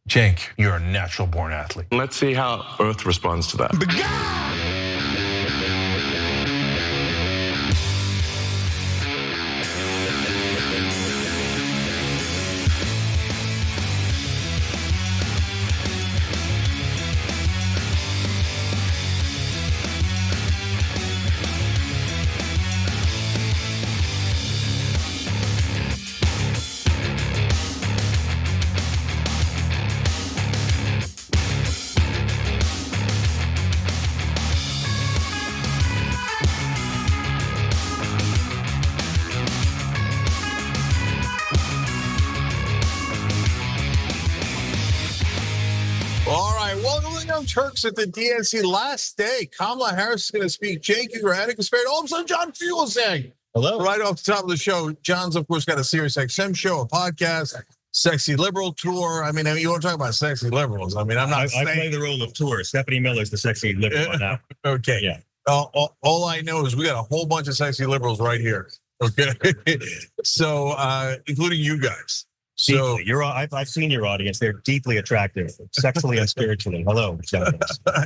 Cenk, you're a natural-born athlete. Let's see how Earth responds to that. All right, welcome to the Young Turks at the DNC. Last day, Kamala Harris is going to speak. Cenk Uygur, Kasparian. All of a sudden, John Fugelsang. Hello. Right off the top of the show, John's, of course, got a Sirius XM show, a podcast, Sexy Liberal Tour. I mean, you want to talk about sexy liberals. I mean, I'm not I saying. play the role of tour. Stephanie Miller's the sexy liberal now. Okay. Yeah. All I know is we got a whole bunch of sexy liberals right here. Okay. So, including you guys. So I've seen your audience. They're deeply attractive, sexually and spiritually. Hello,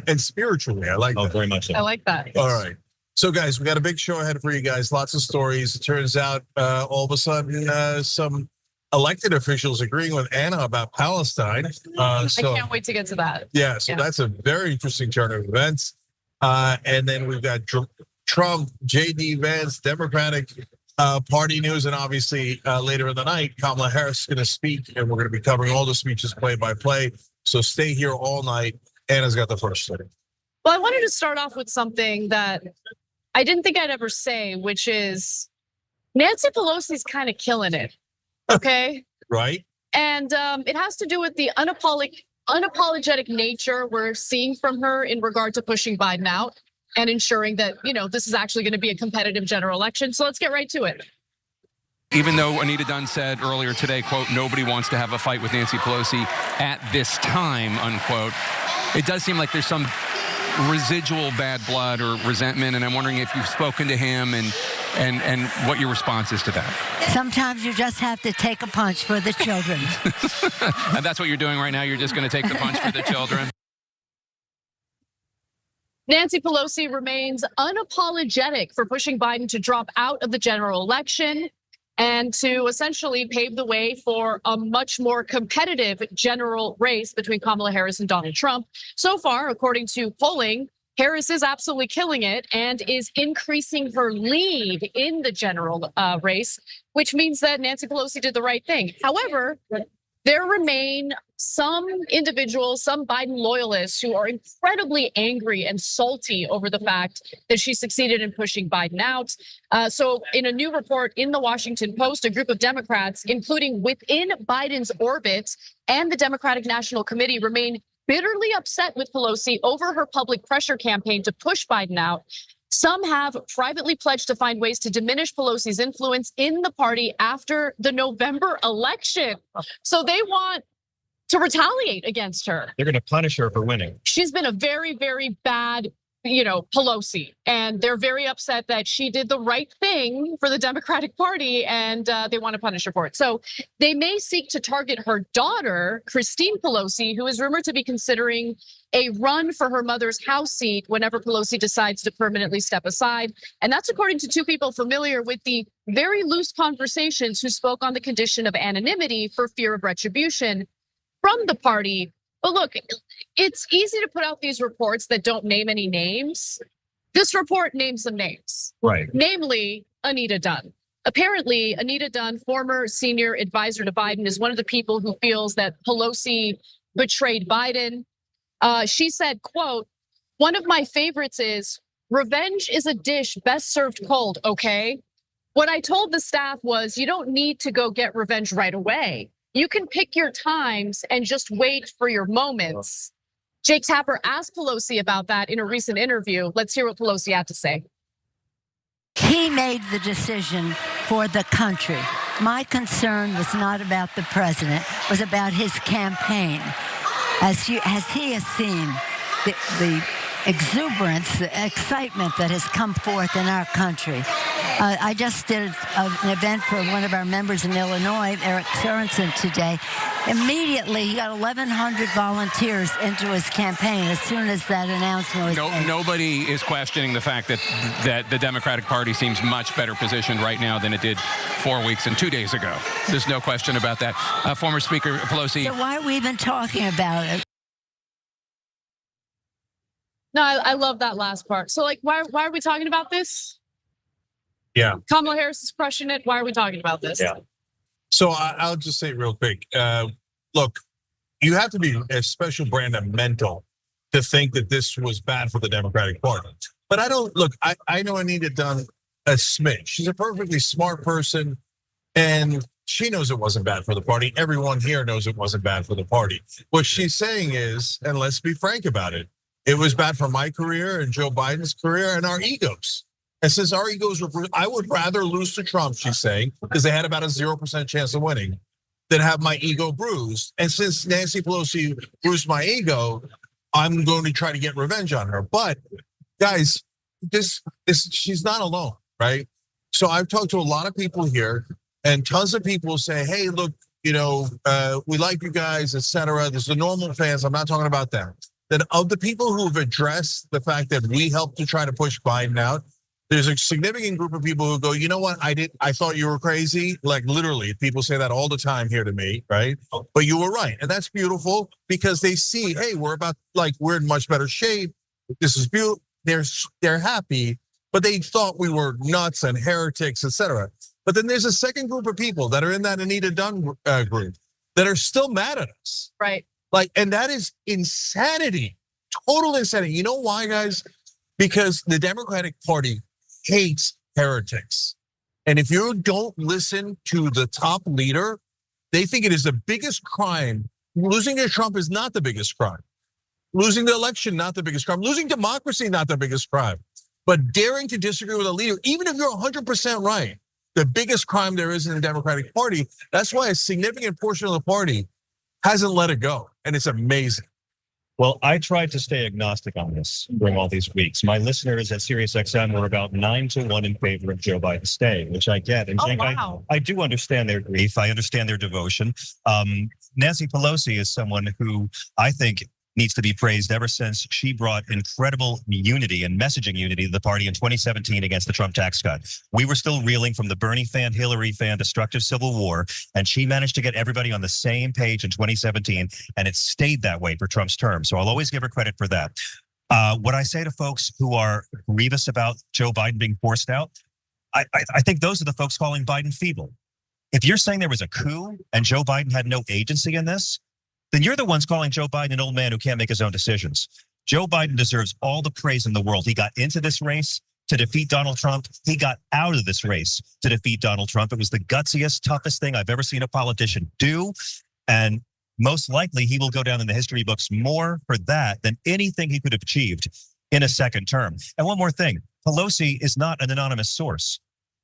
and spiritually, I like that. Oh, very much so. I like that. All right. So, guys, we got a big show ahead for you guys. Lots of stories. It turns out, all of a sudden, some elected officials agreeing with Anna about Palestine. I can't wait to get to that. Yeah, so that's a very interesting turn of events. And then we've got Trump, JD Vance, Democratic Party news, and obviously later in the night, Kamala Harris is going to speak, and we're going to be covering all the speeches play by play. So stay here all night. Anna's got the first story. Well, I wanted to start off with something that I didn't think I'd ever say, which is Nancy Pelosi's kind of killing it. Okay. Right. And it has to do with the unapologetic nature we're seeing from her in regard to pushing Biden out and ensuring that, this is actually going to be a competitive general election. So let's get right to it. Even though Anita Dunn said earlier today, quote, nobody wants to have a fight with Nancy Pelosi at this time, unquote, it does seem like there's some residual bad blood or resentment. And I'm wondering if you've spoken to him and what your response is to that. Sometimes you just have to take a punch for the children. And that's what you're doing right now? You're just going to take the punch for the children? Nancy Pelosi remains unapologetic for pushing Biden to drop out of the general election and to essentially pave the way for a much more competitive general race between Kamala Harris and Donald Trump. So far, according to polling, Harris is absolutely killing it and is increasing her lead in the general race, which means that Nancy Pelosi did the right thing. However, there remain some individuals, some Biden loyalists who are incredibly angry and salty over the fact that she succeeded in pushing Biden out. So in a new report in the Washington Post, a group of Democrats, including within Biden's orbit and the Democratic National Committee, remain bitterly upset with Pelosi over her public pressure campaign to push Biden out. Some have privately pledged to find ways to diminish Pelosi's influence in the party after the November election. So they want to retaliate against her. They're going to punish her for winning. She's been a very, very bad, Pelosi, and they're very upset that she did the right thing for the Democratic Party, and they want to punish her for it. So they may seek to target her daughter, Christine Pelosi, who is rumored to be considering a run for her mother's House seat whenever Pelosi decides to permanently step aside. And that's according to two people familiar with the very loose conversations who spoke on the condition of anonymity for fear of retribution from the party. But look, it's easy to put out these reports that don't name any names. This report names some names. Right. Namely, Anita Dunn. Apparently, Anita Dunn, former senior advisor to Biden, is one of the people who feels that Pelosi betrayed Biden. She said, quote, "One of my favorites is, revenge is a dish best served cold, okay? What I told the staff was, you don't need to go get revenge right away. You can pick your times and just wait for your moments." Jake Tapper asked Pelosi about that in a recent interview. Let's hear what Pelosi had to say. He made the decision for the country. My concern was not about the president, it was about his campaign. As he has seen the exuberance, the excitement that has come forth in our country. I just did an event for one of our members in Illinois, Eric Sorensen, today. Immediately, he got 1,100 volunteers into his campaign as soon as that announcement was made. Nobody is questioning the fact that the Democratic Party seems much better positioned right now than it did 4 weeks and 2 days ago. There's no question about that. Former Speaker Pelosi. So why are we even talking about it? No, I love that last part. So, like, why are we talking about this? Yeah. Kamala Harris is crushing it. Why are we talking about this? Yeah. So I'll just say real quick. Look, you have to be a special brand of mental to think that this was bad for the Democratic Party. But I don't look. I know Anita Dunn a smidge. She's a perfectly smart person, and she knows it wasn't bad for the party. Everyone here knows it wasn't bad for the party. What she's saying is, and let's be frank about it, it was bad for my career and Joe Biden's career and our egos. And since our egos were, I would rather lose to Trump, she's saying, because they had about a 0% chance of winning, than have my ego bruised. And since Nancy Pelosi bruised my ego, I'm going to try to get revenge on her. But guys, she's not alone, right? So I've talked to a lot of people here, and tons of people say, hey, look, we like you guys, etc. There's the normal fans. I'm not talking about them. That of the people who have addressed the fact that we helped to try to push Biden out, there's a significant group of people who go, you know what, I thought you were crazy. Like literally, people say that all the time here to me, right? But you were right, and that's beautiful because they see, hey, we're in much better shape. This is beautiful. They're happy, but they thought we were nuts and heretics, etc. But then there's a second group of people that are in that Anita Dunn group that are still mad at us, right? And that is insanity, total insanity. You know why, guys? Because the Democratic Party hates heretics. And if you don't listen to the top leader, they think it is the biggest crime. Losing to Trump is not the biggest crime. Losing the election, not the biggest crime. Losing democracy, not the biggest crime. But daring to disagree with a leader, even if you're 100% right, the biggest crime there is in the Democratic Party. That's why a significant portion of the party hasn't let it go. And it's amazing. Well, I tried to stay agnostic on this during all these weeks. My listeners at SiriusXM were about 9-1 in favor of Joe Biden staying, which I get. And Cenk, wow. I do understand their grief. I understand their devotion. Nancy Pelosi is someone who I think needs to be praised ever since she brought incredible unity and messaging unity to the party in 2017 against the Trump tax cut. We were still reeling from the Bernie fan, Hillary fan, destructive civil war, and she managed to get everybody on the same page in 2017, and it stayed that way for Trump's term. So I'll always give her credit for that. What I say to folks who are grievous about Joe Biden being forced out, I think those are the folks calling Biden feeble. If you're saying there was a coup and Joe Biden had no agency in this, then you're the ones calling Joe Biden an old man who can't make his own decisions. Joe Biden deserves all the praise in the world. He got into this race to defeat Donald Trump. He got out of this race to defeat Donald Trump. It was the gutsiest, toughest thing I've ever seen a politician do. And most likely he will go down in the history books more for that than anything he could have achieved in a second term. And one more thing, Pelosi is not an anonymous source.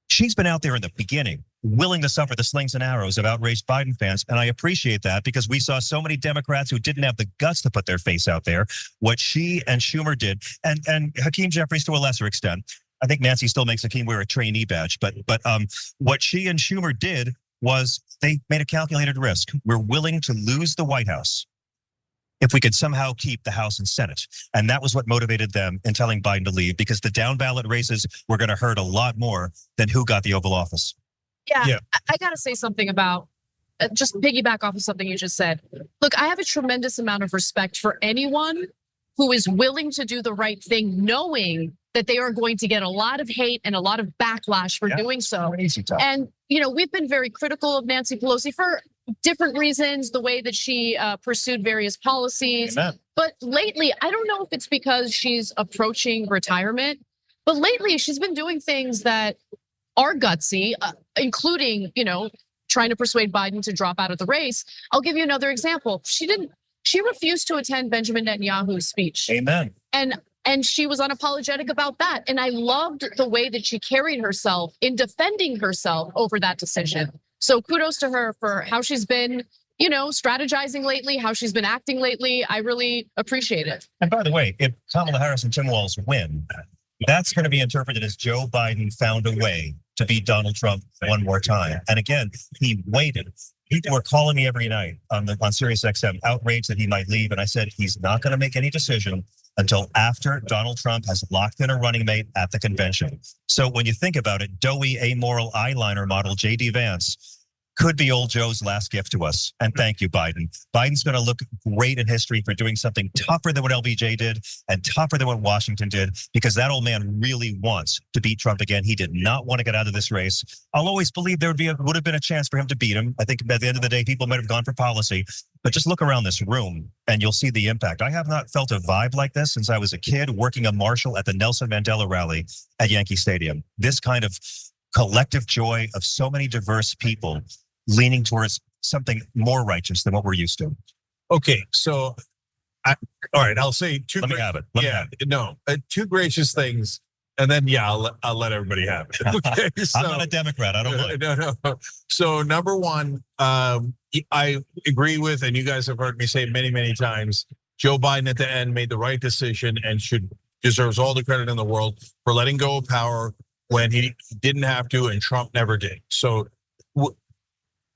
She's been out there in the beginning, willing to suffer the slings and arrows of outraged Biden fans. And I appreciate that because we saw so many Democrats who didn't have the guts to put their face out there. What she and Schumer did, and Hakeem Jeffries to a lesser extent. I think Nancy still makes Hakeem wear a trainee badge. But what she and Schumer did was they made a calculated risk. We're willing to lose the White House if we could somehow keep the House and Senate. And that was what motivated them in telling Biden to leave, because the down ballot races were going to hurt a lot more than who got the Oval Office. Yeah. I got to say something about, just piggyback off of something you just said. Look, I have a tremendous amount of respect for anyone who is willing to do the right thing, knowing that they are going to get a lot of hate and a lot of backlash for doing so. And, we've been very critical of Nancy Pelosi for different reasons, the way that she pursued various policies. Amen. But lately, I don't know if it's because she's approaching retirement, but lately she's been doing things that are gutsy, including, trying to persuade Biden to drop out of the race. I'll give you another example. She refused to attend Benjamin Netanyahu's speech. Amen. And she was unapologetic about that. And I loved the way that she carried herself in defending herself over that decision. So kudos to her for how she's been, strategizing lately, how she's been acting lately. I really appreciate it. And by the way, if Kamala Harris and Tim Walz win, that's going to be interpreted as Joe Biden found a way to beat Donald Trump one more time. And again, he waited. People were calling me every night on Sirius XM, outraged that he might leave. And I said, he's not going to make any decision until after Donald Trump has locked in a running mate at the convention. So when you think about it, doughy, amoral eyeliner model J.D. Vance could be old Joe's last gift to us. And thank you, Biden. Biden's going to look great in history for doing something tougher than what LBJ did and tougher than what Washington did, because that old man really wants to beat Trump again. He did not want to get out of this race. I'll always believe there would have been a chance for him to beat him. I think at the end of the day, people might have gone for policy, but just look around this room and you'll see the impact. I have not felt a vibe like this since I was a kid working a marshal at the Nelson Mandela rally at Yankee Stadium. This kind of collective joy of so many diverse people leaning towards something more righteous than what we're used to. Okay, so, all right, I'll say two. Let me have it. Two gracious things, and then I'll let everybody have it. Okay, so, I'm not a Democrat. I don't mind. No. So number one, I agree with, and you guys have heard me say many, many times, Joe Biden at the end made the right decision and deserves all the credit in the world for letting go of power when he didn't have to, and Trump never did. So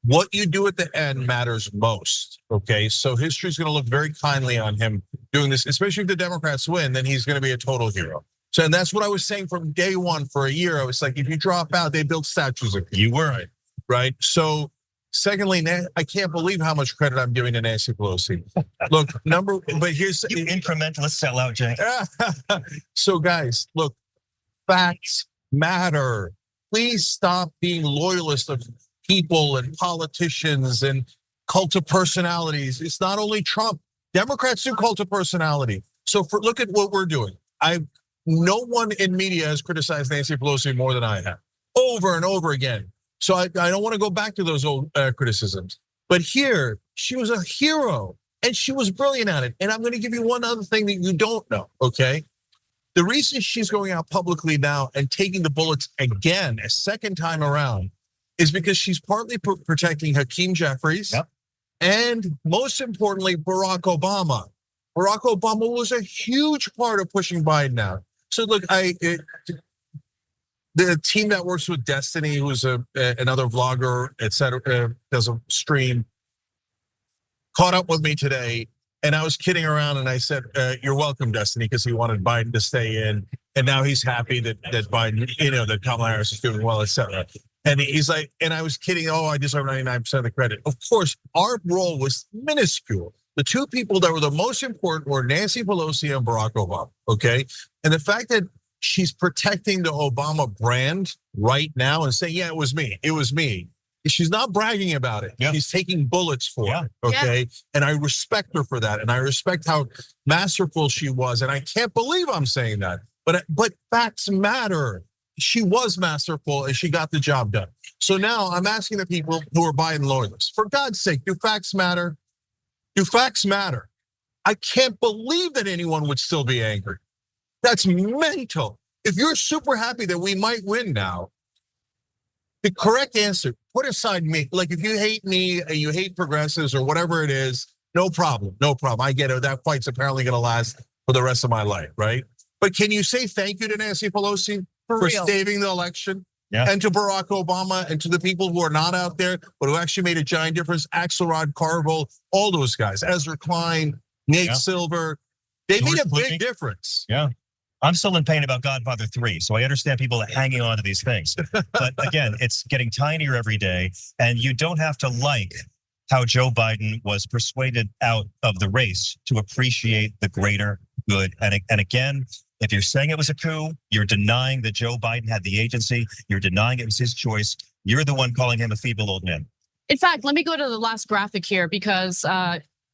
what you do at the end matters most, okay? So history's gonna look very kindly on him doing this, especially if the Democrats win, then he's gonna be a total hero. So, and that's what I was saying from day one for a year. I was like, if you drop out, they build statues of you. You were. Right? So, secondly, I can't believe how much credit I'm giving to Nancy Pelosi. Look, but here's- You incrementalist sellout, Cenk. So guys, look, facts matter. Please stop being loyalists of people and politicians and cult of personalities. It's not only Trump. Democrats do cult of personality. So look at what we're doing. No one in media has criticized Nancy Pelosi more than I have, over and over again. So I don't want to go back to those old criticisms. But here, she was a hero and she was brilliant at it. And I'm going to give you one other thing that you don't know, okay? The reason she's going out publicly now and taking the bullets again, a second time around, is because she's partly protecting Hakeem Jeffries, and most importantly, Barack Obama. Barack Obama was a huge part of pushing Biden out. So look, the team that works with Destiny, who's another vlogger, etc., does a stream, caught up with me today, and I was kidding around, and I said, "You're welcome, Destiny," because he wanted Biden to stay in, and now he's happy that Biden, that Kamala Harris is doing well, etc. And he's like, and I was kidding, I deserve 99% of the credit. Of course, our role was minuscule. The two people that were the most important were Nancy Pelosi and Barack Obama, okay? And the fact that she's protecting the Obama brand right now and saying, it was me. She's not bragging about it. She's taking bullets for it, okay? And I respect her for that. And I respect how masterful she was. And I can't believe I'm saying that, but facts matter. She was masterful and she got the job done. So now I'm asking the people who are Biden loyalists, for God's sake, do facts matter? Do facts matter? I can't believe that anyone would still be angry. That's mental. If you're super happy that we might win now, the correct answer, put aside me. Like if you hate me and you hate progressives or whatever it is, no problem. I get it, that fight's apparently gonna last for the rest of my life, right? But can you say thank you to Nancy Pelosi for saving the election? And to Barack Obama and to the people who are not out there, but who actually made a giant difference, Axelrod, Carville, all those guys, Ezra Klein, Nate Silver, they made a big difference. I'm still in pain about Godfather 3, so I understand people hanging on to these things. But again, it's getting tinier every day, and you don't have to like how Joe Biden was persuaded out of the race to appreciate the greater good. And again, if you're saying it was a coup, you're denying that Joe Biden had the agency, you're denying it was his choice, you're the one calling him a feeble old man. In fact, let me go to the last graphic here because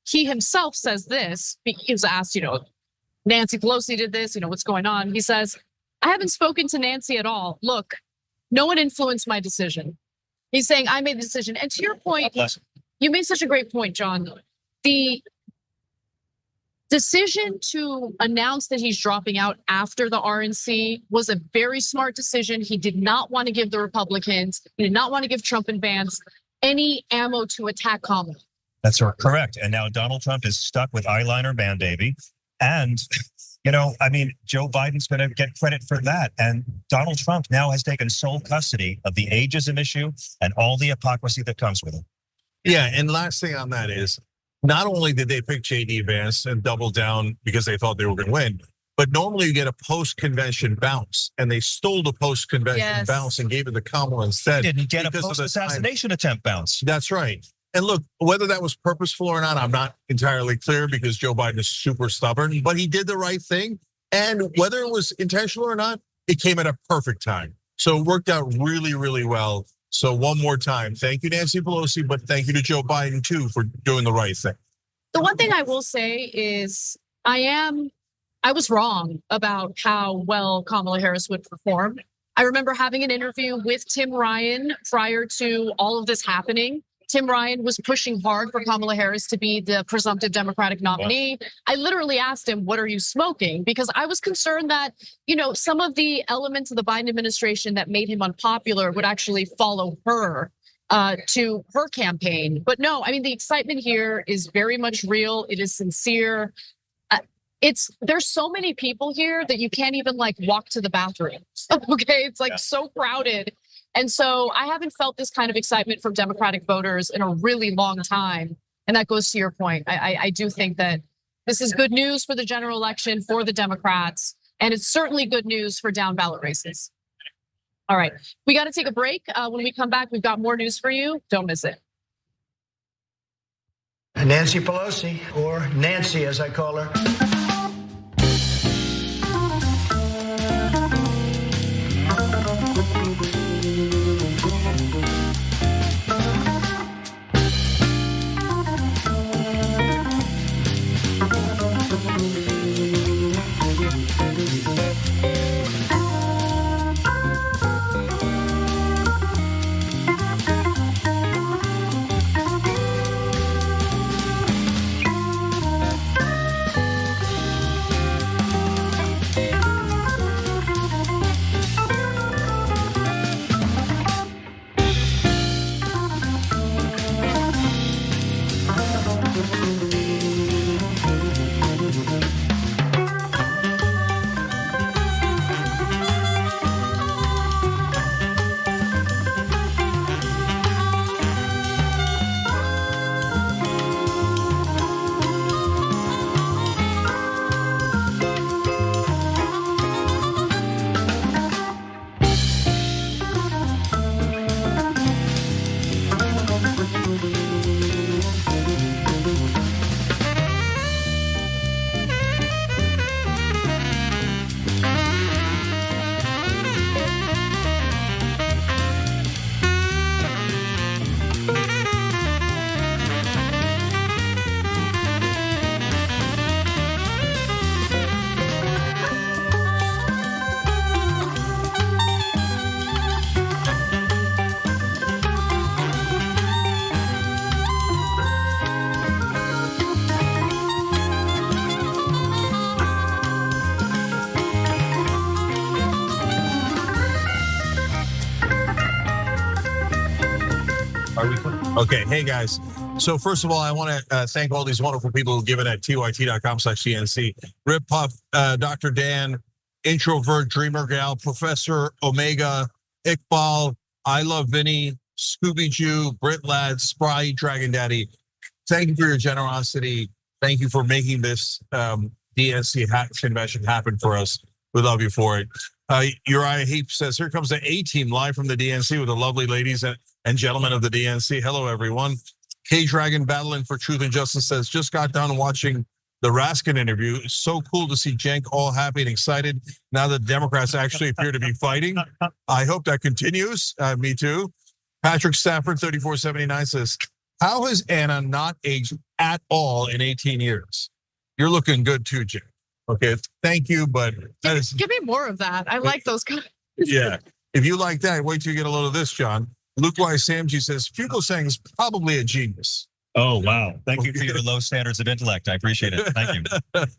he himself says this. He was asked, Nancy Pelosi did this, what's going on? He says, I haven't spoken to Nancy at all. Look, no one influenced my decision. He's saying I made the decision. And to your point, you made such a great point, John. The decision to announce that he's dropping out after the RNC was a very smart decision. He did not want to give the Republicans, he did not want to give Trump and Vance any ammo to attack Kamala. That's correct. And now Donald Trump is stuck with eyeliner man baby. And, I mean, Joe Biden's going to get credit for that. And Donald Trump now has taken sole custody of the ageism issue and all the hypocrisy that comes with it. Yeah, and last thing on that is, not only did they pick JD Vance and double down because they thought they were going to win, but normally you get a post-convention bounce, and they stole the post-convention bounce and gave it to Kamala instead. They didn't get a post-assassination attempt bounce. That's right. And look, whether that was purposeful or not, I'm not entirely clear because Joe Biden is super stubborn, but he did the right thing. And whether it was intentional or not, it came at a perfect time. So it worked out really, really well. So one more time, thank you, Nancy Pelosi, but thank you to Joe Biden too for doing the right thing. The one thing I will say is I was wrong about how well Kamala Harris would perform. I remember having an interview with Tim Ryan prior to all of this happening. Tim Ryan was pushing hard for Kamala Harris to be the presumptive Democratic nominee. I literally asked him, what are you smoking? Because I was concerned that, some of the elements of the Biden administration that made him unpopular would actually follow her to her campaign. But no, I mean, the excitement here is very much real. It is sincere. There's so many people here that you can't even walk to the bathroom. Okay, it's so crowded. And so I haven't felt this kind of excitement from Democratic voters in a really long time. And that goes to your point. I do think that this is good news for the general election for the Democrats. And it's certainly good news for down ballot races. All right, we got to take a break. When we come back, we've got more news for you. Don't miss it. Nancy Pelosi, or Nancy as I call her. Okay, hey guys. So first of all, I want to thank all these wonderful people who give it at tyt.com/DNC. Rip Puff, Dr. Dan, Introvert, Dreamer Gal, Professor Omega, Iqbal, I Love Vinny, Scooby Jew, Brit Lad, Spry, Dragon Daddy. Thank you for your generosity. Thank you for making this DNC convention happen for us. We love you for it. Uriah Heap says, here comes the A-team live from the DNC with the lovely ladies and gentlemen of the DNC. Hello, everyone. K-Dragon Battling for Truth and Justice says, just got done watching the Raskin interview. It's so cool to see Cenk all happy and excited now that the Democrats actually appear to be fighting. I hope that continues. Me too. Patrick Stafford, 3479 says, how has Anna not aged at all in 18 years? You're looking good too, Cenk. Okay, thank you, but that is, give me more of that. I like those guys. Yeah, if you like that, wait till you get a load of this, John. Luke Y. Samji says, Fugle Sang is probably a genius. Oh, wow. Thank you for your low standards of intellect. I appreciate it. Thank you.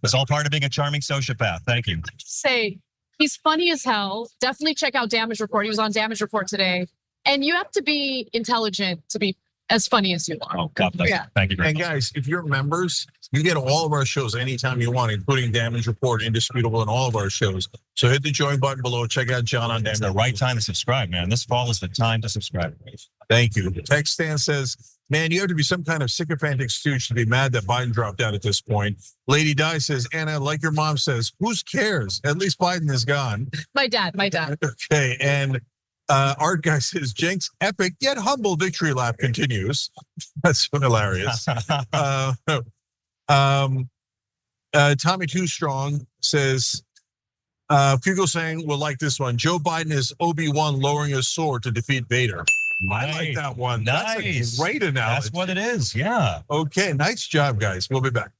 It's all part of being a charming sociopath. Thank you. Just say, he's funny as hell. Definitely check out Damage Report. He was on Damage Report today. And you have to be intelligent to be as funny as you are. Oh, God bless you. Thank you very And much. guys, if you're members, You get all of our shows anytime you want, including Damage Report, Indisputable, and all of our shows. So hit the join button below. Check out John on Damage. It's the right time to subscribe, man. This fall is the time to subscribe. Thank you. Text Stan says, man, you have to be some kind of sycophantic stooge to be mad that Biden dropped out at this point. Lady Di says, Anna, like your mom says, who cares? At least Biden is gone. My dad. Okay, and Art Guy says, Cenk's epic yet humble victory lap continues. That's hilarious. Tommy Too Strong says, Fugelsang will like this one. Joe Biden is Obi-Wan lowering his sword to defeat Vader. I like that one. Nice. That's a great analogy. That's what it is, yeah. Okay, nice job, guys. We'll be back.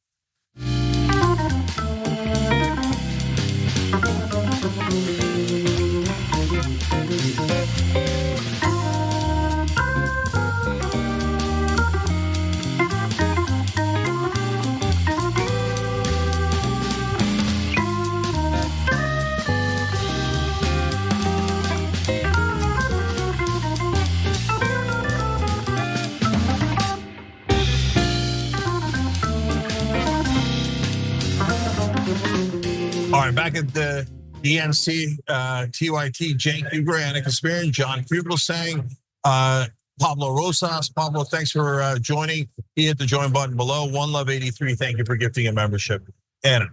All right, back at the DNC, TYT, Cenk Uygur, Anna Kasparian, John Fugelsang, Pablo Rosas. Pablo, thanks for joining. Hit the join button below. One Love 83, thank you for gifting a membership. Anna.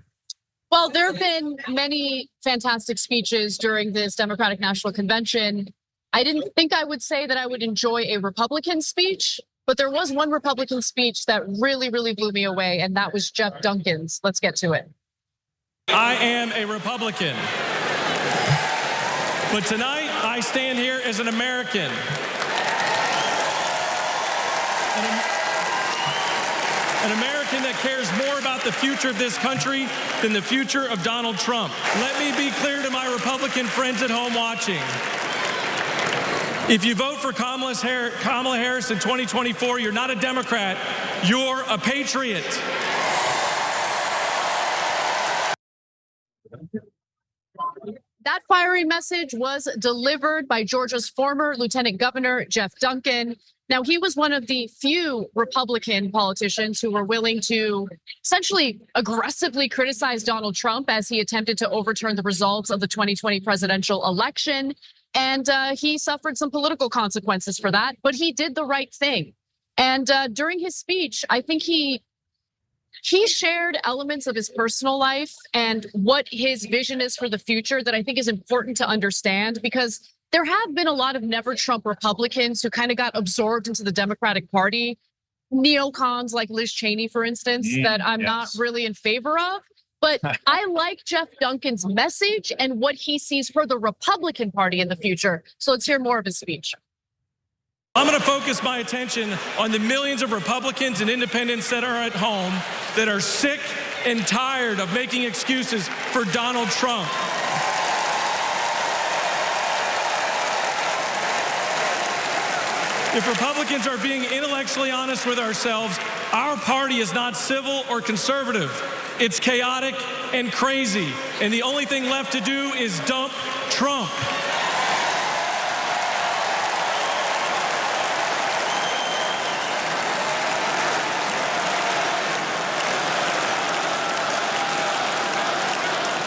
Well, there have been many fantastic speeches during this Democratic National Convention. I didn't think I would say that I would enjoy a Republican speech, but there was one Republican speech that really, really blew me away, and that was Jeff Duncan's. Let's get to it. I am a Republican, but tonight I stand here as an American. An American that cares more about the future of this country than the future of Donald Trump. Let me be clear to my Republican friends at home watching. If you vote for Kamala Harris in 2024, you're not a Democrat, you're a patriot. That fiery message was delivered by Georgia's former Lieutenant Governor, Jeff Duncan. Now, he was one of the few Republican politicians who were willing to essentially aggressively criticize Donald Trump as he attempted to overturn the results of the 2020 presidential election. And he suffered some political consequences for that, but he did the right thing. And during his speech, I think he shared elements of his personal life and what his vision is for the future that I think is important to understand, because there have been a lot of never Trump Republicans who kind of got absorbed into the Democratic Party. Neocons like Liz Cheney, for instance, that I'm not really in favor of. But I like Jeff Duncan's message and what he sees for the Republican Party in the future. So let's hear more of his speech. I'm going to focus my attention on the millions of Republicans and independents that are at home that are sick and tired of making excuses for Donald Trump. If Republicans are being intellectually honest with ourselves, our party is not civil or conservative. It's chaotic and crazy. And the only thing left to do is dump Trump.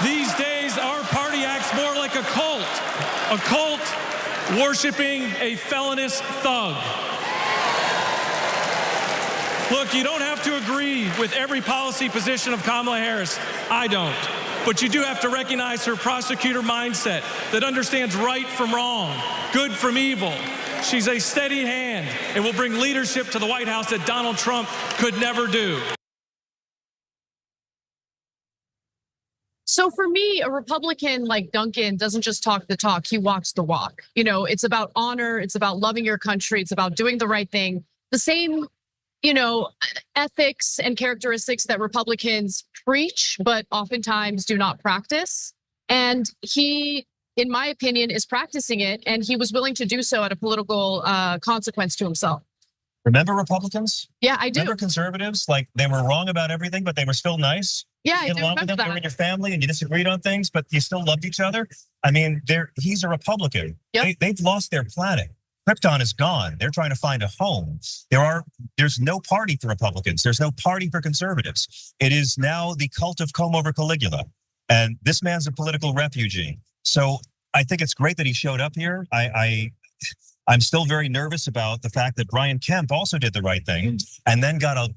These days, our party acts more like a cult worshiping a felonious thug. Look, you don't have to agree with every policy position of Kamala Harris. I don't. But you do have to recognize her prosecutor mindset that understands right from wrong, good from evil. She's a steady hand and will bring leadership to the White House that Donald Trump could never do. So for me, a Republican like Duncan doesn't just talk the talk, he walks the walk. You know, it's about honor, it's about loving your country, it's about doing the right thing. The same, ethics and characteristics that Republicans preach, but oftentimes do not practice. And he, in my opinion, is practicing it, and he was willing to do so at a political consequence to himself. Remember Republicans? Yeah, I do. Remember conservatives? Like, they were wrong about everything, but they were still nice. Yeah, I You do get along with remember them, they were that. in your family, and you disagreed on things, but you still loved each other. I mean, he's a Republican. Yep. They've lost their planet. Krypton is gone. They're trying to find a home. There's no party for Republicans. There's no party for conservatives. It is now the cult of comb over Caligula. And this man's a political refugee. So I think it's great that he showed up here. I'm still very nervous about the fact that Brian Kemp also did the right thing and then got a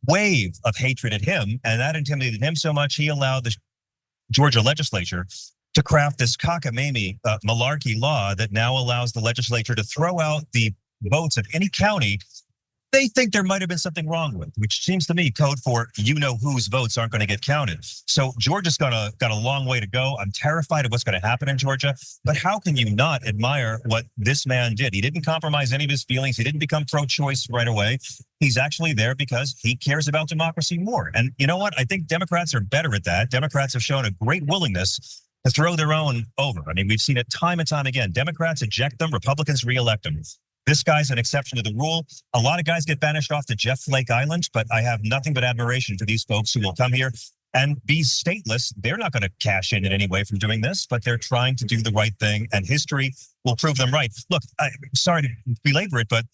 wave of hatred at him. And that intimidated him so much, he allowed the Georgia legislature to craft this cockamamie malarkey law that now allows the legislature to throw out the votes of any county they think there might have been something wrong with, which seems to me code for whose votes aren't going to get counted. So Georgia's got a long way to go. I'm terrified of what's going to happen in Georgia. But how can you not admire what this man did? He didn't compromise any of his feelings. He didn't become pro-choice right away. He's actually there because he cares about democracy more. And you know what? I think Democrats are better at that. Democrats have shown a great willingness to throw their own over. I mean, we've seen it time and time again. Democrats eject them, Republicans reelect them. This guy's an exception to the rule. A lot of guys get banished off to Jeff Flake Island, but I have nothing but admiration for these folks who will come here and be stateless. They're not going to cash in any way from doing this, but they're trying to do the right thing, and history will prove them right. Look, I'm sorry to belabor it, but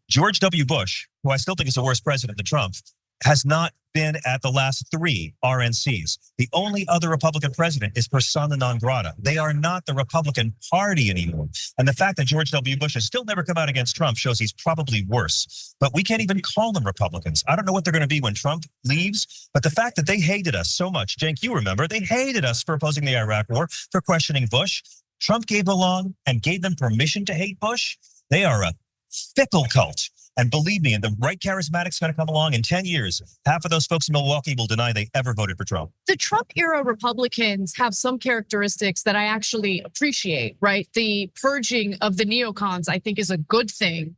George W. Bush, who I still think is a worse president than Trump, has not been at the last 3 RNCs. The only other Republican president is persona non grata. They are not the Republican Party anymore. And the fact that George W. Bush has still never come out against Trump shows he's probably worse. But we can't even call them Republicans. I don't know what they're going to be when Trump leaves, but the fact that they hated us so much, Cenk, you remember, they hated us for opposing the Iraq War, for questioning Bush. Trump gave along and gave them permission to hate Bush. They are a fickle cult. And believe me, and the right charismatic's going to come along in 10 years. Half of those folks in Milwaukee will deny they ever voted for Trump. The Trump era Republicans have some characteristics that I actually appreciate, right? The purging of the neocons, I think, is a good thing.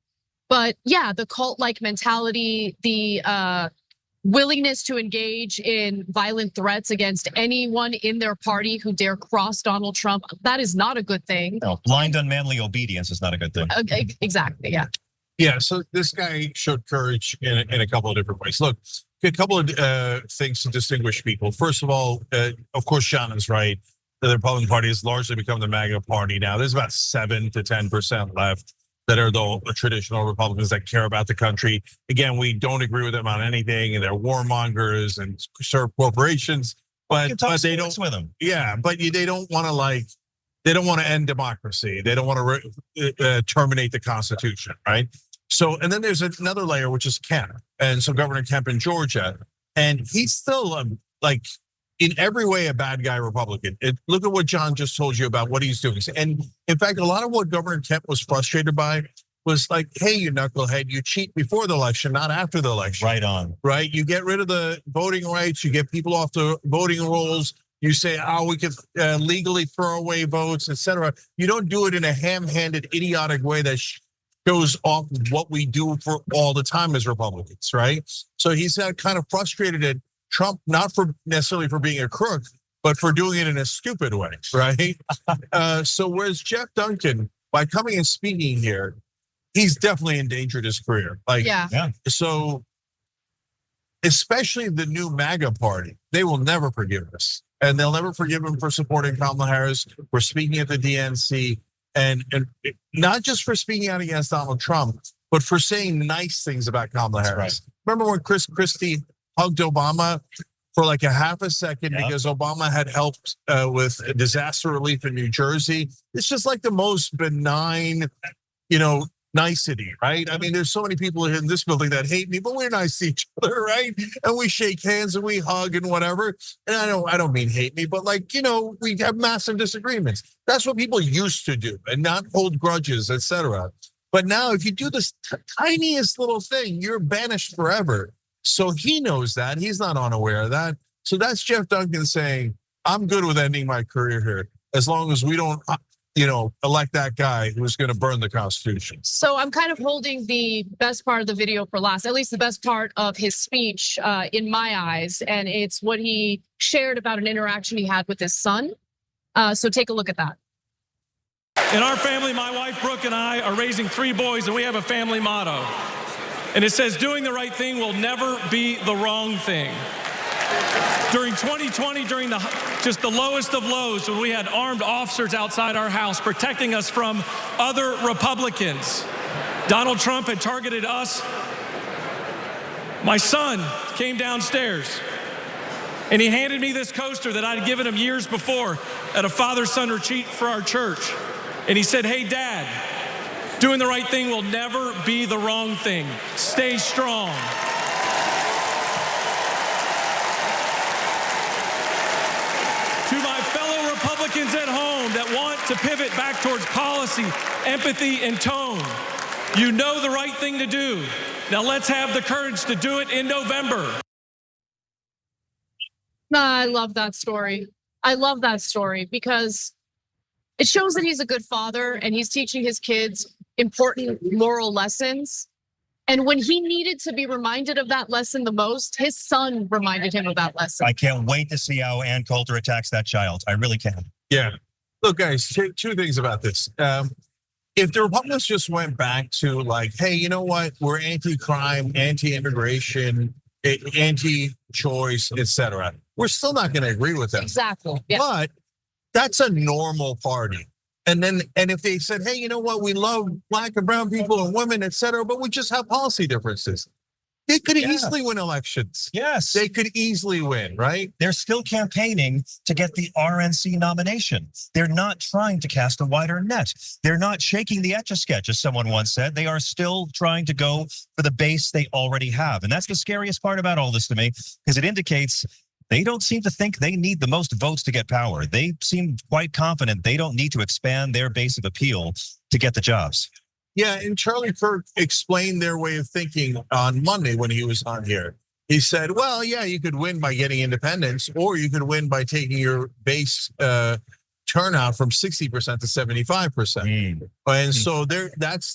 But yeah, the cult-like mentality, the willingness to engage in violent threats against anyone in their party who dare cross Donald Trump, that is not a good thing. No, blind, unmanly obedience is not a good thing. Exactly, yeah. Yeah, so this guy showed courage in a couple of different ways. Look, a couple of things to distinguish people. First of all, of course, Shannon's right. The Republican Party has largely become the MAGA party now. There's about 7 to 10% left that are the traditional Republicans that care about the country. Again, we don't agree with them on anything, and they're warmongers and serve corporations. But they don't with them. Yeah, but they don't want to they don't want to end democracy. They don't want to terminate the Constitution, right? So, and then there's another layer, which is Kemp. And so Governor Kemp in Georgia, and he's still in every way a bad guy Republican. Look at what John just told you about what he's doing. And in fact, a lot of what Governor Kemp was frustrated by was like, hey, you knucklehead, you cheat before the election, not after the election. Right on. Right? You get rid of the voting rights, you get people off the voting rolls. You say, oh, we could legally throw away votes, et cetera. You don't do it in a ham-handed, idiotic way that shows off what we do for all the time as Republicans, right? So he's kind of frustrated at Trump, not necessarily for being a crook, but for doing it in a stupid way, right? So whereas Jeff Duncan, by coming and speaking here, he's definitely endangered his career. So especially the new MAGA party, they will never forgive us. And they'll never forgive him for supporting Kamala Harris, for speaking at the DNC, and not just for speaking out against Donald Trump, but for saying nice things about Kamala Harris. Right. Remember when Chris Christie hugged Obama for like a half a second because Obama had helped with disaster relief in New Jersey? It's just like the most benign, nicety, right? I mean, there's so many people in this building that hate me, but we're nice to each other, right? And we shake hands and we hug and whatever. And I don't mean hate me, but we have massive disagreements. That's what people used to do and not hold grudges, et cetera. But now if you do this tiniest little thing, you're banished forever. So he knows that, he's not unaware of that. So that's Jeff Duncan saying, I'm good with ending my career here, as long as we don't elect that guy who's going to burn the Constitution. So I'm kind of holding the best part of the video for last, at least the best part of his speech in my eyes. And it's what he shared about an interaction he had with his son. So take a look at that. In our family, my wife Brooke and I are raising 3 boys, and we have a family motto. And it says, doing the right thing will never be the wrong thing. During 2020, during just the lowest of lows, when we had armed officers outside our house protecting us from other Republicans, Donald Trump had targeted us. My son came downstairs and he handed me this coaster that I'd given him years before at a father-son retreat for our church. And he said, "Hey, Dad, doing the right thing will never be the wrong thing. Stay strong." To my fellow Republicans at home that want to pivot back towards policy, empathy, and tone, you know the right thing to do. Now let's have the courage to do it in November. I love that story. I love that story because it shows that he's a good father and he's teaching his kids important moral lessons. And when he needed to be reminded of that lesson the most, his son reminded him of that lesson. I can't wait to see how Ann Coulter attacks that child. I really can. Yeah. Look, guys, two things about this. If the Republicans just went back to like, hey, you know what? We're anti-crime, anti-immigration, anti-choice, etc. We're still not going to agree with them. Exactly. Yeah. But that's a normal party. And if they said, hey, you know what? We love black and brown people and women, etc., but we just have policy differences. They could easily win elections. Yes. They could easily win, right? They're still campaigning to get the RNC nomination. They're not trying to cast a wider net. They're not shaking the Etch-a-Sketch, as someone once said. They are still trying to go for the base they already have. And that's the scariest part about all this to me, because it indicates they don't seem to think they need the most votes to get power. They seem quite confident they don't need to expand their base of appeal to get the jobs. Yeah, and Charlie Kirk explained their way of thinking on Monday when he was on here. He said, well, yeah, you could win by getting independents, or you could win by taking your base turnout from 60% to 75%. And so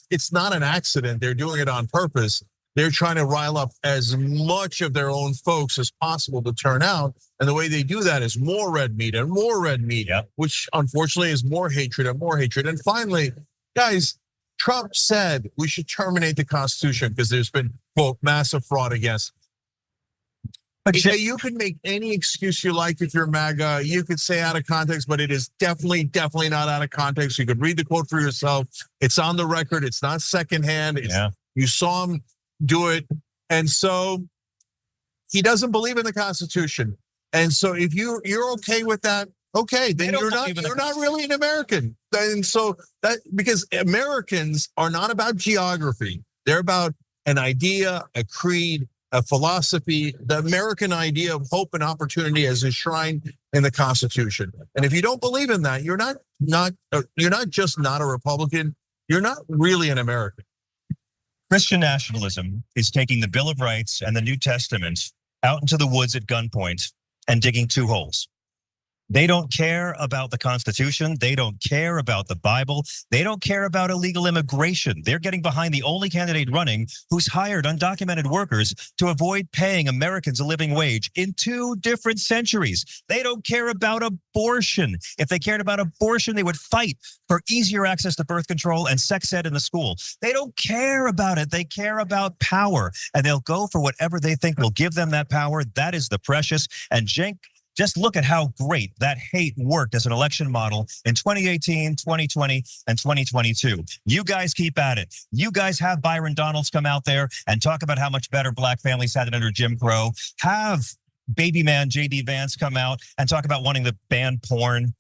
it's not an accident. They're doing it on purpose. They're trying to rile up as much of their own folks as possible to turn out. And the way they do that is more red meat and more red meat, which unfortunately is more hatred and more hatred. And finally, guys, Trump said we should terminate the Constitution because there's been, quote, massive fraud against it. Okay, you can make any excuse you like if you're MAGA. You could say out of context, but it is definitely not out of context. You could read the quote for yourself. It's on the record. It's not secondhand. You saw him do it. And so he doesn't believe in the Constitution. And so if you're okay with that, okay, then you're not really an American. And so that, because Americans are not about geography. They're about an idea, a creed, a philosophy, the American idea of hope and opportunity as enshrined in the Constitution. And if you don't believe in that, you're not just not a Republican, you're not really an American. Christian nationalism is taking the Bill of Rights and the New Testament out into the woods at gunpoint and digging two holes. They don't care about the Constitution. They don't care about the Bible. They don't care about illegal immigration. They're getting behind the only candidate running who's hired undocumented workers to avoid paying Americans a living wage in 2 different centuries. They don't care about abortion. If they cared about abortion, they would fight for easier access to birth control and sex ed in the school. They don't care about it. They care about power, and they'll go for whatever they think will give them that power. That is the precious. And Cenk, just look at how great that hate worked as an election model in 2018, 2020, and 2022. You guys keep at it. You guys have Byron Donalds come out there and talk about how much better black families had it under Jim Crow. Have baby man J.D. Vance come out and talk about wanting to ban porn.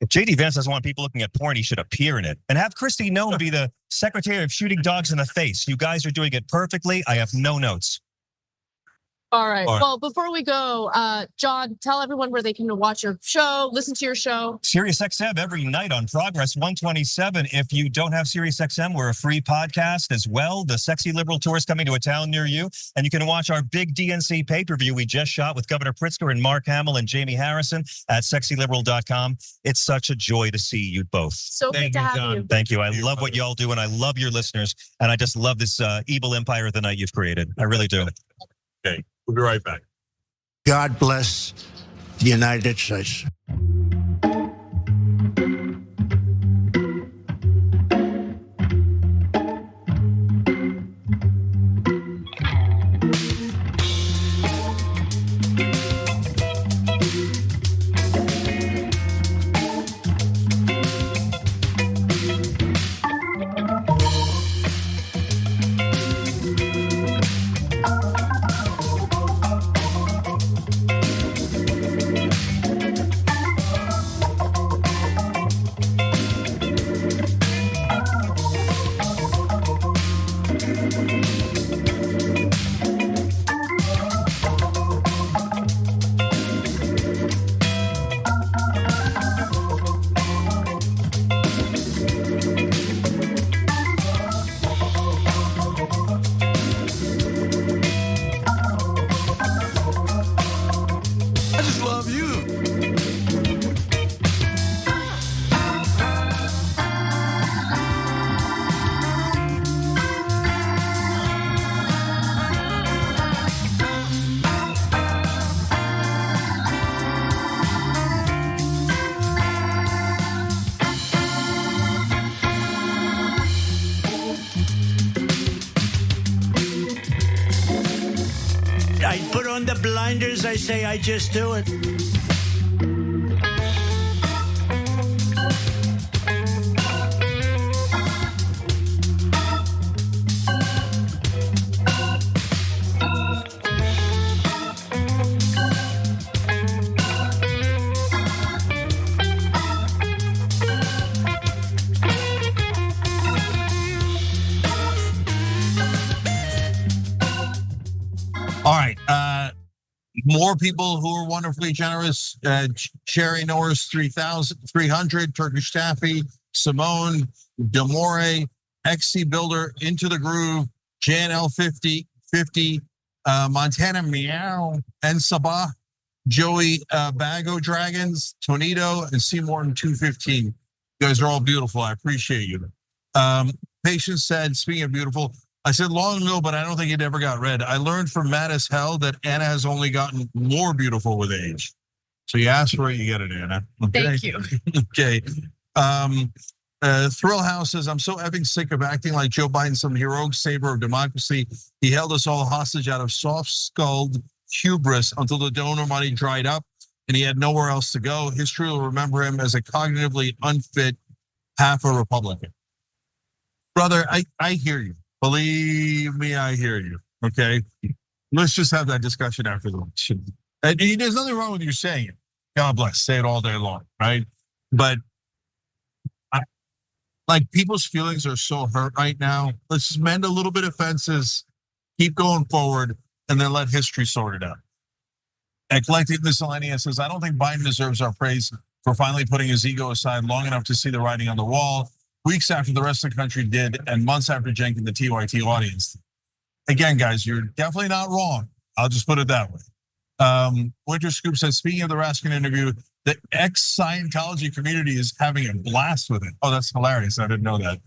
If J.D. Vance doesn't want people looking at porn, he should appear in it. And have Christy Noem be the secretary of shooting dogs in the face. You guys are doing it perfectly. I have no notes. All right. Well, before we go, John, tell everyone where they can watch your show, listen to your show. SiriusXM every night on Progress 127. If you don't have SiriusXM, we're a free podcast as well. The Sexy Liberal Tour is coming to a town near you. And you can watch our big DNC pay-per-view we just shot with Governor Pritzker and Mark Hamill and Jamie Harrison at sexyliberal.com. It's such a joy to see you both. So good to have you. Thank you. I love what y'all do, and I love your listeners. And I just love this evil empire of the night you've created. I really do. Okay. We'll be right back. God bless the United States. just love you. I put on the blinders, I say I just do it. All right. More people who are wonderfully generous. Cherry Norris 300, Turkish Taffy, Simone, Demore, XC Builder, Into the Groove, JNL 50, Montana Meow, and Sabah, Joey Bago Dragons, Tonito, and Seymour 215. You guys are all beautiful. I appreciate you. Patience said, speaking of beautiful, I said long ago, but I don't think it ever got read. I learned from Matt as hell that Anna has only gotten more beautiful with age. So you ask for it, you get it, Anna. Okay? Thank you. Okay. Thrill House says, I'm so effing sick of acting like Joe Biden, some heroic savior of democracy. He held us all hostage out of soft-skulled hubris until the donor money dried up and he had nowhere else to go. History will remember him as a cognitively unfit half a Republican. Brother, I hear you. Believe me, I hear you, okay? Let's just have that discussion after the election. And there's nothing wrong with you saying it. God bless, say it all day long, right? But like people's feelings are so hurt right now. Let's just mend a little bit of fences, keep going forward, and then let history sort it out. Eclectic Miscellaneous says, I don't think Biden deserves our praise for finally putting his ego aside long enough to see the writing on the wall. Weeks after the rest of the country did, and months after Cenk and the TYT audience. Again, guys, you're definitely not wrong. I'll just put it that way. Winter Scoop says, speaking of the Raskin interview, the ex-Scientology community is having a blast with it. Oh, that's hilarious. I didn't know that.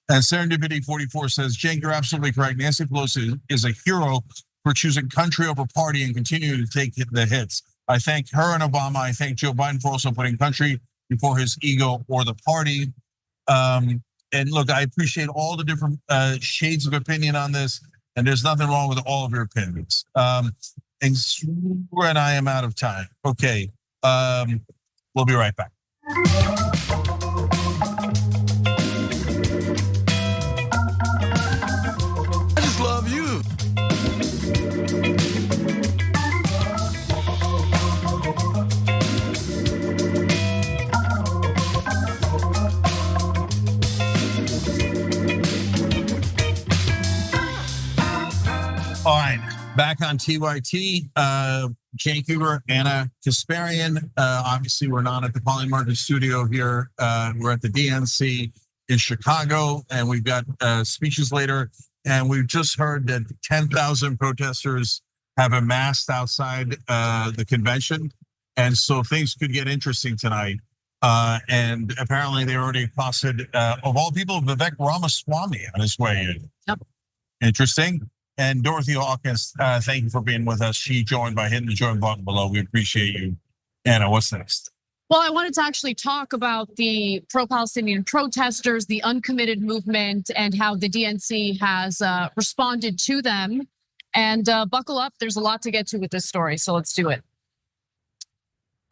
And Serendipity 44 says, Cenk, you're absolutely correct. Nancy Pelosi is a hero for choosing country over party and continuing to take the hits. I thank her and Obama. I thank Joe Biden for also putting country before his ego or the party. And look, I appreciate all the different shades of opinion on this, and there's nothing wrong with all of your opinions. And I am out of time. Okay, we'll be right back. I just love you. All right, back on TYT, Cenk Uygur, Anna Kasparian. Obviously, we're not at the Polymarket studio here. We're at the DNC in Chicago, and we've got speeches later. And we've just heard that 10,000 protesters have amassed outside the convention. And so things could get interesting tonight. And apparently they already accosted, of all people, Vivek Ramaswamy on his way in. Yep. Interesting. And Dorothy Hawkins, thank you for being with us. She joined by hitting the join button below. We appreciate you. Anna, what's next? Well, I wanted to actually talk about the pro-Palestinian protesters, the uncommitted movement, and how the DNC has responded to them. And buckle up, there's a lot to get to with this story, so let's do it.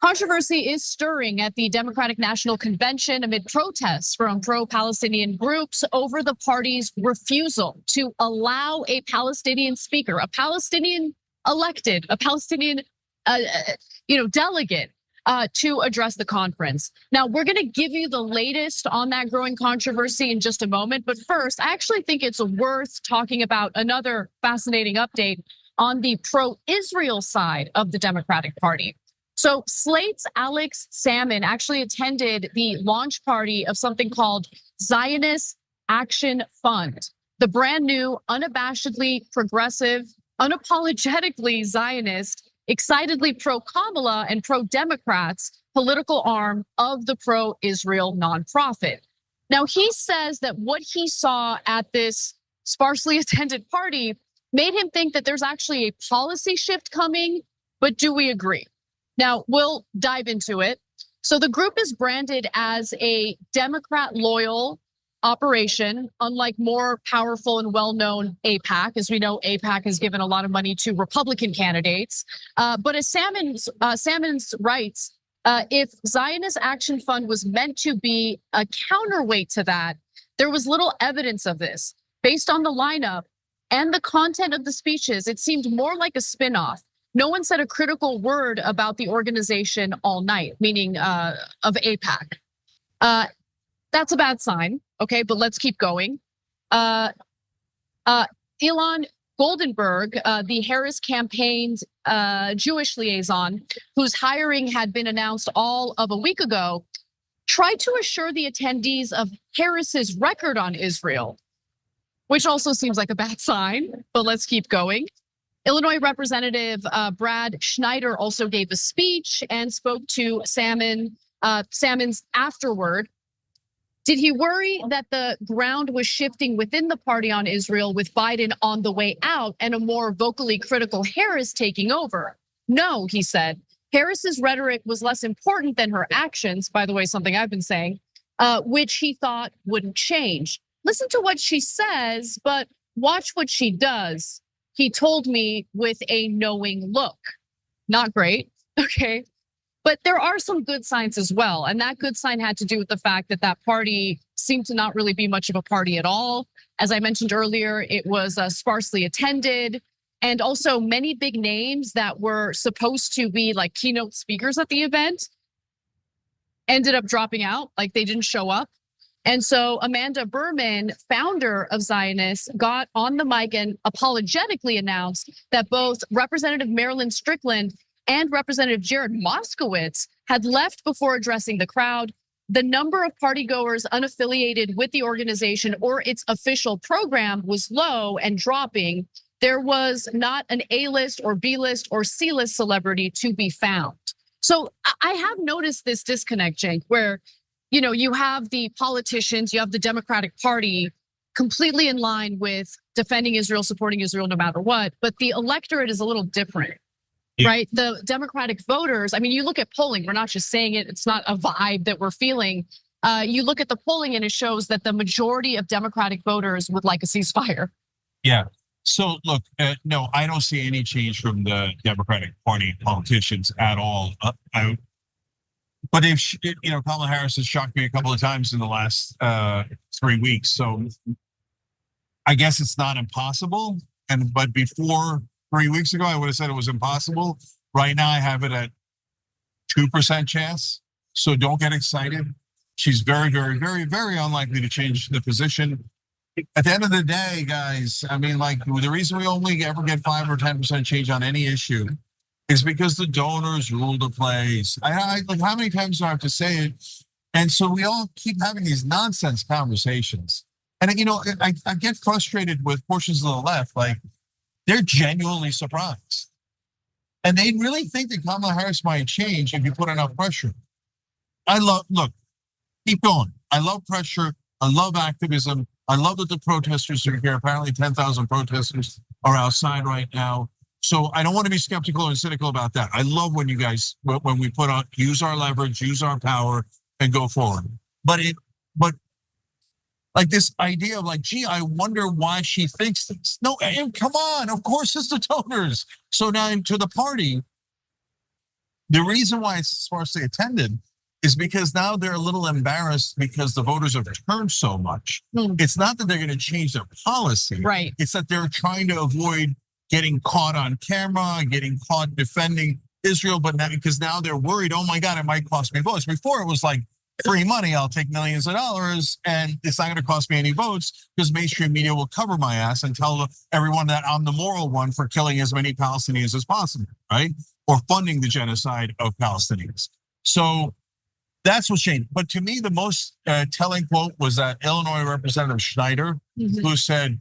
Controversy is stirring at the Democratic National Convention amid protests from pro-Palestinian groups over the party's refusal to allow a Palestinian speaker, a Palestinian elected, a Palestinian delegate to address the conference. Now, we're going to give you the latest on that growing controversy in just a moment. But first, I actually think it's worth talking about another fascinating update on the pro-Israel side of the Democratic Party. So Slate's Alex Salmon actually attended the launch party of something called Zionist Action Fund, the brand new, unabashedly progressive, unapologetically Zionist excitedly pro-Kamala and pro-Democrats political arm of the pro-Israel nonprofit. Now, he says that what he saw at this sparsely attended party made him think that there's actually a policy shift coming, but do we agree? Now, we'll dive into it. So the group is branded as a Democrat loyal operation, unlike more powerful and well-known AIPAC. As we know, AIPAC has given a lot of money to Republican candidates. But as Salmons writes, if Zionist Action Fund was meant to be a counterweight to that, there was little evidence of this. Based on the lineup and the content of the speeches, it seemed more like a spinoff. No one said a critical word about the organization all night, meaning of AIPAC. That's a bad sign, okay, but let's keep going. Elon Goldenberg, the Harris campaign's Jewish liaison, whose hiring had been announced all of a week ago, tried to assure the attendees of Harris's record on Israel, which also seems like a bad sign, but let's keep going. Illinois Representative Brad Schneider also gave a speech and spoke to Salmons afterward. Did he worry that the ground was shifting within the party on Israel with Biden on the way out and a more vocally critical Harris taking over? No, he said. Harris's rhetoric was less important than her actions, by the way, something I've been saying, which he thought wouldn't change. Listen to what she says, but watch what she does. He told me with a knowing look. Not great, okay? But there are some good signs as well. And that good sign had to do with the fact that that party seemed to not really be much of a party at all. As I mentioned earlier, it was sparsely attended. And also many big names that were supposed to be like keynote speakers at the event ended up dropping out, like they didn't show up. And so Amanda Berman, founder of Zionists, got on the mic and apologetically announced that both Representative Marilyn Strickland and Representative Jared Moskowitz had left before addressing the crowd. The number of partygoers unaffiliated with the organization or its official program was low and dropping. There was not an A-list or B-list or C-list celebrity to be found. So I have noticed this disconnect, Cenk, where you have the politicians, you have the Democratic Party completely in line with defending Israel, supporting Israel no matter what, but the electorate is a little different. Yeah. Right, the Democratic voters, I mean, you look at polling, we're not just saying it, it's not a vibe that we're feeling. You look at the polling and it shows that the majority of Democratic voters would like a ceasefire. Yeah, so look, no, I don't see any change from the Democratic Party politicians at all. But if Kamala Harris has shocked me a couple of times in the last 3 weeks, so I guess it's not impossible. But before 3 weeks ago, I would have said it was impossible. Right now, I have it at 2% chance. So don't get excited. She's very, very, very, very unlikely to change the position. At the end of the day, guys, I mean, like the reason we only ever get 5 or 10% change on any issue is because the donors rule the place. Like how many times do I have to say it? And so we all keep having these nonsense conversations. And I get frustrated with portions of the left, like they're genuinely surprised. And they really think that Kamala Harris might change if you put enough pressure. Look, keep going. I love pressure. I love activism. I love that the protesters are here. Apparently 10,000 protesters are outside right now. So I don't want to be skeptical and cynical about that. I love when you guys, when we use our leverage, use our power and go forward. But like this idea of like, gee, I wonder why she thinks this. No, come on, of course it's the donors. So now into the party, the reason why it's sparsely attended is because now they're a little embarrassed because the voters have turned so much. It's not that they're going to change their policy. Right. It's that they're trying to avoid getting caught on camera, getting caught defending Israel, but now because now they're worried, oh my God, it might cost me votes. Before it was like free money, I'll take millions of dollars and it's not gonna cost me any votes because mainstream media will cover my ass and tell everyone that I'm the moral one for killing as many Palestinians as possible, right? Or funding the genocide of Palestinians. So that's what's changed. But to me, the most telling quote was that Illinois Representative Schneider, who said,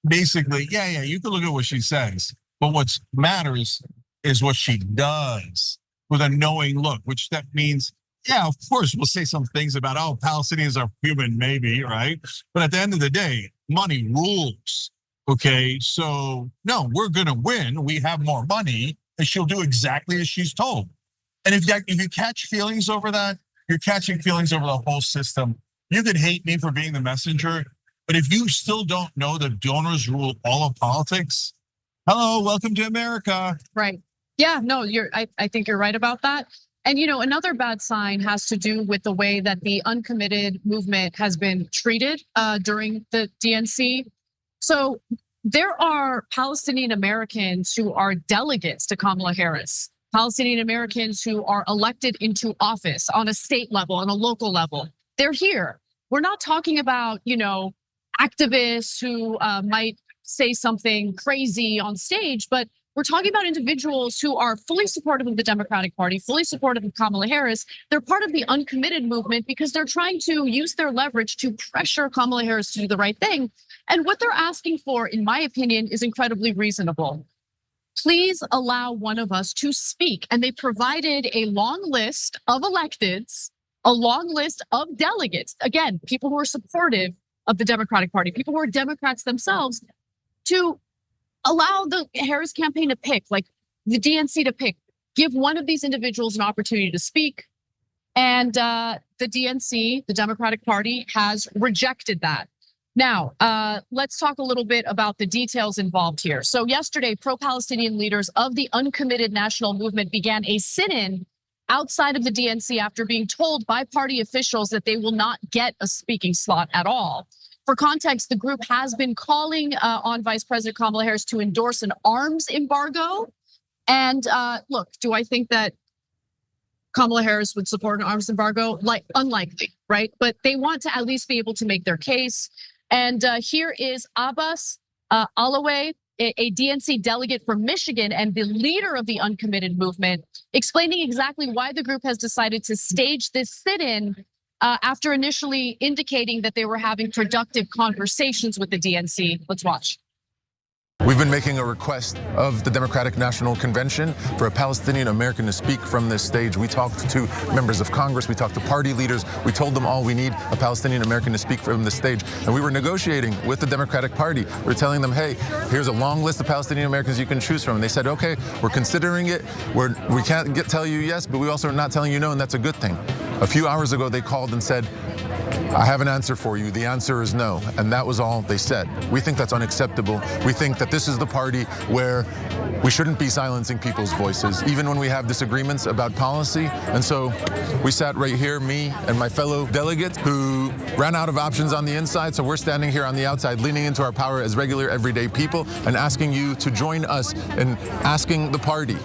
basically, yeah, you can look at what she says, but what matters is what she does with a knowing look, which that means, yeah, of course, we'll say some things about, oh, Palestinians are human, maybe, right? But at the end of the day, money rules. Okay, so no, we're gonna win. We have more money, and she'll do exactly as she's told. And if you catch feelings over that, you're catching feelings over the whole system. You could hate me for being the messenger, but if you still don't know that donors rule all of politics, hello, welcome to America. Right. Yeah, no, I think you're right about that. And another bad sign has to do with the way that the uncommitted movement has been treated during the DNC. So there are Palestinian Americans who are delegates to Kamala Harris, Palestinian Americans who are elected into office on a state level, on a local level. They're here. We're not talking about, activists who might say something crazy on stage, but we're talking about individuals who are fully supportive of the Democratic Party, fully supportive of Kamala Harris. They're part of the uncommitted movement because they're trying to use their leverage to pressure Kamala Harris to do the right thing. And what they're asking for, in my opinion, is incredibly reasonable. Please allow one of us to speak. And they provided a long list of electeds, a long list of delegates. Again, people who are supportive of the Democratic Party, people who are Democrats themselves, to allow the Harris campaign to pick, like the DNC to pick, give one of these individuals an opportunity to speak. And the DNC, the Democratic Party, has rejected that. Now, let's talk a little bit about the details involved here. So yesterday, pro-Palestinian leaders of the uncommitted national movement began a sit-in outside of the DNC after being told by party officials that they will not get a speaking slot at all. For context, the group has been calling on Vice President Kamala Harris to endorse an arms embargo. And look, do I think that Kamala Harris would support an arms embargo? Like, unlikely, right? But they want to at least be able to make their case. And here is Abbas Alaway, a DNC delegate from Michigan and the leader of the uncommitted movement, explaining exactly why the group has decided to stage this sit-in after initially indicating that they were having productive conversations with the DNC. Let's watch. We've been making a request of the Democratic National Convention for a Palestinian American to speak from this stage. We talked to members of Congress, we talked to party leaders, we told them all we need a Palestinian American to speak from this stage. And we were negotiating with the Democratic Party. We were telling them, hey, here's a long list of Palestinian Americans you can choose from. And they said, okay, we're considering it. We can't tell you yes, but we also are not telling you no, and that's a good thing. A few hours ago, they called and said, I have an answer for you. The answer is no. And that was all they said. We think that's unacceptable. We think that this is the party where we shouldn't be silencing people's voices, even when we have disagreements about policy. And so we sat right here, me and my fellow delegates who ran out of options on the inside. So we're standing here on the outside, leaning into our power as regular, everyday people and asking you to join us in asking the party.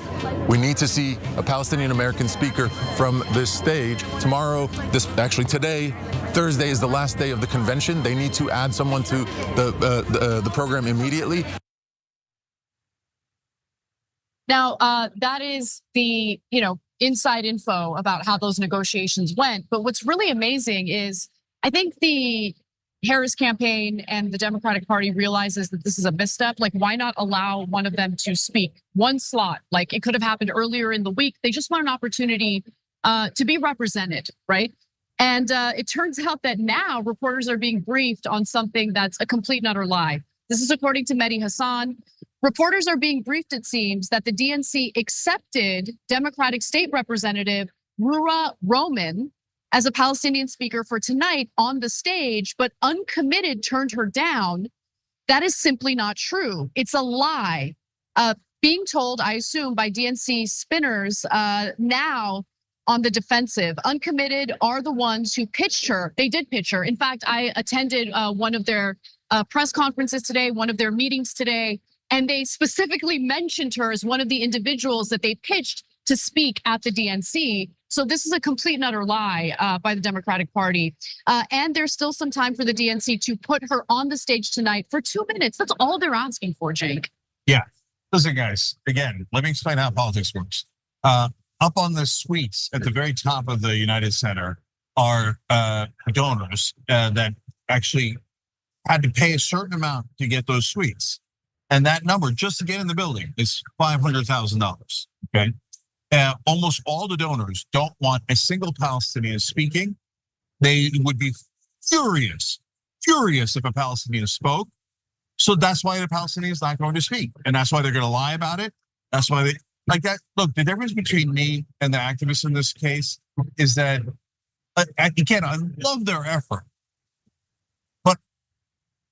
We need to see a Palestinian American speaker from this stage. Tomorrow, today, Thursday is the last day of the convention. They need to add someone to the program immediately. Now, that is the inside info about how those negotiations went. But what's really amazing is I think the Harris campaign and the Democratic Party realizes that this is a misstep. Like, why not allow one of them to speak? One slot, like it could have happened earlier in the week. They just want an opportunity to be represented, right? And it turns out that now reporters are being briefed on something that's a complete and utter lie. This is according to Mehdi Hassan. Reporters are being briefed, it seems, that the DNC accepted Democratic State Representative Rura Roman as a Palestinian speaker for tonight on the stage, but uncommitted turned her down. That is simply not true. It's a lie. Being told, I assume, by DNC spinners now on the defensive. Uncommitted are the ones who pitched her. They did pitch her. In fact, I attended one of their press conferences today, one of their meetings today, and they specifically mentioned her as one of the individuals that they pitched to speak at the DNC. So this is a complete and utter lie by the Democratic Party. And there's still some time for the DNC to put her on the stage tonight for 2 minutes. That's all they're asking for, Jake. Yeah, listen guys, again, let me explain how politics works. Up on the suites at the very top of the United Center are donors that actually had to pay a certain amount to get those suites. And that number, just to get in the building, is $500,000, okay? Almost all the donors don't want a single Palestinian speaking. They would be furious if a Palestinian spoke. So that's why the Palestinians not going to speak. And that's why they're going to lie about it. That's why they, like that. Look, the difference between me and the activists in this case is that, again, I love their effort. But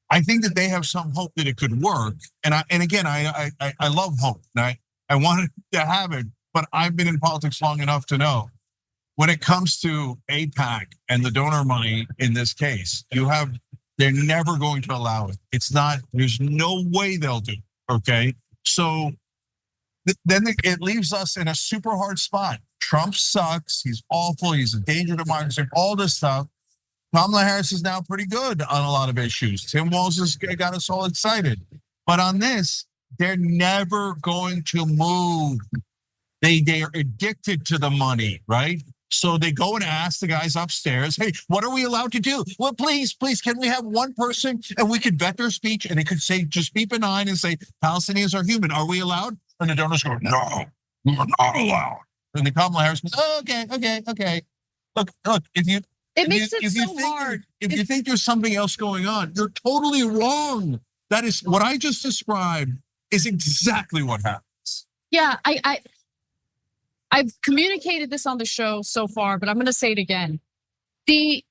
I think that they have some hope that it could work. And again, I love hope. And I wanted to have it, but I've been in politics long enough to know when it comes to AIPAC and the donor money in this case, they're never going to allow it. It's not, there's no way they'll do it, okay? So then it leaves us in a super hard spot. Trump sucks, he's awful, he's a danger to democracy, all this stuff. Kamala Harris is now pretty good on a lot of issues. Tim Walz has got us all excited. But on this, they're never going to move. They are addicted to the money, right? So they go and ask the guys upstairs, hey, what are we allowed to do? Well, please, can we have one person and we could vet their speech and they could say, just be benign and say, Palestinians are human. Are we allowed? And the donors go, no, we're not allowed. And the Kamala Harris goes, oh, okay. Look, it makes it so hard. If you think there's something else going on, you're totally wrong. That is what I just described is exactly what happens. Yeah, I've communicated this on the show so far, but I'm going to say it again. The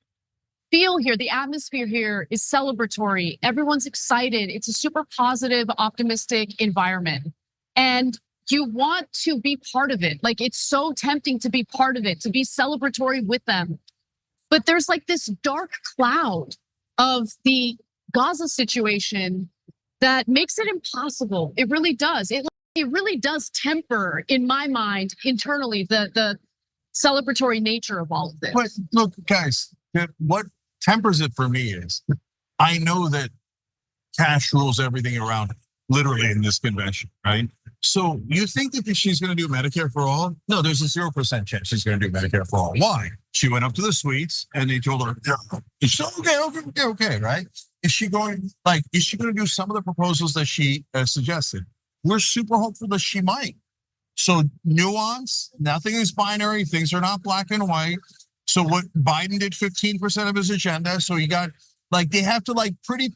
feel here, the atmosphere here is celebratory. Everyone's excited. It's a super positive, optimistic environment. And you want to be part of it. Like, it's so tempting to be part of it, to be celebratory with them. But there's like this dark cloud of the Gaza situation that makes it impossible. It really does. It really does temper, in my mind, internally, the celebratory nature of all of this. But look, guys, what tempers it for me is I know that cash rules everything around it, literally in this convention, right? So you think that she's going to do Medicare for all? No, there's a 0% chance she's going to do Medicare for all. Why? She went up to the suites and they told her, it's okay, right? Is she going to do some of the proposals that she suggested? We're super hopeful that she might. So nuance, nothing is binary, things are not black and white. So what Biden did 15% of his agenda. So you got they have to pretty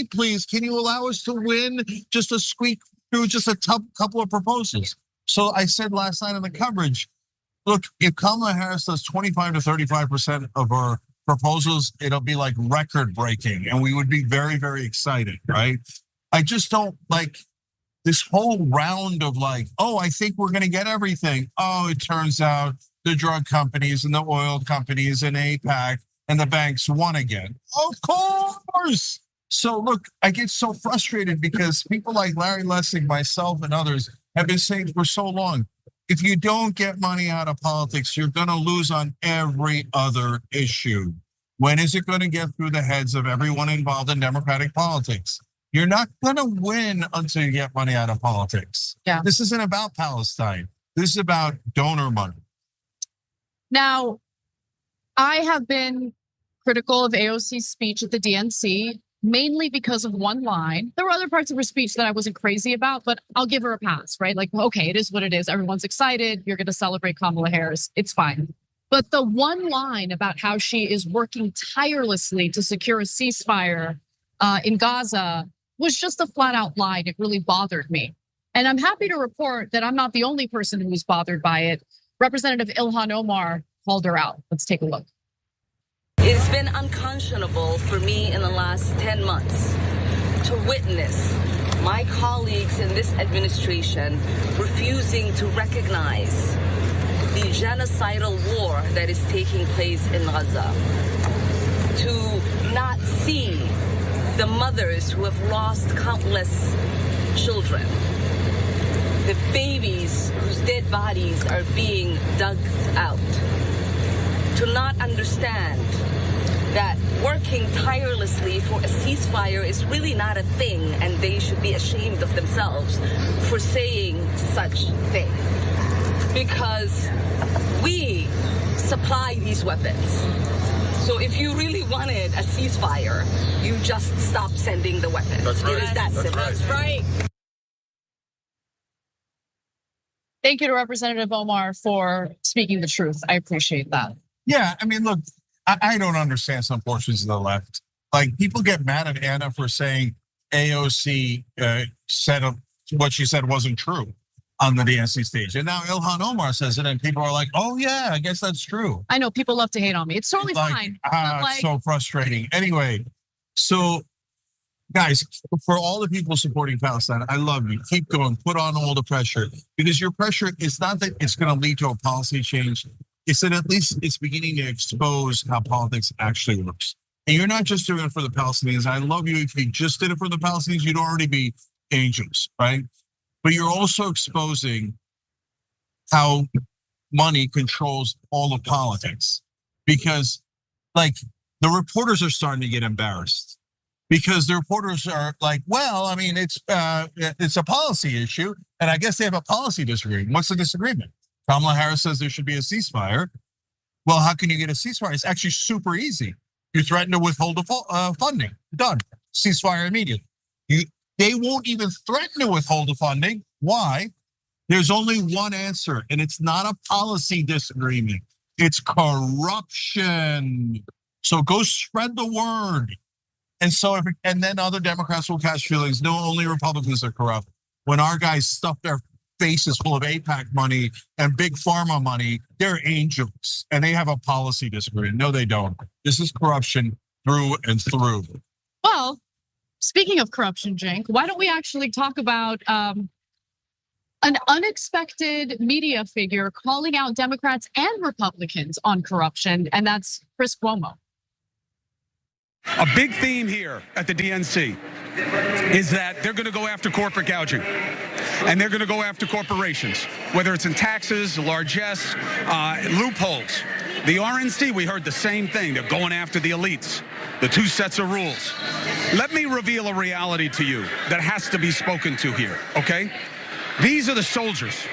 please, can you allow us to win just a squeak through just a couple of proposals? So I said last night on the coverage, look, if Kamala Harris does 25 to 35% of her proposals, it'll be record breaking and we would be very, very excited, right? I just don't this whole round of oh, I think we're going to get everything. Oh, it turns out the drug companies and the oil companies and AIPAC and the banks won again. Of course. So look, I get so frustrated because people like Larry Lessig, myself, and others have been saying for so long, if you don't get money out of politics, you're going to lose on every other issue. When is it going to get through the heads of everyone involved in democratic politics? You're not going to win until you get money out of politics. Yeah. This isn't about Palestine. This is about donor money. Now, I have been critical of AOC's speech at the DNC, mainly because of one line. There were other parts of her speech that I wasn't crazy about, but I'll give her a pass, right? Okay, it is what it is. Everyone's excited. You're going to celebrate Kamala Harris. It's fine. But the one line about how she is working tirelessly to secure a ceasefire in Gaza was just a flat out lie. It really bothered me. And I'm happy to report that I'm not the only person who's bothered by it. Representative Ilhan Omar called her out. Let's take a look. It's been unconscionable for me in the last 10 months to witness my colleagues in this administration refusing to recognize the genocidal war that is taking place in Gaza, to not see the mothers who have lost countless children, the babies whose dead bodies are being dug out, to not understand that working tirelessly for a ceasefire is really not a thing, and they should be ashamed of themselves for saying such thing. Because we supply these weapons. So if you really wanted a ceasefire, you just stop sending the weapons. That's right. It is that simple. That's right. Thank you to Representative Omar for speaking the truth. I appreciate that. Yeah, I mean, look, I don't understand some portions of the left. Like, people get mad at Anna for saying AOC said what she said wasn't true on the DNC stage. And now Ilhan Omar says it, and people are like, oh yeah, I guess that's true. I know people love to hate on me. It's totally fine. It's so frustrating. Anyway, so guys, for all the people supporting Palestine, I love you. Keep going, put on all the pressure, because your pressure is not that it's gonna lead to a policy change. It's that at least it's beginning to expose how politics actually works. And you're not just doing it for the Palestinians. I love you. If you just did it for the Palestinians, you'd already be angels, right? But you're also exposing how money controls all of politics. Because, like, the reporters are starting to get embarrassed. Because the reporters are like, well, I mean, it's a policy issue, and I guess they have a policy disagreement. What's the disagreement? Kamala Harris says there should be a ceasefire. Well, how can you get a ceasefire? It's actually super easy. You threaten to withhold the funding. Done. Ceasefire immediately. They won't even threaten to withhold the funding. Why? There's only one answer, and it's not a policy disagreement. It's corruption. So go spread the word. And then other Democrats will catch feelings. No, only Republicans are corrupt. When our guys stuff their faces full of AIPAC money and big pharma money, they're angels, and they have a policy disagreement. No, they don't. This is corruption through and through. Well, speaking of corruption, Cenk, why don't we actually talk about an unexpected media figure calling out Democrats and Republicans on corruption, and that's Chris Cuomo. A big theme here at the DNC is that they're going to go after corporate gouging, and they're going to go after corporations, whether it's in taxes, largesse, loopholes. The RNC, we heard the same thing. They're going after the elites, the two sets of rules. Let me reveal a reality to you that has to be spoken to here, okay? These are the soldiers.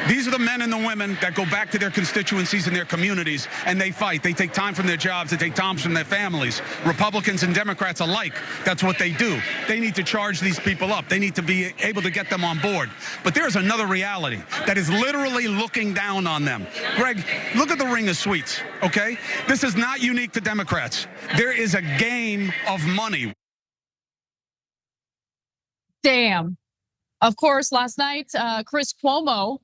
These are the men and the women that go back to their constituencies and their communities, and they fight. They take time from their jobs. They take time from their families. Republicans and Democrats alike, that's what they do. They need to charge these people up. They need to be able to get them on board. But there's another reality that is literally looking down on them. Greg, look at the ring of sweets, okay? This is not unique to Democrats. There is a game of money. Damn. Of course, last night, Chris Cuomo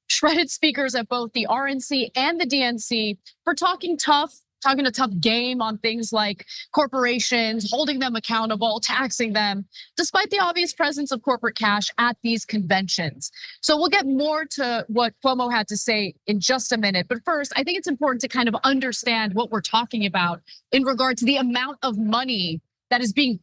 shredded speakers at both the RNC and the DNC for talking a tough game on things like corporations, holding them accountable, taxing them, despite the obvious presence of corporate cash at these conventions. So we'll get more to what Cuomo had to say in just a minute. But first, I think it's important to kind of understand what we're talking about in regard to the amount of money that is being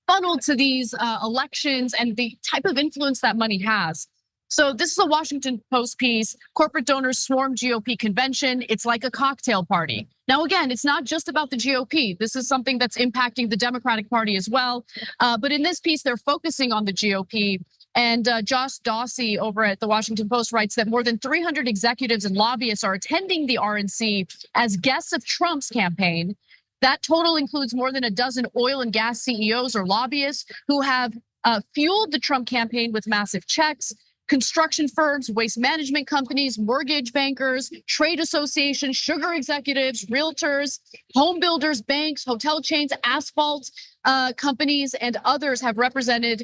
funneled to these elections and the type of influence that money has. So this is a Washington Post piece. Corporate donors swarm GOP convention. It's like a cocktail party. Now, again, it's not just about the GOP. This is something that's impacting the Democratic Party as well. But in this piece, they're focusing on the GOP. And Josh Dawsey over at the Washington Post writes that more than 300 executives and lobbyists are attending the RNC as guests of Trump's campaign. That total includes more than a dozen oil and gas CEOs or lobbyists who have fueled the Trump campaign with massive checks. Construction firms, waste management companies, mortgage bankers, trade associations, sugar executives, realtors, home builders, banks, hotel chains, asphalt companies, and others are represented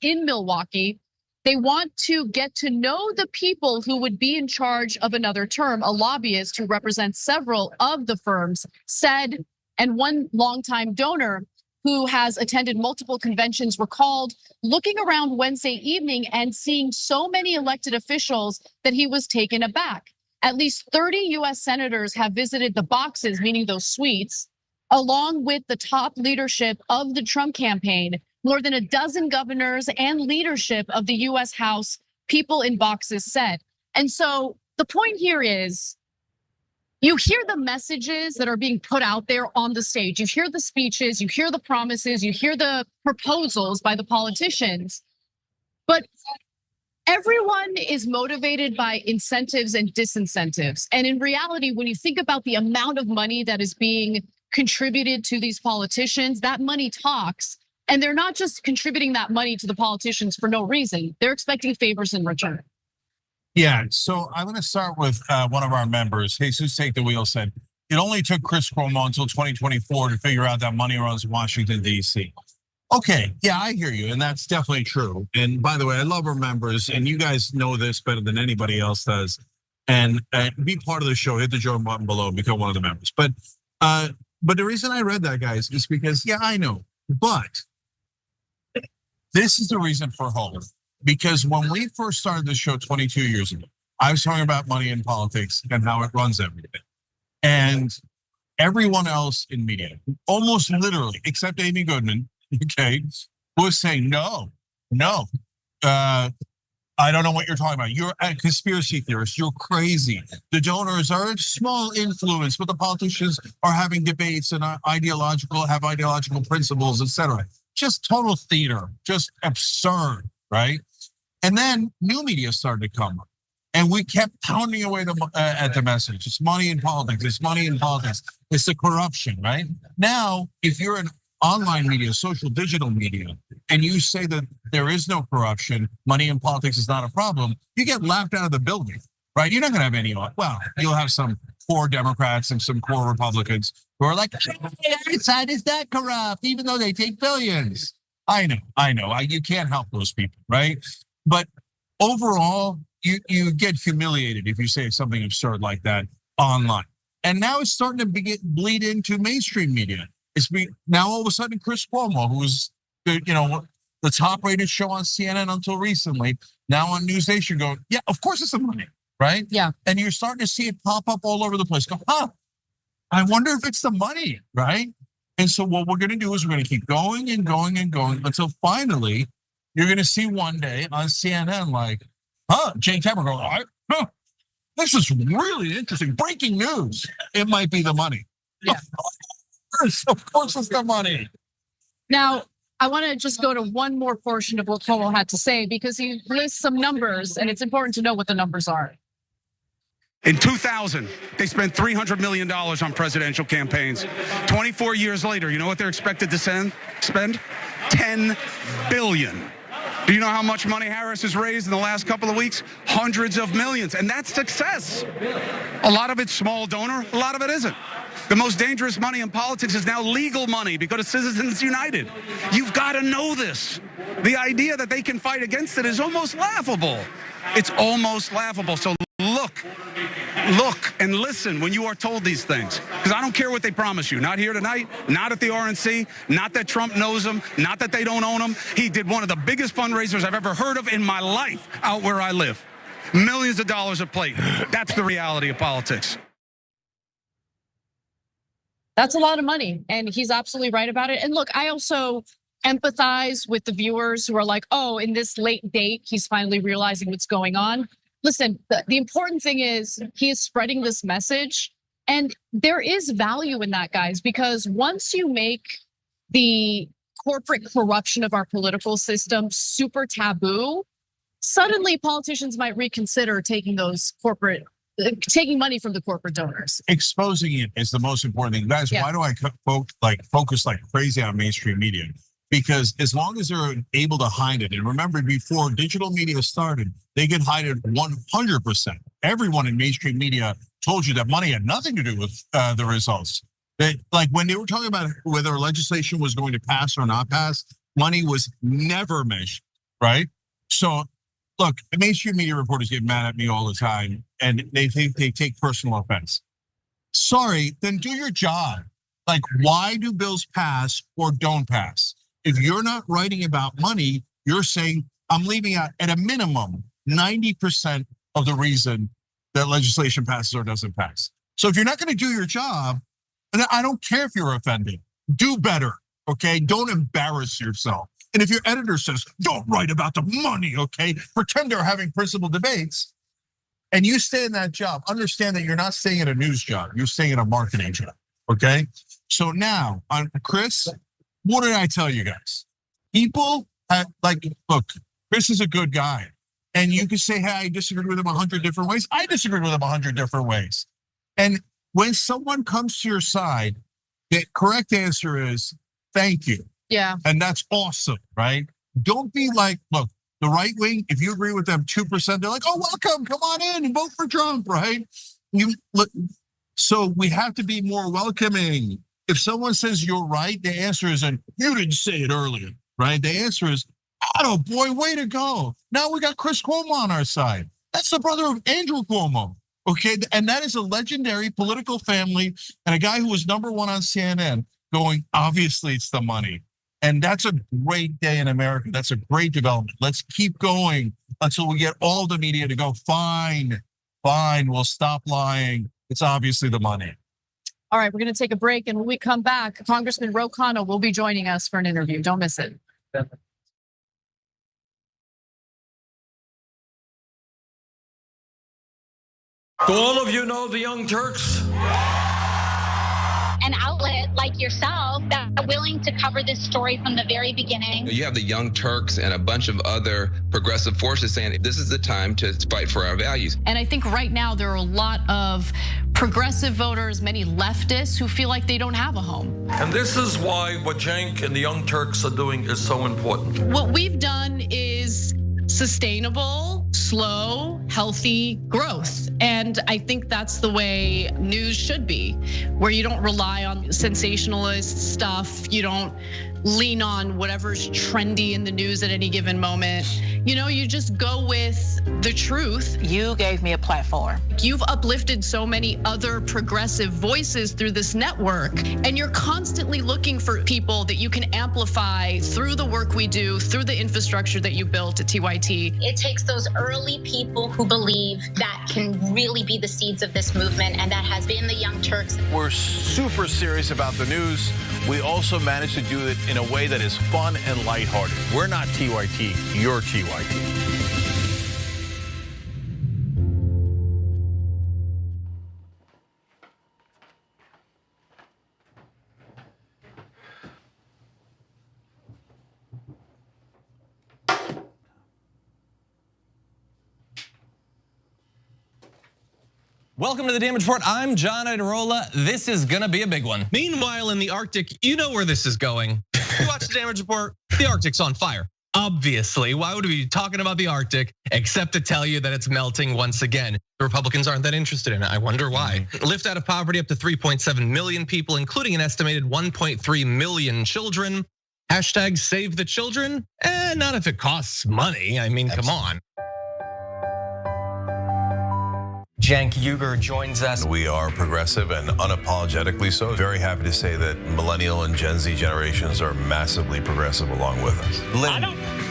in Milwaukee. They want to get to know the people who would be in charge of another term. A lobbyist who represents several of the firms said, and one longtime donor who has attended multiple conventions recalled looking around Wednesday evening and seeing so many elected officials that he was taken aback. At least 30 US senators have visited the boxes, meaning those suites, along with the top leadership of the Trump campaign. More than a dozen governors and leadership of the US House, people in boxes said. And so the point here is, you hear the messages that are being put out there on the stage. You hear the speeches, you hear the promises, you hear the proposals by the politicians. everyone is motivated by incentives and disincentives. And in reality, when you think about the amount of money that is being contributed to these politicians, that money talks. And they're not just contributing that money to the politicians for no reason. They're expecting favors in return. Yeah, so I'm going to start with one of our members, Jesus Take the Wheel, said, it only took Chris Cuomo until 2024 to figure out that money runs Washington, D.C. Okay, yeah, I hear you, and that's definitely true. And by the way, I love our members, and you guys know this better than anybody else does. And be part of the show, hit the join button below, become one of the members. But the reason I read that, guys, is because, yeah, I know, but this is the reason for hope. Because when we first started this show 22 years ago, I was talking about money in politics and how it runs everything. And everyone else in media, almost literally, except Amy Goodman, okay, was saying, no, I don't know what you're talking about. You're a conspiracy theorist, you're crazy. The donors are a small influence, but the politicians are having debates and have ideological principles, etc. Just total theater, just absurd, right? And then new media started to come up. And we kept pounding away at the message. It's money in politics, it's money in politics. It's the corruption, right? Now, if you're an online media, social digital media, and you say that there is no corruption, money in politics is not a problem, you get laughed out of the building, right? You're not gonna have any, well, you'll have some core Democrats and some core Republicans who are like, hey, our side is not corrupt, even though they take billions. I know, you can't help those people, right? But overall, you get humiliated if you say something absurd like that online. And now it's starting to bleed into mainstream media. Now all of a sudden Chris Cuomo, who was the top rated show on CNN until recently, now on News Nation going, yeah, of course it's the money, right? Yeah. And you're starting to see it pop up all over the place. Go, I wonder if it's the money, right? And so what we're gonna do is we're gonna keep going and going and going until finally you're gonna see one day on CNN like, Jake Tapper going, this is really interesting. Breaking news. It might be the money. Yeah. Of course it's the money. Now, I want to just go to one more portion of what Cuomo had to say because he lists some numbers and it's important to know what the numbers are. In 2000, they spent $300 million on presidential campaigns. 24 years later, you know what they're expected to spend? $10 billion. Do you know how much money Harris has raised in the last couple of weeks? Hundreds of millions, and that's success. A lot of it's small donor, a lot of it isn't. The most dangerous money in politics is now legal money because of Citizens United. You've got to know this. The idea that they can fight against it is almost laughable. It's almost laughable. So look and listen when you are told these things. Because I don't care what they promise you. Not here tonight, not at the RNC, not that Trump knows them, not that they don't own them. He did one of the biggest fundraisers I've ever heard of in my life out where I live. Millions of dollars a plate. That's the reality of politics. That's a lot of money, and he's absolutely right about it. And look, I also empathize with the viewers who are like, oh, in this late date, he's finally realizing what's going on. Listen, the important thing is he is spreading this message, and there is value in that, guys, because once you make the corporate corruption of our political system super taboo, suddenly politicians might reconsider taking money from the corporate donors. Exposing it is the most important thing. Guys, why do I focus like crazy on mainstream media? Because as long as they're able to hide it, and remember before digital media started, they could hide it 100%. Everyone in mainstream media told you that money had nothing to do with the results. That, like when they were talking about whether legislation was going to pass or not pass, money was never measured, right? So look, mainstream media reporters get mad at me all the time and they think they take personal offense. Sorry, then do your job. Like, why do bills pass or don't pass? If you're not writing about money, you're saying, I'm leaving out at a minimum 90% of the reason that legislation passes or doesn't pass. So if you're not gonna do your job, and I don't care if you're offended, do better, okay? Don't embarrass yourself. And if your editor says, don't write about the money, okay? Pretend they're having principled debates, and you stay in that job, understand that you're not staying at a news job, you're staying at a marketing job, okay? So now, on Chris, what did I tell you guys? People, look, Chris is a good guy. And you can say, hey, I disagreed with him 100 different ways. I disagreed with him 100 different ways. And when someone comes to your side, the correct answer is thank you. Yeah. And that's awesome, right? Don't be like, look, the right wing, if you agree with them 2%, they're like, oh, welcome, come on in and vote for Trump, right? So we have to be more welcoming. If someone says you're right, the answer isn't, you didn't say it earlier, right? The answer is, oh boy, way to go. Now we got Chris Cuomo on our side. That's the brother of Andrew Cuomo, okay? And that is a legendary political family and a guy who was #1 on CNN going, obviously it's the money. And that's a great day in America. That's a great development. Let's keep going until we get all the media to go, fine, we'll stop lying. It's obviously the money. All right, we're gonna take a break, and when we come back, Congressman Ro Khanna will be joining us for an interview. Don't miss it. To all of you know the Young Turks. An outlet like yourself that are willing to cover this story from the very beginning. You have the Young Turks and a bunch of other progressive forces saying this is the time to fight for our values. And I think right now there are a lot of progressive voters, many leftists who feel like they don't have a home. And this is why what Cenk and the Young Turks are doing is so important. What we've done is sustainable, slow, healthy growth. And I think that's the way news should be, where you don't rely on sensationalist stuff. You don't lean on whatever's trendy in the news at any given moment. You just go with the truth. You gave me a platform. You've uplifted so many other progressive voices through this network, and you're constantly looking for people that you can amplify through the work we do, through the infrastructure that you built at TYT. It takes those early people who believe that can really be the seeds of this movement, and that has been the Young Turks. We're super serious about the news. We also managed to do it in a way that is fun and lighthearted. We're not TYT, you're TYT. Welcome to the Damage Report. I'm John Iadarola. This is gonna be a big one. Meanwhile, in the Arctic, you know where this is going. You watch the Damage Report, the Arctic's on fire. Obviously, why would we be talking about the Arctic except to tell you that it's melting once again? The Republicans aren't that interested in it. I wonder why. Lift out of poverty up to 3.7 million people, including an estimated 1.3 million children. Hashtag save the children? Not if it costs money. I mean, come on. Cenk Uygur joins us. We are progressive and unapologetically so. Very happy to say that millennial and Gen Z generations are massively progressive along with us. Lynn,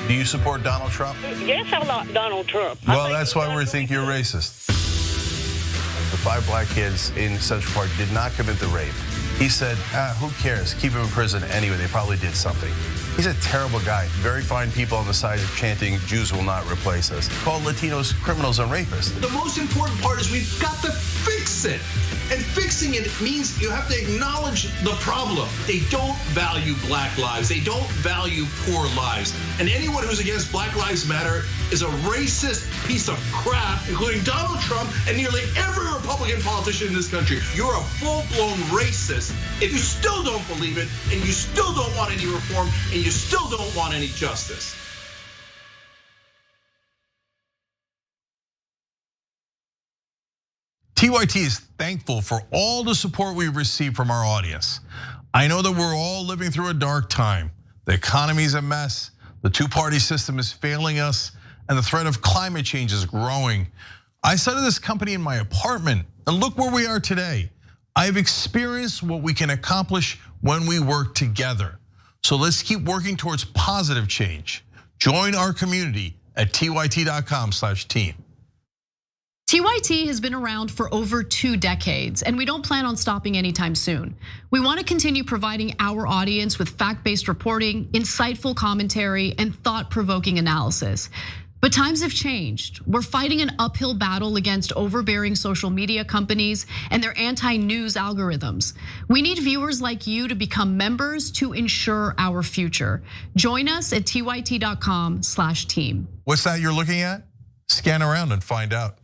do you support Donald Trump? Yes, I like Donald Trump. Well, that's why we think you're racist. The 5 black kids in Central Park did not commit the rape. He said, who cares? Keep them in prison anyway. They probably did something. He's a terrible guy. Very fine people on the side chanting, Jews will not replace us. Call Latinos criminals and rapists. The most important part is we've got to fix it. And fixing it means you have to acknowledge the problem. They don't value black lives. They don't value poor lives. And anyone who's against Black Lives Matter is a racist piece of crap, including Donald Trump and nearly every Republican politician in this country. You're a full-blown racist if you still don't believe it, and you still don't want any reform, and you still don't want any justice. TYT is thankful for all the support we've received from our audience. I know that we're all living through a dark time. The economy is a mess, the two-party system is failing us, and the threat of climate change is growing. I started this company in my apartment, and look where we are today. I've experienced what we can accomplish when we work together. So let's keep working towards positive change. Join our community at tyt.com/team. TYT has been around for over 2 decades, and we don't plan on stopping anytime soon. We want to continue providing our audience with fact-based reporting, insightful commentary, and thought-provoking analysis. But times have changed. We're fighting an uphill battle against overbearing social media companies and their anti-news algorithms. We need viewers like you to become members to ensure our future. Join us at tyt.com/team. What's that you're looking at? Scan around and find out.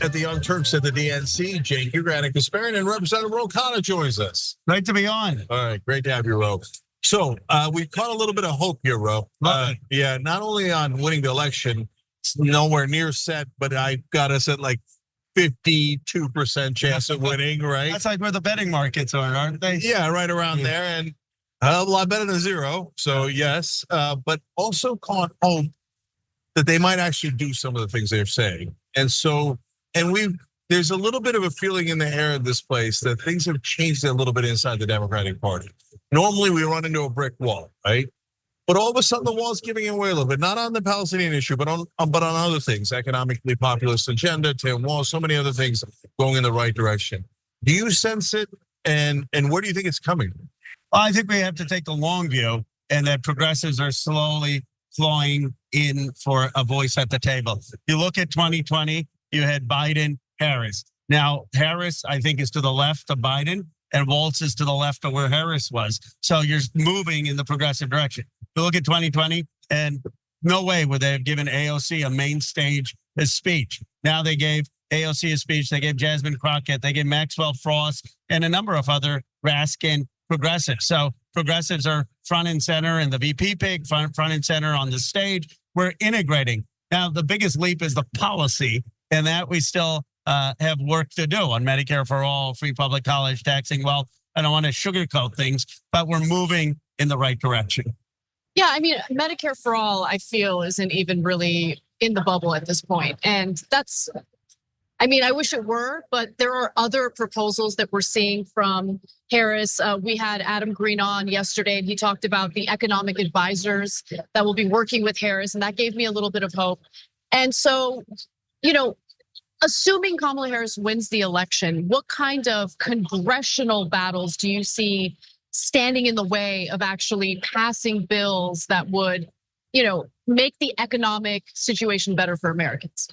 At the Young Turks at the DNC, Cenk Uygur and Kasparian, and Representative Ro Khanna joins us. Great to be on. All right, great to have you, Ro. So we've caught a little bit of hope here, Ro. Yeah, not only on winning the election, it's nowhere near set, but I got us at like 52% chance of winning, right? That's like where the betting markets are, aren't they? Yeah, right around there, and a lot better than zero. So yes, but also caught hope that they might actually do some of the things they're saying, and so. And there's a little bit of a feeling in the air of this place that things have changed a little bit inside the Democratic Party. Normally we run into a brick wall, right? But all of a sudden the wall's giving away a little bit, not on the Palestinian issue, but on other things, economically populist agenda, Tim Walz, so many other things going in the right direction. Do you sense it? And where do you think it's coming? Well, I think we have to take the long view, and that progressives are slowly flowing in for a voice at the table. You look at 2020. You had Biden, Harris. Now, Harris, I think, is to the left of Biden, and Walz is to the left of where Harris was. So you're moving in the progressive direction. You look at 2020, and no way would they have given AOC a main stage speech. Now they gave AOC a speech. They gave Jasmine Crockett. They gave Maxwell Frost and a number of other Raskin progressives. So progressives are front and center in the VP pick, front and center on the stage. We're integrating. Now, the biggest leap is the policy. And that we still have work to do on Medicare for all, free public college, taxing wealth. I don't want to sugarcoat things, but we're moving in the right direction. Yeah, I mean, Medicare for all, I feel, isn't even really in the bubble at this point. And that's, I mean, I wish it were, but there are other proposals that we're seeing from Harris. We had Adam Green on yesterday, and he talked about the economic advisors that will be working with Harris, and that gave me a little bit of hope. And so, assuming Kamala Harris wins the election, what kind of congressional battles do you see standing in the way of actually passing bills that would, make the economic situation better for Americans?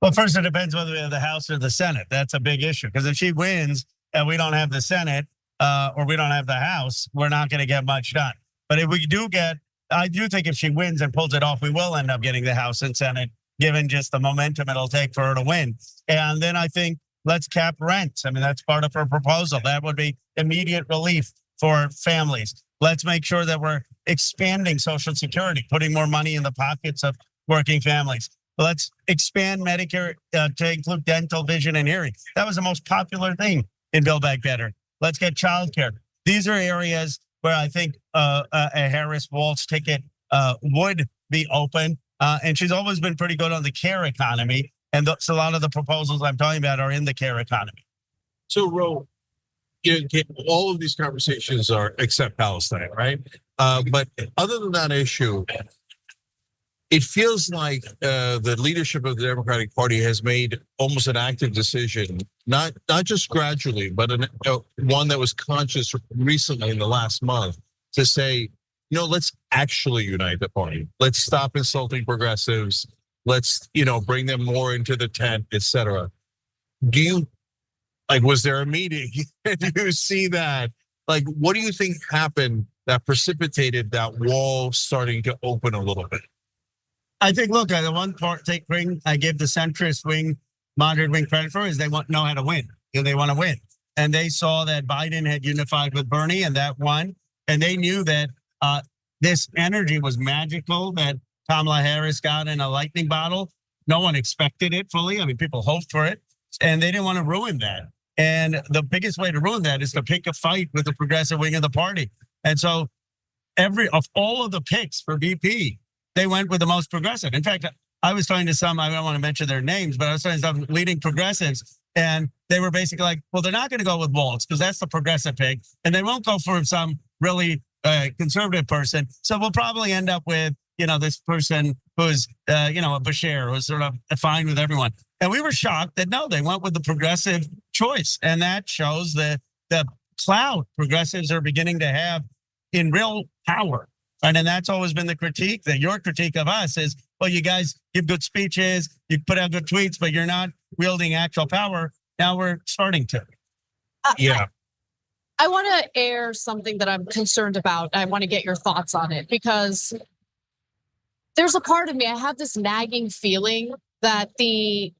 Well, first, it depends whether we have the House or the Senate. That's a big issue, because if she wins and we don't have the Senate or we don't have the House, we're not going to get much done. But if we do I do think if she wins and pulls it off, we will end up getting the House and Senate, given just the momentum it'll take for her to win. And then I think let's cap rents. I mean, that's part of her proposal. That would be immediate relief for families. Let's make sure that we're expanding Social Security, putting more money in the pockets of working families. Let's expand Medicare to include dental, vision, and hearing. That was the most popular thing in Build Back Better. Let's get childcare. These are areas where I think a Harris-Walz ticket would be open. And she's always been pretty good on the care economy. And a lot of the proposals I'm talking about are in the care economy. So, Ro, all of these conversations are except Palestine, right? But other than that issue, it feels like the leadership of the Democratic Party has made almost an active decision, not just gradually, but one that was conscious recently in the last month, to say, let's actually unite the party. Let's stop insulting progressives. Let's, bring them more into the tent, et cetera. Was there a meeting? Do you see that? What do you think happened that precipitated that wall starting to open a little bit? I think, look, the one part I give the centrist wing, moderate wing credit for is they know how to win. They want to win. And they saw that Biden had unified with Bernie and that won. And they knew that this energy was magical that Kamala Harris got in a lightning bottle. No one expected it fully. I mean, people hoped for it. And they didn't want to ruin that. And the biggest way to ruin that is to pick a fight with the progressive wing of the party. And so of all of the picks for VP, they went with the most progressive. In fact, I was talking to some, I don't want to mention their names, but I was talking to some leading progressives, and they were basically like, well, they're not going to go with Waltz because that's the progressive pick, and they won't go for some really conservative person. So we'll probably end up with, this person who's, a Bashir, who's sort of fine with everyone. And we were shocked that no, they went with the progressive choice. And that shows the clout progressives are beginning to have in real power. And then that's always been the critique, that your critique of us is, well, you guys give good speeches, you put out good tweets, but you're not wielding actual power. Now we're starting to. Yeah. I want to air something that I'm concerned about. I want to get your thoughts on it because there's a part of me, I have this nagging feeling that the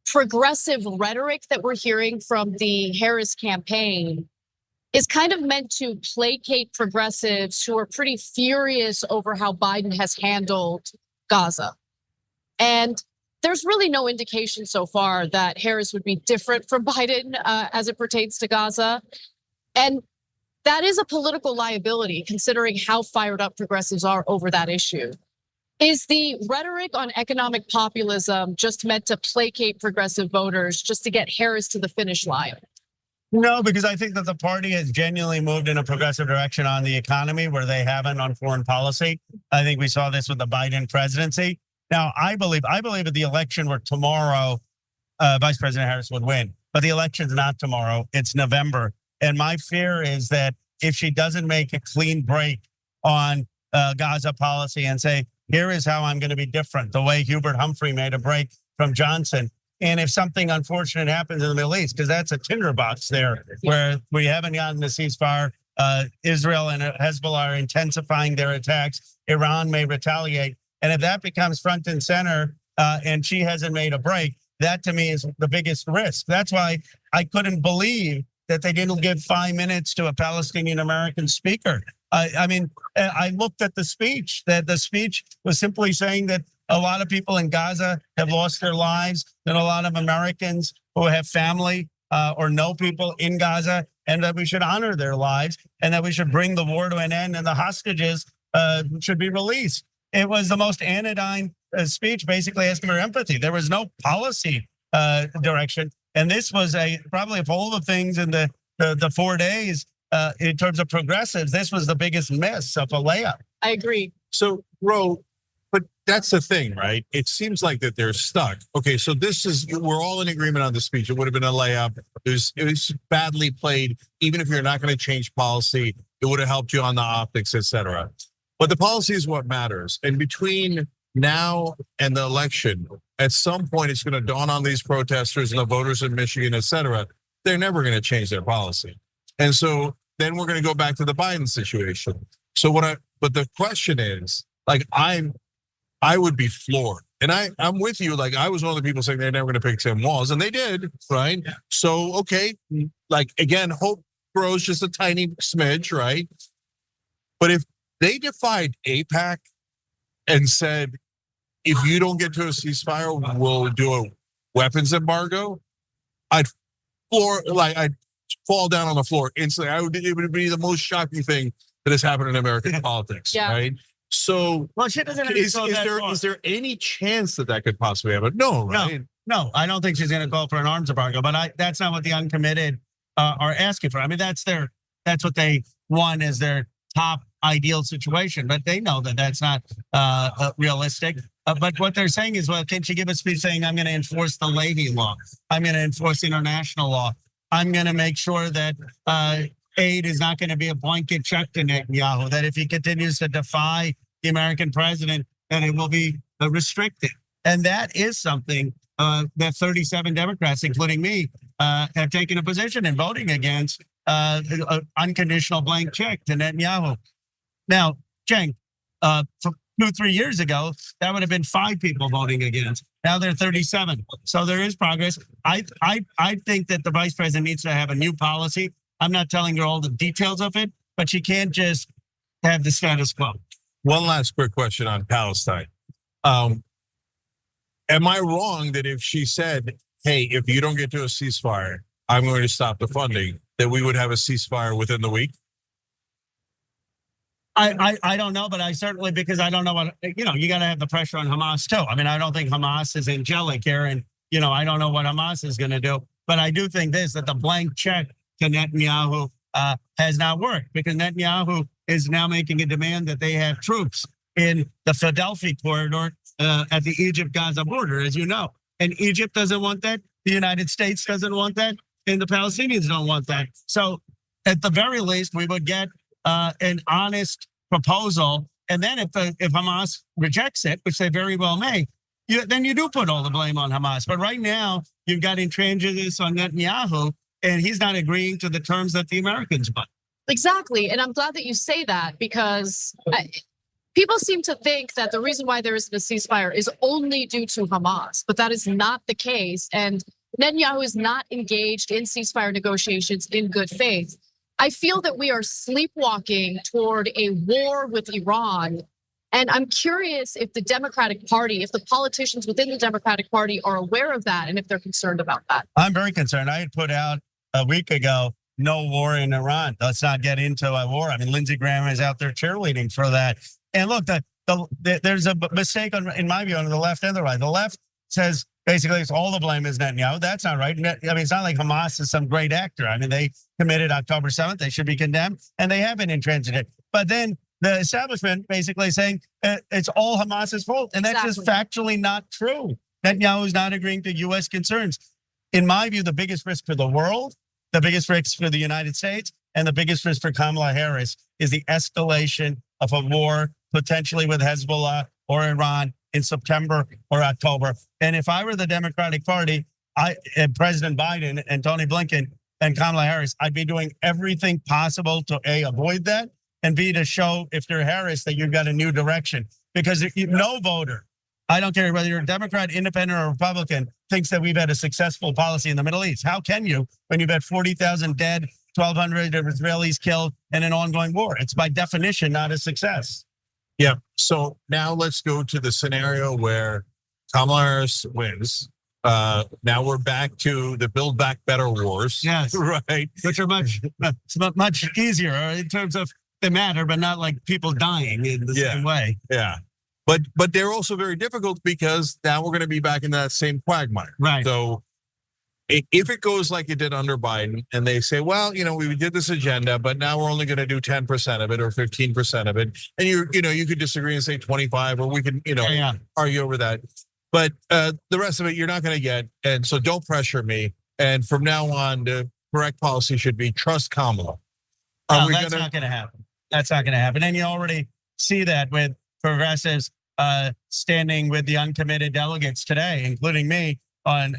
progressive rhetoric that we're hearing from the Harris campaign is kind of meant to placate progressives who are pretty furious over how Biden has handled Gaza. And there's really no indication so far that Harris would be different from Biden as it pertains to Gaza. And that is a political liability considering how fired up progressives are over that issue. Is the rhetoric on economic populism just meant to placate progressive voters just to get Harris to the finish line? No, because I think that the party has genuinely moved in a progressive direction on the economy where they haven't on foreign policy. I think we saw this with the Biden presidency. Now, I believe if the election were tomorrow, Vice President Harris would win. But the election's not tomorrow, it's November. And my fear is that if she doesn't make a clean break on Gaza policy and say, here is how I'm going to be different, the way Hubert Humphrey made a break from Johnson. And if something unfortunate happens in the Middle East, because that's a tinderbox there where we haven't gotten the ceasefire, Israel and Hezbollah are intensifying their attacks. Iran may retaliate. And if that becomes front and center and she hasn't made a break, that to me is the biggest risk. That's why I couldn't believe that they didn't give 5 minutes to a Palestinian American speaker. I mean, I looked at the speech, that the speech was simply saying that a lot of people in Gaza have lost their lives, that a lot of Americans who have family or know people in Gaza, and that we should honor their lives and that we should bring the war to an end and the hostages should be released. It was the most anodyne speech, basically asking for empathy. There was no policy direction. And this was probably of all the things in the 4 days in terms of progressives, this was the biggest miss of a layup. I agree. So, Ro, but that's the thing, right? It seems like that they're stuck. Okay, so we're all in agreement on the speech. It would have been a layup. It was badly played. Even if you're not going to change policy, it would have helped you on the optics, et cetera. But the policy is what matters. And between now and the election, at some point, it's going to dawn on these protesters and the voters in Michigan, et cetera, they're never going to change their policy. And so then we're going to go back to the Biden situation. So but the question is, like, I would be floored. And I'm with you. Like, I was one of the people saying they're never going to pick Tim Walz, and they did, right? Yeah. So, okay, like, again, hope grows just a tiny smidge, right? But if they defied AIPAC and said, if you don't get to a ceasefire, we'll do a weapons embargo, I'd fall down on the floor instantly. It would be the most shocking thing that has happened in American politics, right? So, well, is there any chance that could possibly happen? No, right? No, I don't think she's going to call for an arms embargo. But that's not what the uncommitted are asking for. I mean, that's what they want as their top ideal situation. But they know that that's not realistic. But what they're saying is, well, can she give a speech saying, I'm going to enforce the Leahy law, I'm going to enforce international law, I'm going to make sure that aid is not going to be a blanket check to Netanyahu, that if he continues to defy the American president, then it will be restricted. And that is something that 37 Democrats, including me, have taken a position in voting against unconditional blank check to Netanyahu. Now, Cenk, from 2-3 years ago, that would have been 5 people voting against. Now they're 37. So there is progress. I think that the vice president needs to have a new policy. I'm not telling her all the details of it, but she can't just have the status quo. One last quick question on Palestine. Am I wrong that if she said, hey, if you don't get to a ceasefire, I'm going to stop the funding, that we would have a ceasefire within the week? I don't know, but I certainly, because I don't know what, you got to have the pressure on Hamas too. I mean, I don't think Hamas is angelic here, and, I don't know what Hamas is going to do. But I do think that the blank check to Netanyahu has not worked, because Netanyahu is now making a demand that they have troops in the Philadelphia corridor at the Egypt-Gaza border, as you know. And Egypt doesn't want that. The United States doesn't want that. And the Palestinians don't want that. So at the very least, we would get an honest proposal. And then if Hamas rejects it, which they very well may, then you do put all the blame on Hamas. But right now, you've got intransigence on Netanyahu, and he's not agreeing to the terms that the Americans want. Exactly. And I'm glad that you say that, because people seem to think that the reason why there isn't a ceasefire is only due to Hamas, but that is not the case. And Netanyahu is not engaged in ceasefire negotiations in good faith. I feel that we are sleepwalking toward a war with Iran. And I'm curious if the Democratic Party, if the politicians within the Democratic Party are aware of that, and if they're concerned about that. I'm very concerned. I had put out a week ago, no war in Iran. Let's not get into a war. I mean, Lindsey Graham is out there cheerleading for that. And look, there's a mistake in my view on the left and the right. The left says basically it's all the blame is Netanyahu. That's not right. I mean, it's not like Hamas is some great actor. I mean, they committed October 7th. They should be condemned, and they have been intransigent. But then the establishment basically saying it's all Hamas's fault, and that's just factually not true. Netanyahu is not agreeing to U.S. concerns. In my view, the biggest risk for the world, the biggest risk for the United States, and the biggest risk for Kamala Harris is the escalation of a war, potentially with Hezbollah or Iran in September or October. And if I were the Democratic Party, and President Biden and Tony Blinken and Kamala Harris, I'd be doing everything possible to A, avoid that, and B, to show, if you're Harris, that you've got a new direction. Because no voter, I don't care whether you're a Democrat, independent, or Republican, thinks that we've had a successful policy in the Middle East. How can you when you've had 40,000 dead, 1,200 Israelis killed, and an ongoing war? It's by definition not a success. Yeah. So now let's go to the scenario where Kamala Harris wins. Now we're back to the Build Back Better wars. Yes. Right. Which are much easier in terms of they matter, but not like people dying in the same way. Yeah. But they're also very difficult because now we're going to be back in that same quagmire. Right. So if it goes like it did under Biden, and they say, well, we did this agenda, but now we're only going to do 10% of it or 15% of it, and you could disagree and say 25, or we can argue over that. But the rest of it, you're not going to get, and so don't pressure me. And from now on, the correct policy should be trust Kamala. No, that's not going to happen. That's not going to happen. And you already see that with progressives standing with the uncommitted delegates today, including me, on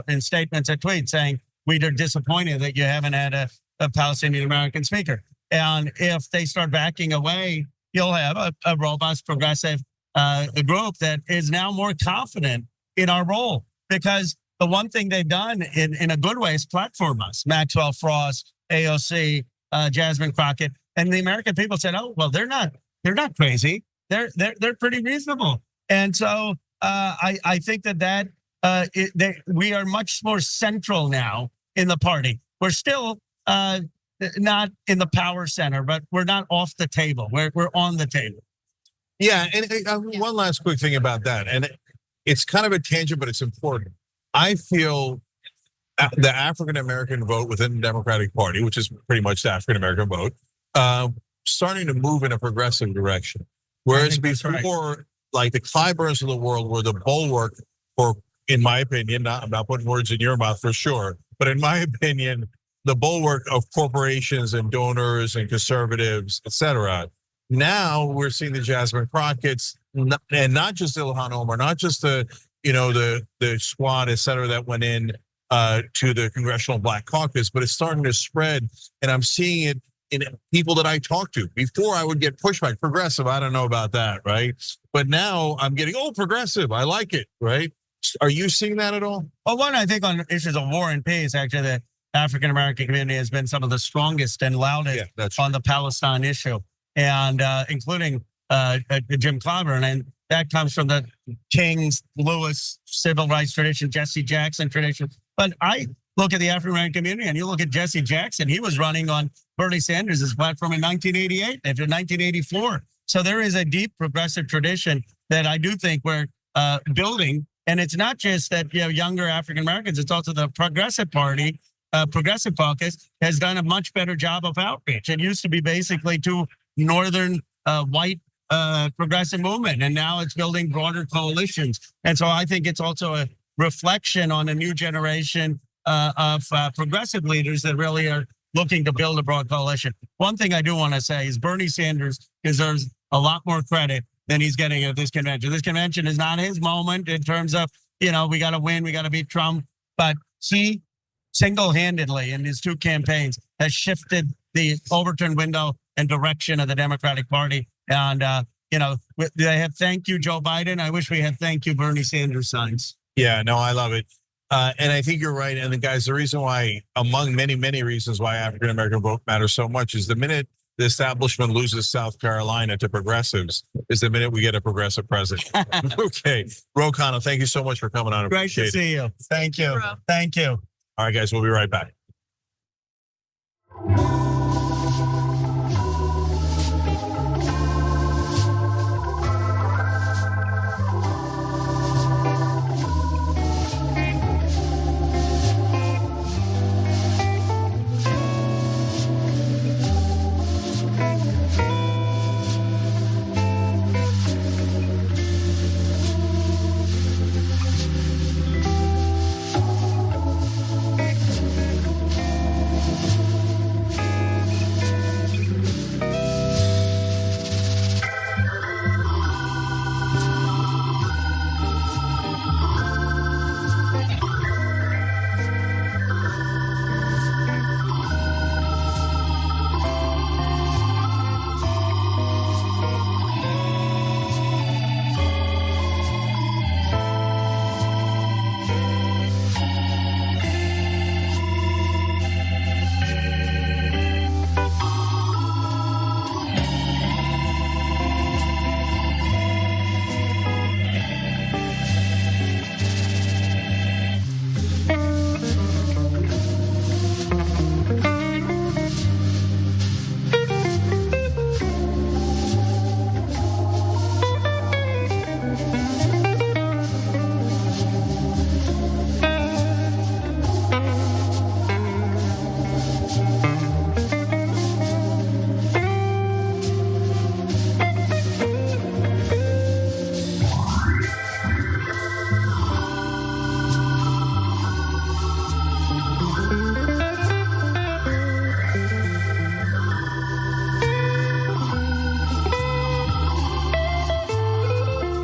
in statements and tweets saying we are disappointed that you haven't had a Palestinian American speaker. And if they start backing away, you'll have a robust progressive group that is now more confident in our role. Because the one thing they've done in a good way is platform us. Maxwell Frost, AOC, Jasmine Crockett, and the American people said, "Oh, well, they're not crazy. They're pretty reasonable." And so I think that we are much more central now in the party. We're still not in the power center, but we're not off the table. We're on the table. Yeah, and one last quick thing about that, and it's kind of a tangent, but it's important. I feel the African American vote within the Democratic Party, which is pretty much the African American vote, starting to move in a progressive direction. Whereas before, like the Clyburns of the world were the bulwark for, in my opinion, I'm not putting words in your mouth for sure, but in my opinion, the bulwark of corporations and donors and conservatives, et cetera. Now we're seeing the Jasmine Crockett's, and not just Ilhan Omar, not just the squad, et cetera, that went in to the Congressional Black Caucus, but it's starting to spread, and I'm seeing it in people that I talk to. Before I would get pushback, progressive, I don't know about that, right? But now I'm getting, oh, progressive, I like it, right? Are you seeing that at all? Well, one, I think on issues of war and peace, actually, the African American community has been some of the strongest and loudest on the Palestine issue, and including Jim Clyburn, and that comes from the King's Lewis civil rights tradition, Jesse Jackson tradition. But I look at the African American community, and you look at Jesse Jackson. He was running on Bernie Sanders' platform in 1988 after 1984. So there is a deep progressive tradition that I do think we're building. And it's not just that younger African Americans; it's also the Progressive Party, Progressive Caucus has done a much better job of outreach. It used to be basically two northern white progressive movement, and now it's building broader coalitions. And so I think it's also a reflection on a new generation of progressive leaders that really are looking to build a broad coalition. One thing I do want to say is Bernie Sanders deserves a lot more credit than he's getting at this convention. This convention is not his moment in terms of, we got to win, we got to beat Trump. But he single-handedly in his two campaigns has shifted the overturn window and direction of the Democratic Party. And, they have thank you, Joe Biden. I wish we had thank you, Bernie Sanders signs. Yeah, no, I love it. And I think you're right. And the guys, the reason why, among many, many reasons why African-American vote matters so much is the minute the establishment loses South Carolina to progressives is the minute we get a progressive president. Okay. Ro Khanna, thank you so much for coming on. Great to see you. Thank you. Thank you. All right, guys, we'll be right back.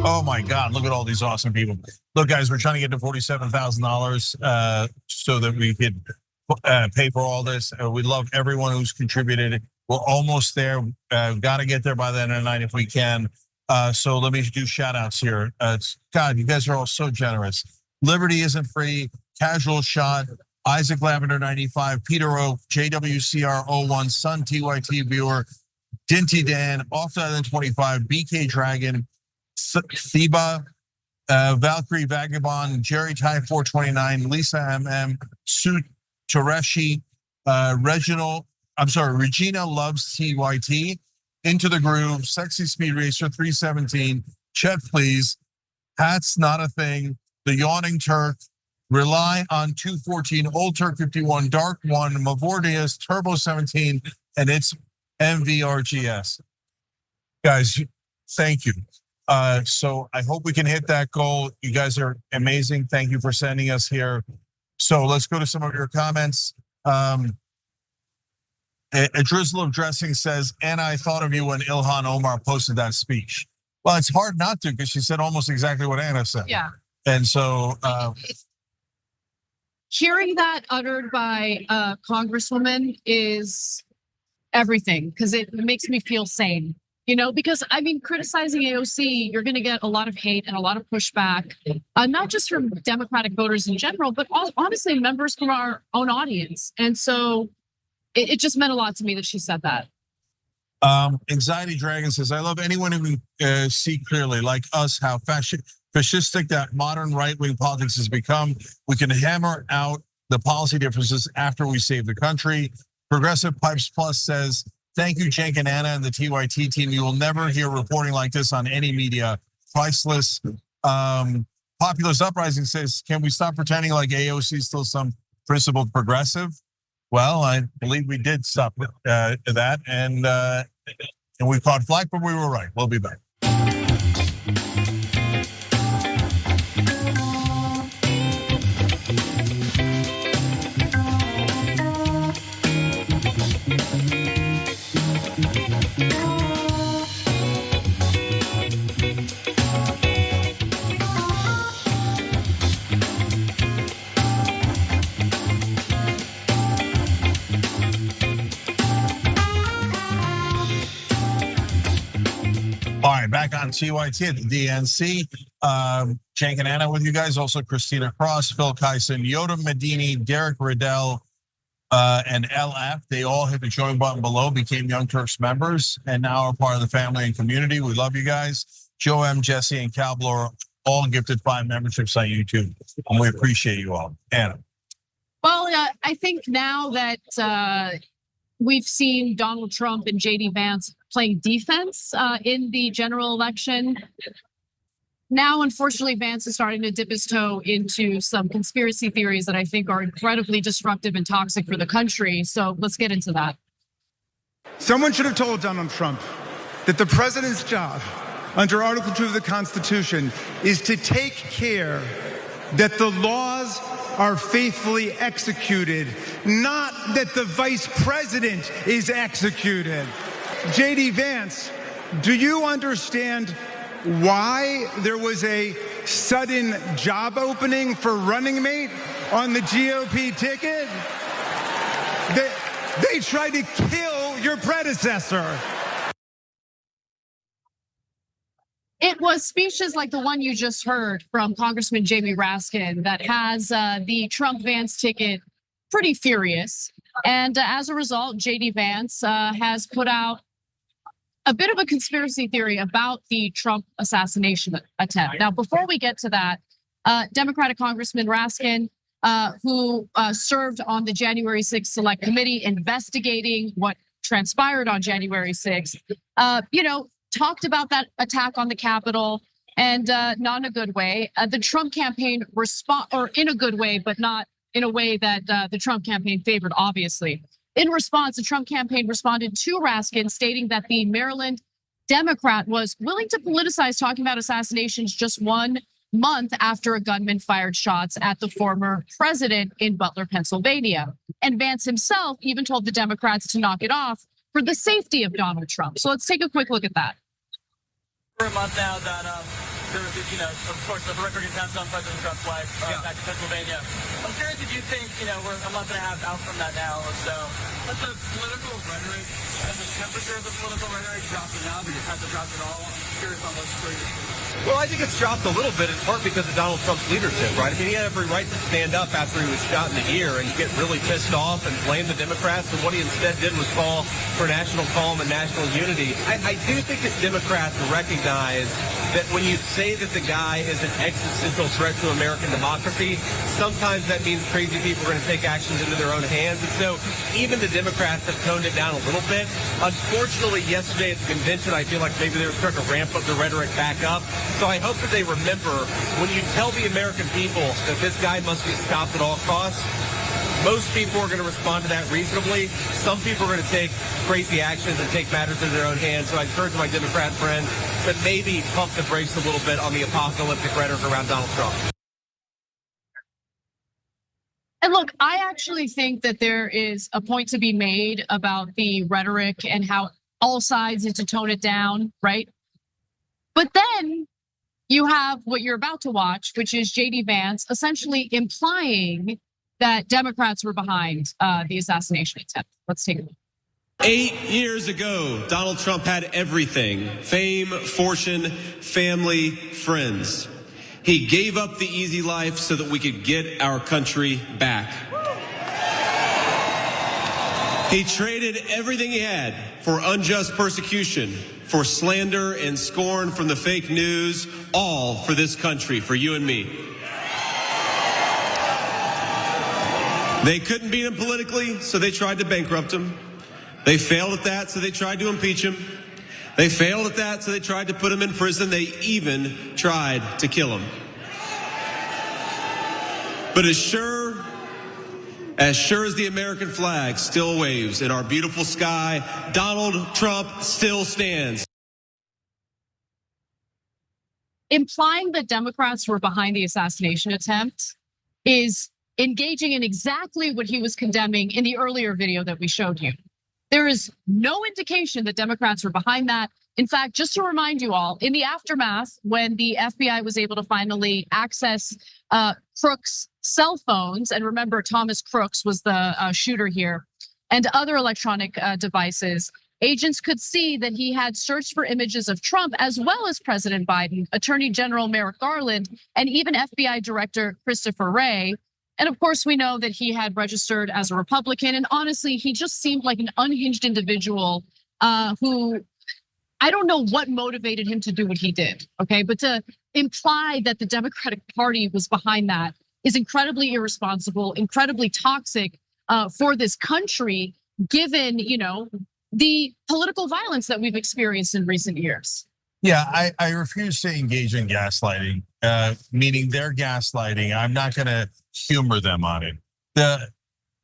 Oh my God, look at all these awesome people. Look, guys, we're trying to get to $47,000 so that we could pay for all this. We love everyone who's contributed. We're almost there. Got to get there by the end of the night if we can. So let me do shout outs here. God, you guys are all so generous. Liberty Isn't Free, Casual Shot, Isaac Lavender 95, Peter Oak, JWCR 01, Sun TYT Viewer, Dinty Dan, Off the Island 25, BK Dragon, Theba, Valkyrie Vagabond, Jerry Ty 429, Lisa MM, Sue Tereshi, Regina Loves TYT, Into the Groove, Sexy Speed Racer 317, Chet Please, Hats Not a Thing, The Yawning Turk, Rely on 214, Old Turk 51, Dark 1, Mavordius, Turbo 17, and it's MVRGS. Guys, thank you. So I hope we can hit that goal. You guys are amazing. Thank you for sending us here. So let's go to some of your comments. A drizzle of dressing says, and I thought of you when Ilhan Omar posted that speech. Well, it's hard not to because she said almost exactly what Anna said. Yeah. And so hearing that uttered by a congresswoman is everything because it makes me feel sane. Because I mean, criticizing AOC, you're going to get a lot of hate and a lot of pushback, not just from Democratic voters in general, but honestly, members from our own audience. And so it just meant a lot to me that she said that. Anxiety Dragon says, I love anyone who can see clearly, like us, how fascistic that modern right-wing politics has become. We can hammer out the policy differences after we save the country. Progressive Pipes Plus says, thank you, Cenk and Anna and the TYT team. You will never hear reporting like this on any media. Priceless. Populist Uprising says, can we stop pretending like AOC is still some principled progressive? Well, I believe we did stop that, and we caught flack, but we were right. We'll be back. All right, back on TYT at the DNC. Cenk and Anna with you guys. Also, Christina Cross, Phil Kyson, Yoda Medini, Derek Riddell, and LF. They all hit the join button below, became Young Turks members, and now are part of the family and community. We love you guys. Joe M, Jesse, and Cal Blower all gifted 5 memberships on YouTube, and we appreciate you all. Anna. Well, I think now that we've seen Donald Trump and JD Vance playing defense in the general election. Now, unfortunately, Vance is starting to dip his toe into some conspiracy theories that I think are incredibly disruptive and toxic for the country. So let's get into that. Someone should have told Donald Trump that the president's job under Article 2 of the Constitution is to take care that the laws are faithfully executed, not that the vice president is executed. JD Vance, do you understand why there was a sudden job opening for running mate on the GOP ticket? They tried to kill your predecessor. It was speeches like the one you just heard from Congressman Jamie Raskin that has the Trump-Vance ticket pretty furious. And as a result, JD Vance has put out a bit of a conspiracy theory about the Trump assassination attempt. Now, before we get to that, Democratic Congressman Raskin, who served on the January 6th Select Committee investigating what transpired on January 6th, talked about that attack on the Capitol and not in a good way. The Trump campaign or in a good way, but not in a way that the Trump campaign favored, obviously. In response, the Trump campaign responded to Raskin, stating that the Maryland Democrat was willing to politicize talking about assassinations just 1 month after a gunman fired shots at the former president in Butler, Pennsylvania. And Vance himself even told the Democrats to knock it off for the safety of Donald Trump. So let's take a quick look at that. For a month now that there was, of course, the horrific attempt on President Trump's life back in Pennsylvania. I'm curious if you think, we're a month and a half out from that now or so. Has the political rhetoric, has the temperature of the political rhetoric dropped now, but it hasn't dropped at all? I'm curious on what's for you. Well, I think it's dropped a little bit in part because of Donald Trump's leadership, right? I mean, he had every right to stand up after he was shot in the ear and get really pissed off and blame the Democrats. And what he instead did was call for national calm and national unity. I do think that Democrats recognize that when you say that the guy is an existential threat to American democracy, sometimes that means crazy people are going to take actions into their own hands. And so even the Democrats have toned it down a little bit. Unfortunately, yesterday at the convention, I feel like maybe they were starting to ramp up the rhetoric back up. So I hope that they remember when you tell the American people that this guy must be stopped at all costs, most people are going to respond to that reasonably. Some people are going to take crazy actions and take matters into their own hands. So I encourage my Democrat friends to maybe pump the brakes a little bit on the apocalyptic rhetoric around Donald Trump. And look, I actually think that there is a point to be made about the rhetoric and how all sides need to tone it down, right? But then you have what you're about to watch, which is JD Vance essentially implying that Democrats were behind the assassination attempt. Let's take a look. 8 years ago, Donald Trump had everything: fame, fortune, family, friends. He gave up the easy life so that we could get our country back. He traded everything he had for unjust persecution, for slander and scorn from the fake news, all for this country, for you and me. They couldn't beat him politically, so they tried to bankrupt him. They failed at that, so they tried to impeach him. They failed at that, so they tried to put him in prison. They even tried to kill him. But as sure as the American flag still waves in our beautiful sky, Donald Trump still stands. Implying that Democrats were behind the assassination attempt is engaging in exactly what he was condemning in the earlier video that we showed you. There is no indication that Democrats were behind that. In fact, just to remind you all, in the aftermath, when the FBI was able to finally access Crooks' cell phones, and remember, Thomas Crooks was the shooter here, and other electronic devices, agents could see that he had searched for images of Trump as well as President Biden, Attorney General Merrick Garland, and even FBI Director Christopher Wray. And of course, we know that he had registered as a Republican. And honestly, he just seemed like an unhinged individual who, I don't know what motivated him to do what he did, okay? But to imply that the Democratic Party was behind that is incredibly irresponsible, incredibly toxic for this country, given, the political violence that we've experienced in recent years. Yeah, I refuse to engage in gaslighting, meaning they're gaslighting. I'm not gonna humor them on it. The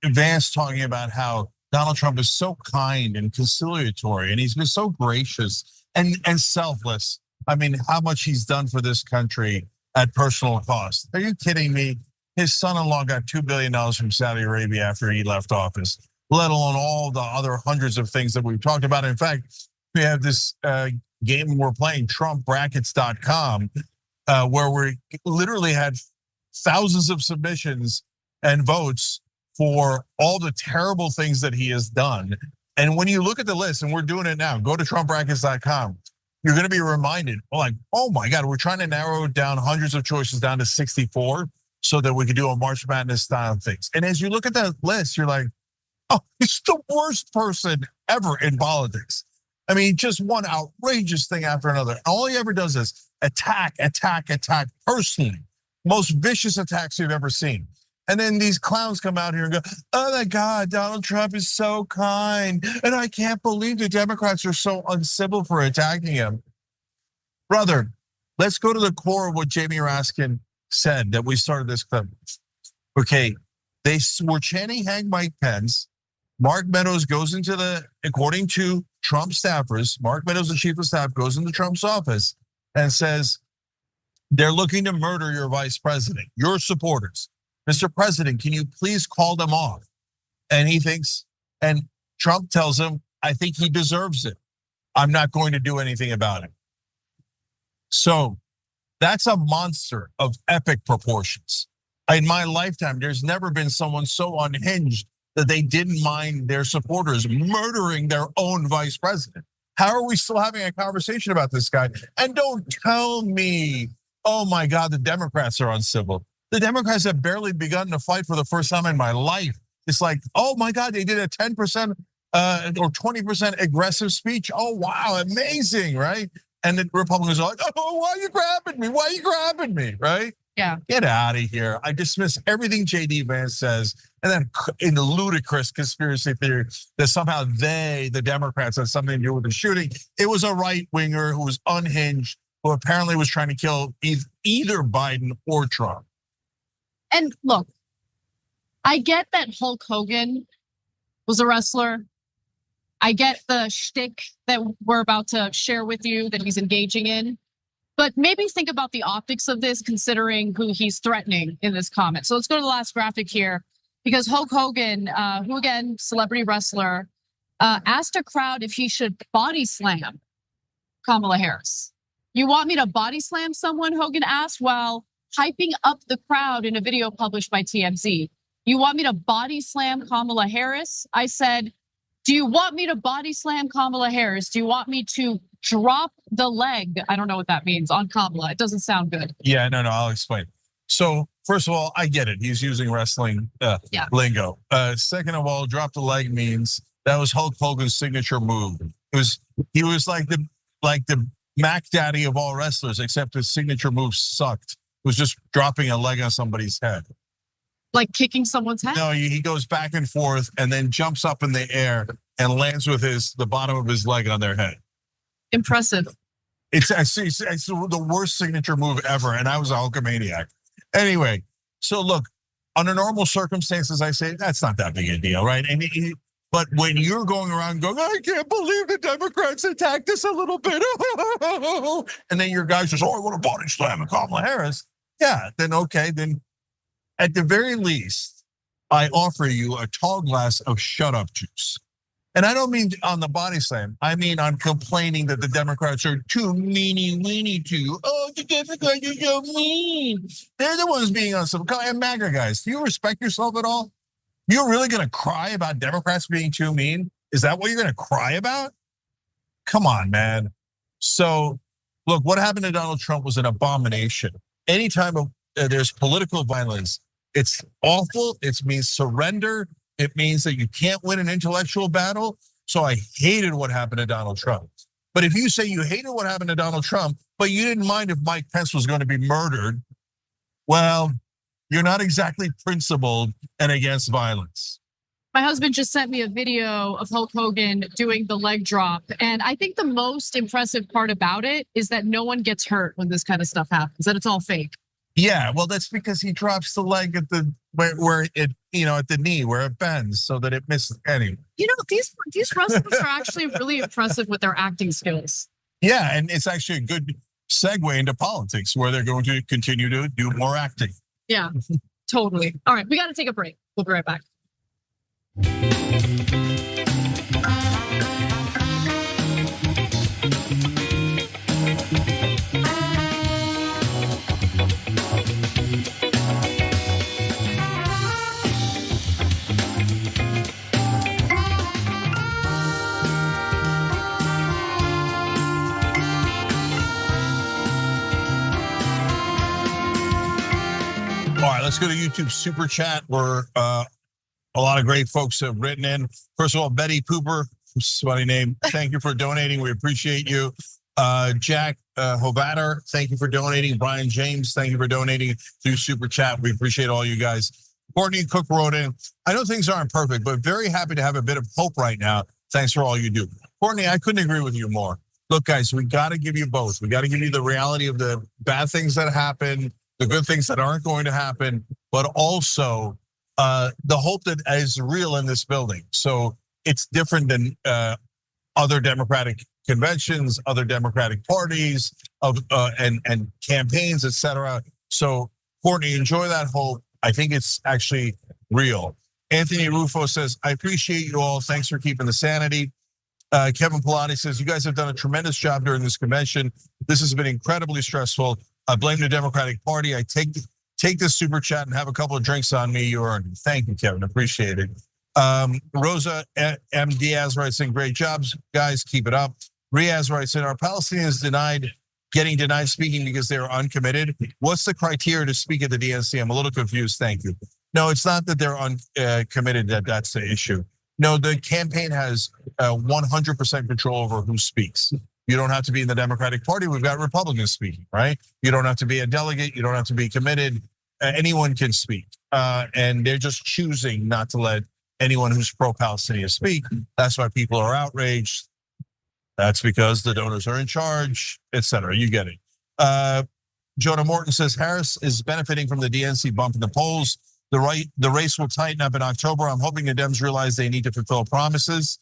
Vance talking about how Donald Trump is so kind and conciliatory, and he's been so gracious and selfless. I mean, how much he's done for this country at personal cost. Are you kidding me? His son-in-law got $2 billion from Saudi Arabia after he left office, let alone all the other hundreds of things that we've talked about. In fact, we have this game we're playing, TrumpBrackets.com, where we literally had thousands of submissions and votes for all the terrible things that he has done. And when you look at the list, and we're doing it now, go to TrumpBrackets.com, you're gonna be reminded, like, oh my God, we're trying to narrow down hundreds of choices down to 64 so that we could do a March Madness style things. And as you look at that list, you're like, oh, he's the worst person ever in politics. I mean, just one outrageous thing after another. All he ever does is attack personally. Most vicious attacks you've ever seen. And then these clowns come out here and go, oh my God, Donald Trump is so kind. And I can't believe the Democrats are so uncivil for attacking him. Brother, let's go to the core of what Jamie Raskin said that we started this clip. Okay, they were chanting hang Mike Pence. Mark Meadows goes into according to Trump staffers, Mark Meadows, the chief of staff, goes into Trump's office and says, they're looking to murder your vice president, your supporters. Mr. President, can you please call them off? And he thinks, and Trump tells him, I think he deserves it. I'm not going to do anything about it. So that's a monster of epic proportions. In my lifetime, there's never been someone so unhinged that they didn't mind their supporters murdering their own vice president. How are we still having a conversation about this guy? And don't tell me, oh my God, the Democrats are uncivil. The Democrats have barely begun to fight for the first time in my life. It's like, oh my God, they did a 10% or 20% aggressive speech. Oh wow, amazing, right? And the Republicans are like, oh, why are you grabbing me? Why are you grabbing me, right? Yeah. Get out of here. I dismiss everything JD Vance says, and then in the ludicrous conspiracy theory that somehow the Democrats, had something to do with the shooting. It was a right winger who was unhinged, who apparently was trying to kill either Biden or Trump. And look, I get that Hulk Hogan was a wrestler. I get the shtick that we're about to share with you that he's engaging in. But maybe think about the optics of this, considering who he's threatening in this comment. So let's go to the last graphic here, because Hulk Hogan, who again, celebrity wrestler, asked a crowd if he should body slam Kamala Harris. You want me to body slam someone, Hogan asked, while hyping up the crowd in a video published by TMZ. You want me to body slam Kamala Harris? I said, Do you want me to body slam Kamala Harris? Do you want me to drop the leg? I don't know what that means on Kamala. It doesn't sound good. Yeah, no, I'll explain. So first of all, I get it. He's using wrestling lingo. Second of all, drop the leg means that was Hulk Hogan's signature move. He was like the Mac Daddy of all wrestlers, except his signature move sucked. It was just dropping a leg on somebody's head. Like kicking someone's head? No, he goes back and forth and then jumps up in the air and lands with the bottom of his leg on their head. Impressive. It's the worst signature move ever, and I was a Hulkamaniac. Anyway, so look, under normal circumstances, I say that's not that big a deal, right? But when you're going around going, I can't believe the Democrats attacked us a little bit, and then your guy says, I want to body slam Kamala Harris. Yeah, then okay, then at the very least, I offer you a tall glass of shut up juice. And I don't mean on the body slam. I mean on complaining that the Democrats are too meany-weeny to you. Oh, the Democrats are so mean. They're the ones being on some and MAGA guys. Do you respect yourself at all? You're really gonna cry about Democrats being too mean? Is that what you're gonna cry about? Come on, man. So look, what happened to Donald Trump was an abomination. Anytime there's political violence, it's awful. It means surrender. It means that you can't win an intellectual battle. So I hated what happened to Donald Trump. But if you say you hated what happened to Donald Trump, but you didn't mind if Mike Pence was going to be murdered, well, you're not exactly principled and against violence. My husband just sent me a video of Hulk Hogan doing the leg drop. And I think the most impressive part about it is that no one gets hurt when this kind of stuff happens, that it's all fake. Yeah, well, that's because he drops the leg at the where it at the knee where it bends so that it misses anyway. These wrestlers are actually really impressive with their acting skills. Yeah, and it's actually a good segue into politics where they're going to continue to do more acting. Yeah, totally. All right, we got to take a break. We'll be right back. All right, let's go to YouTube Super Chat where a lot of great folks have written in. First of all, Betty Pooper, funny name, thank you for donating. We appreciate you. Jack Hovatter, thank you for donating. Brian James, thank you for donating through Super Chat. We appreciate all you guys. Courtney Cook wrote in, I know things aren't perfect, but very happy to have a bit of hope right now. Thanks for all you do. Courtney, I couldn't agree with you more. Look, guys, we got to give you both. We got to give you the reality of the bad things that happen, the good things that aren't going to happen, but also the hope that is real in this building. So it's different than other Democratic conventions, other Democratic parties and campaigns, etc. So Courtney, enjoy that hope. I think it's actually real. Anthony Rufo says, I appreciate you all. Thanks for keeping the sanity. Kevin Pilati says, you guys have done a tremendous job during this convention. This has been incredibly stressful. I blame the Democratic Party. I take this super chat and have a couple of drinks on me. You earned it. Thank you, Kevin. Appreciate it. Rosa M. Diaz writes in, great jobs, guys. Keep it up. Riaz writes in, are Palestinians getting denied speaking because they are uncommitted? What's the criteria to speak at the DNC? I'm a little confused. Thank you. No, it's not that they're uncommitted. That's the issue. No, the campaign has 100% control over who speaks. You don't have to be in the Democratic Party. We've got Republicans speaking, right? You don't have to be a delegate. You don't have to be committed. Anyone can speak. And they're just choosing not to let anyone who's pro-Palestinian speak. That's why people are outraged. That's because the donors are in charge, etc. You get it. Jonah Morton says, Harris is benefiting from the DNC bump in the polls. The race will tighten up in October. I'm hoping the Dems realize they need to fulfill promises.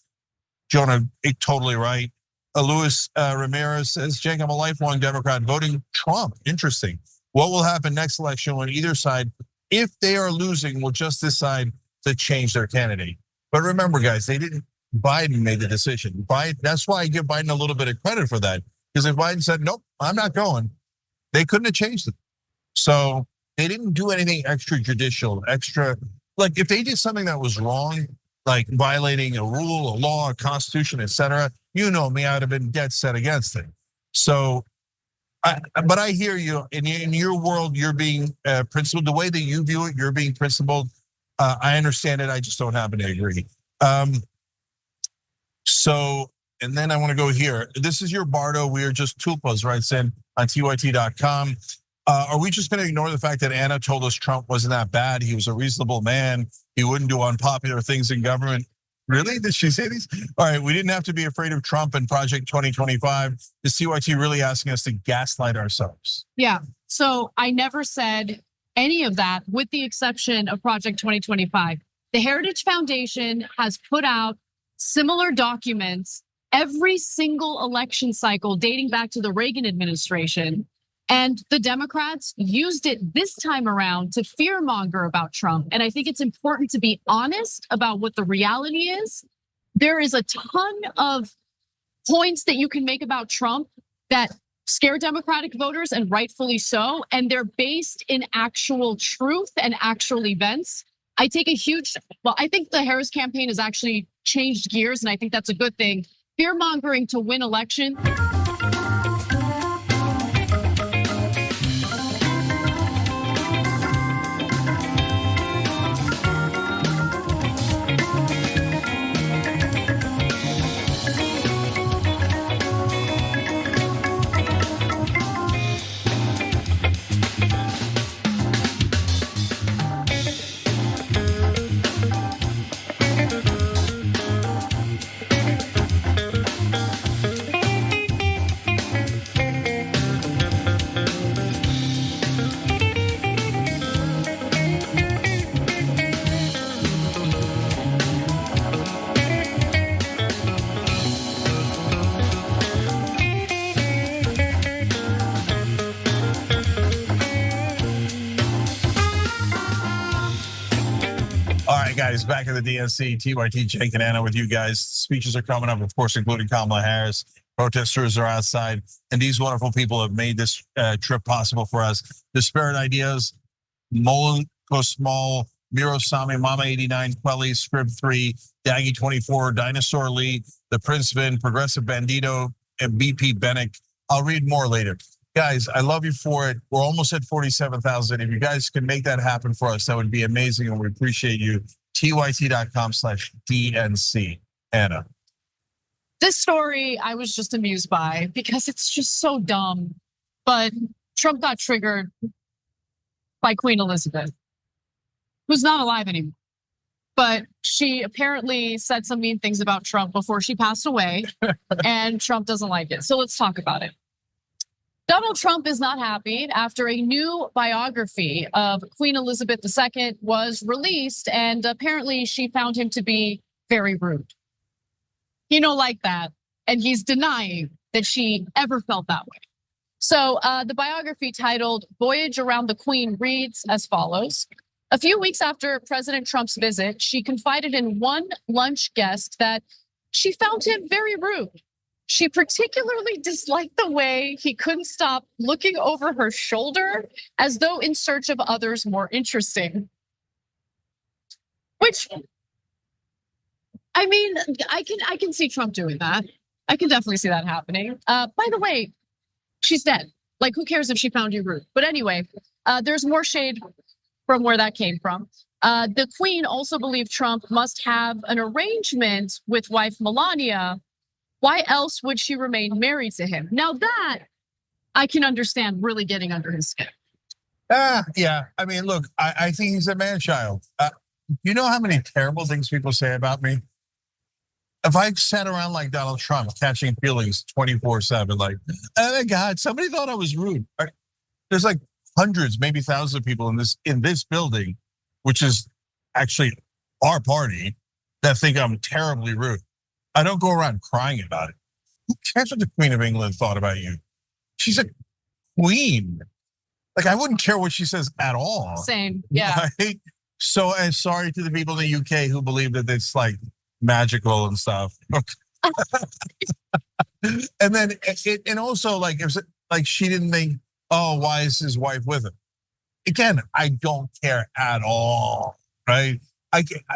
Jonah, totally right. Luis Ramirez says, Cenk, I'm a lifelong Democrat voting Trump. Interesting. What will happen next election when either side, if they are losing, will just decide to change their candidate? But remember, guys, Biden made the decision. That's why I give Biden a little bit of credit for that. Because if Biden said, nope, I'm not going, they couldn't have changed it. So they didn't do anything extrajudicial, like if they did something that was wrong, like violating a rule, a law, a constitution, etc. You know me, I'd have been dead set against it. So, but I hear you. In your world, you're being principled. The way that you view it, you're being principled. I understand it. I just don't happen to agree. So, and then I want to go here. This is your Bardo. We are just tulpas, right? Send on tyt.com. Are we just going to ignore the fact that Anna told us Trump wasn't that bad? He was a reasonable man. He wouldn't do unpopular things in government. Really? Did she say these? All right, we didn't have to be afraid of Trump and Project 2025. Is TYT really asking us to gaslight ourselves? Yeah, so I never said any of that with the exception of Project 2025. The Heritage Foundation has put out similar documents every single election cycle dating back to the Reagan administration. And the Democrats used it this time around to fearmonger about Trump. And I think it's important to be honest about what the reality is. There is a ton of points that you can make about Trump that scare Democratic voters, and rightfully so. And they're based in actual truth and actual events. I think the Harris campaign has actually changed gears, and I think that's a good thing. Fearmongering to win election. Guys, back in the DNC, TYT, Cenk and Anna with you guys. Speeches are coming up, of course, including Kamala Harris. Protesters are outside, and these wonderful people have made this trip possible for us. Disparate Ideas, Molen Kosmal, Miro Sami, Mama 89, Quelly, Scrib 3, Daggy 24, Dinosaur Lee, The Prince Vin, Progressive Bandito, and BP Bennick. I'll read more later. Guys, I love you for it. We're almost at 47,000. If you guys can make that happen for us, that would be amazing, and we appreciate you. tyt.com/DNC. Anna. This story I was just amused by because it's just so dumb. But Trump got triggered by Queen Elizabeth, who's not alive anymore. But she apparently said some mean things about Trump before she passed away, and Trump doesn't like it. So let's talk about it. Donald Trump is not happy after a new biography of Queen Elizabeth II was released, and apparently she found him to be very rude. He don't like that, and he's denying that she ever felt that way. So the biography titled Voyage Around the Queen reads as follows. A few weeks after President Trump's visit, she confided in one lunch guest that she found him very rude. She particularly disliked the way he couldn't stop looking over her shoulder as though in search of others more interesting. Which, I mean, I can see Trump doing that. I can definitely see that happening. By the way, she's dead. Like, who cares if she found you rude? But anyway, there's more shade from where that came from. The Queen also believed Trump must have an arrangement with wife Melania. Why else would she remain married to him? Now that I can understand really getting under his skin. Yeah, I mean, look, I think he's a man-child. You know how many terrible things people say about me? If I sat around like Donald Trump, catching feelings 24/7, like, oh my God, somebody thought I was rude. There's like hundreds, maybe thousands of people in this building, which is actually our party, that think I'm terribly rude. I don't go around crying about it. Who cares what the Queen of England thought about you? She's a queen. Like, I wouldn't care what she says at all. Same, yeah. Right? So, and sorry to the people in the UK who believe that it's like magical and stuff. And then, and also like, if like she didn't think, oh, why is his wife with him? Again, I don't care at all, right?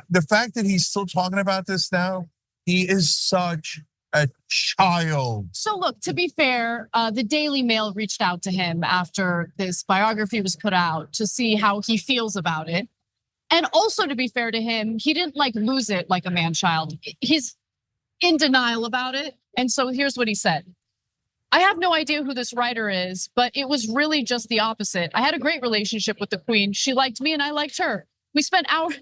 The fact that he's still talking about this now, he is such a child. So look, to be fair, the Daily Mail reached out to him after this biography was put out to see how he feels about it. And also, to be fair to him, he didn't lose it like a man-child. He's in denial about it. And so here's what he said. I have no idea who this writer is, but it was really just the opposite. I had a great relationship with the Queen. She liked me and I liked her. We spent hours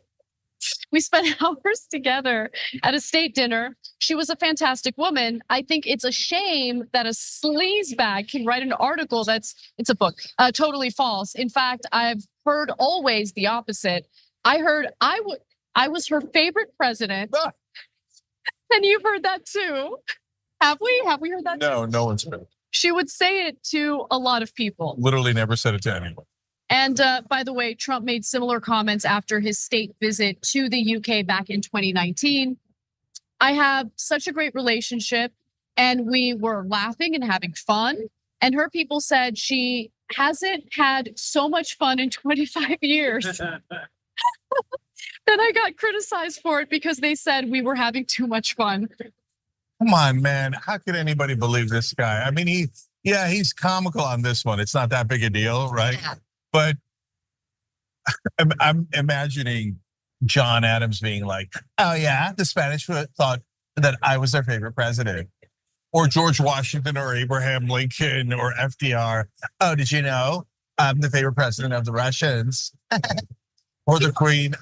together at a state dinner. She was a fantastic woman. I think it's a shame that a sleazebag can write an article it's a book, totally false. In fact, I've heard always the opposite. I heard I was her favorite president. And you've heard that too. Have we heard that too? No one's heard it. She would say it to a lot of people. Literally never said it to anyone. And by the way, Trump made similar comments after his state visit to the UK back in 2019. I have such a great relationship and we were laughing and having fun. And her people said she hasn't had so much fun in 25 years. Then I got criticized for it because they said we were having too much fun. Come on, man. How could anybody believe this guy? I mean, he's comical on this one. It's not that big a deal, right? Yeah. But I'm imagining John Adams being like, oh yeah, the Spanish thought that I was their favorite president. Or George Washington or Abraham Lincoln or FDR. Oh, did you know I'm the favorite president of the Russians? Or the Queen.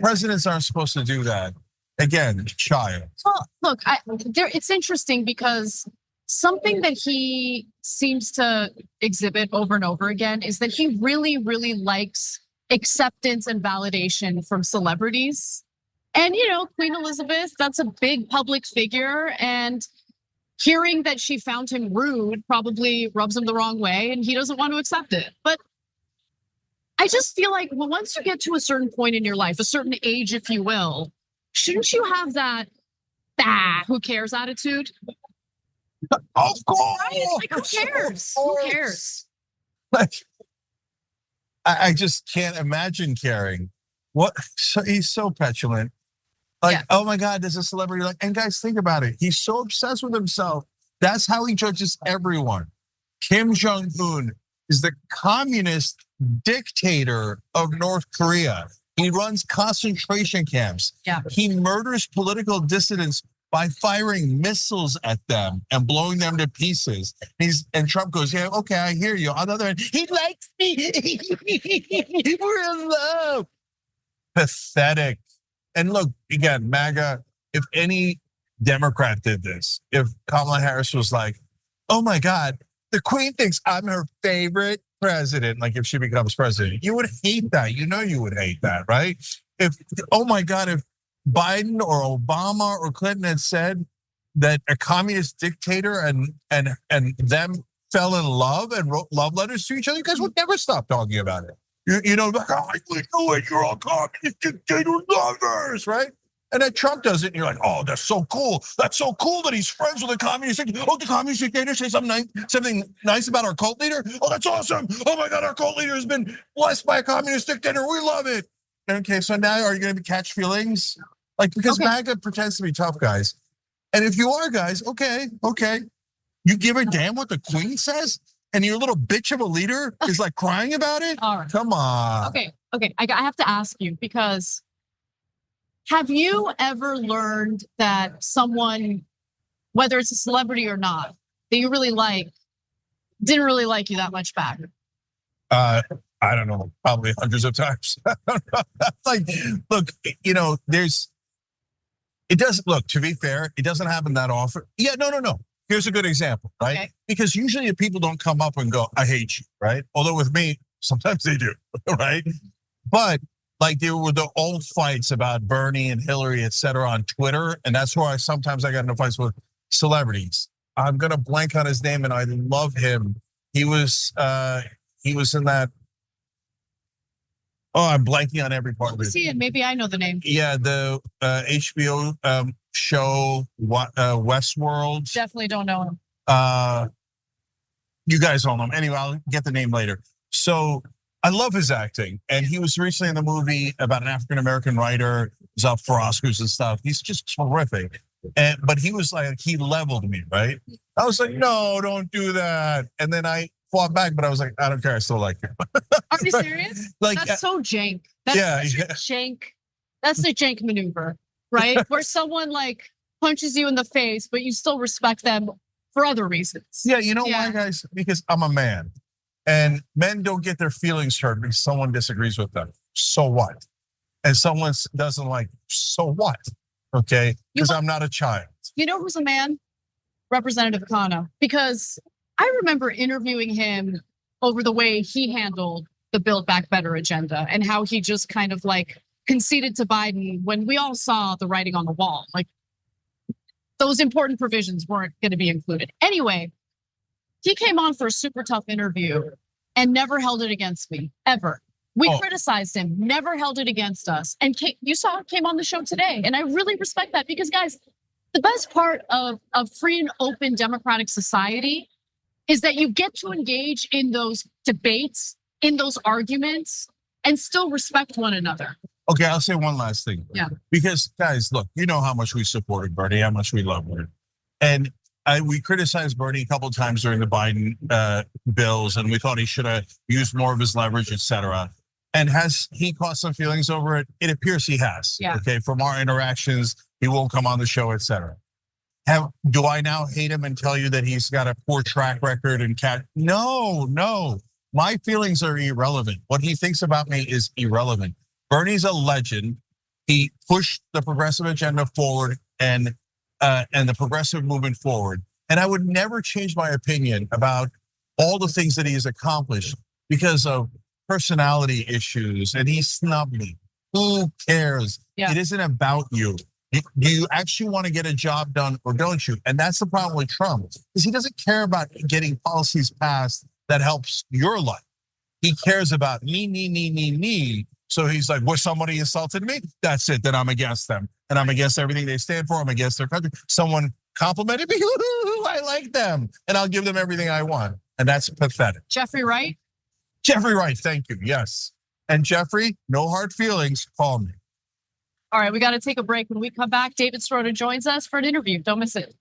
Presidents aren't supposed to do that. Again, child. Well, look, it's interesting because something that he seems to exhibit over and over again is that he really, really likes acceptance and validation from celebrities. And, Queen Elizabeth, that's a big public figure. And hearing that she found him rude probably rubs him the wrong way and he doesn't want to accept it. But I just feel like, once you get to a certain point in your life, a certain age, if you will, shouldn't you have that, who cares attitude? Of course. Right? Like, who cares? Who cares? I just can't imagine caring. He's so petulant. Oh my God, there's a celebrity. And guys, think about it. He's so obsessed with himself. That's how he judges everyone. Kim Jong-un is the communist dictator of North Korea. He runs concentration camps. Yeah. He murders political dissidents by firing missiles at them and blowing them to pieces. And Trump goes, yeah, okay, I hear you. On the other hand, he likes me. We're in love. Pathetic. And look, again, MAGA, if any Democrat did this, if Kamala Harris was like, oh my God, the Queen thinks I'm her favorite president, like if she becomes president, you would hate that. You would hate that, right? Oh my God, if Biden or Obama or Clinton had said that a communist dictator and them fell in love and wrote love letters to each other, you guys would never stop talking about it. Like, oh, I knew it, you're all communist dictator lovers, right? And then Trump does it, and you're like, oh, that's so cool. That's so cool that he's friends with a communist dictator. Oh, the communist dictator say something nice about our cult leader? Oh, that's awesome. Oh my God, our cult leader has been blessed by a communist dictator. We love it. Okay, so now are you gonna catch feelings? Because MAGA pretends to be tough, guys. And if you are, guys, okay. You give a damn what the Queen says? And your little bitch of a leader is crying about it? All right. Come on. Okay, I have to ask you, because have you ever learned that someone, whether it's a celebrity or not, that you really like, didn't really like you that much back? I don't know, probably hundreds of times. Look, to be fair, it doesn't happen that often. Yeah, no. Here's a good example, right? Okay. Because usually people don't come up and go, I hate you, right? Although with me, sometimes they do, right? But there were the old fights about Bernie and Hillary, et cetera, on Twitter. And that's why sometimes I got into fights with celebrities. I'm gonna blank on his name and I love him. He was in that, I'm blanking on every part of it. See it, maybe I know the name. Yeah, the HBO show, Westworld. Definitely don't know him. You guys don't know him. Anyway, I'll get the name later. So I love his acting, and he was recently in the movie about an African American writer. He's up for Oscars and stuff. He's just terrific. But he was like, he leveled me, right? I was like, no, don't do that. And then I fought back, but I was like, I don't care. I still like him. Are you serious? Like, that's so jank. That's such a jank. That's the jank maneuver, right? Where someone like punches you in the face, but you still respect them for other reasons. Yeah, you know why, guys? Because I'm a man. And men don't get their feelings hurt because someone disagrees with them. So what? And someone doesn't like, so what? Okay, because I'm not a child. You know who's a man? Representative Khanna. Because I remember interviewing him over the way he handled the Build Back Better agenda and how he just kind of like conceded to Biden when we all saw the writing on the wall. Like those important provisions weren't going to be included. Anyway, he came on for a super tough interview and never held it against me, ever. We criticized him, never held it against us. And you saw it came on the show today. And I really respect that because, guys, the best part of free and open democratic society is that you get to engage in those debates, in those arguments, and still respect one another. Okay, I'll say one last thing. Yeah. Because, guys, look, you know how much we supported Bernie, how much we love her. And we criticized Bernie a couple of times during the Biden bills, and we thought he should have used more of his leverage, et cetera. And has he caused some feelings over it? It appears he has. Yeah. Okay, from our interactions, he won't come on the show, et cetera. Do I now hate him and tell you that he's got a poor track record and No. My feelings are irrelevant. What he thinks about me is irrelevant. Bernie's a legend. He pushed the progressive agenda forward and the progressive movement forward. And I would never change my opinion about all the things that he has accomplished because of personality issues, and he snubbed me. Who cares? Yeah. It isn't about you. Do you actually want to get a job done or don't you? And that's the problem with Trump, is he doesn't care about getting policies passed that helps your life. He cares about me. So he's like, well, somebody insulted me? That's it, then I'm against them. And I'm against everything they stand for, I'm against their country. Someone complimented me, I like them. And I'll give them everything I want. And that's pathetic. Jeffrey Wright? Jeffrey Wright, thank you, yes. And Jeffrey, no hard feelings, call me. All right, we got to take a break. When we come back, David Stroder joins us for an interview. Don't miss it.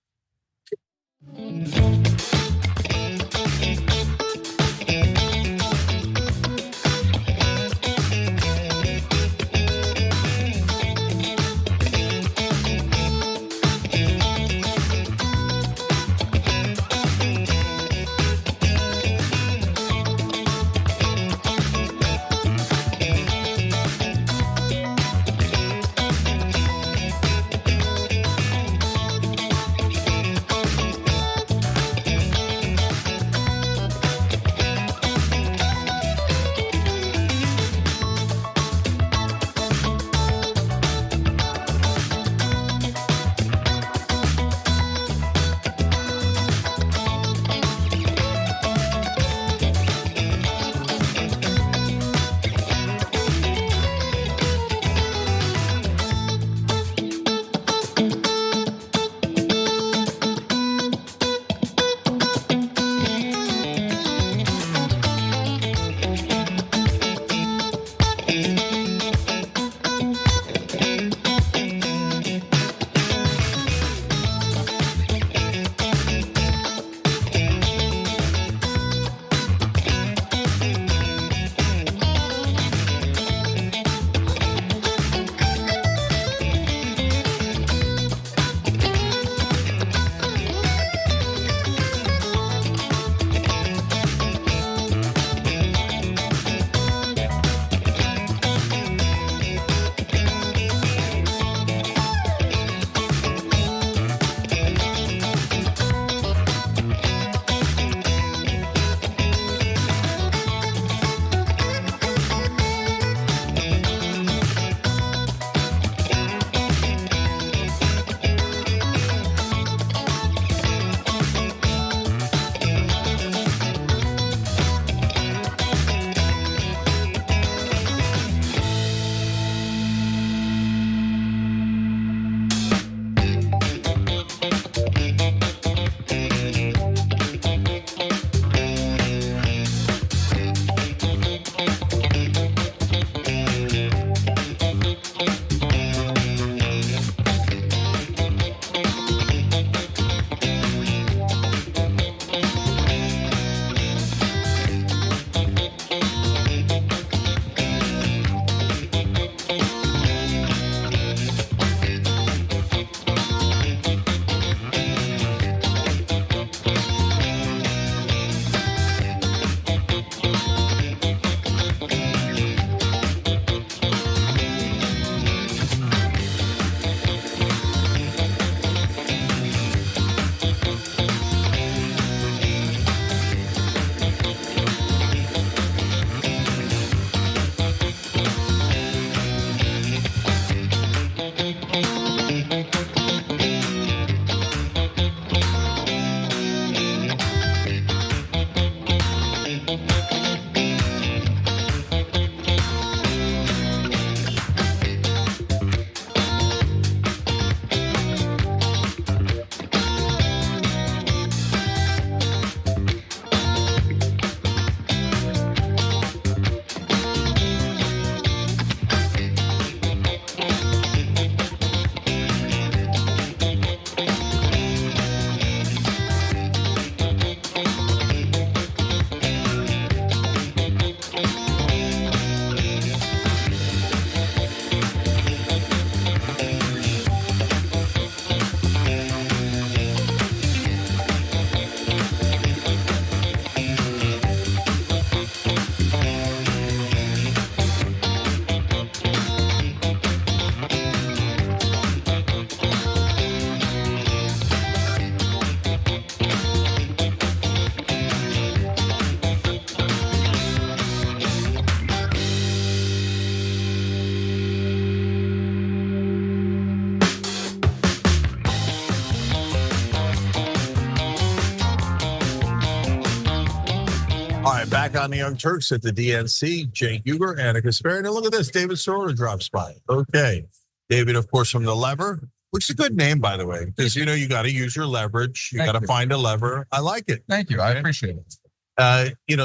back on the Young Turks at the DNC. Cenk Uygur, Anna Kasparian. And look at this, David Sorota drops by. Okay, David, of course, from The Lever, which is a good name, by the way, because you got to use your leverage. You got to find a lever. I like it. Thank you. I appreciate it.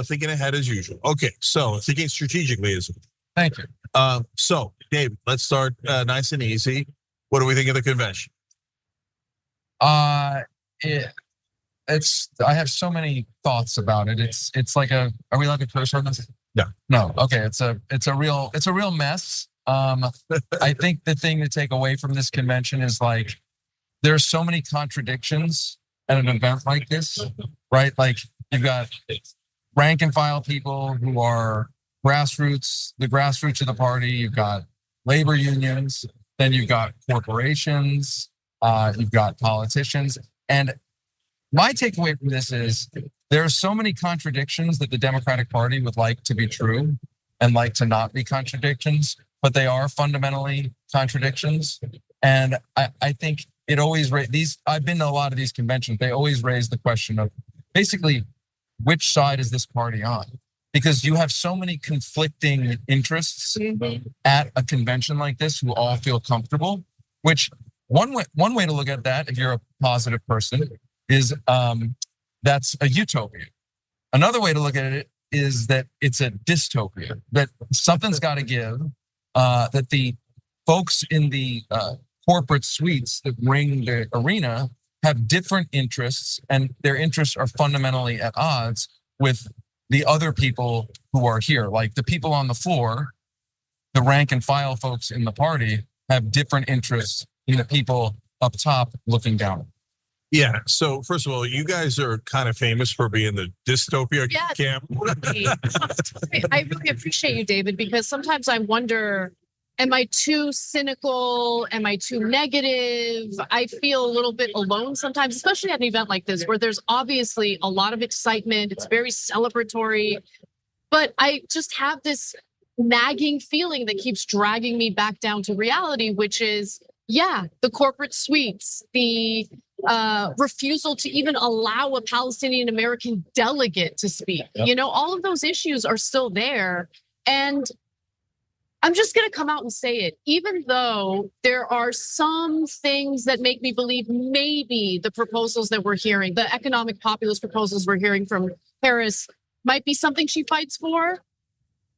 Thinking ahead as usual. Okay, so thinking strategically as usual. Thank you. So, David, let's start nice and easy. What do we think of the convention? I have so many thoughts about it. It's like are we allowed to curse on this? No. Okay. It's a real mess. I think the thing to take away from this convention is like there are so many contradictions at an event like this, right? Like you've got rank and file people who are the grassroots of the party. You've got labor unions, then you've got corporations, you've got politicians. And my takeaway from this is there are so many contradictions that the Democratic Party would like to be true and like to not be contradictions, but they are fundamentally contradictions. And I think it always I've been to a lot of these conventions. They always raise the question of basically which side is this party on? Because you have so many conflicting interests at a convention like this who all feel comfortable, which one way to look at that, if you're a positive person, is that's a utopia. Another way to look at it is that it's a dystopia, that something's got to give, that the folks in the corporate suites that ring the arena have different interests, and their interests are fundamentally at odds with the other people who are here. Like the people on the floor, the rank and file folks in the party have different interests than the people up top looking down. Yeah, so first of all, you guys are kind of famous for being the dystopia camp. I really appreciate you, David, because sometimes I wonder, am I too cynical? Am I too negative? I feel a little bit alone sometimes, especially at an event like this, where there's obviously a lot of excitement. It's very celebratory, but I just have this nagging feeling that keeps dragging me back down to reality, which is, the corporate suites, the refusal to even allow a Palestinian American delegate to speak. All of those issues are still there. And I'm just gonna come out and say it, even though there are some things that make me believe maybe the proposals that we're hearing, the economic populist proposals we're hearing from Harris might be something she fights for.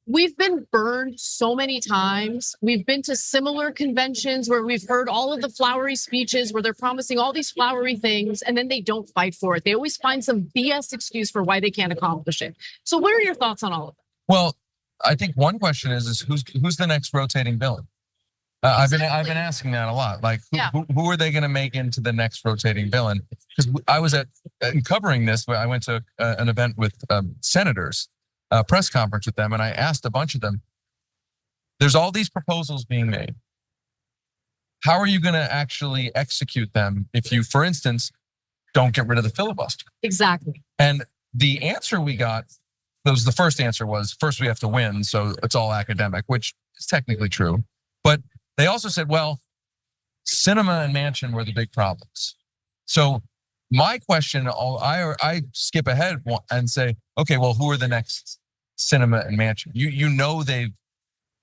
We've been burned so many times. We've been to similar conventions where we've heard all of the flowery speeches where they're promising all these flowery things and then they don't fight for it. They always find some BS excuse for why they can't accomplish it. So what are your thoughts on all of that? Well, I think one question is who's the next rotating villain? Exactly. I've been asking that a lot. Like who are they going to make into the next rotating villain? Because I was covering this. I went to an event with senators. A press conference with them, and I asked a bunch of them, there's all these proposals being made. How are you going to actually execute them if you, for instance, don't get rid of the filibuster? Exactly. And the answer we got, the first answer was, first we have to win, so it's all academic, which is technically true. But they also said, well, cinema and Manchin were the big problems. So my question, I skip ahead and say, okay, well, who are the next cinema and Manchin?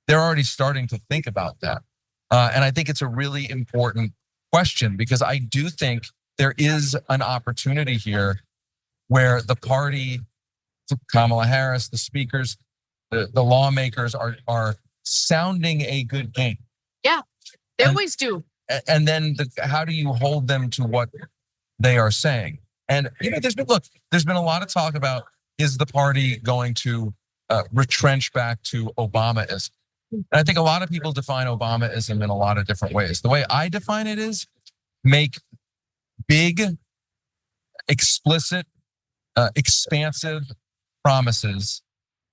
They're already starting to think about that. And I think it's a really important question because I do think there is an opportunity here where the party, Kamala Harris, the speakers, the lawmakers are sounding a good game. Yeah, they always do. And then how do you hold them to what they are saying? And there's been a lot of talk about, is the party going to retrench back to Obamaism? And I think a lot of people define Obamaism in a lot of different ways. The way I define it is make big, explicit, expansive promises,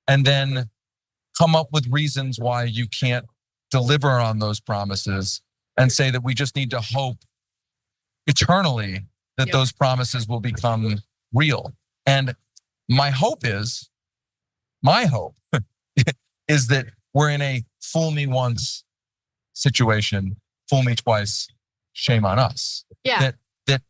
and then come up with reasons why you can't deliver on those promises and say that we just need to hope eternally that those promises will become real. And my hope is that we're in a fool me once situation, fool me twice, shame on us. Yeah. That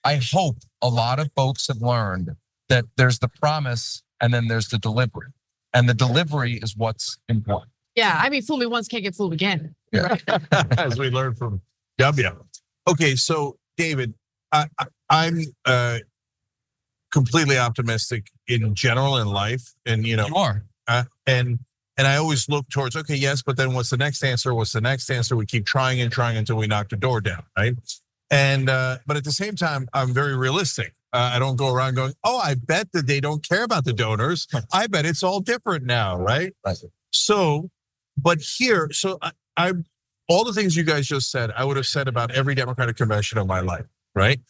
I hope a lot of folks have learned that there's the promise and then there's the delivery. And the delivery is what's important. Yeah, I mean, fool me once, can't get fooled again. Right? As we learned from W. Okay, so David, I'm completely optimistic in general in life, and you are, and I always look towards, okay, yes, but then what's the next answer? What's the next answer? We keep trying and trying until we knock the door down, right? And but at the same time, I'm very realistic. I don't go around going, oh, I bet that they don't care about the donors. I bet it's all different now, right? So, but here, so I all the things you guys just said, I would have said about every Democratic convention of my life, right?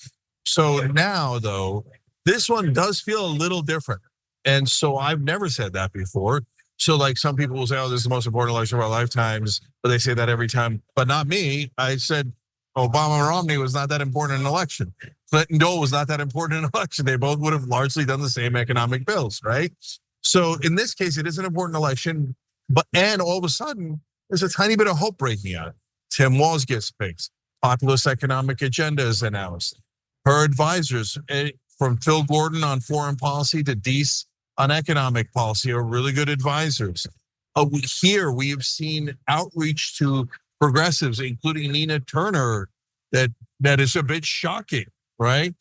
So now, though, this one does feel a little different. And so I've never said that before. So like some people will say, oh, this is the most important election of our lifetimes, but they say that every time, but not me. I said Obama and Romney was not that important in an election. Clinton Dole was not that important in an election. They both would have largely done the same economic bills, right? So in this case, it is an important election, and all of a sudden, there's a tiny bit of hope breaking out. Tim Walz gets picked. Populist economic agenda is announced. Her advisors, from Phil Gordon on foreign policy to Deese on economic policy, are really good advisors. Here we have seen outreach to progressives, including Nina Turner, that is a bit shocking, right?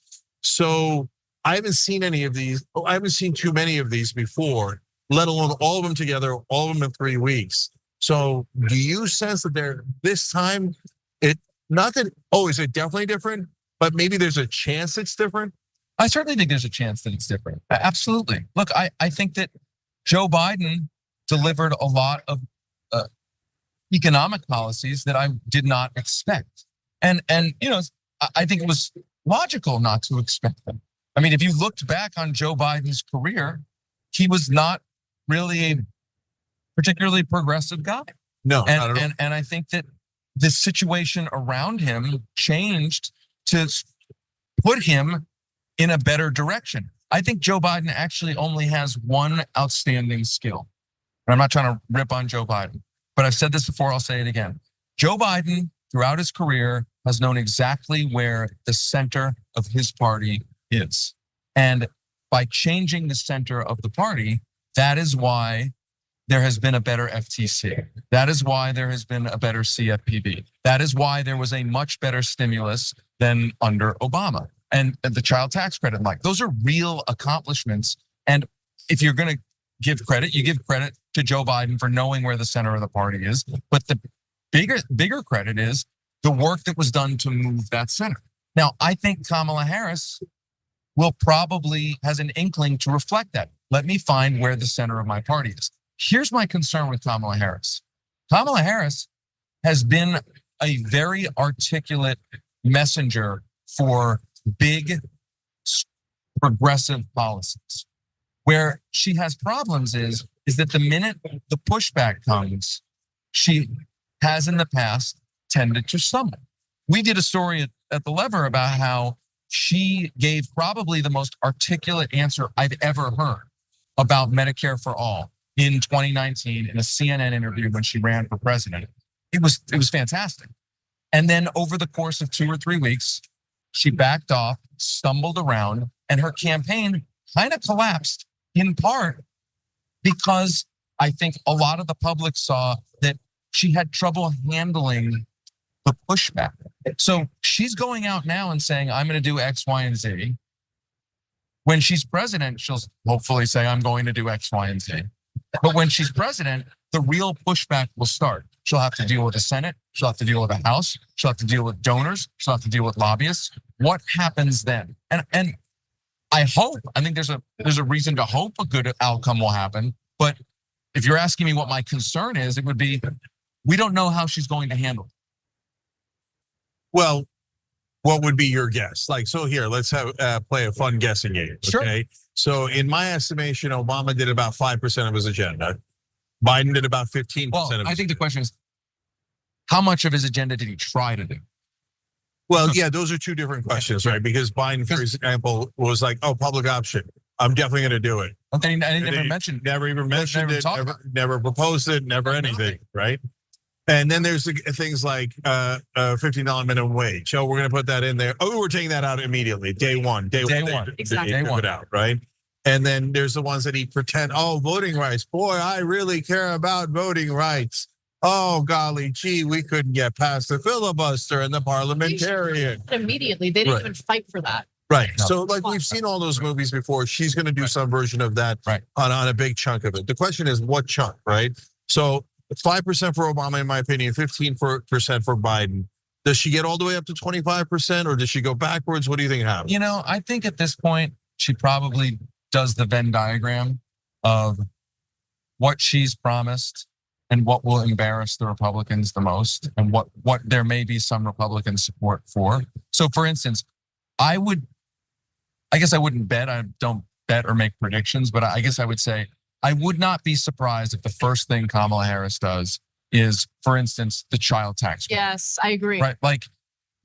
So I haven't seen any of these. I haven't seen too many of these before, let alone all of them together, all of them in 3 weeks. So do you sense that they're this time, not that, is it definitely different, but maybe there's a chance it's different? I certainly think there's a chance that it's different. Absolutely. Look, I think that Joe Biden delivered a lot of economic policies that I did not expect. And I think it was logical not to expect them. I mean, if you looked back on Joe Biden's career, he was not really a particularly progressive guy. No, not at all. And I think that the situation around him changed to put him in a better direction. I think Joe Biden actually only has one outstanding skill. And I'm not trying to rip on Joe Biden, but I've said this before, I'll say it again. Joe Biden, throughout his career, has known exactly where the center of his party is. And by changing the center of the party, that is why there has been a better FTC. That is why there has been a better CFPB. That is why there was a much better stimulus than under Obama. And the child tax credit, like those are real accomplishments. And if you're going to give credit, you give credit to Joe Biden for knowing where the center of the party is. But the bigger credit is the work that was done to move that center. Now, I think Kamala Harris will probably has an inkling to reflect that. Let me find where the center of my party is. Here's my concern with Kamala Harris. Kamala Harris has been a very articulate messenger for big progressive policies. Where she has problems is that the minute the pushback comes, she has in the past tended to stumble. We did a story at The Lever about how she gave probably the most articulate answer I've ever heard about Medicare for all in 2019 in a CNN interview when she ran for president. It was fantastic. And then over the course of 2 or 3 weeks, she backed off, stumbled around, and her campaign kind of collapsed in part because I think a lot of the public saw that she had trouble handling the pushback. So she's going out now and saying, I'm going to do X, Y, and Z. When she's president, she'll hopefully say, I'm going to do X, Y, and Z. But when she's president, the real pushback will start. She'll have to deal with the Senate. She'll have to deal with the House. She'll have to deal with donors. She'll have to deal with lobbyists. What happens then? And I think there's a reason to hope a good outcome will happen. But if you're asking me what my concern is, it would be, we don't know how she's going to handle it. Well, what would be your guess? Like, so here, let's play a fun guessing game. Okay. Sure. So in my estimation, Obama did about 5% of his agenda. Biden did about 15% of I think the question is, how much of his agenda did he try to do? Well, yeah, those are two different questions, right? Because Biden, for example, was like, public option. I'm definitely going to do it. I didn't even mention. Never even mentioned it, never proposed it, never anything, right? And then there's things like $15 minimum wage. Oh, we're going to put that in there. Oh, we're taking that out immediately, day one. Exactly. Day one. It out, right? And then there's the ones that he pretend, oh, voting rights. Boy, I really care about voting rights. Oh, golly gee, we couldn't get past the filibuster and the parliamentarian. Immediately, they didn't even fight for that. Right. So like we've seen all those movies before. She's going to do some version of that on a big chunk of it. The question is what chunk, right? So 5% for Obama, in my opinion, 15% for Biden. Does she get all the way up to 25% or does she go backwards? What do you think happens? You know, I think at this point, she probably does the Venn diagram of what she's promised and what will embarrass the Republicans the most and what there may be some Republican support for. So for instance, I guess I wouldn't bet, I don't bet or make predictions, but I guess I would say I would not be surprised if the first thing Kamala Harris does is, for instance, the child tax credit. Yes, I agree. Right, like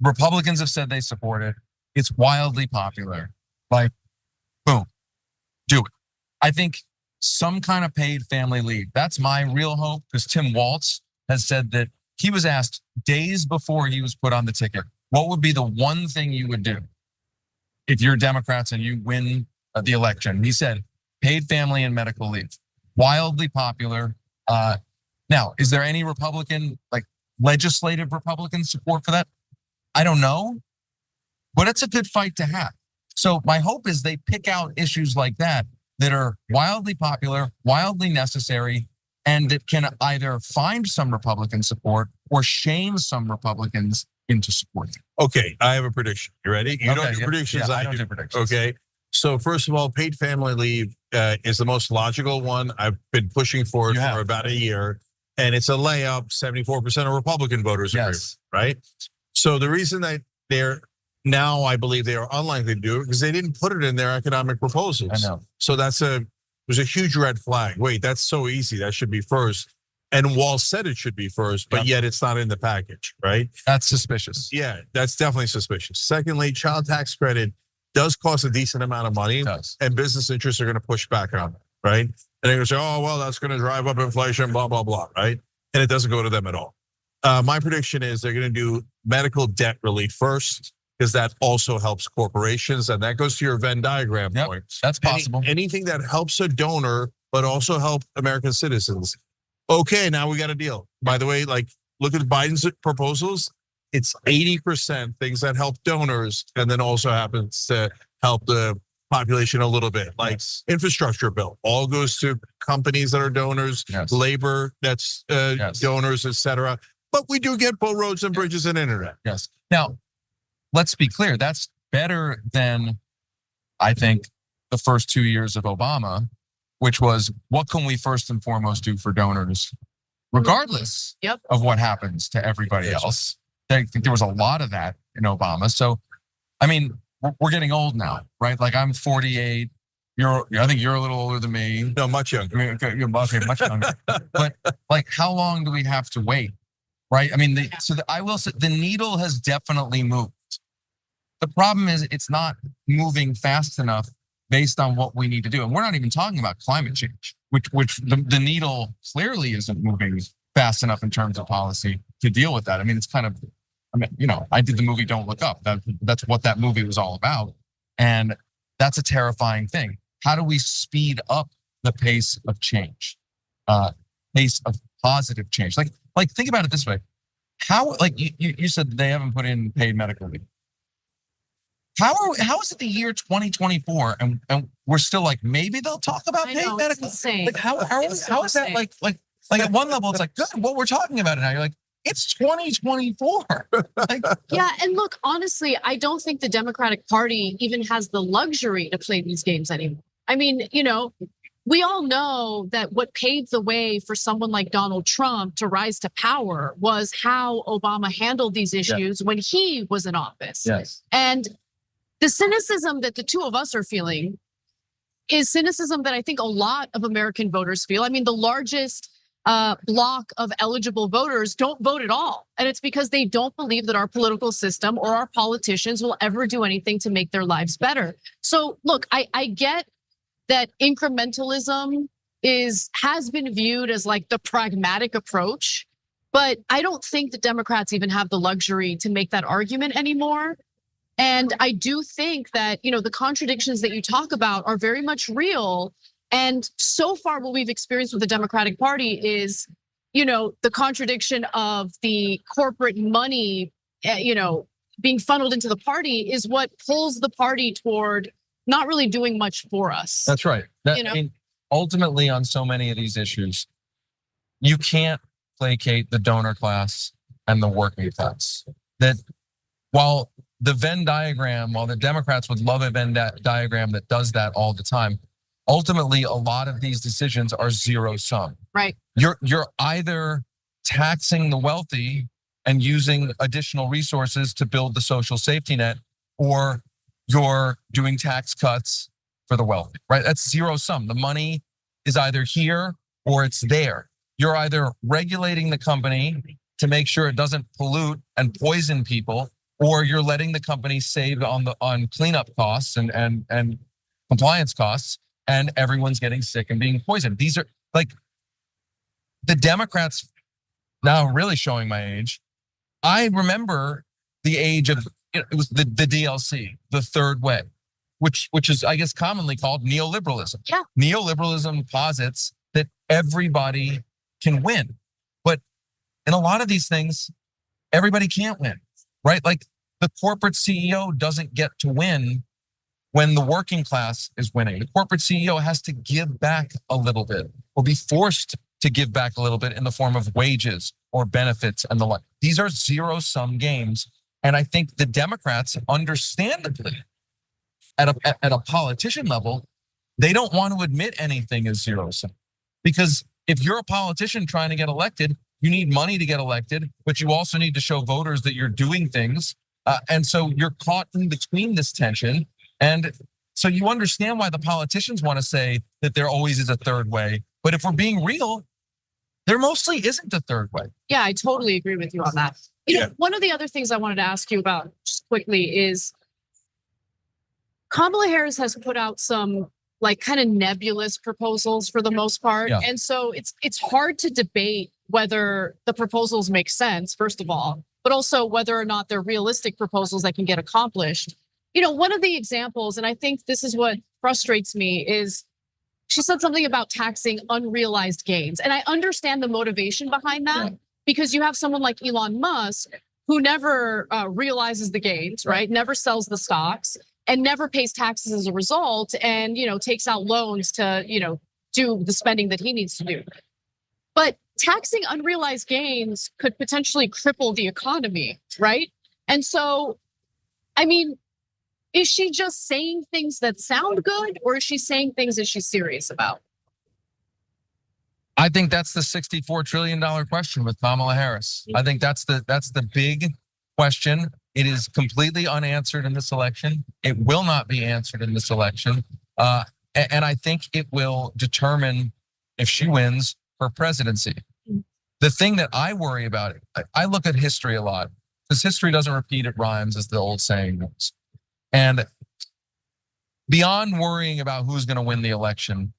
Republicans have said they support it. It's wildly popular. Like, boom, do it. I think some kind of paid family leave. That's my real hope because Tim Walz has said that he was asked days before he was put on the ticket, what would be the one thing you would do if you're Democrats and you win the election? He said, paid family and medical leave. Wildly popular. Now, is there any Republican, like legislative Republican support for that? I don't know, but it's a good fight to have. So my hope is they pick out issues like that are wildly popular, wildly necessary, and that can either find some Republican support or shame some Republicans into supporting. Okay, I have a prediction. You ready? You don't do predictions. Yeah, I don't do predictions. Okay. So first of all, paid family leave is the most logical one. I've been pushing for it for about a year, and it's a layup. 74% of Republican voters agree, right? So the reason that they're now, I believe they are unlikely to do it because they didn't put it in their economic proposals. I know. So there's a huge red flag. Wait, that's so easy. That should be first. And Walz said it should be first, but yet it's not in the package, right? That's suspicious. Yeah, that's definitely suspicious. Secondly, child tax credit does cost a decent amount of money, and business interests are going to push back on it, right? And they're going to say, oh, well, that's going to drive up inflation, blah, blah, blah, right? And it doesn't go to them at all. My prediction is they're going to do medical debt relief first, because that also helps corporations, and that goes to your Venn diagram point. That's possible. Anything that helps a donor, but also help American citizens. Okay, now we got a deal. By the way, like look at Biden's proposals. It's 80% things that help donors, and then also happens to help the population a little bit. Like infrastructure bill, all goes to companies that are donors, labor that's donors, etc. But we do get boat roads and bridges and internet. Yes. Now, let's be clear, that's better than, I think, the first 2 years of Obama, which was what can we first and foremost do for donors, regardless of what happens to everybody else. I think there was a lot of that in Obama. So, I mean, we're getting old now, right? Like I'm 48. I think you're a little older than me. No, much younger. I mean, you're much younger. But like, how long do we have to wait, right? I mean, I will say the needle has definitely moved. The problem is it's not moving fast enough based on what we need to do. And we're not even talking about climate change, which the needle clearly isn't moving fast enough in terms of policy to deal with that. I mean, it's kind of, I did the movie Don't Look Up. That's what that movie was all about. And that's a terrifying thing. How do we speed up the pace of change, pace of positive change? Like think about it this way. How, like you said they haven't put in paid medical leave. How is it the year 2024 and we're still like, maybe they'll talk about paid medical leave? Like how is that like at one level it's like, good, what we're talking about it now. You're like, it's 2024. Yeah, and look, honestly, I don't think the Democratic Party even has the luxury to play these games anymore. I mean, we all know that what paved the way for someone like Donald Trump to rise to power was how Obama handled these issues when he was in office. Yes. And the cynicism that the two of us are feeling is cynicism that I think a lot of American voters feel. I mean, the largest block of eligible voters don't vote at all. And it's because they don't believe that our political system or our politicians will ever do anything to make their lives better. So look, I get that incrementalism has been viewed as like the pragmatic approach, but I don't think the Democrats even have the luxury to make that argument anymore. And I do think that, the contradictions that you talk about are very much real. And so far, what we've experienced with the Democratic Party is, the contradiction of the corporate money, being funneled into the party is what pulls the party toward not really doing much for us. That's right. I mean, ultimately, on so many of these issues, you can't placate the donor class and the working class. That while the Venn diagram, while the Democrats would love a Venn diagram that does that all the time, ultimately, a lot of these decisions are zero sum. Right. You're either taxing the wealthy and using additional resources to build the social safety net, or you're doing tax cuts for the wealthy, right? That's zero sum. The money is either here or it's there. You're either regulating the company to make sure it doesn't pollute and poison people, or you're letting the company save on cleanup costs and compliance costs, and everyone's getting sick and being poisoned. These are like the Democrats now really showing my age. I remember the age of, it was the DLC, the third way, which is, I guess, commonly called neoliberalism. Yeah. Neoliberalism posits that everybody can win. But in a lot of these things, everybody can't win, right? Like the corporate CEO doesn't get to win when the working class is winning. The corporate CEO has to give back a little bit, or be forced to give back a little bit in the form of wages or benefits and the like. These are zero-sum games. And I think the Democrats, understandably, at a politician level, they don't want to admit anything is zero-sum. Because if you're a politician trying to get elected, you need money to get elected, but you also need to show voters that you're doing things. And so you're caught in between this tension. And so you understand why the politicians want to say that there always is a third way. But if we're being real, there mostly isn't a third way. Yeah, I totally agree with you on that. One of the other things I wanted to ask you about just quickly is Kamala Harris has put out some like kind of nebulous proposals for the most part. Yeah. And so it's hard to debate whether the proposals make sense, first of all, but also whether or not they're realistic proposals that can get accomplished. One of the examples, and I think this is what frustrates me, is she said something about taxing unrealized gains. And I understand the motivation behind that, because you have someone like Elon Musk who never realizes the gains, right? Never sells the stocks and never pays taxes as a result, and takes out loans to do the spending that he needs to do. But taxing unrealized gains could potentially cripple the economy, right? And so, I mean, is she just saying things that sound good, or is she saying things that she's serious about? I think that's the $64 trillion question with Kamala Harris. I think that's the big question. It is completely unanswered in this election. It will not be answered in this election. And I think it will determine if she wins her presidency. The thing that I worry about, I look at history a lot, because history doesn't repeat, it rhymes, as the old saying goes. And beyond worrying about who's going to win the election,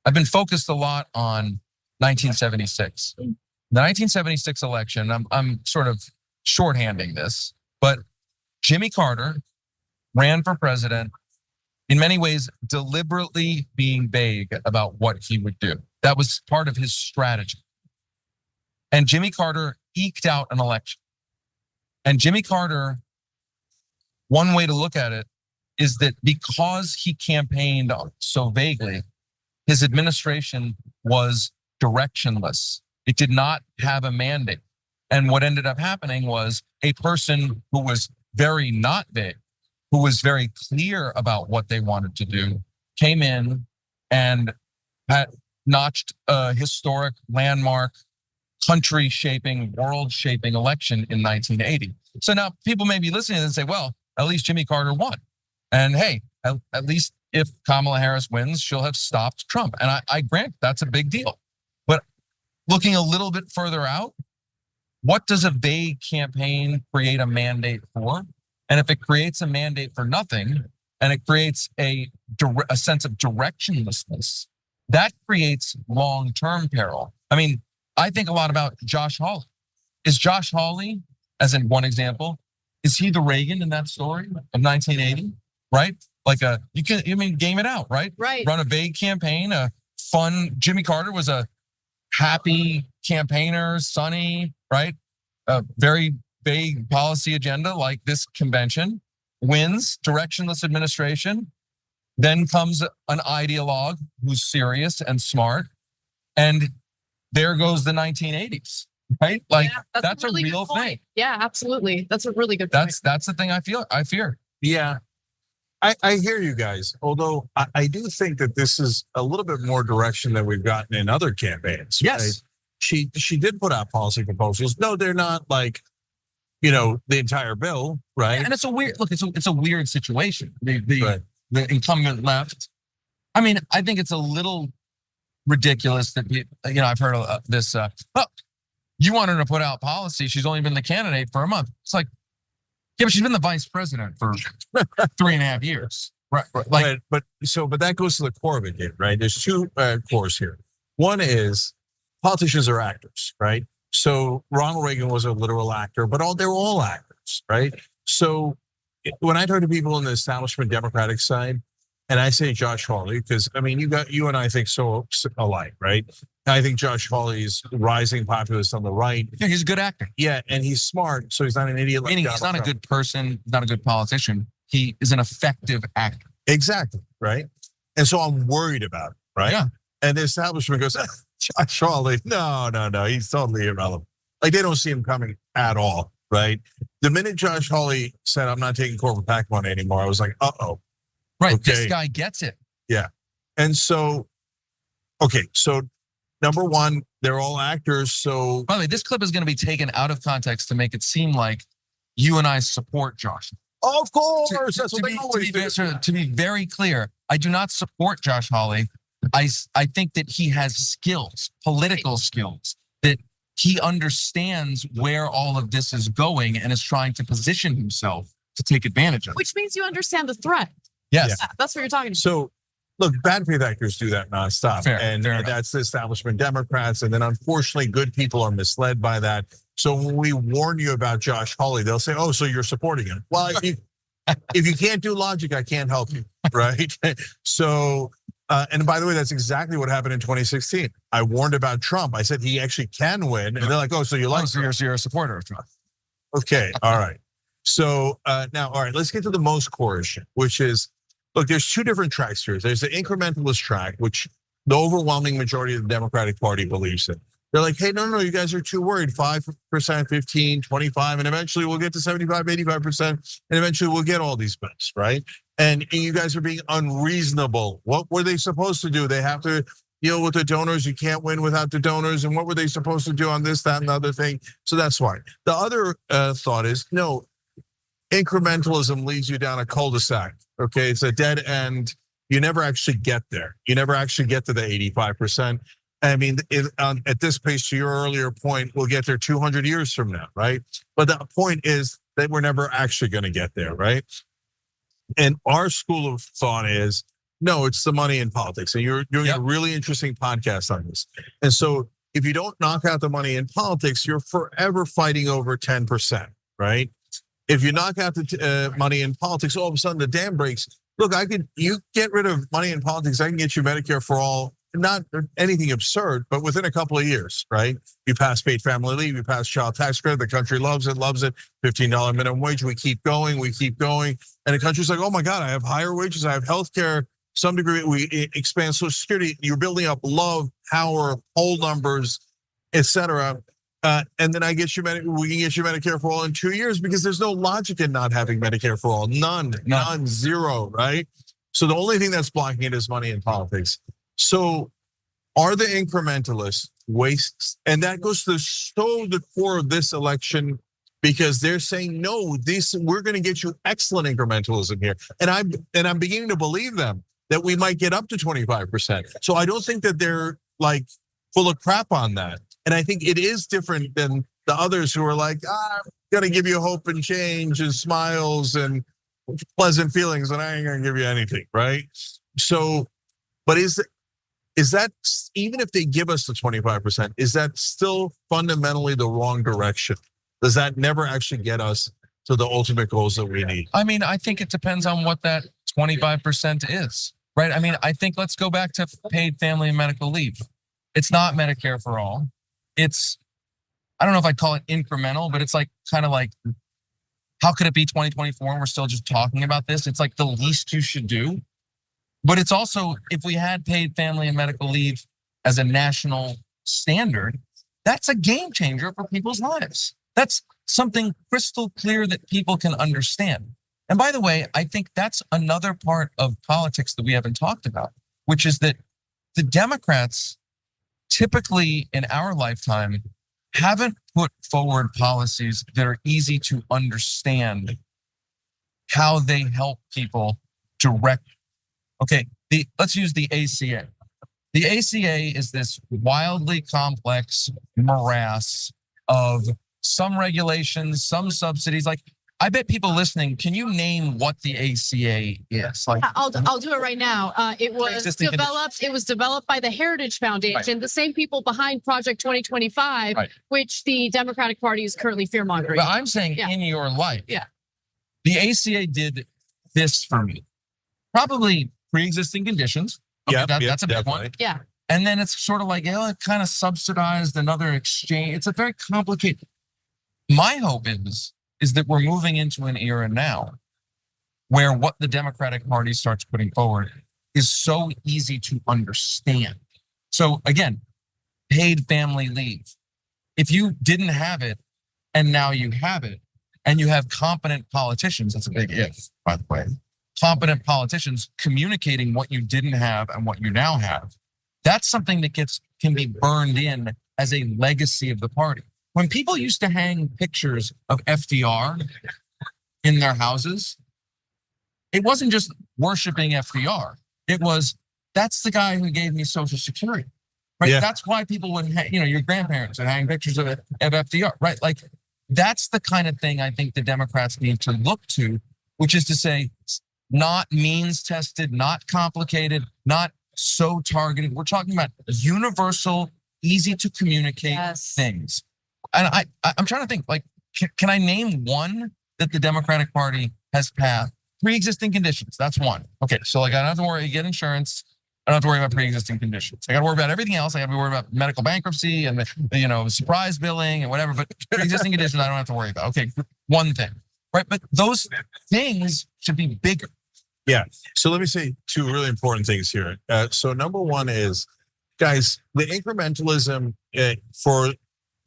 I've been focused a lot on 1976. The 1976 election, I'm sort of shorthanding this, but Jimmy Carter ran for president, in many ways deliberately being vague about what he would do. That was part of his strategy. And Jimmy Carter eked out an election. And Jimmy Carter, one way to look at it is that because he campaigned so vaguely, his administration was directionless. It did not have a mandate. And what ended up happening was a person who was very not vague, who was very clear about what they wanted to do, came in and had notched a historic, landmark, country-shaping, world-shaping election in 1980. So now people may be listening and say, well, at least Jimmy Carter won. And hey, at least if Kamala Harris wins, she'll have stopped Trump. And I grant that's a big deal. But looking a little bit further out, what does a vague campaign create a mandate for? And if it creates a mandate for nothing, and it creates a sense of directionlessness, that creates long-term peril. I mean, I think a lot about Josh Hawley. Is Josh Hawley, as in one example, Is he the Reagan in that story of 1980? Right? Like game it out, right? Right. Run a vague campaign, a fun. Jimmy Carter was a happy campaigner, sunny, right? A very vague policy agenda like this convention. Wins, directionless administration. Then comes an ideologue who's serious and smart. And there goes the 1980s, right? Like that's a real thing. Yeah, absolutely. That's a really good point. That's the thing I fear. Yeah. I hear you guys, although I do think that this is a little bit more direction than we've gotten in other campaigns. Yes. Right? She did put out policy proposals. No, they're not like, the entire bill, right? And it's a weird it's a weird situation. The incumbent left. I mean, I think it's a little ridiculous that I've heard of this. You want her to put out policy? She's only been the candidate for a month. It's like, yeah, but she's been the vice president for 3.5 years, right? Like, but that goes to the core of it, here, right? There's two cores here. One is politicians are actors, right? So Ronald Reagan was a literal actor, but they're all actors, right? So when I talk to people in the establishment Democratic side, and I say Josh Hawley, because you and I think so alike, right? I think Josh Hawley's rising populist on the right. Yeah, he's a good actor. Yeah, and he's smart, so he's not an idiot. Meaning he's not a good person, not a good politician. He is an effective actor. Exactly, right? And so I'm worried about it, right? Yeah. And the establishment goes, Josh Hawley, no, he's totally irrelevant. Like they don't see him coming at all, right? The minute Josh Hawley said, I'm not taking corporate PAC money anymore, I was like, uh-oh. Right, okay. This guy gets it. Yeah, and so, so number one, they're all actors, so. By the way, this clip is gonna be taken out of context to make it seem like you and I support Josh. Of course, that's what they always do. To be very clear, I do not support Josh Hawley. I think that he has skills, political skills, that he understands where all of this is going and is trying to position himself to take advantage of. Which means you understand the threat. Yes. Yeah, that's what you're talking about. So, look, bad faith actors do that nonstop. Fair That's the establishment Democrats. And then unfortunately, good people are misled by that. So when we warn you about Josh Hawley, they'll say, oh, so you're supporting him. Well, if you can't do logic, I can't help you, right? So, and by the way, that's exactly what happened in 2016. I warned about Trump. I said he actually can win. And they're like, oh, so you like so you're a supporter of Trump. Okay, all right. So now, all right, let's get to the most core issue, which is, look, there's two different tracks here. There's the incrementalist track, which the overwhelming majority of the Democratic Party believes in. They're like, hey, no, you guys are too worried. 5%, 15, 25, and eventually we'll get to 75, 85%, and eventually we'll get all these bills, right? And you guys are being unreasonable. What were they supposed to do? They have to deal with the donors. You can't win without the donors. And what were they supposed to do on this, that, and the other thing? So that's why. The other thought is, no, incrementalism leads you down a cul-de-sac, okay? It's a dead end. You never actually get there. You never actually get to the 85%. I mean, at this pace, to your earlier point, we'll get there 200 years from now, right? But the point is that we're never actually going to get there, right? And our school of thought is, no, it's the money in politics. And you're doing a really interesting podcast on this. And so if you don't knock out the money in politics, you're forever fighting over 10%, right? If you knock out the money in politics, all of a sudden the dam breaks. Look, you get rid of money in politics, I can get you Medicare for all, not anything absurd, but within a couple of years, right? You pass paid family leave, you pass child tax credit, the country loves it, $15 minimum wage, we keep going. And the country's like, oh my God, I have higher wages, I have healthcare, some degree, we expand Social Security, you're building up love, power, poll numbers, etc. And then we can get you Medicare for all in 2 years because there's no logic in not having Medicare for all. None, zero, right? So the only thing that's blocking it is money in politics. So are the incrementalists wastes? And that goes to the core of this election because they're saying, no, we're gonna get you excellent incrementalism here. And I'm beginning to believe them that we might get up to 25%. So I don't think that they're like full of crap on that. And I think it is different than the others who are like, I'm gonna give you hope and change and smiles and pleasant feelings, and I ain't gonna give you anything, right? So, but is that, even if they give us the 25%, is that still fundamentally the wrong direction? Does that never actually get us to the ultimate goals that we need? I mean, I think it depends on what that 25% is, right? I mean, I think let's go back to paid family and medical leave. It's not Medicare for all. It's, I don't know if I'd call it incremental, but it's like kind of like, how could it be 2024 and we're still just talking about this? It's like the least you should do. But it's also, if we had paid family and medical leave as a national standard, that's a game changer for people's lives. That's something crystal clear that people can understand. And by the way, I think that's another part of politics that we haven't talked about, which is that the Democrats typically in our lifetime haven't put forward policies that are easy to understand how they help people direct. Okay, let's use the ACA. The ACA is this wildly complex morass of some regulations, some subsidies. Like, I bet people listening, can you name what the ACA is? Like, I'll do it right now. It was developed by the Heritage Foundation, Right. the same people behind Project 2025, Right. which the Democratic Party is currently fear-mongering. but I'm saying in your life, the ACA did this for me. Probably pre-existing conditions. Okay, that's a big one. Yeah. And then it's sort of like, it kind of subsidized another exchange. It's a very complicated. My hope is that we're moving into an era now where what the Democratic Party starts putting forward is so easy to understand. So again, paid family leave. If you didn't have it and now you have it, and you have competent politicians, that's a big if, by the way, competent politicians communicating what you didn't have and what you now have, that's something that can be burned in as a legacy of the party. When people used to hang pictures of FDR in their houses, it wasn't just worshiping FDR. It was, that's the guy who gave me Social Security, right? Yeah. That's why people would, your grandparents would hang pictures of FDR, right? Like, that's the kind of thing I think the Democrats need to look to, which is to say, not means tested, not complicated, not so targeted. We're talking about universal, easy to communicate things. And I'm trying to think, like, can I name one that the Democratic Party has passed? Pre-existing conditions, that's one. Okay, so like I don't have to worry, you get insurance. I don't have to worry about pre-existing conditions. I got to worry about everything else. I got to worry about medical bankruptcy and the surprise billing and whatever. But pre-existing conditions, I don't have to worry about. Okay, one thing, right? But those things should be bigger. Yeah. So let me say two really important things here. So number one is, guys, the incrementalism for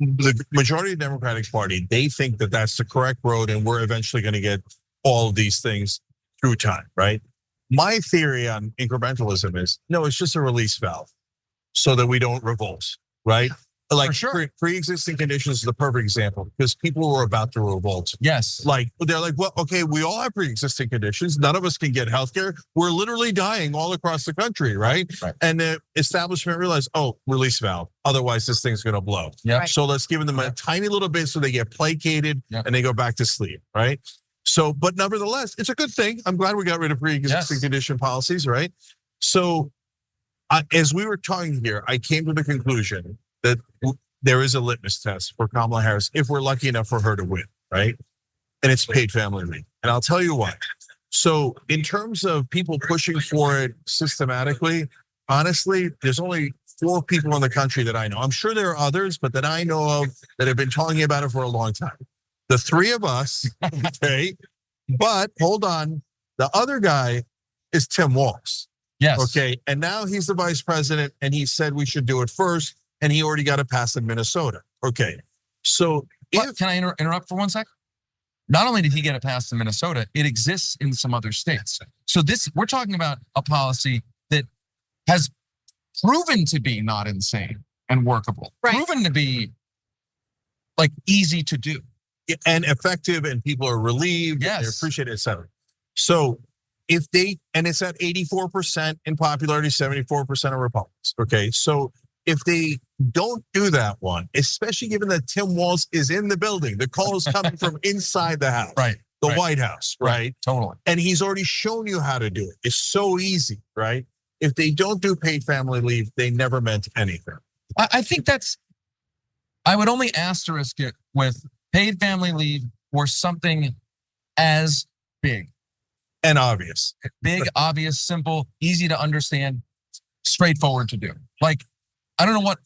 the majority of the Democratic Party, they think that that's the correct road, and we're eventually going to get all of these things through time, right? My theory on incrementalism is, no, it's just a release valve so that we don't revolt, right? Like pre-existing conditions is the perfect example because people were about to revolt. Yes. Like, they're like, well, okay, we all have pre-existing conditions. None of us can get healthcare. We're literally dying all across the country, right? And the establishment realized, oh, release valve. Otherwise, this thing's gonna blow. Yeah. So let's give them a tiny little bit so they get placated and they go back to sleep, right? So, but nevertheless, it's a good thing. I'm glad we got rid of pre-existing condition policies, right? So as we were talking here, I came to the conclusion that there is a litmus test for Kamala Harris if we're lucky enough for her to win, right? And it's paid family leave. And I'll tell you what. So in terms of people pushing for it systematically, honestly, there's only 4 people in the country that I know. I'm sure there are others, but that I know of that have been talking about it for a long time. The 3 of us, okay? But hold on, the other guy is Tim Walz. Yes. Okay, and now he's the vice president and he said we should do it first. And he already got it passed in Minnesota. Okay, so can I interrupt for 1 sec? Not only did he get it passed in Minnesota, it exists in some other states. So we're talking about a policy that has proven to be not insane and workable, proven to be like easy to do. And effective, and people are relieved, they appreciate it, et cetera. So and it's at 84% in popularity, 74% of Republicans, okay? So if they don't do that one, especially given that Tim Walz is in the building, the call is coming from inside the house, the White House, right? Totally. And he's already shown you how to do it. It's so easy, right? If they don't do paid family leave, they never meant anything. I think I would only asterisk it with paid family leave or something as big. And obvious. Big, obvious, simple, easy to understand, straightforward to do. Like, I don't know what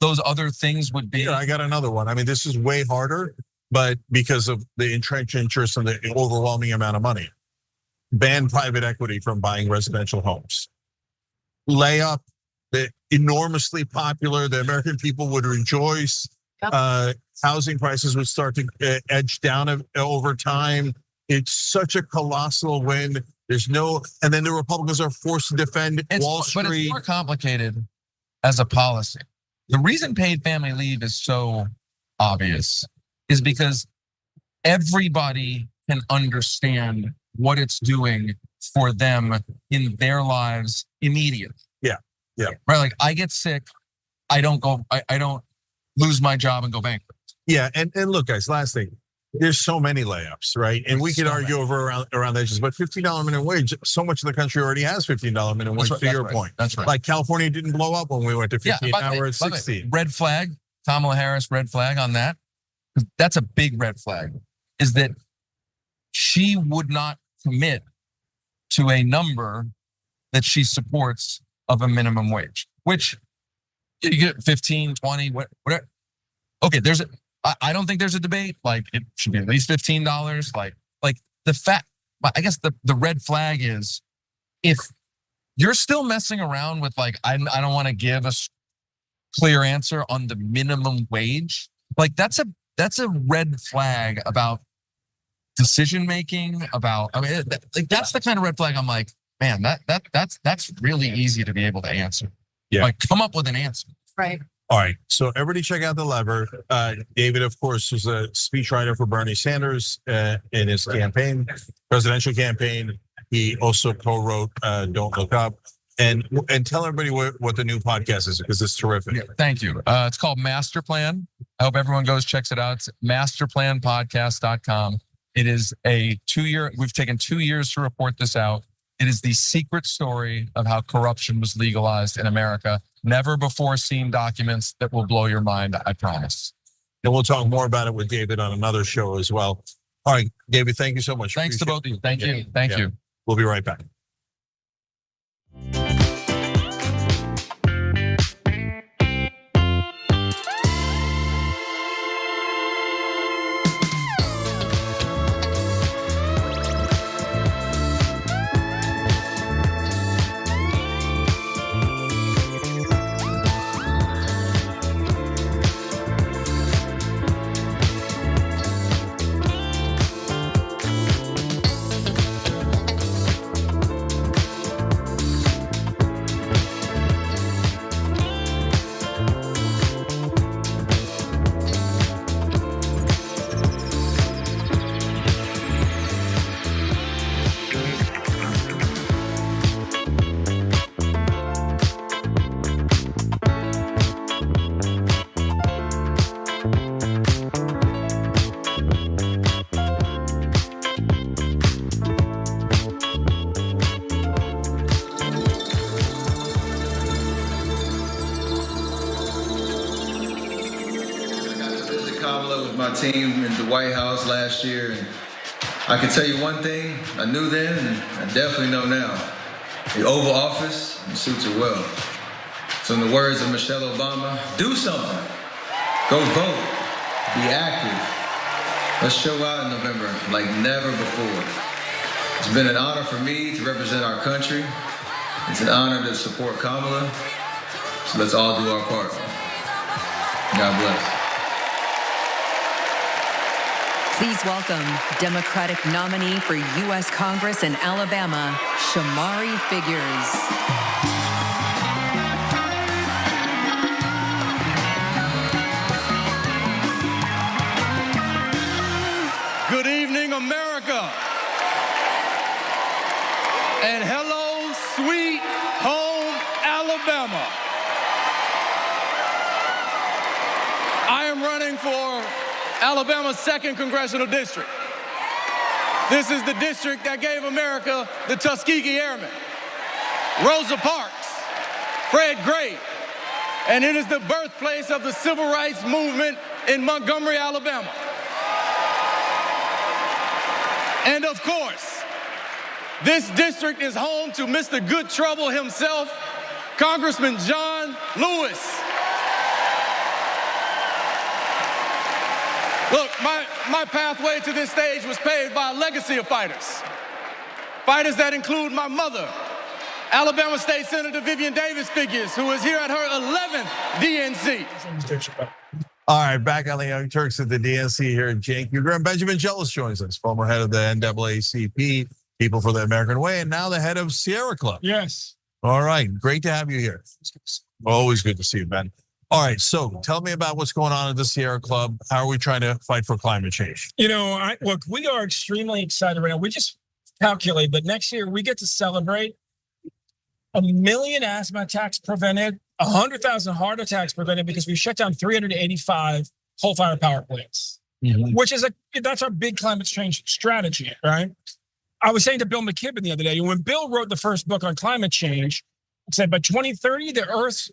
those other things would be. Yeah, I got another one. I mean, this is way harder, but because of the entrenched interest and the overwhelming amount of money. Ban private equity from buying residential homes. Layup, enormously popular. The American people would rejoice. Housing prices would start to edge down over time. It's such a colossal win. And then the Republicans are forced to defend Wall Street. But it's more complicated as a policy. The reason paid family leave is so obvious is because everybody can understand what it's doing for them in their lives immediately. Yeah. Right, like I get sick, I don't lose my job and go bankrupt. Yeah, and look, guys, last thing. There's so many layups, right? And we could argue over around edges, but $15 minimum wage, so much of the country already has $15 minimum wage, to your point. That's right. Like California didn't blow up when we went to 15, now we're at 16. Red flag, Kamala Harris, red flag on that. That's a big red flag, is that she would not commit to a number that she supports of a minimum wage, which you get 15, 20, whatever. Okay, I don't think there's a debate. Like it should be at least $15. Like the fact, I guess the red flag is if you're still messing around with like, I don't want to give a clear answer on the minimum wage. Like that's a red flag about decision making, about, I mean, like that's the kind of red flag I'm like, man, that's really easy to be able to answer. Yeah. Like come up with an answer. Right. All right, so everybody check out The Lever. David, of course, was a speechwriter for Bernie Sanders in his campaign, presidential campaign. He also co-wrote Don't Look Up. And tell everybody what the new podcast is, because it's terrific. Yeah, thank you. It's called Master Plan. I hope everyone checks it out. It's masterplanpodcast.com. It is a 2-year, we've taken 2 years to report this out. It is the secret story of how corruption was legalized in America. Never before seen documents that will blow your mind, I promise. And we'll talk more about it with David on another show as well. All right, David, thank you so much. Thanks to both of you. Thank you. Thank you. We'll be right back. Team in the White House last year, and I can tell you one thing I knew then and I definitely know now: the Oval Office suits her well. So in the words of Michelle Obama, do something, go vote, be active. Let's show out in November like never before. It's been an honor for me to represent our country. It's an honor to support Kamala. So let's all do our part. God bless. Please welcome Democratic nominee for U.S. Congress in Alabama, Shamari Figures. Good evening, America. And hello, sweet home, Alabama. I am running for Alabama's 2nd Congressional District. This is the district that gave America the Tuskegee Airmen, Rosa Parks, Fred Gray, and it is the birthplace of the civil rights movement in Montgomery, Alabama. And of course, this district is home to Mr. Good Trouble himself, Congressman John Lewis. Look, my pathway to this stage was paved by a legacy of fighters. Fighters that include my mother, Alabama State Senator Vivian Davis Figures, who is here at her 11th DNC. All right, back on the Young Turks at the DNC here in Cenk Uygur. And Benjamin Jealous joins us, former head of the NAACP, People for the American Way, and now the head of Sierra Club. Yes. All right, great to have you here. Always good to see you, Ben. All right, so tell me about what's going on at the Sierra Club. How are we trying to fight for climate change? You know, look, we are extremely excited right now. We just calculate that next year we get to celebrate 1 million asthma attacks prevented, 100,000 heart attacks prevented because we shut down 385 coal-fired power plants, which is that's our big climate change strategy, right? I was saying to Bill McKibben the other day, when Bill wrote the first book on climate change, it said by 2030, the Earth's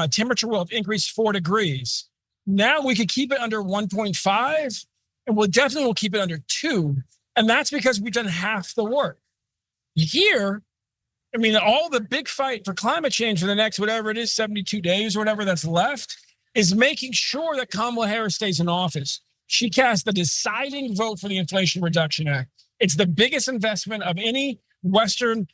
temperature will have increased 4 degrees. Now we could keep it under 1.5, and we'll definitely keep it under 2. And that's because we've done half the work. Here, I mean, all the big fight for climate change for the next, whatever it is, 72 days or whatever that's left, is making sure that Kamala Harris stays in office. She cast the deciding vote for the Inflation Reduction Act. It's the biggest investment of any Western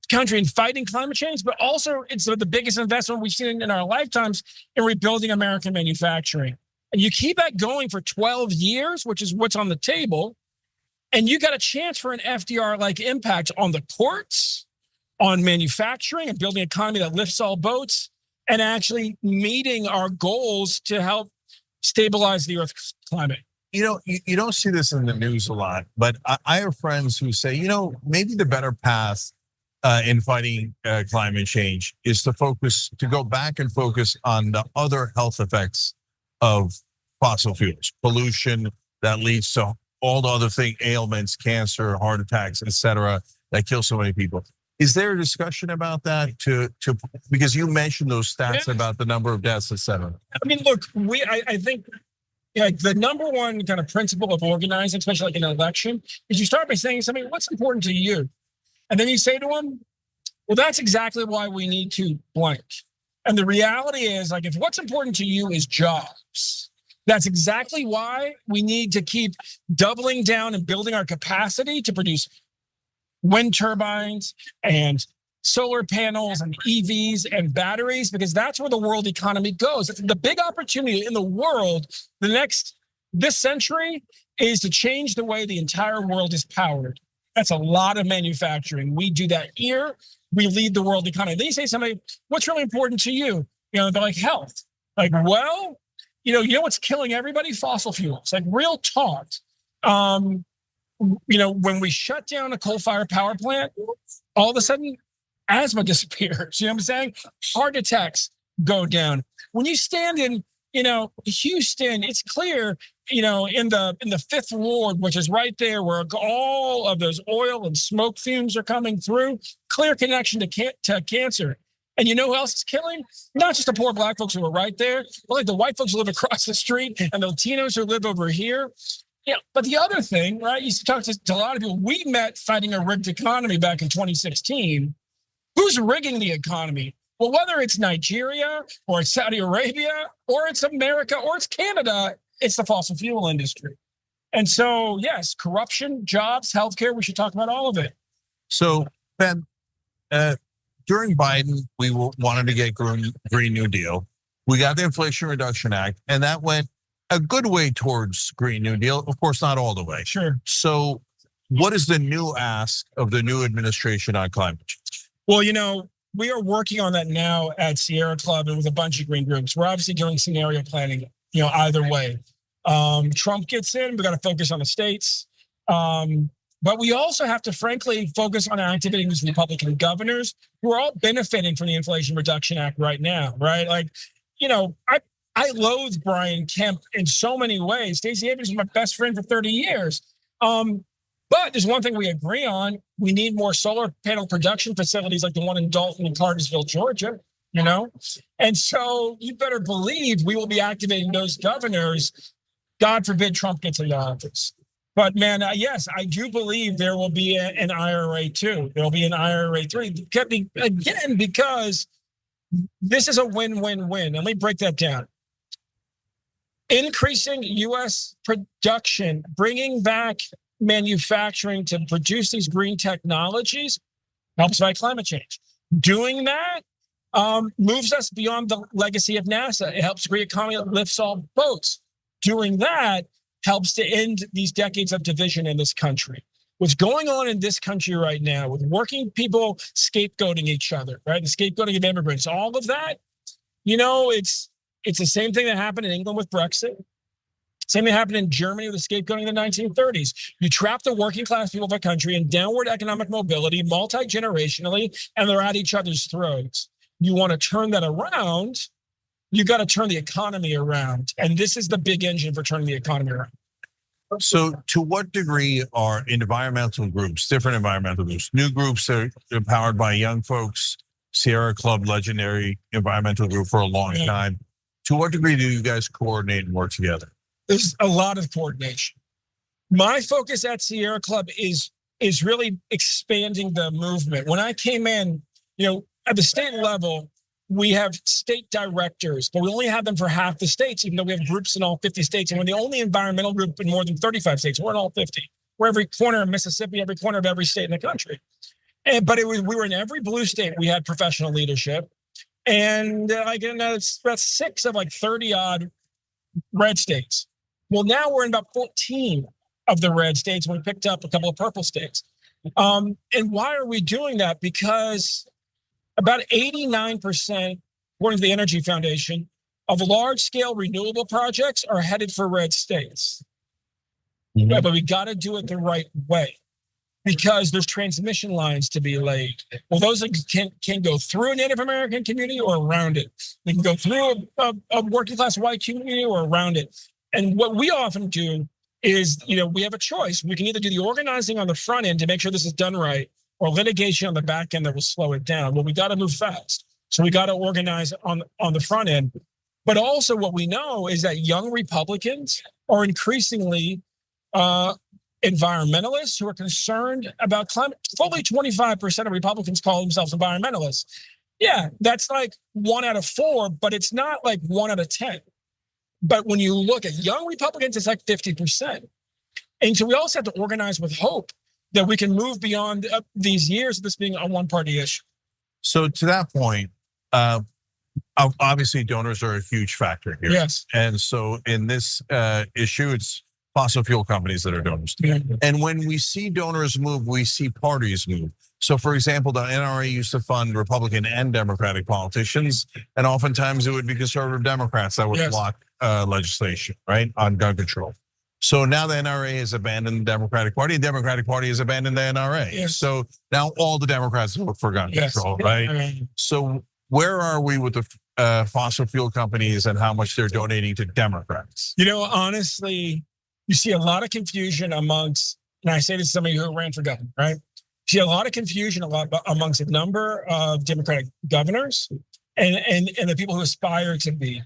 country in fighting climate change, but also it's the biggest investment we've seen in our lifetimes in rebuilding American manufacturing. And you keep that going for 12 years, which is what's on the table, and you got a chance for an FDR-like impact on the ports, on manufacturing and building an economy that lifts all boats, and actually meeting our goals to help stabilize the Earth's climate. You know, you don't see this in the news a lot, but I have friends who say, you know, maybe the better path in fighting climate change is to go back and focus on the other health effects of fossil fuels, pollution that leads to all the other ailments, cancer, heart attacks, et cetera, that kill so many people. Is there a discussion about that because you mentioned those stats about the number of deaths, et cetera? I mean, look, I think like the number one kind of principle of organizing, especially like in an election, is you start by saying to somebody, what's important to you? And then you say to them, well, that's exactly why we need to blank. And the reality is, like, if what's important to you is jobs, that's exactly why we need to keep doubling down and building our capacity to produce wind turbines and solar panels and EVs and batteries, because that's where the world economy goes. It's the big opportunity in the world. This century is to change the way the entire world is powered. That's a lot of manufacturing. We do that here. We lead the world economy. Then you say to somebody, what's really important to you? You know, they're like health. Like, well, you know what's killing everybody? Fossil fuels. Like real talk. You know, when we shut down a coal-fired power plant, all of a sudden asthma disappears. You know what I'm saying? Heart attacks go down. When you stand in, you know, Houston, it's clear, you know, in the Fifth Ward, which is right there where all of those oil and smoke fumes are coming through, clear connection to cancer. And you know who else is killing? Not just the poor black folks who are right there, but like the white folks who live across the street and the Latinos who live over here. Yeah, but the other thing, right? You talk to a lot of people. We met fighting a rigged economy back in 2016. Who's rigging the economy? Well, whether it's Nigeria or it's Saudi Arabia or it's America or it's Canada, it's the fossil fuel industry. And so, yes, corruption, jobs, healthcare, we should talk about all of it. So, Ben, during Biden, we wanted to get Green New Deal. We got the Inflation Reduction Act, and that went a good way towards Green New Deal. Of course, not all the way. Sure. So what is the new ask of the new administration on climate change? Well, you know, we are working on that now at Sierra Club and with a bunch of green groups. We're obviously doing scenario planning, you know, either way. Trump gets in, we got to focus on the states. But we also have to, frankly, focus on activating these Republican governors who are all benefiting from the Inflation Reduction Act right now, right? Like, you know, I loathe Brian Kemp in so many ways. Stacey Abrams was my best friend for 30 years. But there's one thing we agree on. We need more solar panel production facilities like the one in Dalton and Cartersville, Georgia, you know? And so you better believe we will be activating those governors. God forbid Trump gets into office. But man, yes, I do believe there will be an IRA 2. There will be an IRA 3. Again, because this is a win-win-win. Let me break that down. Increasing U.S. production, bringing back manufacturing to produce these green technologies helps fight climate change. Doing that moves us beyond the legacy of NASA. It helps create an economy that lifts all boats. Doing that helps to end these decades of division in this country. What's going on in this country right now with working people scapegoating each other, right? The scapegoating of immigrants, all of that, it's the same thing that happened in England with Brexit. Same thing happened in Germany with the scapegoating in the 1930s. You trap the working class people of a country in downward economic mobility, multi-generationally, and they're at each other's throats. You want to turn that around, you got to turn the economy around. And this is the big engine for turning the economy around. So to what degree are environmental groups, different environmental groups, new groups that are powered by young folks, Sierra Club, legendary environmental group for a long time, to what degree do you guys coordinate and work together? There's a lot of coordination. My focus at Sierra Club is really expanding the movement. When I came in, at the state level, we have state directors, but we only have them for half the states, even though we have groups in all 50 states. And we're the only environmental group in more than 35 states. We're in all 50. We're every corner of Mississippi, every corner of every state in the country. But we were in every blue state. We had professional leadership. And it's about 6 of 30 odd red states. Well, now we're in about 14 of the red states. We picked up a couple of purple states. And why are we doing that? Because about 89%, according to the Energy Foundation, of large-scale renewable projects are headed for red states. Mm-hmm. Yeah, but we got to do it the right way because there's transmission lines to be laid. Well, those can go through a Native American community or around it. They can go through a working-class white community or around it. And what we often do is, we have a choice. We can either do the organizing on the front end to make sure this is done right, or litigation on the back end that will slow it down. Well, we got to move fast. So we got to organize on the front end. But also what we know is that young Republicans are increasingly environmentalists who are concerned about climate. Fully 25% of Republicans call themselves environmentalists. Yeah, that's like 1 out of 4, but it's not like 1 out of 10. But when you look at young Republicans, it's like 50%. And so we also have to organize with hope that we can move beyond these years of this being a one-party issue. So to that point, obviously donors are a huge factor here. Yes. And so in this issue, it's fossil fuel companies that are donors. Yeah. And when we see donors move, we see parties move. So for example, the NRA used to fund Republican and Democratic politicians, and oftentimes it would be conservative Democrats that would block legislation, right, on gun control. So now the NRA has abandoned the Democratic Party. The Democratic Party has abandoned the NRA. Yes. So now all the Democrats vote for gun control, right? So where are we with the fossil fuel companies and how much they're donating to Democrats? Honestly, you see a lot of confusion amongst, and I say this to somebody who ran for governor, right? You see a lot of confusion amongst a number of Democratic governors and the people who aspire to be,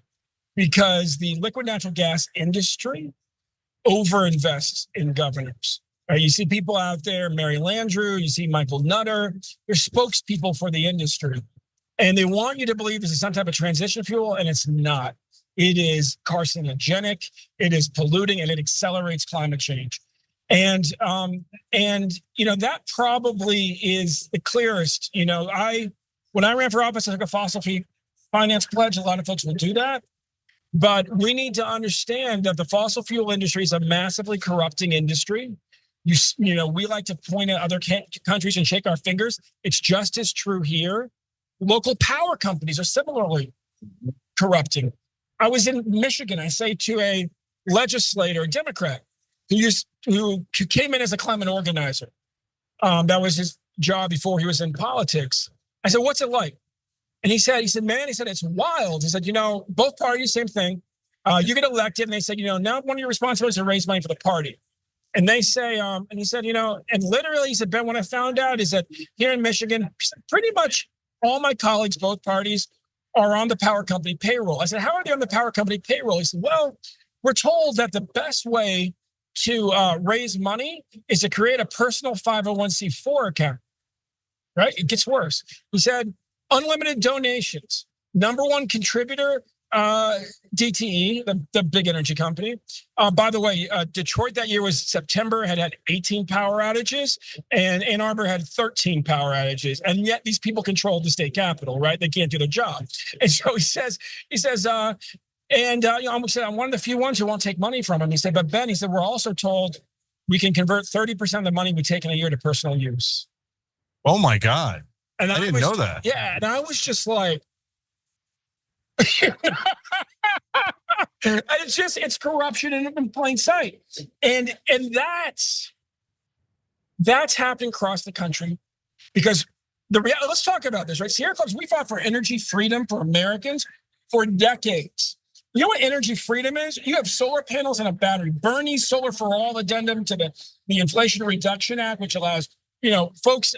because the liquid natural gas industry overinvests in governors. Right? You see people out there, Mary Landrieu, you see Michael Nutter, they're spokespeople for the industry. And they want you to believe this is some type of transition fuel, and it's not. It is carcinogenic, it is polluting, and it accelerates climate change. And that probably is the clearest. When I ran for office, I took a fossil fuel finance pledge. A lot of folks will do that. But we need to understand that the fossil fuel industry is a massively corrupting industry. We like to point at other countries and shake our fingers. It's just as true here. Local power companies are similarly corrupting. I was in Michigan. I say to a legislator, a Democrat, who came in as a climate organizer. That was his job before he was in politics. I said, "What's it like?" And he said, "Man," it's wild. He said, both parties, same thing. You get elected, and they said, now one of your responsibilities is to raise money for the party. And they say, and he said, and literally, he said, "Ben, what I found out is that here in Michigan, pretty much all my colleagues, both parties, are on the power company payroll." I said, "How are they on the power company payroll?" He said, "Well, we're told that the best way to raise money is to create a personal 501c4 account, right? It gets worse. He said, unlimited donations. Number one contributor, DTE, the big energy company. By the way, Detroit that year was September, had 18 power outages, and Ann Arbor had 13 power outages. And yet these people control the state capitol, right? They can't do their job. And so he says, I'm one of the few ones who won't take money from him. He said, but Ben, he said, we're also told we can convert 30% of the money we take in a year to personal use. Oh my God. And I didn't know that. Yeah, and I was just like, and it's corruption in plain sight. And that's happening across the country because let's talk about this, right? Sierra Clubs, we fought for energy freedom for Americans for decades. You know what energy freedom is? You have solar panels and a battery. Bernie's Solar for All addendum to the Inflation Reduction Act, which allows, folks,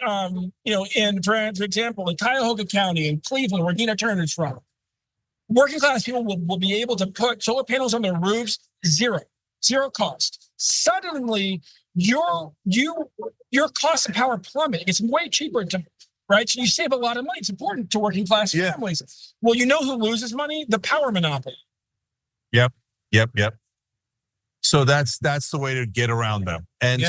in, for example, in Cuyahoga County in Cleveland, where Nina Turner's from, working class people will be able to put solar panels on their roofs, zero cost. Suddenly, your cost of power plummet. It's way cheaper right? So you save a lot of money. It's important to working class families. Well, you know who loses money? The power monopoly. Yep. So that's the way to get around them. And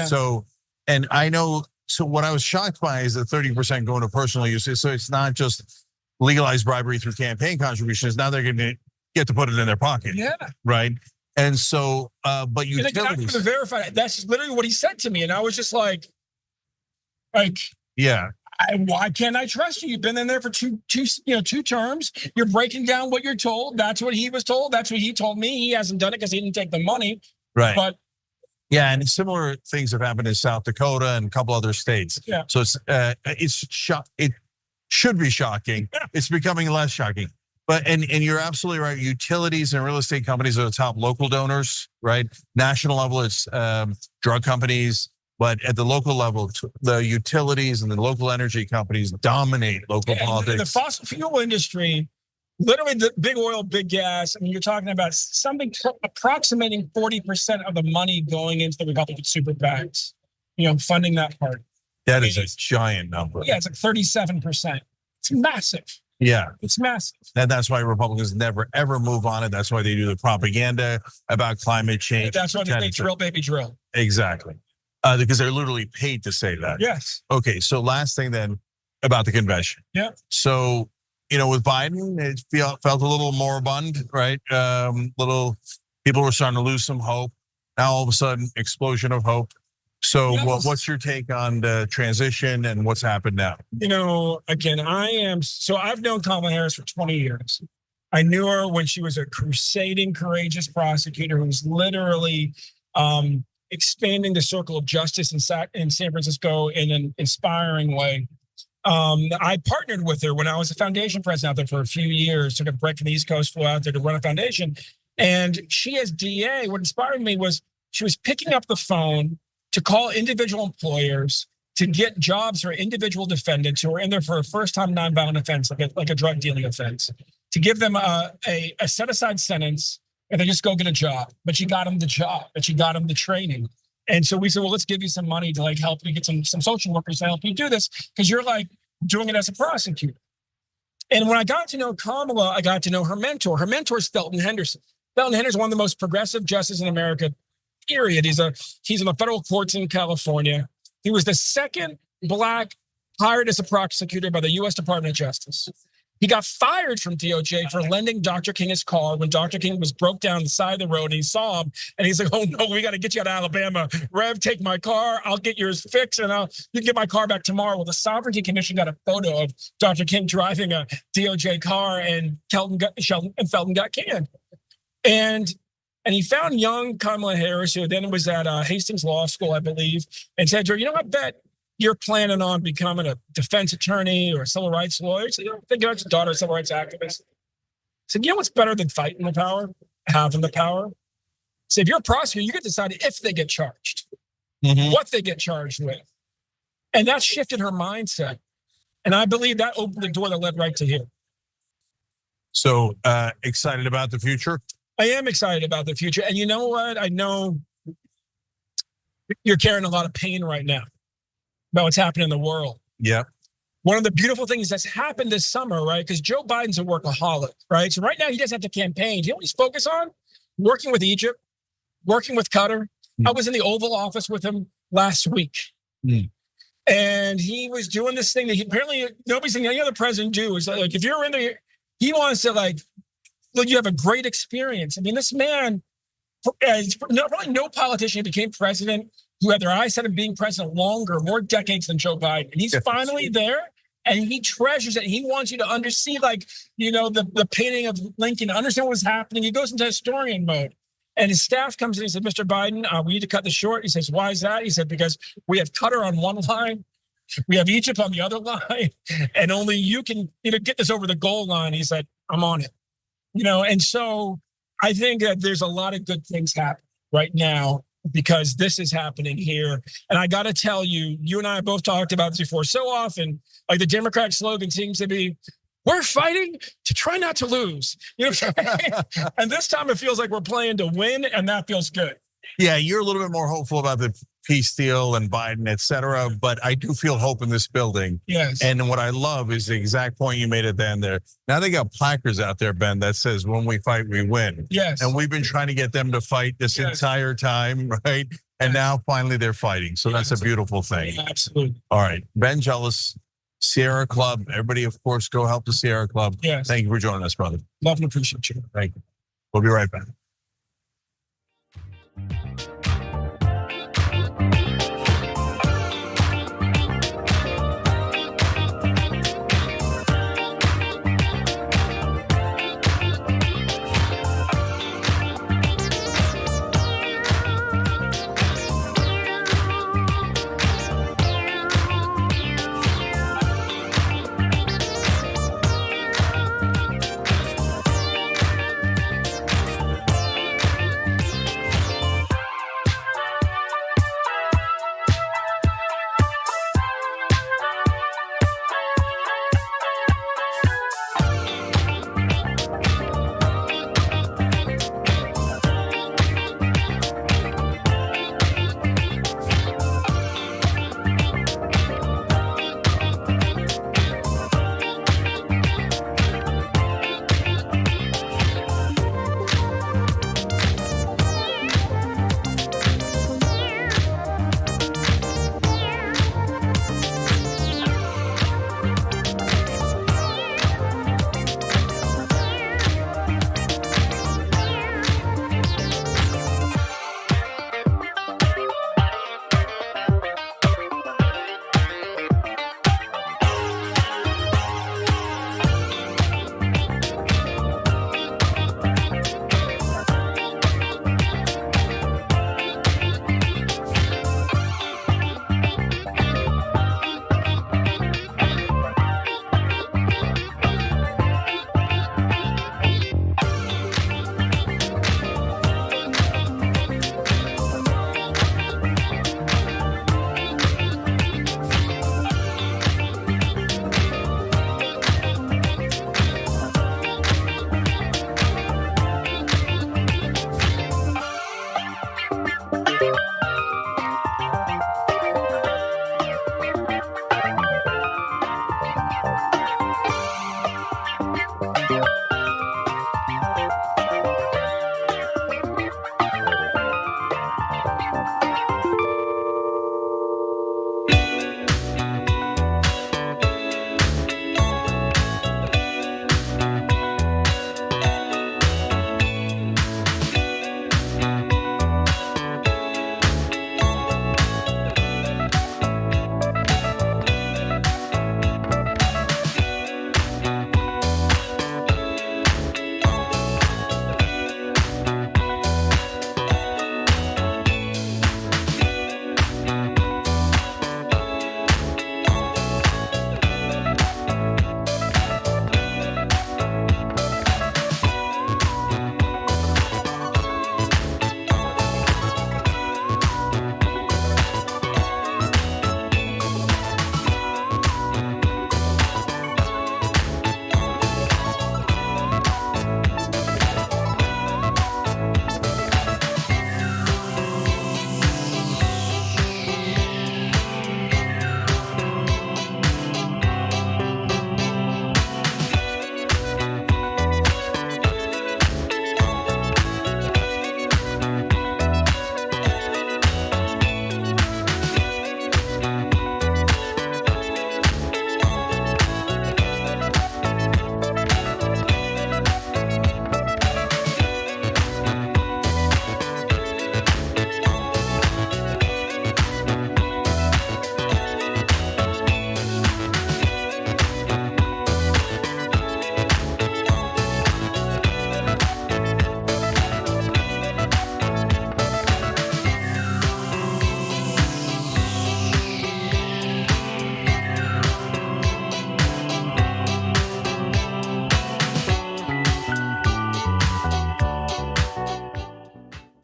and I know, so what I was shocked by is the 30% going to personal use. So it's not just legalized bribery through campaign contributions. Now they're going to get to put it in their pocket. Yeah. Right. And so, but utilities. To verify, that's literally what he said to me. And I was just like, yeah. Why can't I trust you? You've been in there for two terms. You're breaking down what you're told. That's what he was told. That's what he told me. He hasn't done it because he didn't take the money. Right. But yeah, and similar things have happened in South Dakota and a couple other states. Yeah. So it should be shocking. It's becoming less shocking. But and you're absolutely right. Utilities and real estate companies are the top local donors, right? National level, it's drug companies. But at the local level, the utilities and the local energy companies dominate local politics. The fossil fuel industry, literally the big oil, big gas. I mean, you're talking about something approximating 40% of the money going into the Republican super PACs, funding that part. That is a giant number. Yeah, it's like 37%. It's massive. Yeah. It's massive. And that's why Republicans never, ever move on it. That's why they do the propaganda about climate change. That's why they drill, baby, drill. Exactly. Because they're literally paid to say that. Yes. Okay, so last thing then about the convention. Yeah. So, with Biden, it felt a little moribund, right? People were starting to lose some hope. Now all of a sudden, explosion of hope. So what's your take on the transition and what's happened now? Again, I've known Kamala Harris for 20 years. I knew her when she was a crusading, courageous prosecutor who was literally expanding the circle of justice in San Francisco in an inspiring way. I partnered with her when I was a foundation president out there for a few years, took a break from the East Coast, flew out there to run a foundation. And she as DA, what inspired me was she was picking up the phone to call individual employers to get jobs for individual defendants who are in there for a first-time nonviolent offense, like a drug dealing offense, to give them a set-aside sentence and they just go get a job. But she got them the job, but she got them the training. And so we said, well, let's give you some money to help you get some social workers to help you do this because you're doing it as a prosecutor. And when I got to know Kamala, I got to know her mentor. Her mentor is Felton Henderson. Felton Henderson is one of the most progressive justices in America, period. He's in the federal courts in California. He was the second Black hired as a prosecutor by the U.S. Department of Justice. He got fired from DOJ for lending Dr. King his car when Dr. King was broke down the side of the road and he saw him and he's like, oh no, we got to get you out of Alabama. Rev, take my car. I'll get yours fixed and you can get my car back tomorrow. Well, the Sovereignty Commission got a photo of Dr. King driving a DOJ car and Felton got canned. And he found young Kamala Harris, who then was at Hastings Law School, I believe, and said to her, I bet you're planning on becoming a defense attorney or a civil rights lawyer. So, think about your daughter, a civil rights activist. So, what's better than fighting the power, having the power? So, if you're a prosecutor, you get to decide if they get charged, what they get charged with. And that shifted her mindset. And I believe that opened the door that led right to here. So, excited about the future? I am excited about the future. And you know what? I know you're carrying a lot of pain right now about what's happening in the world. Yeah. One of the beautiful things that's happened this summer, right? Because Joe Biden's a workaholic, right? So right now he doesn't have to campaign. You know what he's focused on? Working with Egypt, working with Qatar. I was in the Oval Office with him last week. And he was doing this thing that he apparently nobody's seen any other president do. Is like, if you're in there, he wants to like, look, you have a great experience. I mean, this man, probably no politician became president who had their eyes set on being president longer, more decades than Joe Biden. And he's finally there, and he treasures it. He wants you to understand, like, you know, the painting of Lincoln, understand what's happening. He goes into historian mode. And his staff comes in and says, Mr. Biden, we need to cut this short. He says, why is that? He said, because we have Qatar on one line, we have Egypt on the other line, and only you can, you know, get this over the goal line. He said, I'm on it. You know, and so I think that there's a lot of good things happening right now because this is happening here. And I got to tell you, you and I have both talked about this before. So often, like the Democrat slogan seems to be, we're fighting to try not to lose. You know what I'm saying? And this time it feels like we're playing to win, and that feels good. Yeah, you're a little bit more hopeful about the peace deal and Biden, et cetera. But I do feel hope in this building. Yes. And what I love is the exact point you made at the end there. Now they got placards out there, Ben, that says, when we fight, we win. Yes. And we've been trying to get them to fight this entire time, right? And now finally they're fighting. So that's a beautiful thing. Yeah, absolutely. All right. Ben Jealous, Sierra Club. Everybody, of course, go help the Sierra Club. Yes. Thank you for joining us, brother. Love and appreciate you. Thank you. We'll be right back.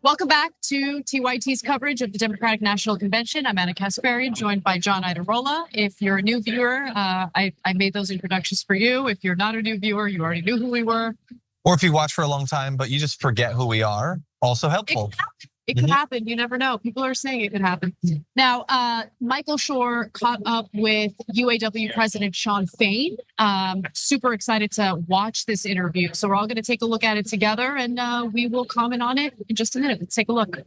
Welcome back to TYT's coverage of the Democratic National Convention. I'm Anna Kasparian, joined by John Iadarola. If you're a new viewer, I made those introductions for you. If you're not a new viewer, you already knew who we were. Or if you watch for a long time, but you just forget who we are, also helpful. It could happen. You never know. People are saying it could happen. Now, Michael Shure caught up with UAW President Shawn Fain. Super excited to watch this interview. So we're all going to take a look at it together, and we will comment on it in just a minute. Let's take a look.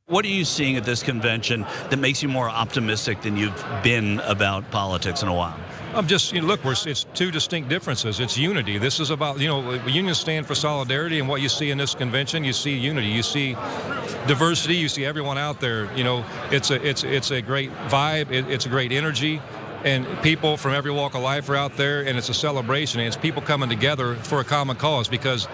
What are you seeing at this convention that makes you more optimistic than you've been about politics in a while? I'm just, look, it's two distinct differences. It's unity. This is about, unions stand for solidarity, and what you see in this convention, you see unity. You see diversity. You see everyone out there. It's a great vibe. It's a great energy, and people from every walk of life are out there, and it's a celebration. And it's people coming together for a common cause, because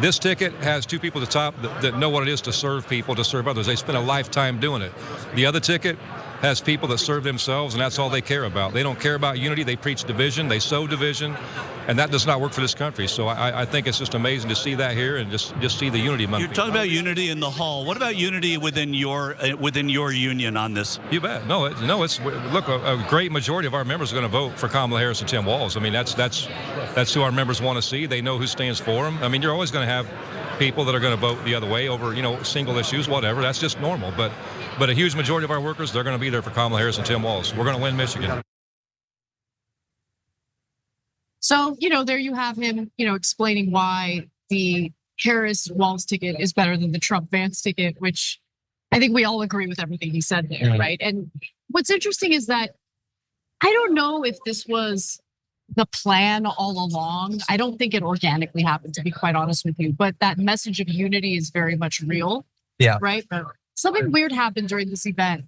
this ticket has two people at the top that know what it is to serve people, to serve others. They spend a lifetime doing it. The other ticket has people that serve themselves, and that's all they care about. They don't care about unity. They preach division. They sow division, and that does not work for this country. So I think it's just amazing to see that here and just see the unity among people. You're talking about unity in the hall. What about unity within your union on this? You bet. No, it's look, a great majority of our members are going to vote for Kamala Harris and Tim Walz. I mean, that's who our members want to see. They know who stands for them. I mean, you're always going to have people that are going to vote the other way over, single issues, whatever. That's just normal. But a huge majority of our workers, they're going to be there for Kamala Harris and Tim Walz. We're going to win Michigan. So, there you have him, explaining why the Harris-Walz ticket is better than the Trump-Vance ticket, which I think we all agree with everything he said there, right? And what's interesting is that I don't know if this was the plan all along. I don't think it organically happened, to be quite honest with you, but that message of unity is very much real. Yeah. Right? Something weird happened during this event.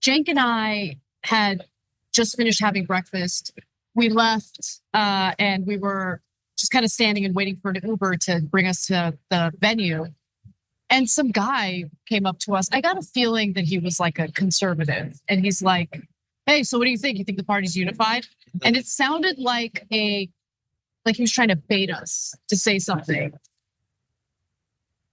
Cenk and I had just finished having breakfast. We left and we were just kind of standing and waiting for an Uber to bring us to the venue. And some guy came up to us. I got a feeling that he was like a conservative. And he's like, hey, so what do you think? You think the party's unified? And it sounded like he was trying to bait us to say something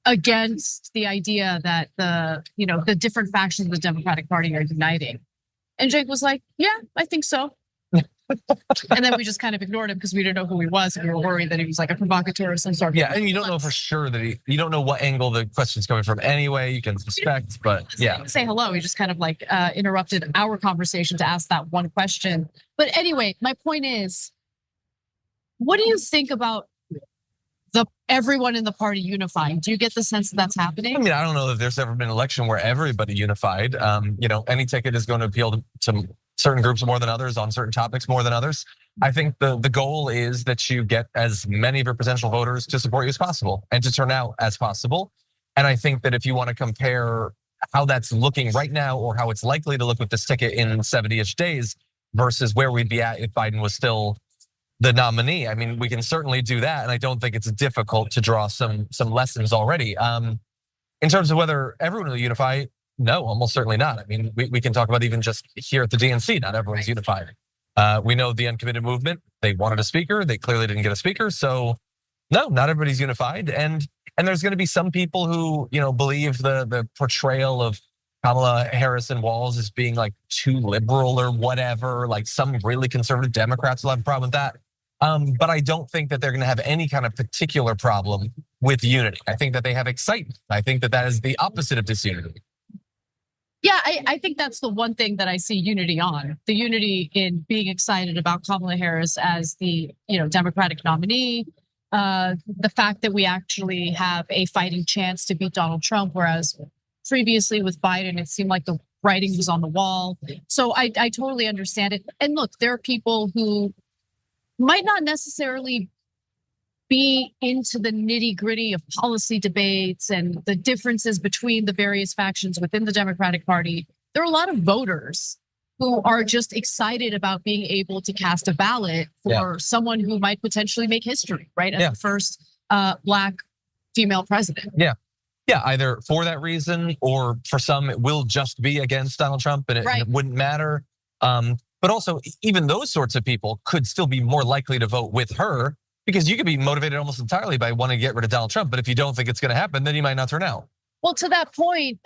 against the idea that the different factions of the Democratic Party are uniting. And Cenk was like, yeah, I think so. And then we just kind of ignored him because we didn't know who he was, and we were worried that he was like a provocateur of some sort. Yeah, and you don't know for sure that you don't know what angle the question's coming from anyway. You can suspect, but yeah. Say hello. He just kind of interrupted our conversation to ask that one question. But anyway, my point is, what do you think about everyone in the party unifying? Do you get the sense that that's happening? I mean, I don't know that there's ever been an election where everybody unified. Any ticket is going to appeal to certain groups more than others on certain topics more than others. I think the goal is that you get as many of your potential voters to support you as possible and to turn out as possible. And I think that if you want to compare how that's looking right now or how it's likely to look with this ticket in 70-ish days versus where we'd be at if Biden was still the nominee, I mean, we can certainly do that. And I don't think it's difficult to draw some lessons already. In terms of whether everyone will unify, no, almost certainly not. I mean, we can talk about even just here at the DNC, not everyone's unified. We know the uncommitted movement, they wanted a speaker, they clearly didn't get a speaker. So no, not everybody's unified. And there's gonna be some people who, believe the portrayal of Kamala Harris and Walz as being like too liberal or whatever, like some really conservative Democrats will have a problem with that. But I don't think that they're gonna have any kind of particular problem with unity. I think that they have excitement. I think that is the opposite of disunity. Yeah, I think that's the one thing that I see unity on. The unity in being excited about Kamala Harris as the Democratic nominee. The fact that we actually have a fighting chance to beat Donald Trump, whereas previously with Biden, it seemed like the writing was on the wall. So I totally understand it. And look, there are people who might not necessarily be into the nitty-gritty of policy debates and the differences between the various factions within the Democratic Party. There are a lot of voters who are just excited about being able to cast a ballot for someone who might potentially make history, right? As the first Black female president. Yeah, either for that reason or for some, it will just be against Donald Trump and it wouldn't matter. But also, even those sorts of people could still be more likely to vote with her, because you could be motivated almost entirely by wanting to get rid of Donald Trump. But if you don't think it's going to happen, then you might not turn out. Well, to that point,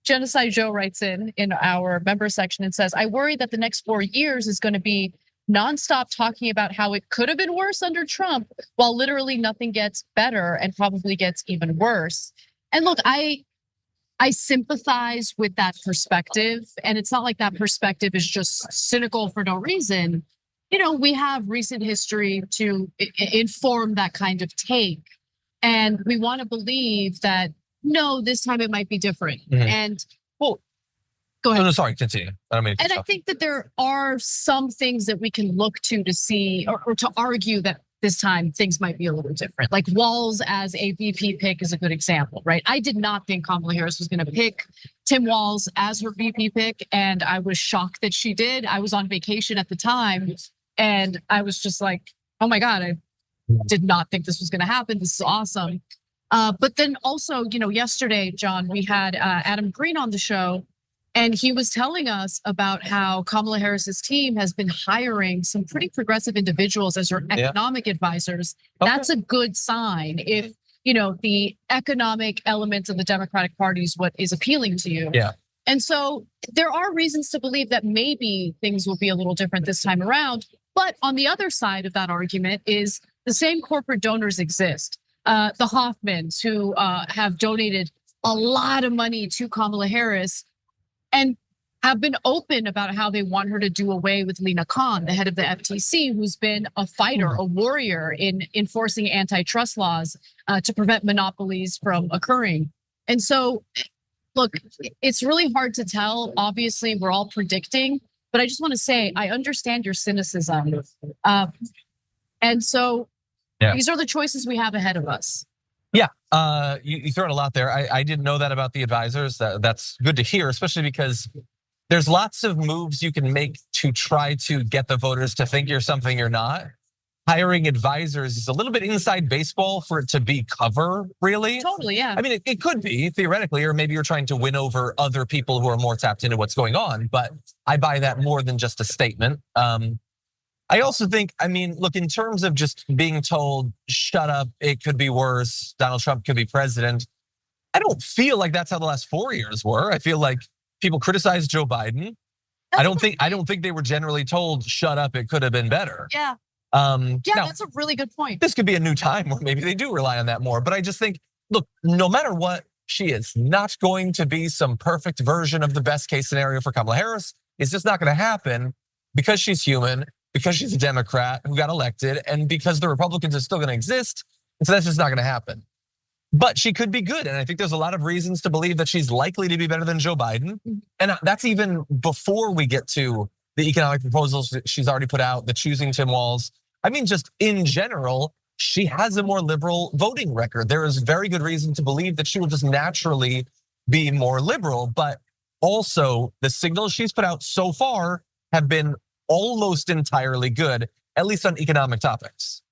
Genocide Joe writes in our member section and says, I worry that the next 4 years is going to be nonstop talking about how it could have been worse under Trump, while literally nothing gets better and probably gets even worse. And look, I sympathize with that perspective, and it's not like that perspective is just cynical for no reason. You know, we have recent history to inform that kind of take, and we want to believe that no, this time it might be different. And well, go ahead. No, sorry, continue. I don't mean to And I think that there are some things that we can look to see or to argue that this time things might be a little different. Like Walz as a VP pick is a good example, right? I did not think Kamala Harris was going to pick Tim Walz as her VP pick, and I was shocked that she did. I was on vacation at the time, and I was just like, oh my God, I did not think this was going to happen. This is awesome. But then also, yesterday, John, we had Adam Green on the show, and he was telling us about how Kamala Harris's team has been hiring some pretty progressive individuals as her economic advisors. Okay. That's a good sign if, the economic elements of the Democratic Party is what is appealing to you. Yeah. And so there are reasons to believe that maybe things will be a little different this time around. But on the other side of that argument is the same corporate donors exist. The Hoffmans, who have donated a lot of money to Kamala Harris and have been open about how they want her to do away with Lina Khan, the head of the FTC, who's been a fighter, a warrior in enforcing antitrust laws to prevent monopolies from occurring. And so, look, it's really hard to tell. Obviously, we're all predicting, but I just want to say, I understand your cynicism. And so these are the choices we have ahead of us. Yeah, you throw in a lot there. I didn't know that about the advisors. That's good to hear, especially because there's lots of moves you can make to try to get the voters to think you're something you're not. Hiring advisors is a little bit inside baseball for it to be cover, really. Totally, yeah. I mean, it could be theoretically, or maybe you're trying to win over other people who are more tapped into what's going on. But I buy that more than just a statement. I also think, look, in terms of just being told, shut up, it could be worse, Donald Trump could be president, I don't feel like that's how the last 4 years were. I feel like people criticized Joe Biden. I don't think they were generally told, shut up, it could have been better. Yeah. Now, That's a really good point. This could be a new time where maybe they do rely on that more. But I just think, look, no matter what, she is not going to be some perfect version of the best case scenario for Kamala Harris. It's just not going to happen because she's human, because she's a Democrat who got elected, and because the Republicans are still going to exist. And so that's just not going to happen. But she could be good. And I think there's a lot of reasons to believe that she's likely to be better than Joe Biden. And that's even before we get to the economic proposals that she's already put out, the choosing Tim Walz. Just in general, she has a more liberal voting record. There is very good reason to believe that she will just naturally be more liberal. But also the signals she's put out so far have been almost entirely good, at least on economic topics.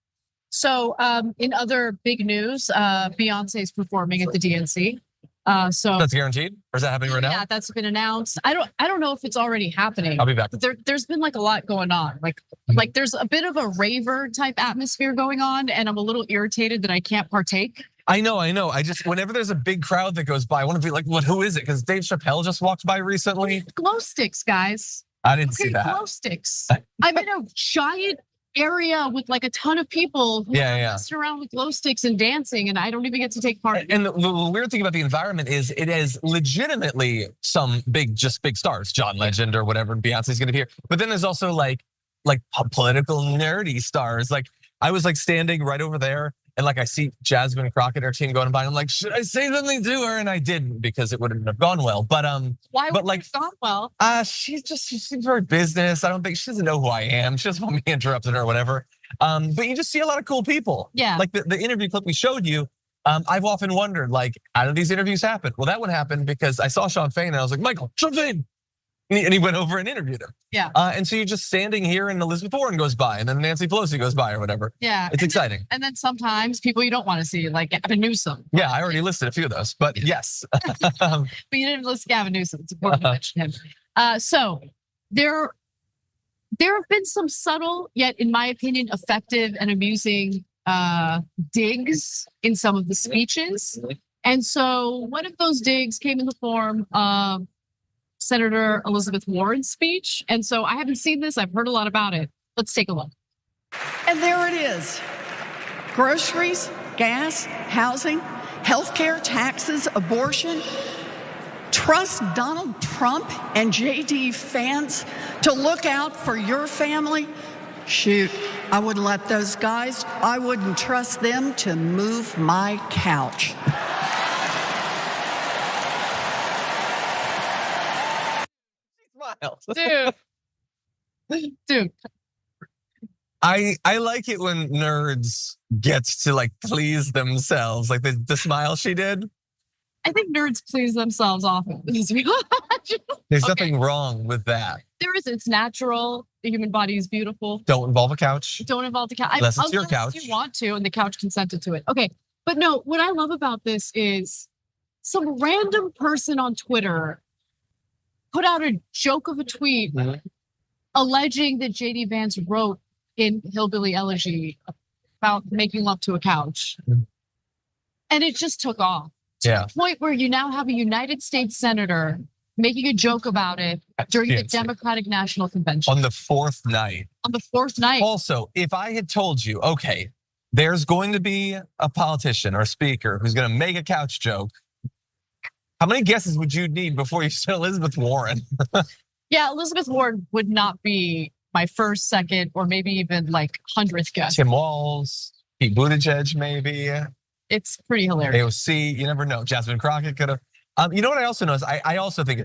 So in other big news, Beyonce's performing at the DNC. So that's guaranteed, or is that happening right now? Yeah, that's been announced. I don't know if it's already happening. I'll be back. There's been like a lot going on. Like there's a bit of a raver type atmosphere going on, and I'm a little irritated that I can't partake. I know. I just, whenever there's a big crowd that goes by, I want to be like, what? Who is it? Because Dave Chappelle just walked by recently. Glow sticks, guys. I didn't see that. Glow sticks. I'm in a giant area with like a ton of people who are messing around with glow sticks and dancing, and I don't even get to take part. And the weird thing about the environment is it is legitimately some big stars, John Legend or whatever, Beyonce's gonna be here. But then there's also like political nerdy stars. Like I was like standing right over there, and like I see Jasmine Crockett, her team going by. And I'm like, should I say something to her? And I didn't, because it wouldn't have gone well. But why would it have gone well? She seems very business. I don't think she doesn't know who I am. She doesn't want me interrupting her or whatever. But you just see a lot of cool people. Yeah. Like the interview clip we showed you. I've often wondered, like, how did these interviews happen? Well, that one happened because I saw Sean Fain and I was like, Michael, Sean Fain. And he went over and interviewed him. Yeah. And so you're just standing here and Elizabeth Warren goes by and then Nancy Pelosi goes by or whatever. Yeah. It's exciting. And then sometimes people you don't want to see, like Gavin Newsom. Yeah, I already listed a few of those, but yes. But you didn't list Gavin Newsom. It's important to mention him. So there have been some subtle, yet in my opinion, effective and amusing digs in some of the speeches. And so one of those digs came in the form of Senator Elizabeth Warren's speech. And so I haven't seen this. I've heard a lot about it. Let's take a look. And there it is. Groceries, gas, housing, healthcare, taxes, abortion. Trust Donald Trump and JD Vance to look out for your family? Shoot, I wouldn't let those guys, I wouldn't trust them to move my couch. Dude. I like it when nerds gets to like please themselves, like the smile she did. I think nerds please themselves often. There's nothing wrong with that. There is. It's natural. The human body is beautiful. Don't involve a couch. Don't involve the couch. Unless it's your couch. You want to, and the couch consented to it. Okay, but no. What I love about this is some random person on Twitter put out a joke of a tweet alleging that JD Vance wrote in Hillbilly Elegy about making love to a couch, and it just took off. To the point where you now have a United States senator making a joke about it during the Democratic National Convention. On the fourth night. On the fourth night. Also, if I had told you, okay, there's going to be a politician or speaker who's going to make a couch joke, how many guesses would you need before you said Elizabeth Warren? Yeah, Elizabeth Warren would not be my first, second, or maybe even like 100th guess. Tim Walz, Pete Buttigieg, maybe. It's pretty hilarious. AOC, you never know. Jasmine Crockett could have. You know what I also noticed? I also think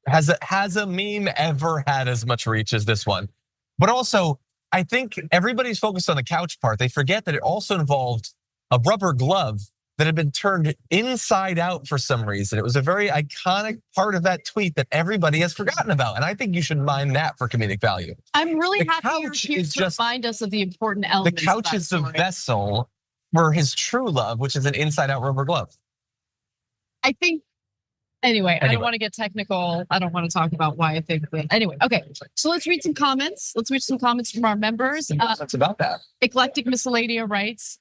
has a meme ever had as much reach as this one? But also, I think everybody's focused on the couch part. They forget that it also involved a rubber glove that had been turned inside out for some reason. It was a very iconic part of that tweet that everybody has forgotten about. And I think you should mind that for comedic value. I'm really happy you're here to remind us of the important elements. The couch is the vessel for his true love, which is an inside-out rubber glove. I think, anyway, I don't want to get technical. I don't want to talk about why I think that. Anyway, okay. So let's read some comments. Let's read some comments from our members. That's about that. Eclectic Miscellanea writes,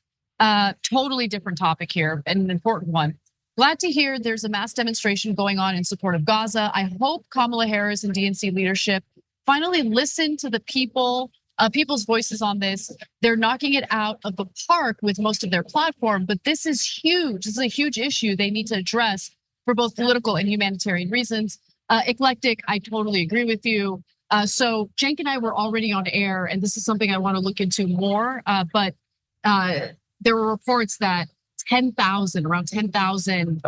totally different topic here, and an important one. Glad to hear there's a mass demonstration going on in support of Gaza. I hope Kamala Harris and DNC leadership finally listen to the people's voices on this. They're knocking it out of the park with most of their platform, but this is huge. This is a huge issue they need to address for both political and humanitarian reasons. Eclectic, I totally agree with you. So Cenk and I were already on air, and this is something I want to look into more, but there were reports that around 10,000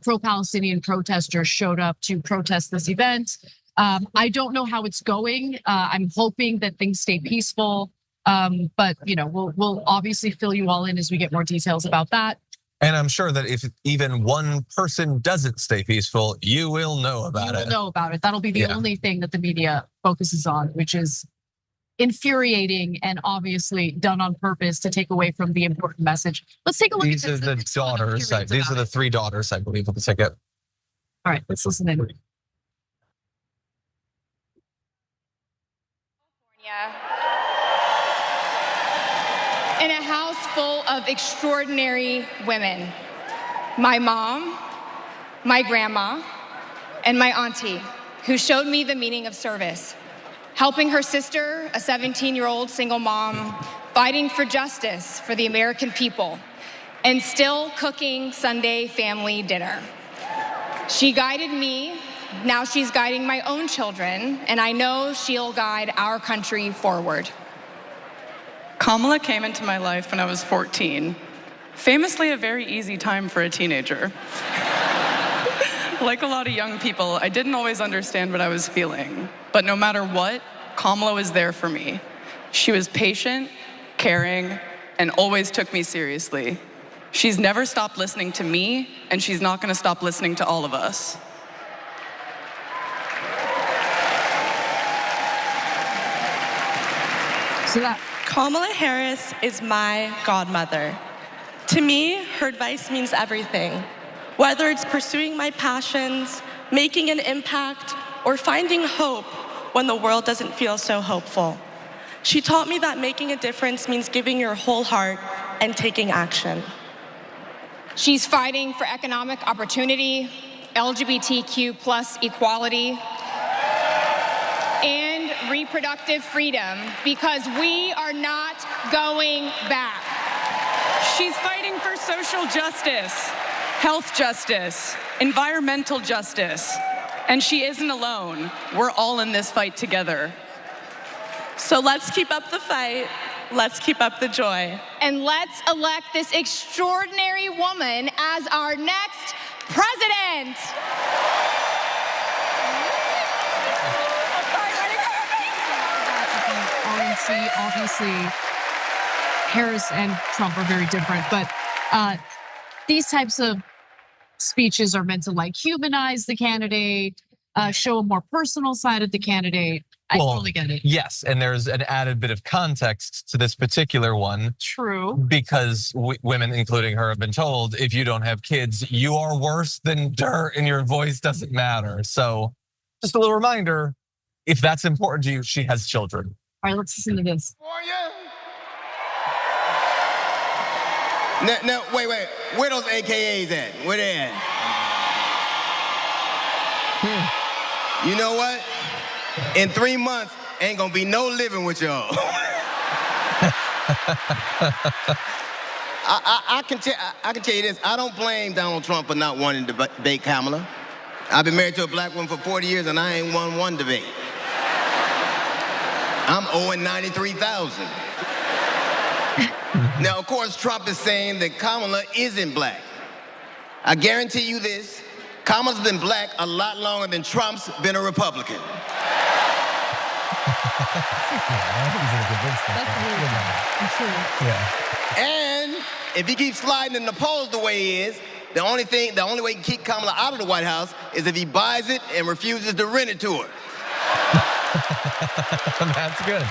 pro-Palestinian protesters showed up to protest this event. I don't know how it's going. I'm hoping that things stay peaceful, but we'll obviously fill you all in as we get more details about that. And I'm sure that if even one person doesn't stay peaceful, you will know about it. You will know about it. That'll be the only thing that the media focuses on, which is infuriating and obviously done on purpose to take away from the important message. Let's take a look at this. These are the daughters. These are the three daughters, I believe, with the ticket. All right, let's listen in. In a house full of extraordinary women. My mom, my grandma, and my auntie, who showed me the meaning of service. Helping her sister, a 17-year-old single mom, fighting for justice for the American people, and still cooking Sunday family dinner. She guided me, now she's guiding my own children, and I know she'll guide our country forward. Kamala came into my life when I was 14. Famously a very easy time for a teenager. Like a lot of young people, I didn't always understand what I was feeling. But no matter what, Kamala was there for me. She was patient, caring, and always took me seriously. She's never stopped listening to me, and she's not gonna stop listening to all of us. Kamala Harris is my godmother. To me, her advice means everything. Whether it's pursuing my passions, making an impact, or finding hope when the world doesn't feel so hopeful. She taught me that making a difference means giving your whole heart and taking action. She's fighting for economic opportunity, LGBTQ plus equality, and reproductive freedom, because we are not going back. She's fighting for social justice, health justice, environmental justice, and she isn't alone. We're all in this fight together. So let's keep up the fight. Let's keep up the joy. And let's elect this extraordinary woman as our next president. Obviously, Harris and Trump are very different, but these types of speeches are meant to like humanize the candidate, show a more personal side of the candidate. I totally get it. Yes, and there's an added bit of context to this particular one. True. Because women, including her, have been told, if you don't have kids, you are worse than dirt and your voice doesn't matter. So just a little reminder, if that's important to you, she has children. All right, let's listen to this. No, wait. Where those AKAs at? Where they at? You know what? In 3 months, ain't gonna be no living with y'all. I can tell you this. I don't blame Donald Trump for not wanting to debate Kamala. I've been married to a black woman for 40 years and I ain't won one debate. I'm owing $93,000. Now, of course, Trump is saying that Kamala isn't black. I guarantee you this, Kamala's been black a lot longer than Trump's been a Republican. And if he keeps sliding in the polls the way he is, the only way he can keep Kamala out of the White House is if he buys it and refuses to rent it to her. That's good.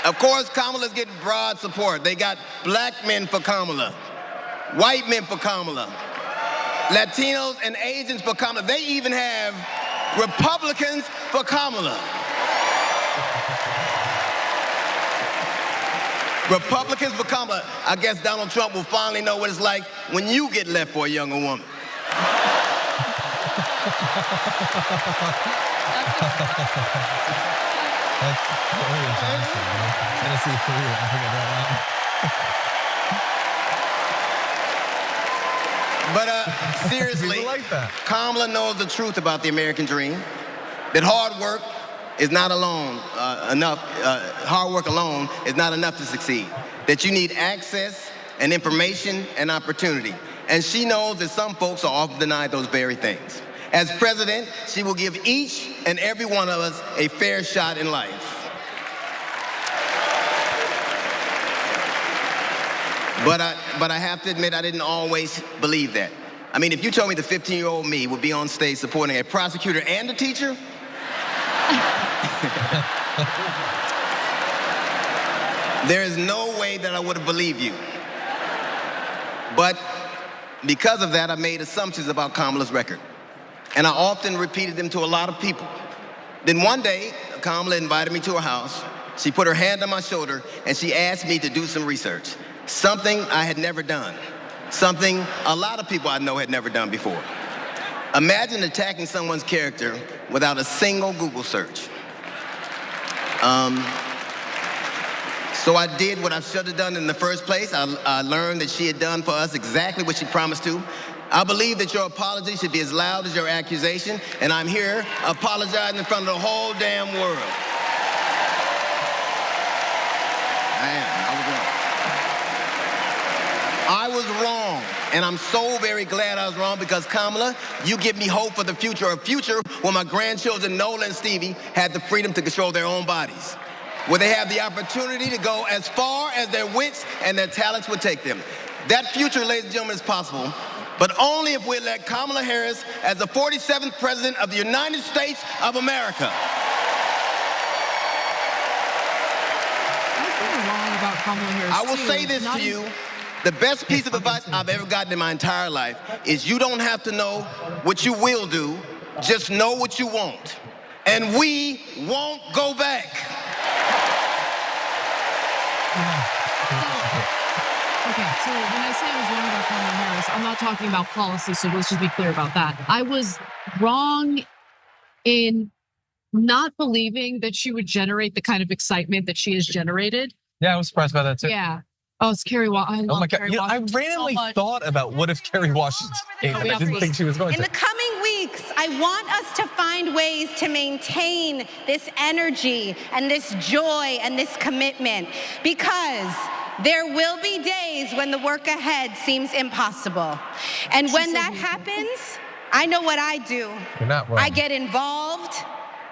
Of course, Kamala's getting broad support. They got black men for Kamala, white men for Kamala, Latinos and Asians for Kamala. They even have Republicans for Kamala. Republicans for Kamala. I guess Donald Trump will finally know what it's like when you get left for a younger woman. That's Tennessee 3, I forget that one. But seriously, like Kamala knows the truth about the American dream, that hard work is not enough. Hard work alone is not enough to succeed. That you need access and information and opportunity. And she knows that some folks are often denied those very things. As president, she will give each and every one of us a fair shot in life. But I have to admit, I didn't always believe that. I mean, if you told me the 15-year-old me would be on stage supporting a prosecutor and a teacher, there is no way that I would have believed you. But because of that, I made assumptions about Kamala's record. And I often repeated them to a lot of people. Then one day, Kamala invited me to her house. She put her hand on my shoulder and she asked me to do some research. Something I had never done. Something a lot of people I know had never done before. Imagine attacking someone's character without a single Google search. So I did what I should have done in the first place. I learned that she had done for us exactly what she promised to. I believe that your apology should be as loud as your accusation, and I'm here apologizing in front of the whole damn world. I was wrong, and I'm so very glad I was wrong because, Kamala, you give me hope for the future, a future where my grandchildren, Nola and Stevie, had the freedom to control their own bodies, where they have the opportunity to go as far as their wits and their talents would take them. That future, ladies and gentlemen, is possible, but only if we elect Kamala Harris as the 47th President of the United States of America. About Kamala Harris, I will say this to you. The best piece of advice I've ever gotten in my entire life is you don't have to know what you will do, just know what you won't. And we won't go back. didn't say I was wrong about Kamala Harris. I'm not talking about policy, so let's just be clear about that. I was wrong in not believing that she would generate the kind of excitement that she has generated. Yeah, I was surprised by that too. Yeah. Oh, it's Kerry Washington. Oh my God! I randomly thought about what if Kerry Washington came, and I didn't think she was going In to. the coming weeks, I want us to find ways to maintain this energy and this joy and this commitment, because there will be days when the work ahead seems impossible. And when that happens, I know what I do. You're not wrong. I get involved.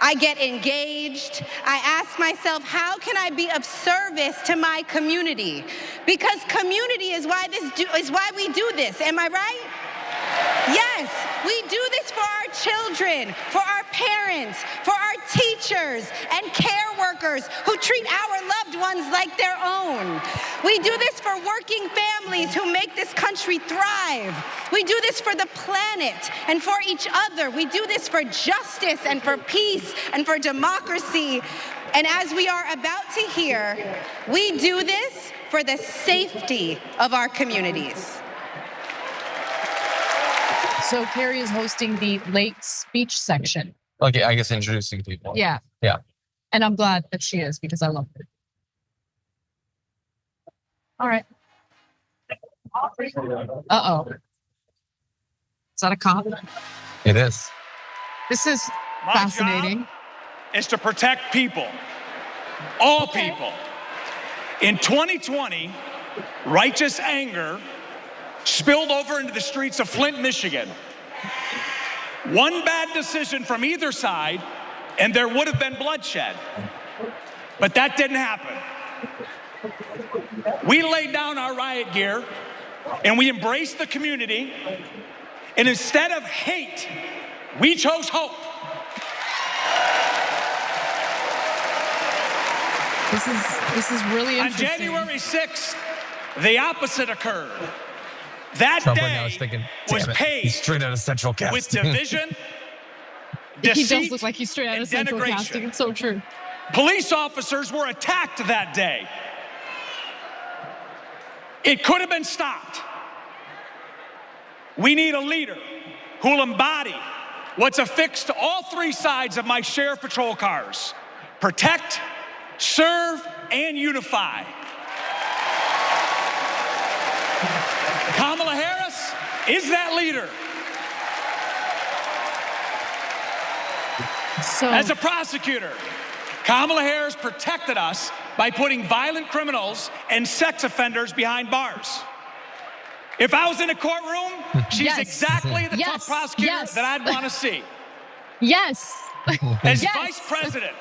I get engaged. I ask myself, how can I be of service to my community? Because community is why we do this. Am I right? Yes, we do this for our children, for our parents, for our teachers and care workers who treat our loved ones like their own. We do this for working families who make this country thrive. We do this for the planet and for each other. We do this for justice and for peace and for democracy. And as we are about to hear, we do this for the safety of our communities. So Kerry is hosting the late speech section. Okay, I guess introducing people. Yeah. Yeah. And I'm glad that she is, because I love her. All right. Uh-oh. Is that a cop? It is. This is My fascinating. job is to protect people, all people. In 2020, righteous anger spilled over into the streets of Flint, Michigan. One bad decision from either side, and there would have been bloodshed. But that didn't happen. We laid down our riot gear, and we embraced the community, and instead of hate, we chose hope. This is really interesting. On January 6th, the opposite occurred. That Trump day right now is thinking, was "Damn it, paved he's straight out of Central Casting." with division, He deceit, does look like he's straight out of and Central denigration. Casting. It's so true. Police officers were attacked that day. It could have been stopped. We need a leader who will embody what's affixed to all three sides of my sheriff patrol cars: protect, serve, and unify. Kamala Harris is that leader. As a prosecutor, Kamala Harris protected us by putting violent criminals and sex offenders behind bars. If I was in a courtroom, she's exactly the tough prosecutor that I'd want to see. Yes. As vice president,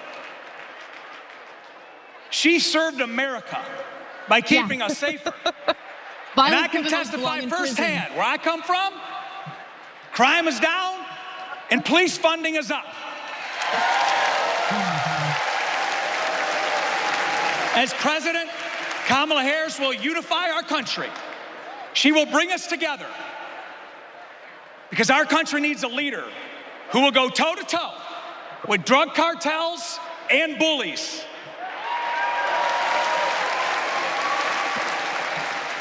she served America by keeping us safer. And I can testify firsthand, where I come from, crime is down and police funding is up. As president, Kamala Harris will unify our country. She will bring us together, because our country needs a leader who will go toe-to-toe with drug cartels and bullies.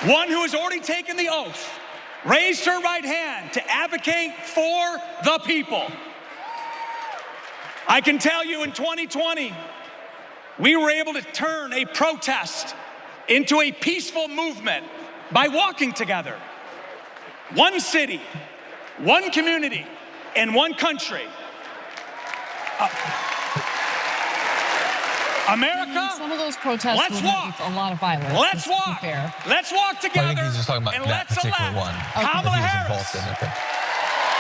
One who has already taken the oath, raised her right hand to advocate for the people. I can tell you, in 2020, we were able to turn a protest into a peaceful movement by walking together. One city, one community, and one country. America, some of those protests let's walk. A lot of violence. Let's walk. Let's walk together. I think he's just talking about and that let's particular elect one. Kamala that he was Harris involved in, okay.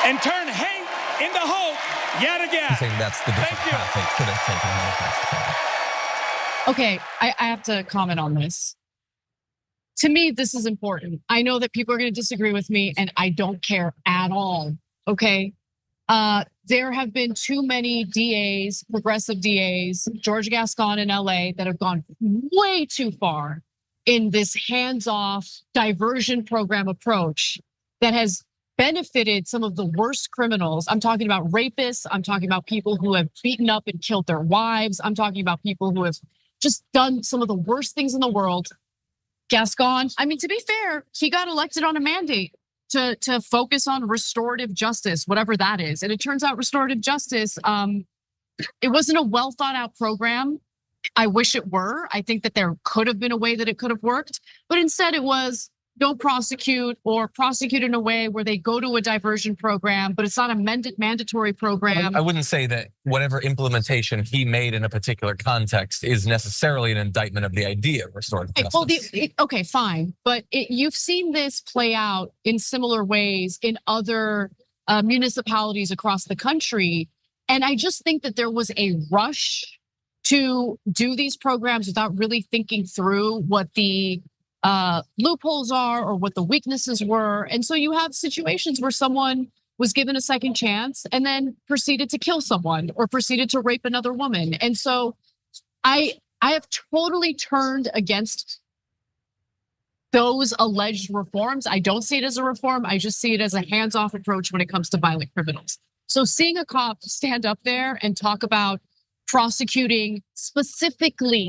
and turn hate into hope yet again. He's saying that's the different path they could have taken in the Okay, I have to comment on this. To me, this is important. I know that people are going to disagree with me, and I don't care at all. Okay. There have been too many DAs, progressive DAs, George Gascon in LA, that have gone way too far in this hands-off diversion program approach that has benefited some of the worst criminals. I'm talking about rapists. I'm talking about people who have beaten up and killed their wives. I'm talking about people who have just done some of the worst things in the world. Gascon, I mean, to be fair, he got elected on a mandate to focus on restorative justice, whatever that is. And it turns out restorative justice, it wasn't a well thought out program. I wish it were. I think that there could have been a way that it could have worked, but instead it was don't prosecute or prosecute in a way where they go to a diversion program, but it's not a mandatory program. I wouldn't say that whatever implementation he made in a particular context is necessarily an indictment of the idea of restorative justice. Well, okay, fine, but you've seen this play out in similar ways in other municipalities across the country, and I just think that there was a rush to do these programs without really thinking through what the loopholes are or what the weaknesses were. And so you have situations where someone was given a second chance and then proceeded to kill someone or proceeded to rape another woman. And so I have totally turned against those alleged reforms. I don't see it as a reform. I just see it as a hands-off approach when it comes to violent criminals. So seeing a cop stand up there and talk about prosecuting specifically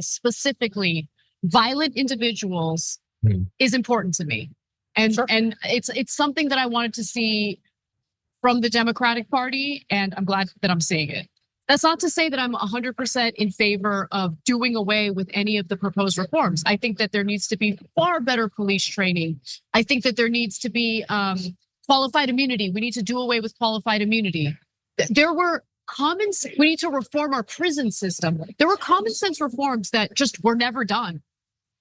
violent individuals is important to me. And it's something that I wanted to see from the Democratic Party, and I'm glad that I'm seeing it. That's not to say that I'm 100% in favor of doing away with any of the proposed reforms. I think that there needs to be far better police training. I think that there needs to be qualified immunity. We need to do away with qualified immunity. There were we need to reform our prison system. There were common sense reforms that just were never done.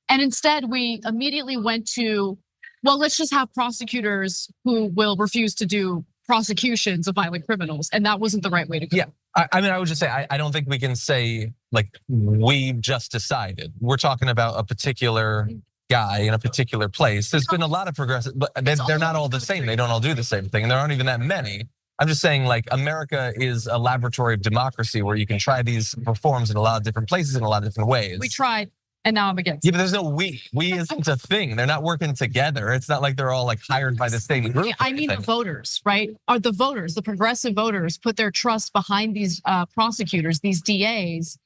And instead we immediately went to, well, let's just have prosecutors who will refuse to do prosecutions of violent criminals. And that wasn't the right way to go. Yeah, I mean, I would just say, I don't think we can say like we just decided. We're talking about a particular guy in a particular place. There's been a lot of progressive, but they're not all the same. They don't all do the same thing. And there aren't even that many. I'm just saying, like, America is a laboratory of democracy where you can try these reforms in a lot of different places in a lot of different ways. We tried, and now I'm against. Yeah, but there's no we. We isn't a thing. They're not working together. It's not like they're all like hired by the same group. I mean, the voters, right? Are the voters, the progressive voters, put their trust behind these prosecutors, these DAs,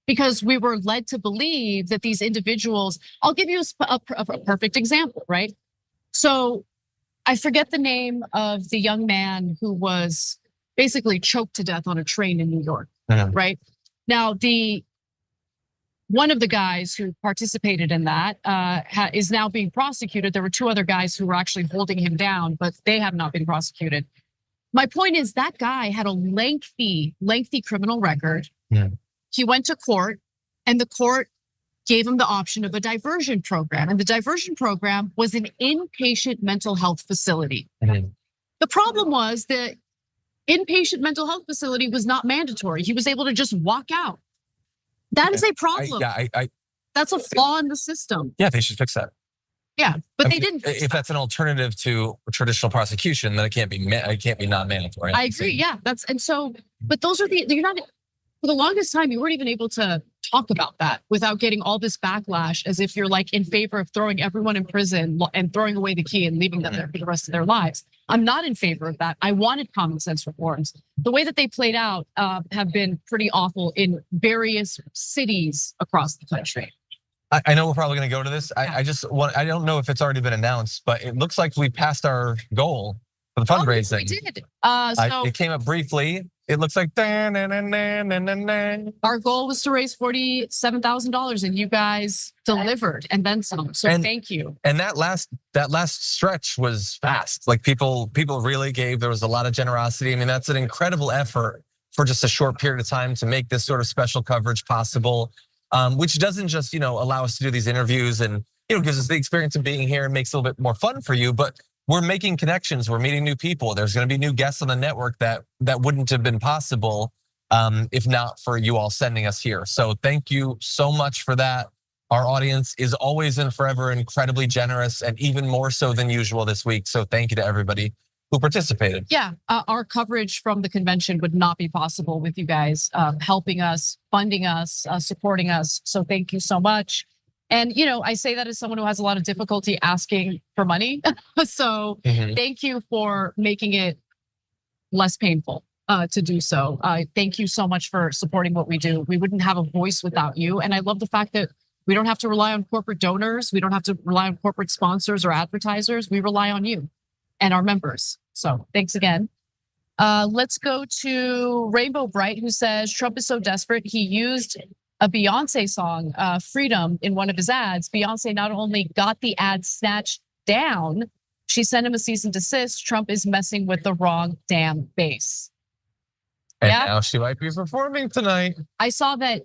because we were led to believe that these individuals. I'll give you a perfect example, right? So I forget the name of the young man who was basically choked to death on a train in New York, right? Now, one of the guys who participated in that is now being prosecuted. There were two other guys who were actually holding him down, but they have not been prosecuted. My point is that guy had a lengthy criminal record. Yeah. He went to court, and the court gave him the option of a diversion program. And the diversion program was an inpatient mental health facility. The problem was that inpatient mental health facility was not mandatory. He was able to just walk out. That is a problem. That's a flaw in the system. Yeah, they should fix that. Yeah, but they didn't. If that's an alternative to traditional prosecution, then it can't be non-mandatory. I agree. Yeah, but those are you're not. For the longest time, you weren't even able to talk about that without getting all this backlash as if you're like in favor of throwing everyone in prison and throwing away the key and leaving them there for the rest of their lives. I'm not in favor of that. I wanted common sense reforms. The way that they played out have been pretty awful in various cities across the country. I know we're probably going to go to this. I don't know if it's already been announced, but it looks like we passed our goal for the fundraising. We did. It came up briefly. It looks like our goal was to raise $47,000, and you guys delivered and then some. So thank you. And that last stretch was fast. Like people really gave. There was a lot of generosity. I mean, that's an incredible effort for just a short period of time to make this sort of special coverage possible, which doesn't just allow us to do these interviews and gives us the experience of being here and makes it a little bit more fun for you, but we're making connections. We're meeting new people. There's going to be new guests on the network that wouldn't have been possible if not for you all sending us here. So thank you so much for that. Our audience is always and forever incredibly generous, and even more so than usual this week. So thank you to everybody who participated. Yeah, our coverage from the convention would not be possible with you guys helping us, funding us, supporting us. So thank you so much. And I say that as someone who has a lot of difficulty asking for money. So thank you for making it less painful to do so. Thank you so much for supporting what we do. We wouldn't have a voice without you. And I love the fact that We don't have to rely on corporate donors. We don't have to rely on corporate sponsors or advertisers. We rely on you and our members. So thanks again. Let's go to Rainbow Bright, who says Trump is so desperate. He used a Beyonce song, Freedom, in one of his ads. Beyonce not only got the ad snatched down, she sent him a cease and desist. Trump is messing with the wrong damn base. And now she might be performing tonight. I saw that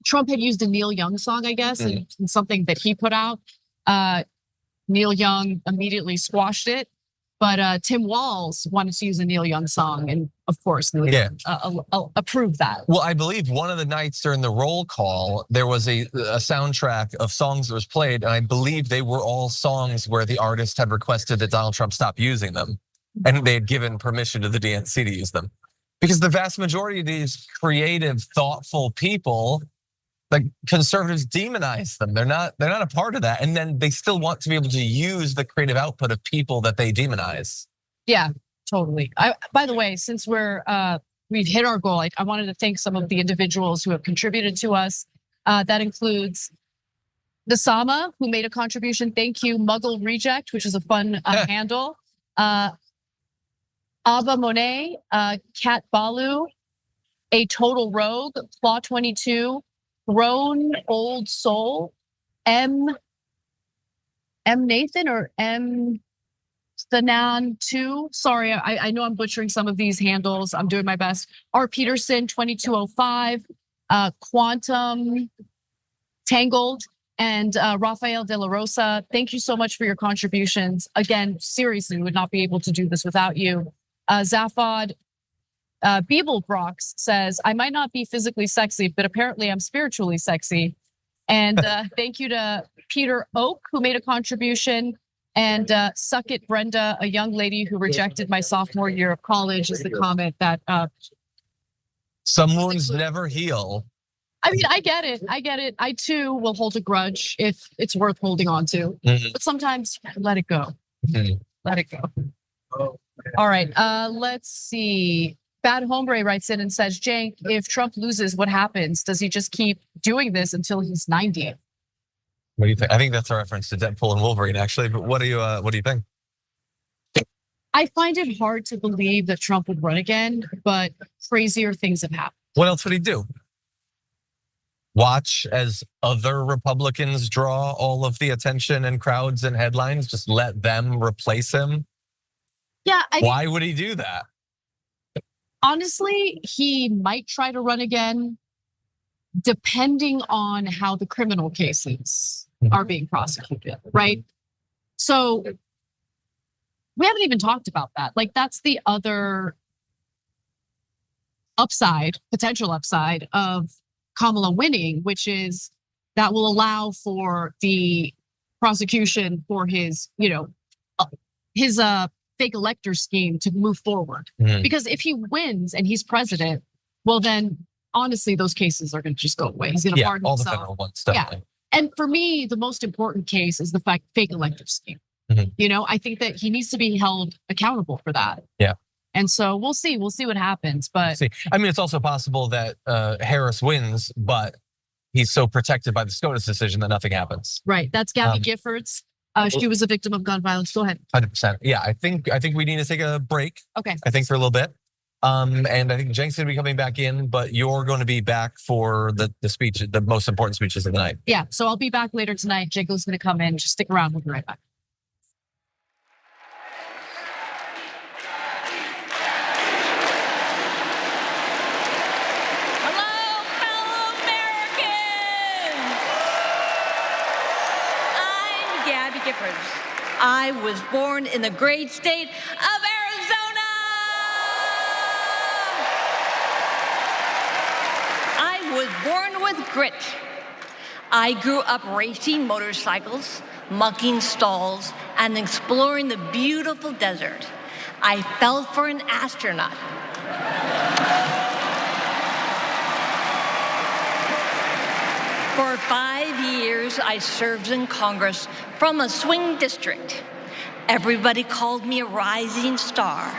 Trump had used a Neil Young song, I guess, in something that he put out. Neil Young immediately squashed it, but Tim Walz wanted to use a Neil Young song, and of course, Neil Young approved that. Well, I believe one of the nights during the roll call, there was a soundtrack of songs that was played, and I believe they were all songs where the artist had requested that Donald Trump stop using them, and they had given permission to the DNC to use them. Because the vast majority of these creative, thoughtful people, like conservatives, demonize them. They're not a part of that. And then they still want to be able to use the creative output of people that they demonize. Yeah, totally. By the way, since we've hit our goal, I wanted to thank some of the individuals who have contributed to us. That includes Nasama, who made a contribution. Thank you. Muggle Reject, which is a fun handle. Abba Monet, Kat Balu, A Total Rogue, Claw 22, Grown Old Soul, M Nathan or M Stanan 2. Sorry, I know I'm butchering some of these handles. I'm doing my best. R Peterson 2205, Quantum Tangled, and Rafael De La Rosa. Thank you so much for your contributions. Again, seriously, we would not be able to do this without you. Zaphod Beeblebrox says, I might not be physically sexy, but apparently I'm spiritually sexy. And thank you to Peter Oak, who made a contribution. And Suck It Brenda, a young lady who rejected my sophomore year of college, is the comment that some wounds never heal. I mean, I get it. I too will hold a grudge if it's worth holding on to. But sometimes let it go. Let it go. All right, let's see. Bad Hombre writes in and says, Cenk, if Trump loses, what happens? Does he just keep doing this until he's 90? What do you think? I think that's a reference to Deadpool and Wolverine, actually. But what do you think? I find it hard to believe that Trump would run again, but crazier things have happened. What else would he do? Watch as other Republicans draw all of the attention and crowds and headlines? Just let them replace him? Yeah. Why would he do that? Honestly, he might try to run again, depending on how the criminal cases are being prosecuted, right? So we haven't even talked about that. Like, that's the other potential upside of Kamala winning, which is that will allow for the prosecution for his fake elector scheme to move forward. Because if he wins and he's president, well then honestly, those cases are gonna just go away. He's gonna pardon himself. The federal ones, definitely. And for me, the most important case is the fake elector scheme. I think that he needs to be held accountable for that. Yeah. And so we'll see what happens. But I mean, it's also possible that Harris wins, but he's so protected by the SCOTUS decision that nothing happens. Right. That's Gabby Giffords. She was a victim of gun violence. Go ahead. 100%. Yeah, I think we need to take a break. Okay. I think for a little bit. And I think Cenk's gonna be coming back in, but you're going to be back for the speech, the most important speeches of the night. Yeah. So I'll be back later tonight. Jaco's gonna come in. Just stick around. We'll be right back. I was born in the great state of Arizona. I was born with grit. I grew up racing motorcycles, mucking stalls, and exploring the beautiful desert. I fell for an astronaut. For 5 years, I served in Congress from a swing district. Everybody called me a rising star.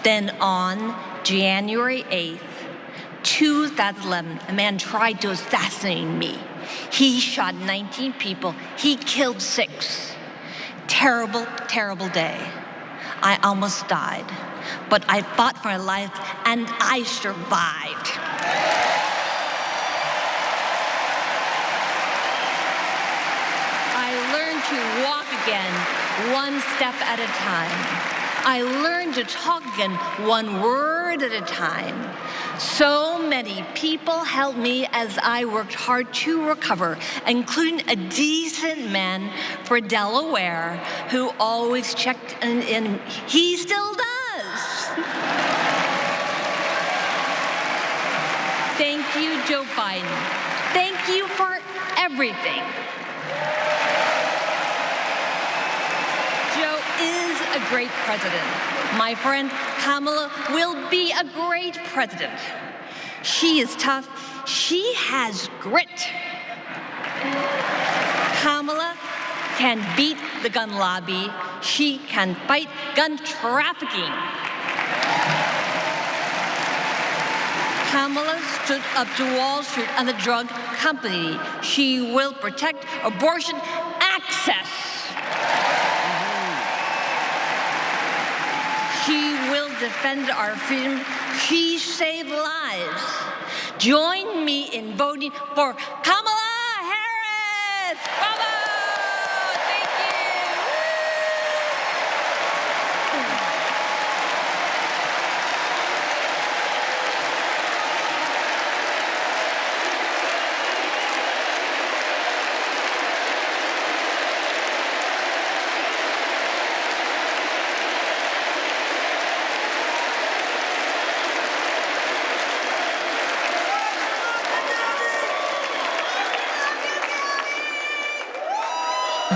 Then on January 8th, 2011, a man tried to assassinate me. He shot 19 people. He killed 6. Terrible, terrible day. I almost died, but I fought for my life and I survived. I learned to walk again, one step at a time. I learned to talk again, one word at a time. So many people helped me as I worked hard to recover, including a decent man for Delaware who always checked in. He still does. Thank you, Joe Biden. Thank you for everything. Joe is a great president. My friend Kamala will be a great president. She is tough. She has grit. Kamala can beat the gun lobby. She can fight gun trafficking. Kamala stood up to Wall Street and the drug company. She will protect abortion access. She will defend our freedom. She saved lives. Join me in voting for Kamala Harris. Bravo! Thank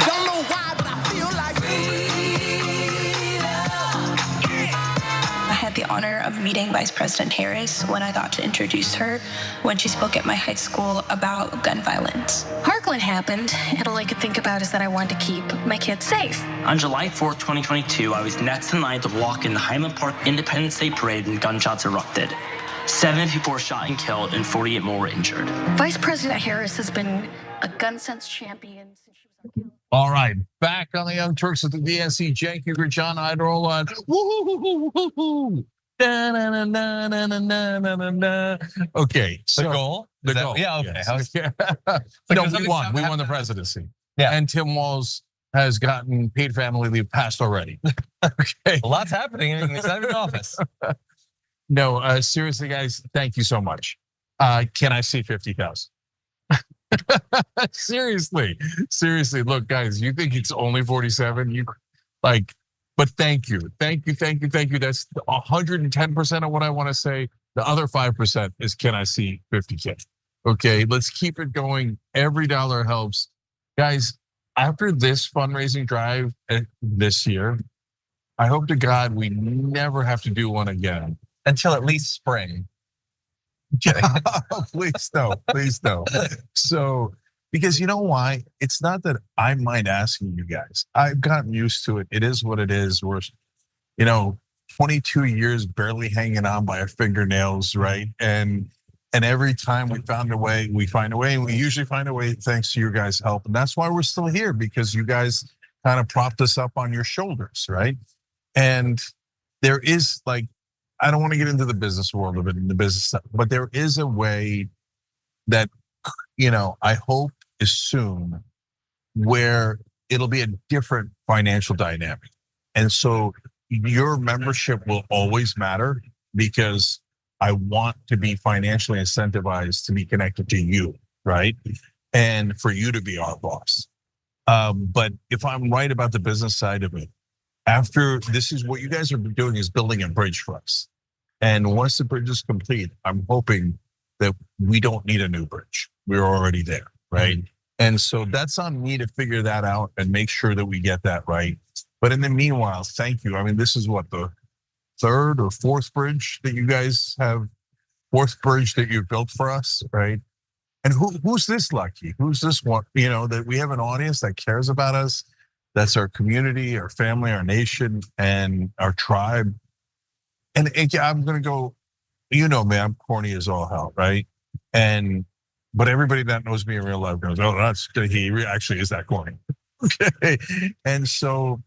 Don't know why, but I feel like I had the honor of meeting Vice President Harris when I got to introduce her when she spoke at my high school about gun violence. Parkland happened, and all I could think about is that I wanted to keep my kids safe. On July 4th, 2022, I was next in line to walk in the Highland Park Independence Day Parade and gunshots erupted. 7 people were shot and killed, and 48 more were injured. Vice President Harris has been a gun sense champion since she was on. All right, back on the Young Turks at the DNC. Cenk Uygur, John Iadarola. Woo-hoo-hoo-hoo-hoo-hoo. Da-na-na-na-na-na-na-na-na. Okay, so the goal? The goal. Yeah, okay. Yes. No, we won. We won the presidency. Yeah. And Tim Walz has gotten paid family leave passed already. Okay. A lot's happening and he's not even in office. No, seriously, guys, thank you so much. Can I see 50,000? Seriously, look, guys, you think it's only 47? But thank you. That's 110% of what I want to say. The other 5% is, can I see 50K? Okay, let's keep it going. Every dollar helps. Guys, after this fundraising drive this year, I hope to God we never have to do one again. Until at least spring. Please no. So, because you know why? It's not that I mind asking you guys. I've gotten used to it. It is what it is. We're, 22 years barely hanging on by our fingernails, right? And every time we find a way, and we usually find a way thanks to your guys' help. And that's why we're still here, because you guys kind of propped us up on your shoulders, right? And there is, I don't want to get into the business world of it, in the business stuff, but there is a way that, I hope is soon, where it'll be a different financial dynamic. And so your membership will always matter, because I want to be financially incentivized to be connected to you, right? And for you to be our boss. But if I'm right about the business side of it, after this is what you guys are doing, is building a bridge for us. And once the bridge is complete, I'm hoping that we don't need a new bridge. We're already there, right? And so that's on me to figure that out and make sure that we get that right. But in the meanwhile, thank you. I mean, this is what, the third or fourth bridge that you guys have, fourth bridge that you've built for us, right? And who's this lucky? Who's this one? That we have an audience that cares about us. That's our community, our family, our nation, and our tribe. And I'm going to go you know me, I'm corny as all hell, right? But everybody that knows me in real life goes, oh, he actually is that corny. Okay. And so,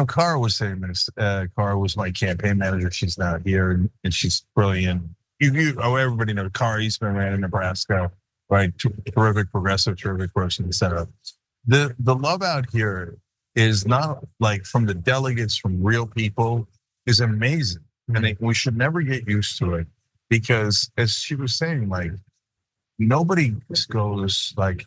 Cara was saying this. Cara was my campaign manager. She's not here, and she's brilliant. Everybody knows Cara Eastman ran in Nebraska, right? Terrific progressive, terrific person, etc. The love out here is not like from the delegates, from real people, is amazing. And we should never get used to it, because as she was saying, like, nobody goes like,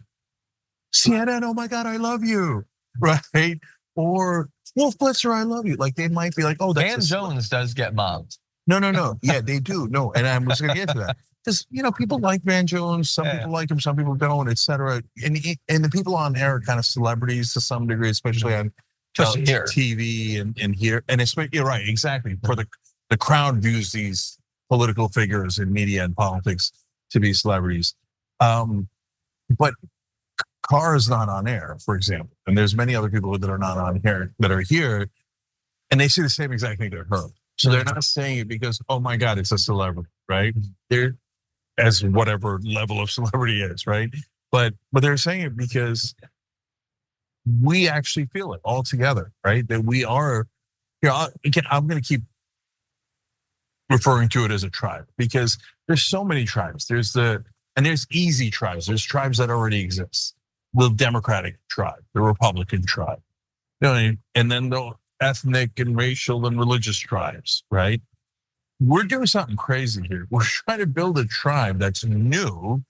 CNN, oh my God, I love you, right? Or Wolf Blitzer, I love you. Like, they might be like, oh, that's Van Jones does get mobbed. No. Yeah, they do. No, and I was gonna get to that. Because, people like Van Jones, some people like him, some people don't, et cetera. And the people on air are kind of celebrities to some degree, especially on TV and here. And especially, you're right, exactly. For the crowd views these political figures in media and politics to be celebrities. But Carr is not on air, for example. And there's many other people that are not on air that are here, and they say the same exact thing to her. So they're not saying it because, oh my God, it's a celebrity, right? They're as whatever level of celebrity is, right? But they're saying it because we actually feel it all together, right? That we are, I'm gonna keep referring to it as a tribe, because there's so many tribes. There's easy tribes. There's tribes that already exist. The Democratic tribe, the Republican tribe, and then the ethnic and racial and religious tribes, right? We're doing something crazy here. We're trying to build a tribe that's new,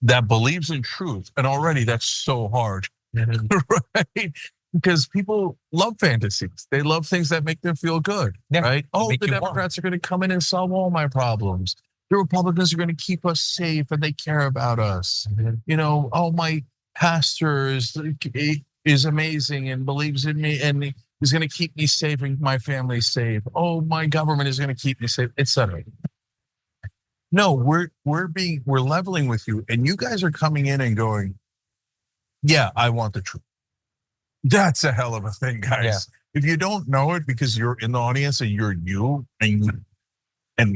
that believes in truth, and already that's so hard, right? Because people love fantasies. They love things that make them feel good, right? Oh, the Democrats are going to come in and solve all my problems. The Republicans are going to keep us safe, and they care about us. Oh, my pastor is amazing and believes in me, and is going to keep me safe and my family safe. Oh, my government is going to keep me safe, etc. No, we're leveling with you, and you guys are coming in and going, yeah, I want the truth. That's a hell of a thing, guys. Yeah. If you don't know it because you're in the audience and you're you and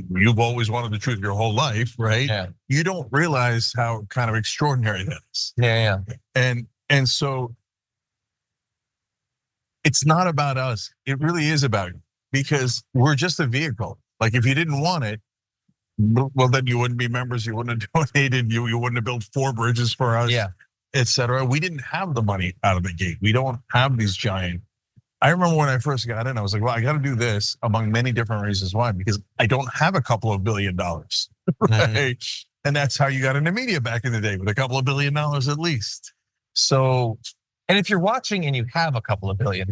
you've always wanted the truth your whole life, right? Yeah. You don't realize how kind of extraordinary that is. Yeah. And so it's not about us. It really is about you, because we're just a vehicle. Like, if you didn't want it, well, then you wouldn't be members. You wouldn't have donated. You wouldn't have built 4 bridges for us, et cetera. We didn't have the money out of the gate. We don't have these giant. I remember when I first got in, I was like, well, I got to do this, among many different reasons. Why? Because I don't have a couple of $1 billion, right? And that's how you got into media back in the day, with a couple of $1 billion at least. So, and if you're watching and you have a couple of $1 billion,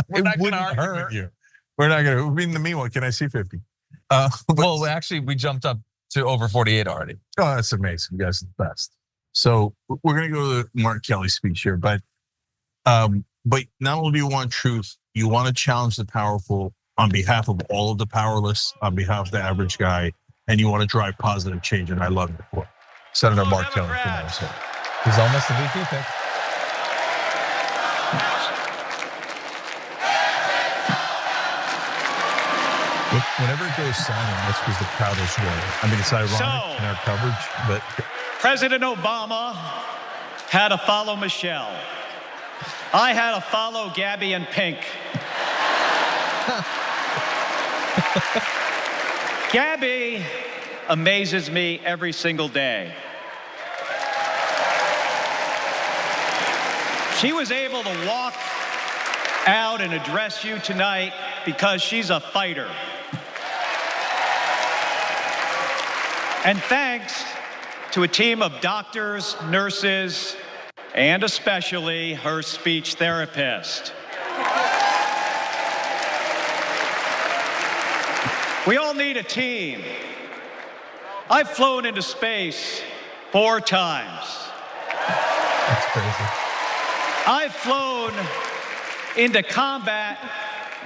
we're not going to argue with you. We're not going to. I mean, in the meanwhile, can I see 50? Well, actually, we jumped up to over 48 already. Oh, that's amazing. You guys are the best. So we're going to go to the Mark Kelly speech here, but not only do you want truth, you want to challenge the powerful on behalf of all of the powerless, on behalf of the average guy, and you want to drive positive change. And I love it for Senator Mark Kelly from Minnesota. He's almost a VP pick. Whenever it goes silent, that's because the crowd is roaring. I mean, it's ironic in our coverage, but President Obama had to follow Michelle. I had to follow Gabby and Pink. Gabby amazes me every single day. She was able to walk out and address you tonight because she's a fighter. And thanks to a team of doctors, nurses, and especially her speech therapist. We all need a team. I've flown into space 4 times. That's crazy. I've flown into combat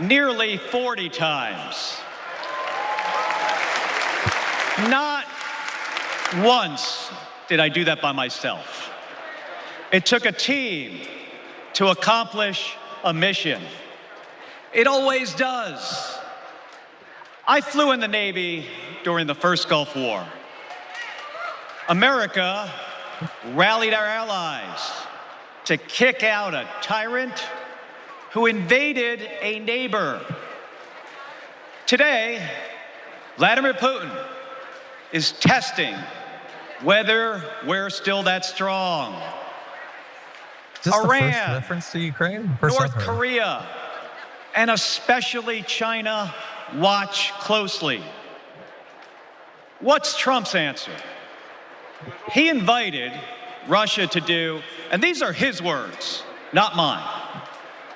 nearly 40 times. Not once did I do that by myself. It took a team to accomplish a mission. It always does. I flew in the Navy during the first Gulf War. America rallied our allies to kick out a tyrant who invaded a neighbor. Today, Vladimir Putin is testing whether we're still that strong. Is this the first Iran, reference to Ukraine? First North I've heard. Korea, and especially China watch closely. What's Trump's answer? He invited Russia to do, and these are his words, not mine,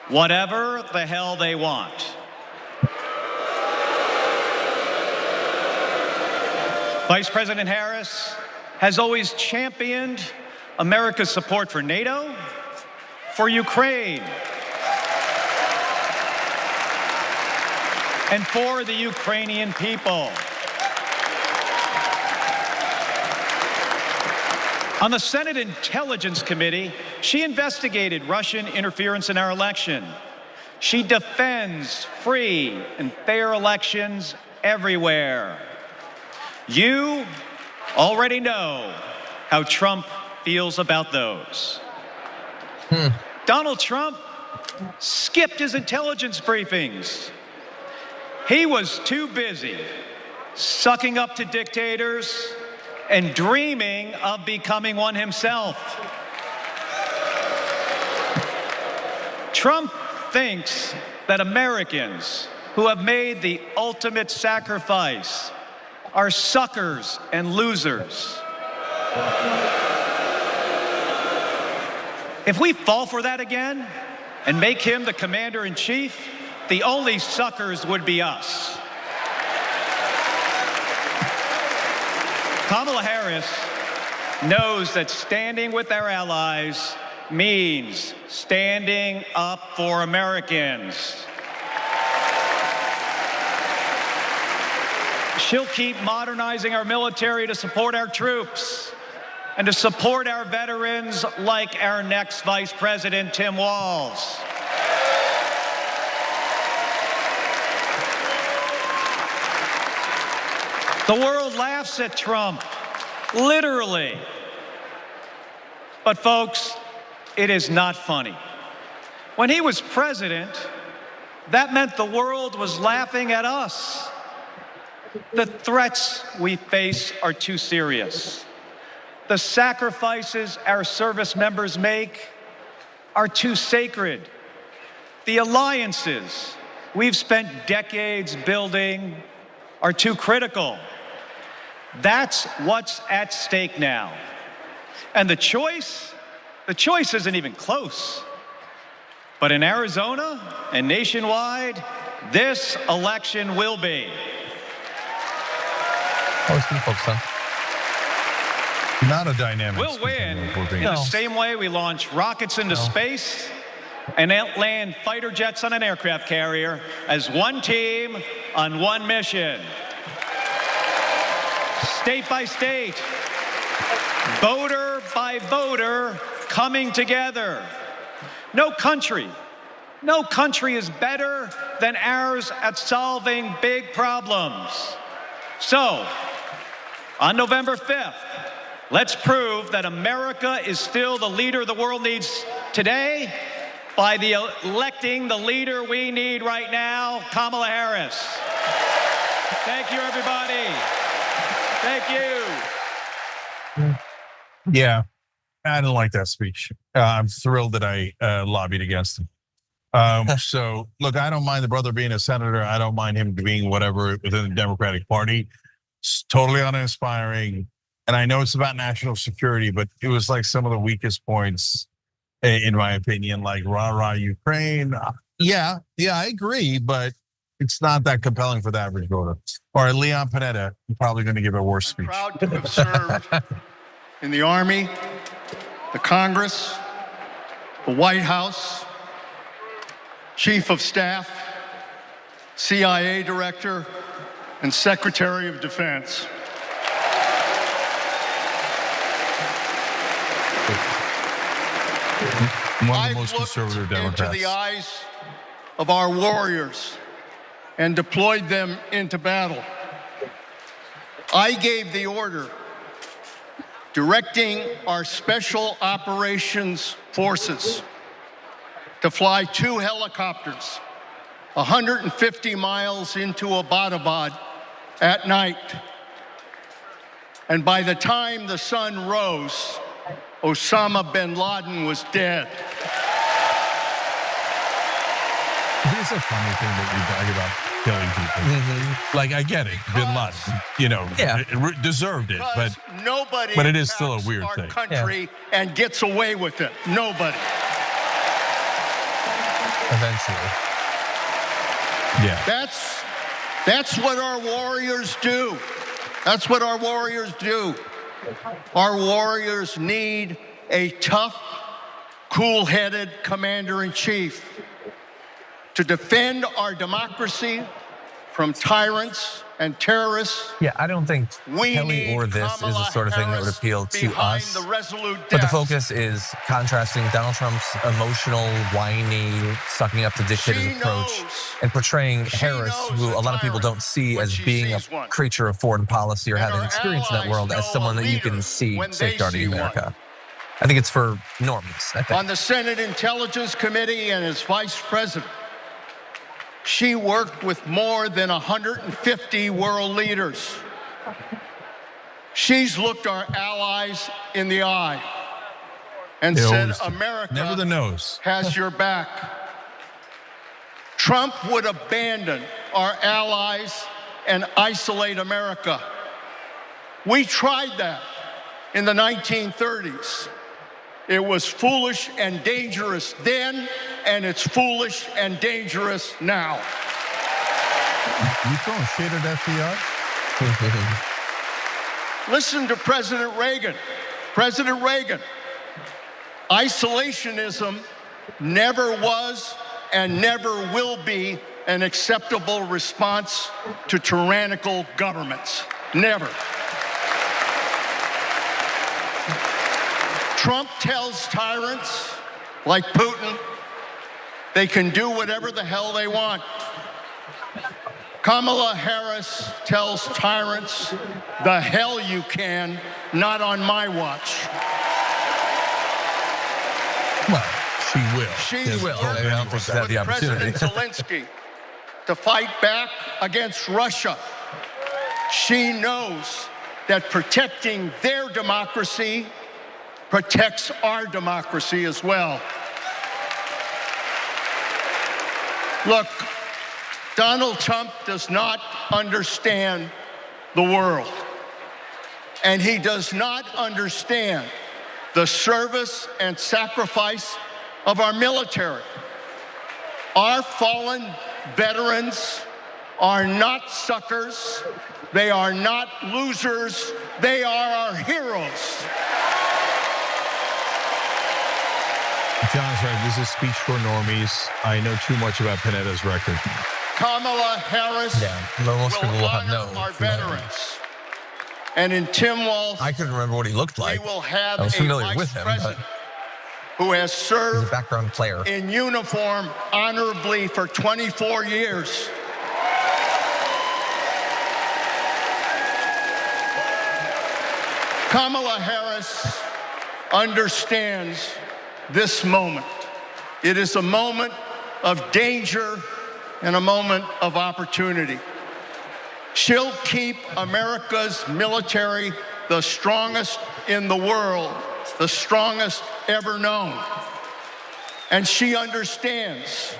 whatever the hell they want. Vice President Harris has always championed America's support for NATO, for Ukraine, and for the Ukrainian people. On the Senate Intelligence Committee, she investigated Russian interference in our election. She defends free and fair elections everywhere. You already know how Trump feels about those. Donald Trump skipped his intelligence briefings. He was too busy sucking up to dictators and dreaming of becoming one himself. Trump thinks that Americans who have made the ultimate sacrifice are suckers and losers. If we fall for that again and make him the commander-in-chief, the only suckers would be us. Kamala Harris knows that standing with our allies means standing up for Americans. She'll keep modernizing our military to support our troops and to support our veterans like our next Vice President, Tim Walz. The world laughs at Trump, literally. But folks, it is not funny. When he was president, that meant the world was laughing at us. The threats we face are too serious. The sacrifices our service members make are too sacred. The alliances we've spent decades building are too critical. That's what's at stake now. And the choice isn't even close. But in Arizona and nationwide, this election will be. Always been focused on. Not a dynamic. We'll win in the same way we launch rockets into space and land fighter jets on an aircraft carrier as one team on one mission. State by state, voter by voter, coming together. No country is better than ours at solving big problems. So, on November 5th, let's prove that America is still the leader the world needs today by electing the leader we need right now, Kamala Harris. Thank you, everybody. Thank you. Yeah, I didn't like that speech. I'm thrilled that I lobbied against him. So, look, I don't mind the brother being a senator. I don't mind him being whatever within the Democratic Party. It's totally uninspiring. And I know it's about national security, but it was like some of the weakest points, in my opinion, like rah-rah Ukraine. Yeah, I agree, but it's not that compelling for the average voter. Or Leon Panetta, probably going to give a worse speech. Proud to have served in the Army, the Congress, the White House, Chief of Staff, CIA Director, and Secretary of Defense. One of the most conservative Democrats. Into the eyes of our warriors and deployed them into battle. I gave the order directing our special operations forces to fly 2 helicopters 150 miles into Abbottabad at night. And by the time the sun rose, Osama bin Laden was dead. It's a funny thing that we talk about killing people. Like, I get it, bin Laden, deserved it, but nobody it is still a weird our thing. country and gets away with it. Nobody. Eventually. Yeah. That's what our warriors do. That's what our warriors do. Our warriors need a tough, cool-headed commander-in-chief to defend our democracy from tyrants and terrorists. Yeah, I don't think Kelly or this is the sort of thing that would appeal to us. But the focus is contrasting Donald Trump's emotional, whiny, sucking up to dictators approach and portraying Harris, who a lot of people don't see as being a creature of foreign policy or having experience in that world, as someone that you can see safeguarding America. I think it's for normies, I think. On the Senate Intelligence Committee and as vice president, she worked with more than 150 world leaders. She's looked our allies in the eye and said, America never the nose. has your back. Trump would abandon our allies and isolate America. We tried that in the 1930s. It was foolish and dangerous then, and it's foolish and dangerous now. You throwing shade at FDR? Listen to President Reagan. President Reagan. Isolationism never was and never will be an acceptable response to tyrannical governments. Never. Trump tells tyrants like Putin they can do whatever the hell they want. Kamala Harris tells tyrants, the hell you can, not on my watch. Well, she will. She's will. I don't think she's had the opportunity. President Zelensky to fight back against Russia. She knows that protecting their democracy protects our democracy as well. Look, Donald Trump does not understand the world, and he does not understand the service and sacrifice of our military. Our fallen veterans are not suckers. They are not losers. They are our heroes. John's right. This is a speech for normies. I know too much about Panetta's record. Kamala Harris most people will have honor our veterans. And in Tim Walz, I couldn't remember what he looked like. we will have I was a familiar vice with him, president but who has he's served a background player. in uniform honorably for 24 years. Kamala Harris understands this moment. It is a moment of danger and a moment of opportunity. She'll keep America's military the strongest in the world, the strongest ever known. And she understands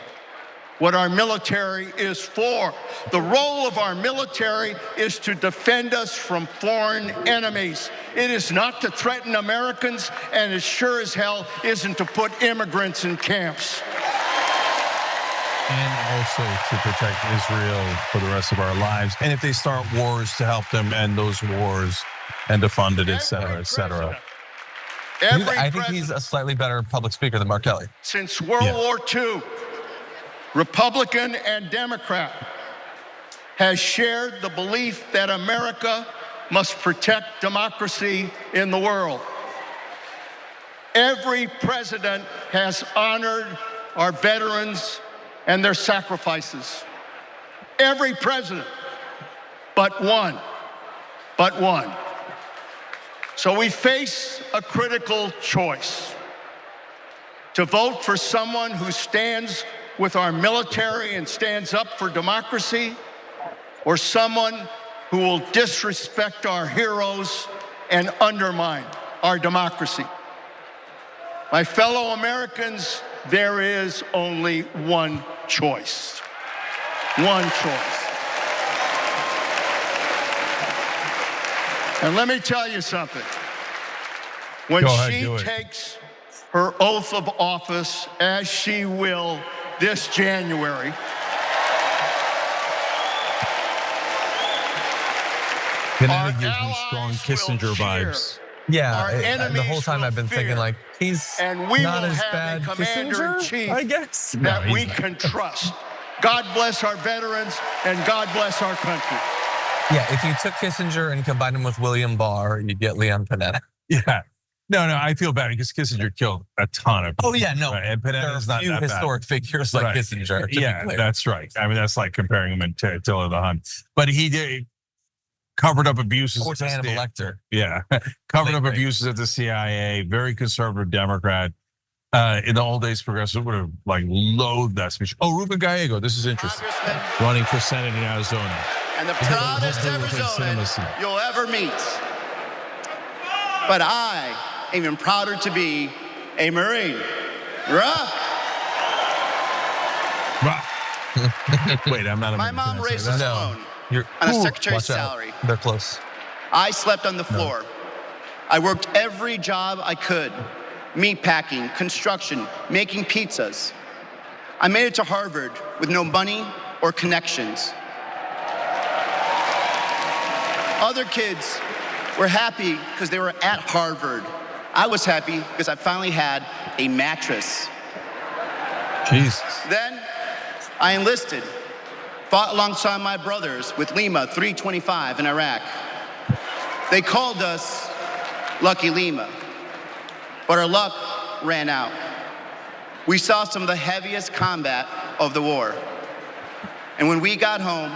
what our military is for. The role of our military is to defend us from foreign enemies. It is not to threaten Americans, and it sure as hell isn't to put immigrants in camps. And also to protect Israel for the rest of our lives. And if they start wars, to help them end those wars and to fund it, et cetera, et cetera. I think he's a slightly better public speaker than Mark Kelly. Since World War II, Republican and Democrat, has shared the belief that America must protect democracy in the world. Every president has honored our veterans and their sacrifices. Every president, but one. But one. So we face a critical choice: to vote for someone who stands with our military and stands up for democracy, or someone who will disrespect our heroes and undermine our democracy. My fellow Americans, there is only one choice. One choice. And let me tell you something. When she takes her oath of office, as she will this January, Kinetic gives me strong Kissinger vibes. Yeah, the whole time I've been thinking, like, he's and we not will as have bad a commander-in-chief I guess. that we can trust. God bless our veterans, and God bless our country. Yeah, if you took Kissinger and combined him with William Barr, you'd get Leon Panetta. Yeah. No, I feel bad because Kissinger killed a ton of people. Oh yeah, no. Right? And Panetta's there are not few that historic bad. figures like Kissinger. Yeah, that's right. I mean, that's like comparing him to Attila the Hun. But he did covered up abuses. Or to Hannibal Lecter. Yeah, covered up abuses at the CIA. Very conservative Democrat. In the old days, progressive would have like loathed that speech. Oh, Ruben Gallego, this is interesting. Running for Senate in Arizona. And the proudest Arizonan you'll ever meet. But I am even prouder to be a Marine. Wait, I'm not a My mom raised us alone on a secretary's salary. They're close. I slept on the floor. I worked every job I could. Meat packing, construction, making pizzas. I made it to Harvard with no money or connections. Other kids were happy because they were at Harvard. I was happy because I finally had a mattress. Jesus. Then I enlisted, fought alongside my brothers with Lima 325 in Iraq. They called us Lucky Lima, but our luck ran out. We saw some of the heaviest combat of the war. And when we got home,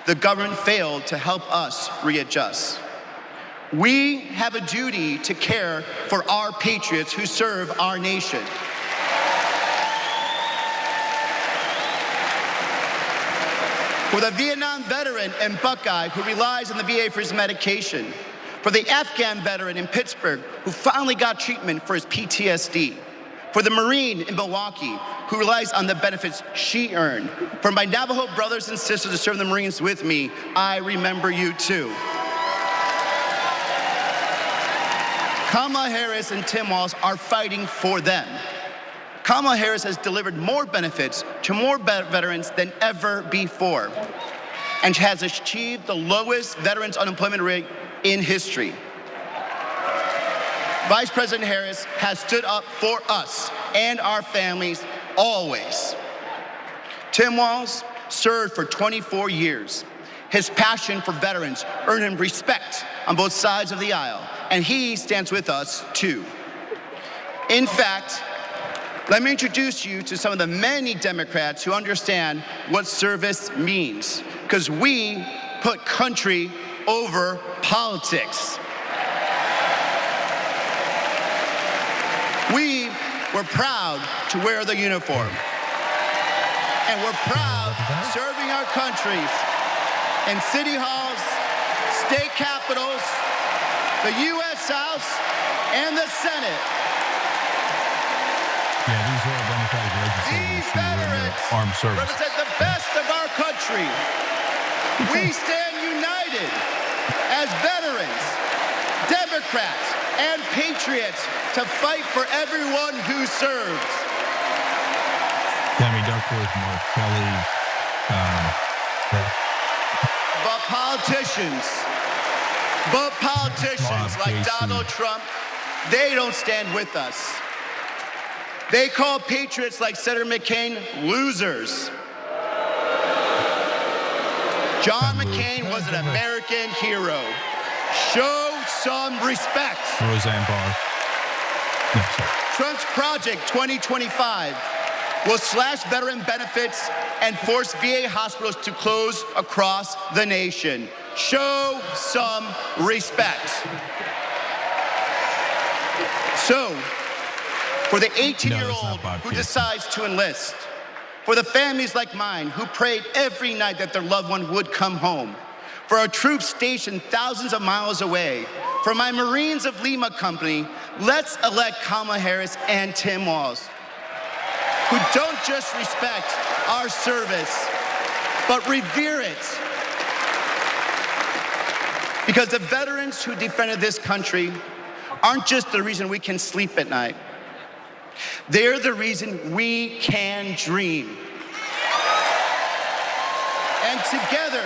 the government failed to help us readjust. We have a duty to care for our patriots who serve our nation. For the Vietnam veteran and Buckeye who relies on the VA for his medication. For the Afghan veteran in Pittsburgh who finally got treatment for his PTSD. For the Marine in Milwaukee who relies on the benefits she earned. For my Navajo brothers and sisters who serve in the Marines with me, I remember you too. Kamala Harris and Tim Walz are fighting for them. Kamala Harris has delivered more benefits to more veterans than ever before, and has achieved the lowest veterans unemployment rate in history. Vice President Harris has stood up for us and our families always. Tim Walz served for 24 years. His passion for veterans earned him respect on both sides of the aisle, and he stands with us too. In fact, let me introduce you to some of the many Democrats who understand what service means, because we put country over politics. We were proud to wear the uniform, and we're proud serving our countries in city halls, state capitals, the U.S. House, and the Senate. Yeah, these are all Democratic legislators who are in the armed services. Represent the best of our country. We stand united as veterans, Democrats, and patriots to fight for everyone who serves. Tammy Duckworth, Mark Kelly. But politicians like Donald Trump, they don't stand with us. They call patriots like Senator McCain losers. John McCain was an American hero. Show some respect. Roseanne Barr. Trump's Project 2025 will slash veteran benefits and force VA hospitals to close across the nation. Show some respect. So, for the 18-year-old who decides to enlist, for the families like mine who prayed every night that their loved one would come home, for our troops stationed thousands of miles away, for my Marines of Lima Company, let's elect Kamala Harris and Tim Walz, who don't just respect our service, but revere it. Because the veterans who defended this country aren't just the reason we can sleep at night. They're the reason we can dream. And together,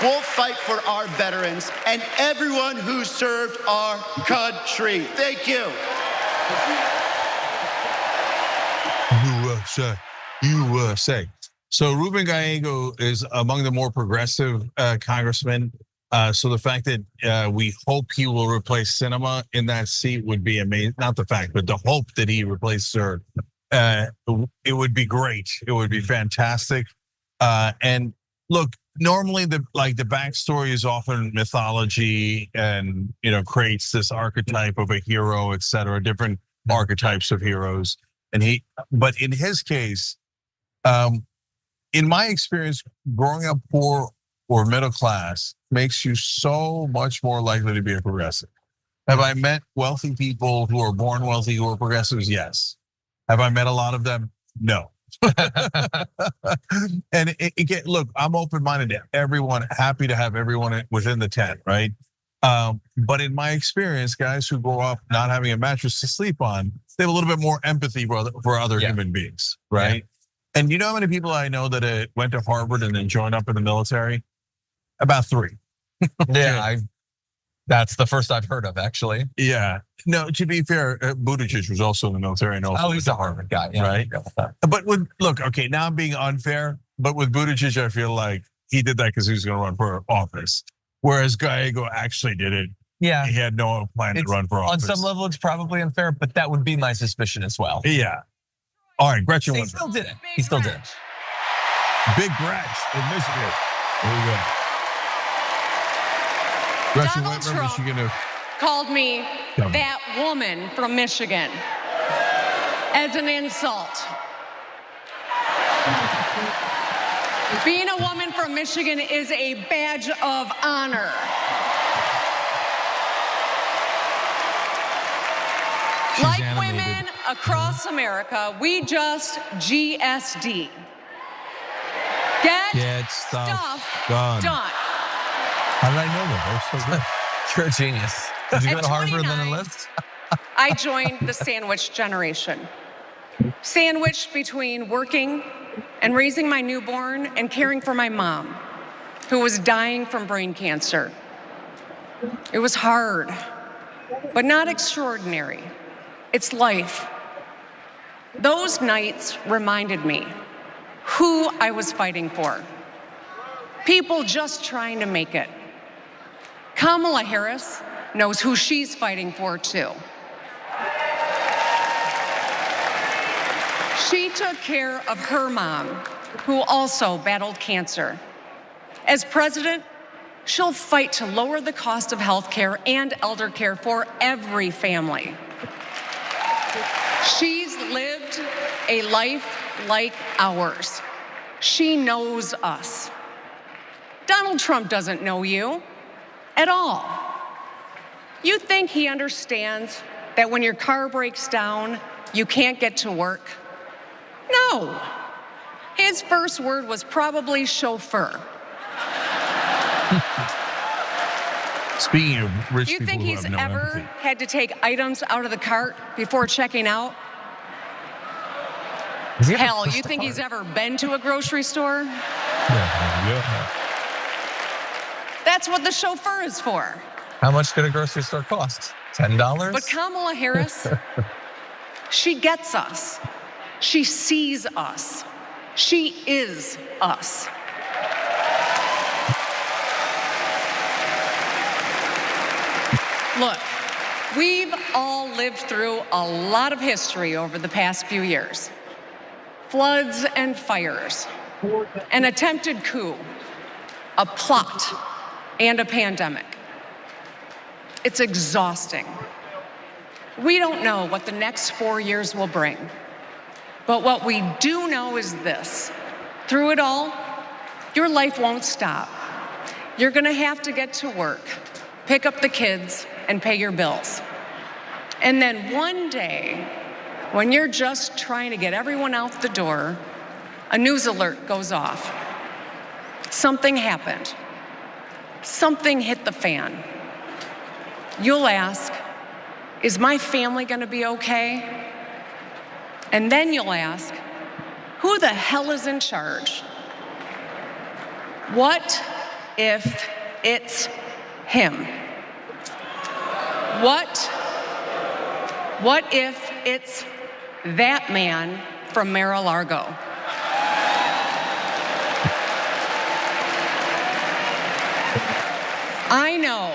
we'll fight for our veterans and everyone who served our country. Thank you. USA. So Ruben Gallego is among the more progressive congressmen. So the fact that we hope he will replace Sinema in that seat would be amazing. Not the fact, but the hope that he replaces her, it would be great. It would be fantastic. And look, normally the backstory is often mythology and creates this archetype of a hero, et cetera, different archetypes of heroes. But in his case, in my experience, growing up poor or middle class makes you so much more likely to be a progressive. Have I met wealthy people who are born wealthy who are progressives? Yes. Have I met a lot of them? No. And again, look, I'm open-minded to everyone, happy to have everyone within the tent, right? But in my experience, guys who grow up not having a mattress to sleep on, they have a little bit more empathy for other human beings, right? Yeah. And you know how many people I know that went to Harvard and then joined up in the military? About 3. Yeah, that's the first I've heard of, actually. Yeah. No, to be fair, Buttigieg was also in the military and also. Oh, he's a Harvard guy, yeah, right? But look, okay, now I'm being unfair, but with Buttigieg, I feel like he did that because he was going to run for office, whereas Gallego actually did it. Yeah, he had no plan to run for office. On some level, it's probably unfair, but that would be my suspicion as well. Yeah. All right, Gretchen. He still did it. He still did it. Big Gretch in Michigan. There you go. Gretchen, Donald Trump called me that woman from Michigan as an insult. Being a woman from Michigan is a badge of honor. Like women across America, we just GSD. Get stuff done. How did I know that? That was so good. You're a genius. Did you go to Harvard and then enlist? I joined the sandwich generation. Sandwiched between working and raising my newborn and caring for my mom, who was dying from brain cancer. It was hard, but not extraordinary. It's life. Those nights reminded me who I was fighting for. People just trying to make it. Kamala Harris knows who she's fighting for too. She took care of her mom, who also battled cancer. As president, she'll fight to lower the cost of health care and elder care for every family. She's lived a life like ours. She knows us. Donald Trump doesn't know you at all. You think he understands that when your car breaks down, you can't get to work? No. His first word was probably chauffeur. Speaking of rich you people think who he's have no ever empathy. had to take items out of the cart before checking out? Hell, you think he's ever been to a grocery store? Yeah. That's what the chauffeur is for. How much could a grocery store cost? $10? But Kamala Harris, she gets us. She sees us. She is us. Look, We've all lived through a lot of history over the past few years. Floods and fires, an attempted coup, a plot, and a pandemic. It's exhausting. We don't know what the next 4 years will bring, but what we do know is this. Through it all, your life won't stop. You're gonna have to get to work, pick up the kids, and pay your bills. And then one day, when you're just trying to get everyone out the door, a news alert goes off. Something happened. Something hit the fan. You'll ask, is my family gonna be okay? And then you'll ask, who the hell is in charge? What if it's him? What if it's that man from Mar-a-Lago? I know,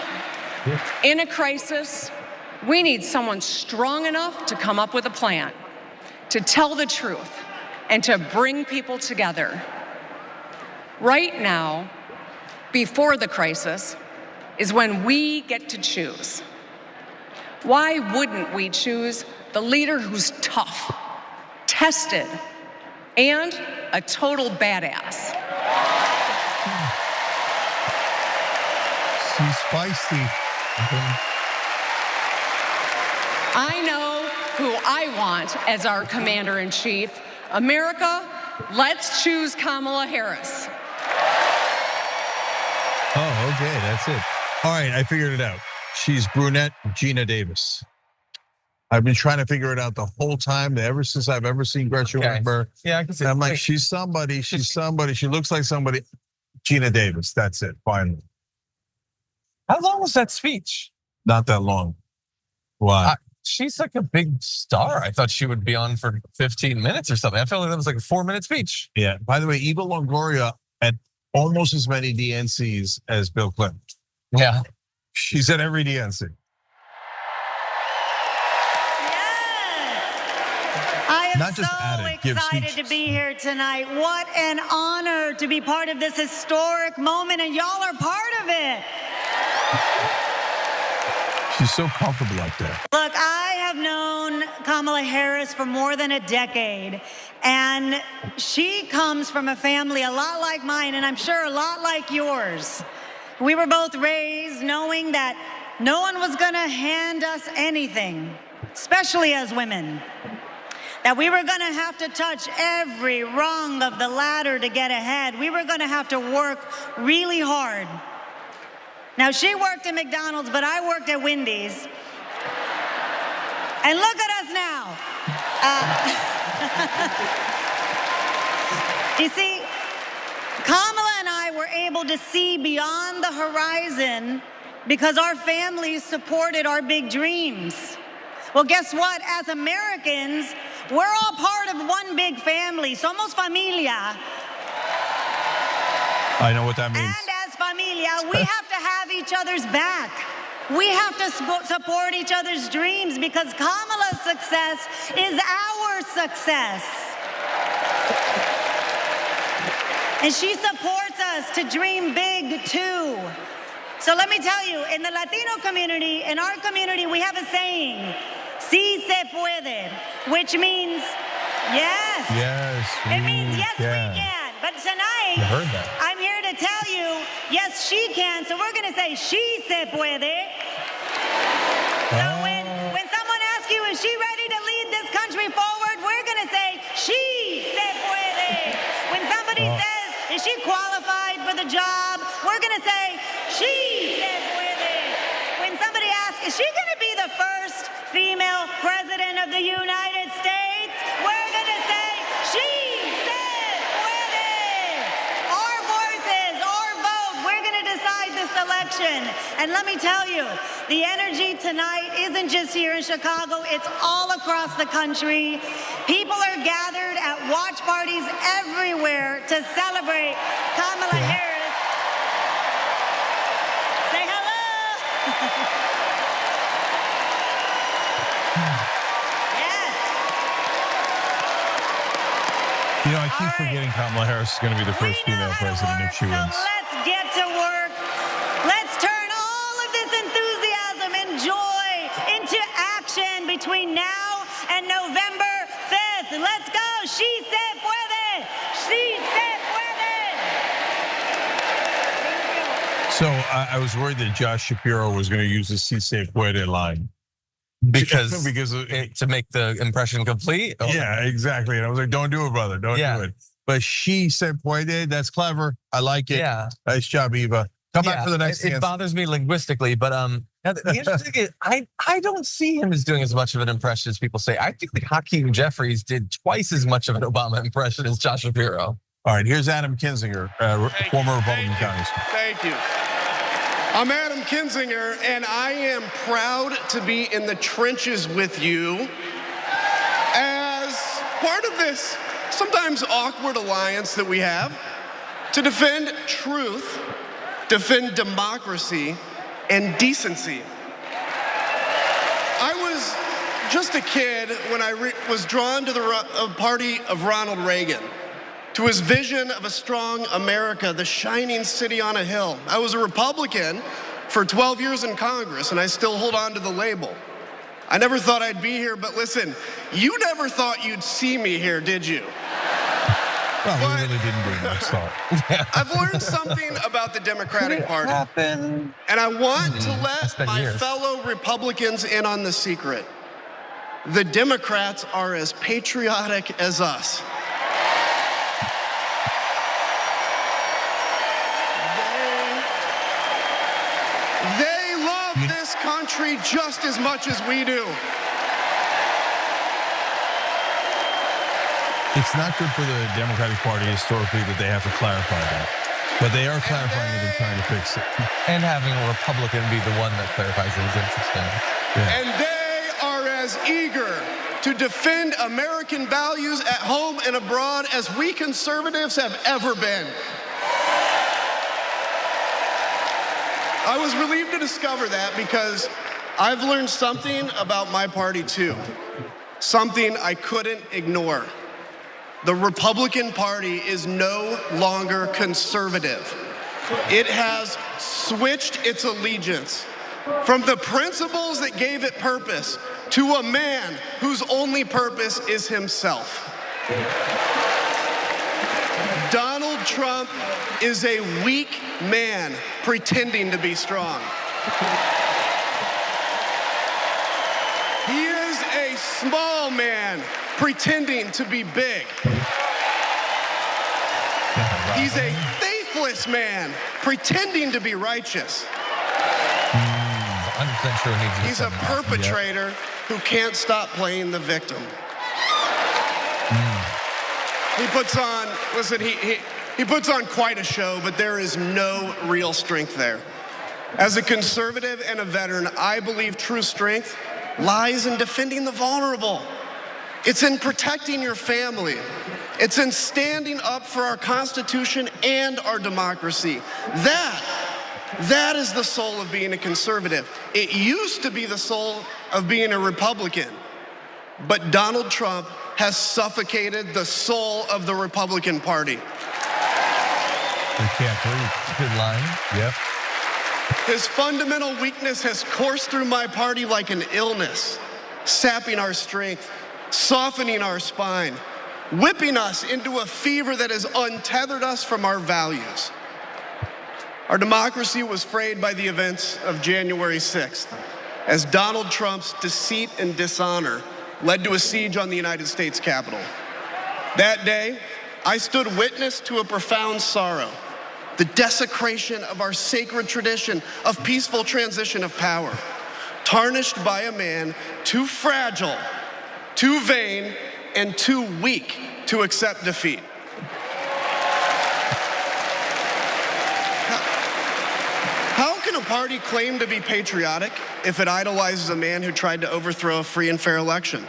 in a crisis, we need someone strong enough to come up with a plan, to tell the truth, and to bring people together. Right now, before the crisis, is when we get to choose. Why wouldn't we choose the leader who's tough, tested, and a total badass? She's feisty. I know who I want as our commander-in-chief. America, let's choose Kamala Harris. Oh, okay, that's it. All right, I figured it out. She's brunette Gina Davis. I've been trying to figure it out the whole time, ever since I've ever seen Gretchen Whitmer. Yeah, I can see. I'm like, she's somebody. She's somebody. She looks like somebody. Gina Davis. That's it. Finally. How long was that speech? Not that long. Why? She's like a big star. I thought she would be on for 15 minutes or something. I felt like that was like a 4-minute speech. Yeah. By the way, Eva Longoria had almost as many DNCs as Bill Clinton. Yeah. She's at every DNC. I am Not just so at it, give excited speeches. to be here tonight. What an honor to be part of this historic moment, and y'all are part of it. She's so comfortable up there. Look, I have known Kamala Harris for more than a decade, and she comes from a family a lot like mine, and I'm sure a lot like yours. We were both raised knowing that no one was gonna hand us anything, especially as women. That we were gonna have to touch every rung of the ladder to get ahead. We were gonna have to work really hard. Now, she worked at McDonald's, but I worked at Wendy's. And look at us now. You see, Kamala and I were able to see beyond the horizon because our families supported our big dreams. Well, guess what? As Americans, we're all part of one big family. Somos familia. I know what that means. And as familia, we have to have each other's back. We have to support each other's dreams because Kamala's success is our success. And she supports us to dream big too. So let me tell you, in the Latino community, in our community, we have a saying, "Sí se puede," which means yes. Yes. It means yes, we can. But tonight, I heard that. I'm here to tell you, yes, she can. So we're going to say, "She se puede." So when someone asks you, is she ready to lead this country forward? We're going to say, "She se puede." When somebody says, is she qualified for the job? We're going to say, "She se puede." When somebody asks, is she going to be the first female president of the United States? We're going to say, "She se puede." Our voices, our vote, we're going to decide this election. And let me tell you, the energy tonight isn't just here in Chicago, it's all across the country. People are gathered at watch parties everywhere to celebrate Kamala Harris. Say hello. You know, I keep forgetting Kamala Harris is going to be the first female president if she wins. Let's get to work. Let's turn all of this enthusiasm and joy into action between now and November 5th. Let's go. She se puede. She se puede. So I was worried that Josh Shapiro was going to use the "Si se puede" line. Because to make the impression complete? Yeah, exactly. And I was like, don't do it, brother. Don't do it. But she said puede. That's clever. I like it. Yeah. Nice job, Eva. Come back for the next It bothers me linguistically, but the interesting thing is I don't see him as doing as much of an impression as people say. I think that Hakeem Jeffries did twice as much of an Obama impression as Josh Shapiro. All right, here's Adam Kinzinger, former Republican congressman. Thank you. I'm Adam Kinzinger, and I am proud to be in the trenches with you as part of this sometimes awkward alliance that we have to defend truth, defend democracy, and decency. I was just a kid when I was drawn to the party of Ronald Reagan, to his vision of a strong America, the shining city on a hill. I was a Republican for 12 years in Congress, and I still hold on to the label. I never thought I'd be here, but listen, you never thought you'd see me here, did you? Well, we really didn't bring much thought. I've learned something about the Democratic Party, and I want to let my fellow Republicans in on the secret. The Democrats are as patriotic as us. They love this country just as much as we do. It's not good for the Democratic Party historically that they have to clarify that. But they are clarifying it and trying to fix it. And having a Republican be the one that clarifies it is interesting. Yeah. And they are as eager to defend American values at home and abroad as we conservatives have ever been. I was relieved to discover that because I've learned something about my party too. Something I couldn't ignore. The Republican Party is no longer conservative. It has switched its allegiance from the principles that gave it purpose to a man whose only purpose is himself. Donald Trump is a weak man pretending to be strong. He is a small man pretending to be big. He's a faithless man pretending to be righteous. He's a perpetrator who can't stop playing the victim. He puts on, listen, he puts on quite a show, but there is no real strength there. As a conservative and a veteran, I believe true strength lies in defending the vulnerable. It's in protecting your family. It's in standing up for our Constitution and our democracy. That is the soul of being a conservative. It used to be the soul of being a Republican, but Donald Trump has suffocated the soul of the Republican Party. They can't breathe. Good line. Yep. His fundamental weakness has coursed through my party like an illness, sapping our strength, softening our spine, whipping us into a fever that has untethered us from our values. Our democracy was frayed by the events of January 6th, as Donald Trump's deceit and dishonor led to a siege on the United States Capitol. That day, I stood witness to a profound sorrow, the desecration of our sacred tradition of peaceful transition of power, tarnished by a man too fragile, too vain, and too weak to accept defeat. How can a party claim to be patriotic if it idolizes a man who tried to overthrow a free and fair election?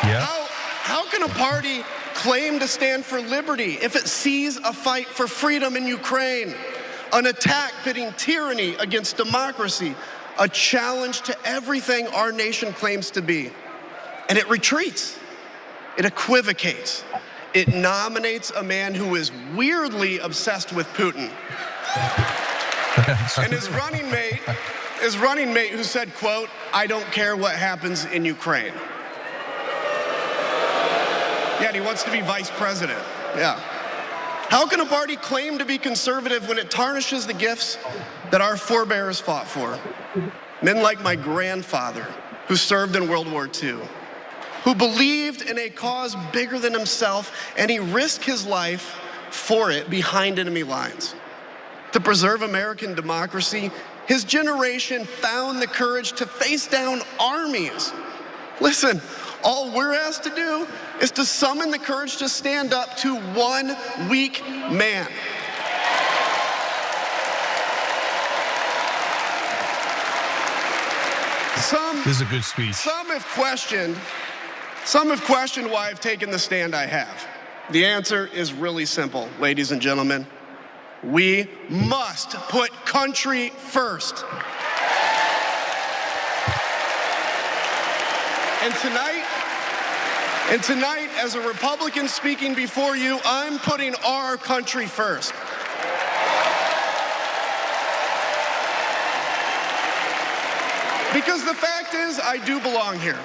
Yeah. How can a party claim to stand for liberty if it sees a fight for freedom in Ukraine, an attack pitting tyranny against democracy, a challenge to everything our nation claims to be, and it retreats? It equivocates. It nominates a man who is weirdly obsessed with Putin. And his running mate who said, quote, "I don't care what happens in Ukraine." Yeah, and he wants to be vice president. Yeah. How can a party claim to be conservative when it tarnishes the gifts that our forebears fought for? Men like my grandfather, who served in World War II, who believed in a cause bigger than himself, and he risked his life for it behind enemy lines. To preserve American democracy, his generation found the courage to face down armies. Listen, all we're asked to do is to summon the courage to stand up to one weak man. This is a good speech. Some have questioned why I've taken the stand I have. The answer is really simple, ladies and gentlemen. We must put country first. And tonight, as a Republican speaking before you, I'm putting our country first. Because the fact is, I do belong here.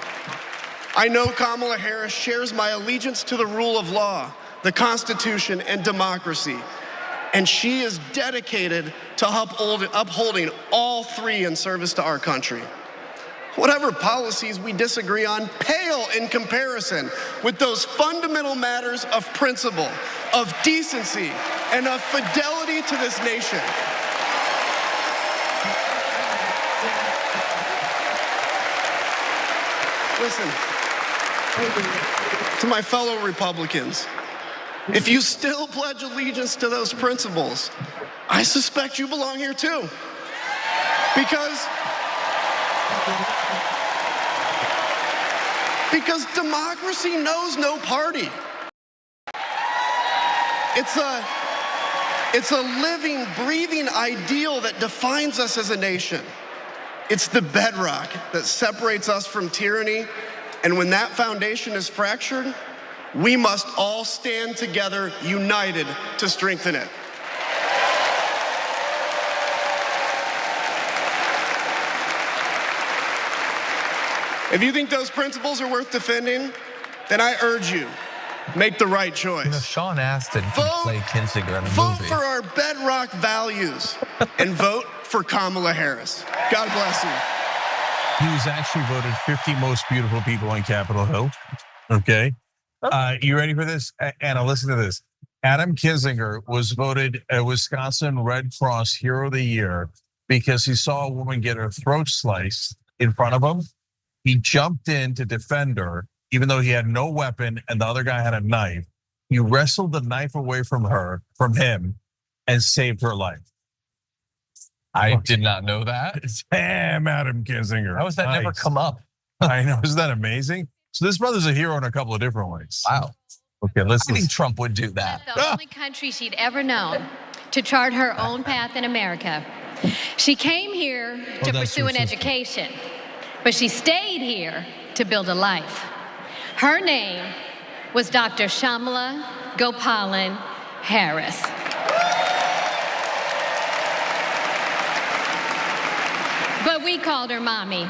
I know Kamala Harris shares my allegiance to the rule of law, the Constitution, and democracy. And she is dedicated to upholding all three in service to our country. Whatever policies we disagree on pale in comparison with those fundamental matters of principle, of decency, and of fidelity to this nation. Listen, to my fellow Republicans, if you still pledge allegiance to those principles, I suspect you belong here too. Because democracy knows no party. It's a living, breathing ideal that defines us as a nation. It's the bedrock that separates us from tyranny. And when that foundation is fractured, we must all stand together, united, to strengthen it. If you think those principles are worth defending, then I urge you, make the right choice. You know, Sean Astin can play Kinzinger in a movie. Vote for our bedrock values and vote for Kamala Harris. God bless you. He was actually voted 50 most beautiful people on Capitol Hill. Okay. You ready for this? Anna, listen to this. Adam Kinzinger was voted a Wisconsin Red Cross Hero of the Year because he saw a woman get her throat sliced in front of him. He jumped in to defend her, even though he had no weapon and the other guy had a knife. He wrestled the knife away from him, and saved her life. I did not know that. Damn, Adam Kinzinger. How has that never come up? I know, isn't that amazing? So this brother's a hero in a couple of different ways. Wow. Okay, let's I think Trump would do that. The only country she'd ever known to chart her own path in America. She came here to pursue an education, but she stayed here to build a life. Her name was Dr. Shamala Gopalan Harris. But we called her Mommy.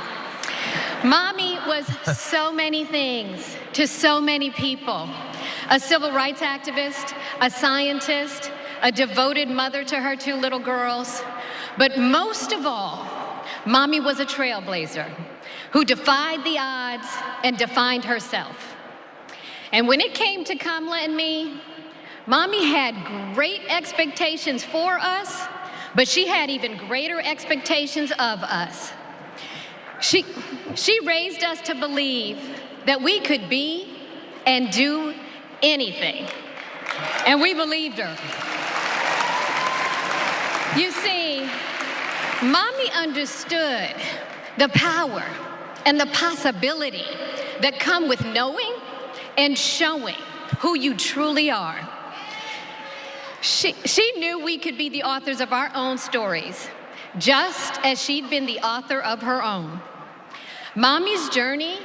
Mommy was so many things to so many people. A civil rights activist, a scientist, a devoted mother to her two little girls. But most of all, Mommy was a trailblazer who defied the odds and defined herself. And when it came to Kamala and me, Mommy had great expectations for us, but she had even greater expectations of us. She raised us to believe that we could be and do anything. And we believed her. You see, Mommy understood the power and the possibility that come with knowing and showing who you truly are. She knew we could be the authors of our own stories, just as she'd been the author of her own. Mommy's journey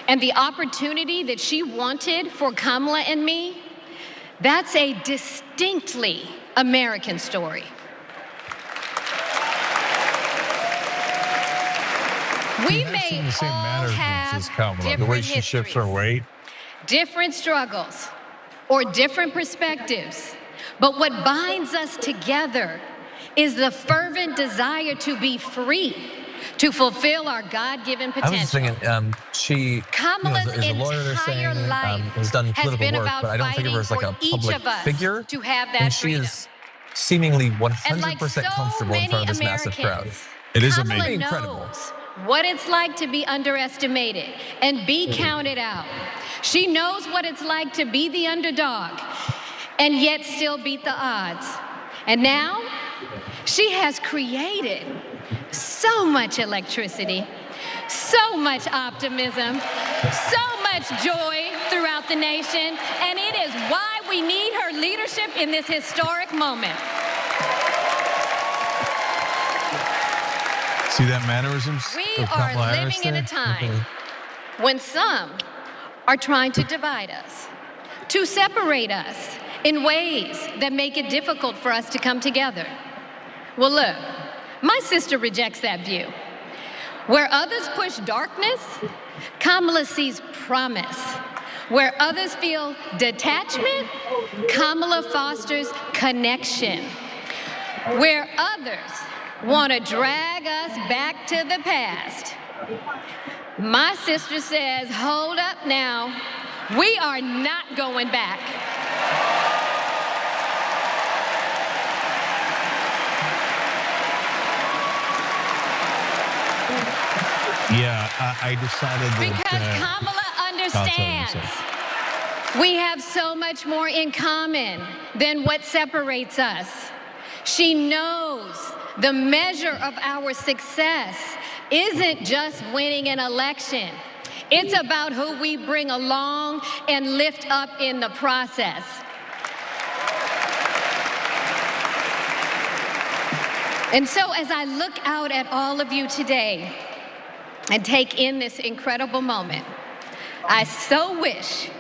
and the opportunity that she wanted for Kamala and me, that's a distinctly American story. We may the same all mannerisms have as Kamala, the way different she shifts her weight. different struggles, or different perspectives, but what binds us together is the fervent desire to be free, to fulfill our God-given I was potential. just thinking, she Kamala's is a lawyer, they're saying, entire life has done has political been work, about but I don't think of her as like a fighting for each public of us figure. to have that And she freedom. is seemingly 100% And like so comfortable in front of this many massive crowd. Americans, It is Kamala amazing. Incredible. knows what it's like to be underestimated and be counted out. She knows what it's like to be the underdog and yet still beat the odds. And now she has created so much electricity, so much optimism, so much joy throughout the nation, and it is why we need her leadership in this historic moment. See that mannerisms? We of are Kamala Harris living in a there? time when some are trying to divide us, to separate us in ways that make it difficult for us to come together. Well, look, my sister rejects that view. Where others push darkness, Kamala sees promise. Where others feel detachment, Kamala fosters connection. Where others want to drag us back to the past, my sister says, hold up now, we are not going back. Yeah, I decided that. Because Kamala understands we have so much more in common than what separates us. She knows the measure of our success isn't just winning an election. It's about who we bring along and lift up in the process. And so as I look out at all of you today and take in this incredible moment, I so wish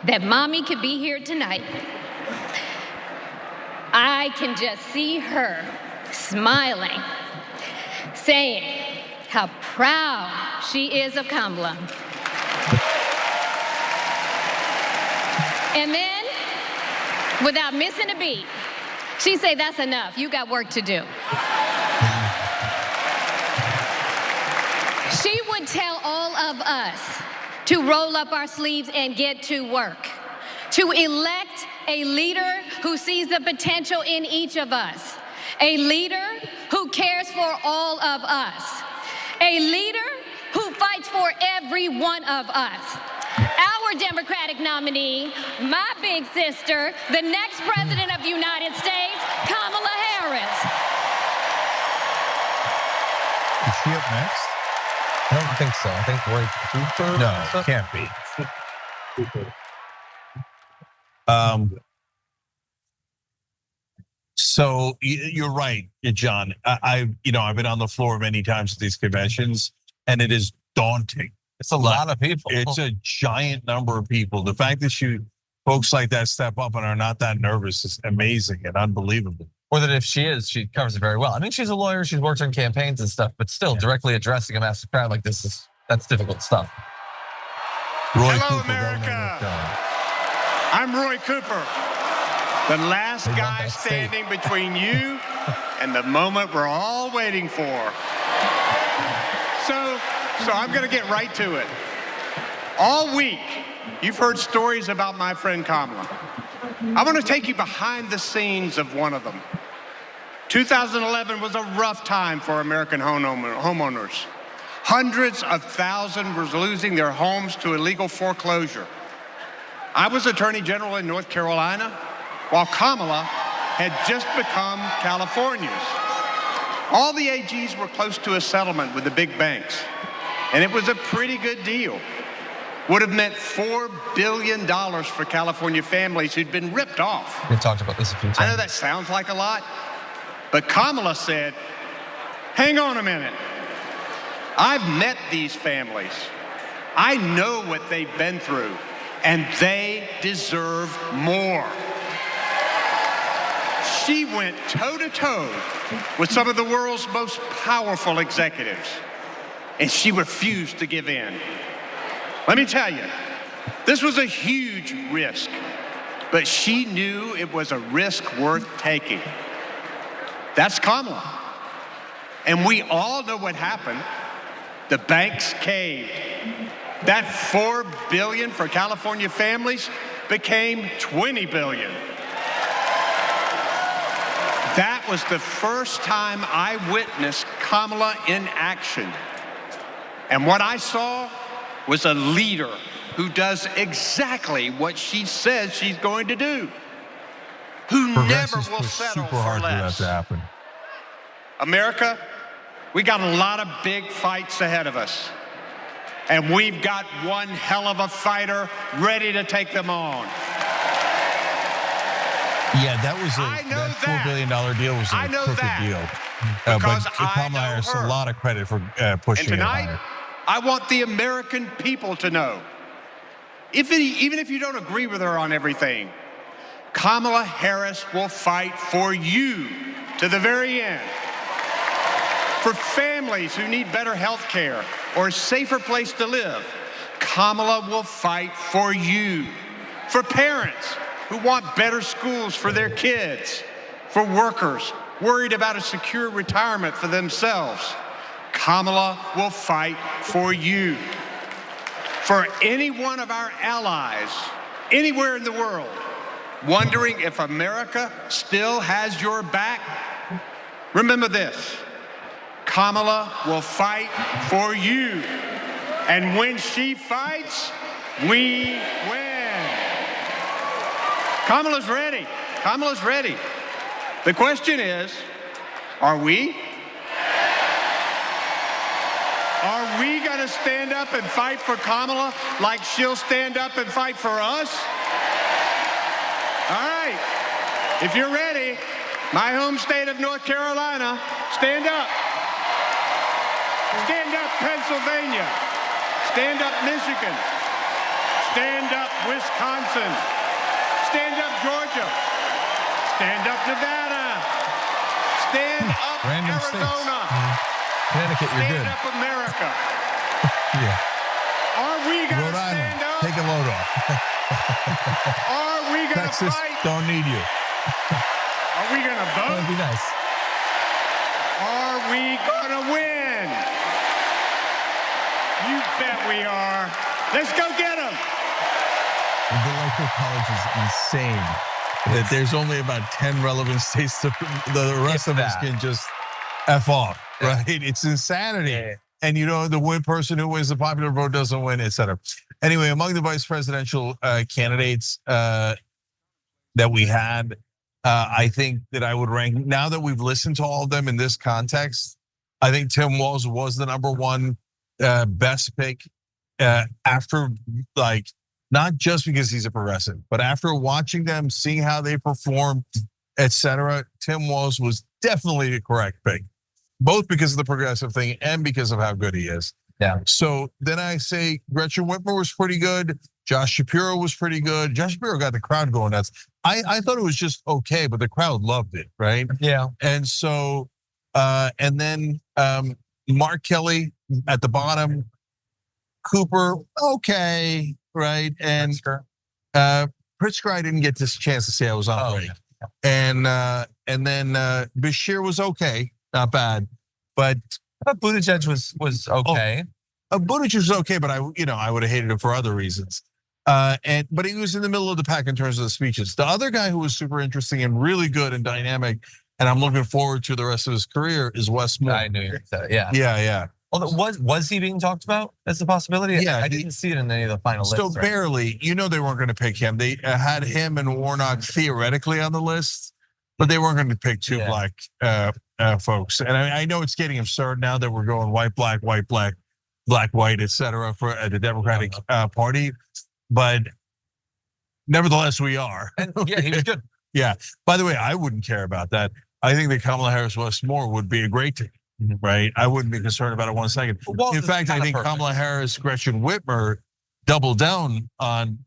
that Mommy could be here tonight. I can just see her smiling, saying how proud she is of Kamala. And then, without missing a beat, she say, that's enough, you got work to do. She would tell all of us to roll up our sleeves and get to work, to elect a leader who sees the potential in each of us, a leader who cares for all of us, a leader who fights for every one of us. Our Democratic nominee, my big sister, the next president of the United States, Kamala Harris. Is she up next? I don't think so. I think Roy Cooper. No, it can't be. So you're right, John. I've been on the floor many times at these conventions, and it is daunting. It's a lot of people. It's a giant number of people. The fact that folks like that step up and are not that nervous is amazing and unbelievable. Or that if she is, she covers it very well. I mean, she's a lawyer, she's worked on campaigns and stuff, but still directly addressing a massive crowd like this that's difficult stuff. Hello, America. I'm Roy Cooper, the last guy standing between you and the moment we're all waiting for. So I'm gonna get right to it. All week, you've heard stories about my friend Kamala. I want to take you behind the scenes of one of them. 2011 was a rough time for American homeowners. Hundreds of thousands were losing their homes to illegal foreclosure. I was Attorney General in North Carolina, while Kamala had just become California's. All the AGs were close to a settlement with the big banks, and it was a pretty good deal. Would have meant $4 billion for California families who'd been ripped off. We've talked about this a few times. I know that sounds like a lot, but Kamala said, hang on a minute. I've met these families. I know what they've been through, and they deserve more. She went toe-to-toe with some of the world's most powerful executives, and she refused to give in. Let me tell you, this was a huge risk, but she knew it was a risk worth taking. That's Kamala. And we all know what happened. The banks caved. That $4 billion for California families became $20 billion. That was the first time I witnessed Kamala in action. And what I saw was a leader who does exactly what she says she's going to do, who never will settle super hard for for that less. to happen. America, we got a lot of big fights ahead of us. And we've got one hell of a fighter ready to take them on. Yeah, that was that $4 billion deal was a crooked deal. But Kamala Harris a lot of credit for pushing And tonight, it higher. I want the American people to know, even if you don't agree with her on everything, Kamala Harris will fight for you to the very end. For families who need better health care or a safer place to live, Kamala will fight for you. For parents who want better schools for their kids, for workers worried about a secure retirement for themselves, Kamala will fight for you. For any one of our allies, anywhere in the world, wondering if America still has your back, remember this: Kamala will fight for you. And when she fights, we win. Kamala's ready. Kamala's ready. The question is, are we? Are we going to stand up and fight for Kamala like she'll stand up and fight for us? All right. If you're ready, my home state of North Carolina, stand up. Stand up, Pennsylvania. Stand up, Michigan. Stand up, Wisconsin. Stand up, Georgia. Stand up, Nevada. Stand up, Arizona. Connecticut, you're Stand good. up, America. Yeah. Are we going Rhode to Island, stand up? take a load off. Are we going to Texas, fight? don't need you. Are we going to vote? That'd be nice. Are we going to win? You bet we are. Let's go get them. The electoral college is insane. That there's only about 10 relevant states. The rest of us can just F off, right? It's insanity. Yeah. And the person who wins the popular vote doesn't win, et cetera. Anyway, among the vice presidential candidates that we had, I think that I would rank, now that we've listened to all of them in this context, I think Tim Walz was the number one best pick after, not just because he's a progressive, but after watching them, seeing how they perform, et cetera, Tim Walz was definitely the correct pick, both because of the progressive thing and because of how good he is. Yeah. So then I say Gretchen Whitmer was pretty good. Josh Shapiro was pretty good. Josh Shapiro got the crowd going nuts. I thought it was just okay, but the crowd loved it, right? Yeah. And so, and then Mark Kelly at the bottom, Cooper, okay, right? And Pritzker, I didn't get this chance to say I was on break. Yeah. And then Bashir was okay, not bad, but Buttigieg was okay. Buttigieg was okay, but I would have hated him for other reasons. But he was in the middle of the pack in terms of the speeches. The other guy who was super interesting and really good and dynamic, and I'm looking forward to the rest of his career, is Wes Moore. I knew you. Yeah. Yeah. Well, was he being talked about as a possibility? Yeah, I didn't see it in any of the final lists. So barely, they weren't going to pick him. They had him and Warnock theoretically on the list, but they weren't going to pick two black folks. And I know it's getting absurd now that we're going white, black, white, et cetera, for the Democratic Party. But nevertheless, we are. And yeah, he was good. Yeah. By the way, I wouldn't care about that. I think that Kamala Harris Wes Moore would be a great right? I wouldn't be concerned about it 1 second. Walz In is fact, I kinda think perfect. Kamala Harris, Gretchen Whitmer doubled down on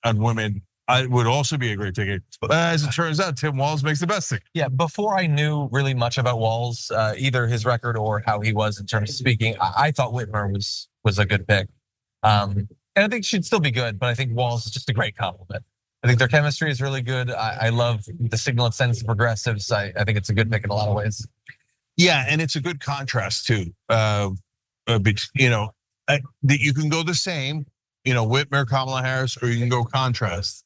women. I would also be a great ticket. But as it turns out, Tim Walz makes the best ticket. Yeah, before I knew really much about Walz, either his record or how he was in terms of speaking, I thought Whitmer was a good pick. And I think she'd still be good, but I think Walz is just a great compliment. I think their chemistry is really good. I love the signal it sends to progressives. I think it's a good pick in a lot of ways. Yeah, and it's a good contrast too. You know, that you can go the same, Whitmer, Kamala Harris, or you can go contrast.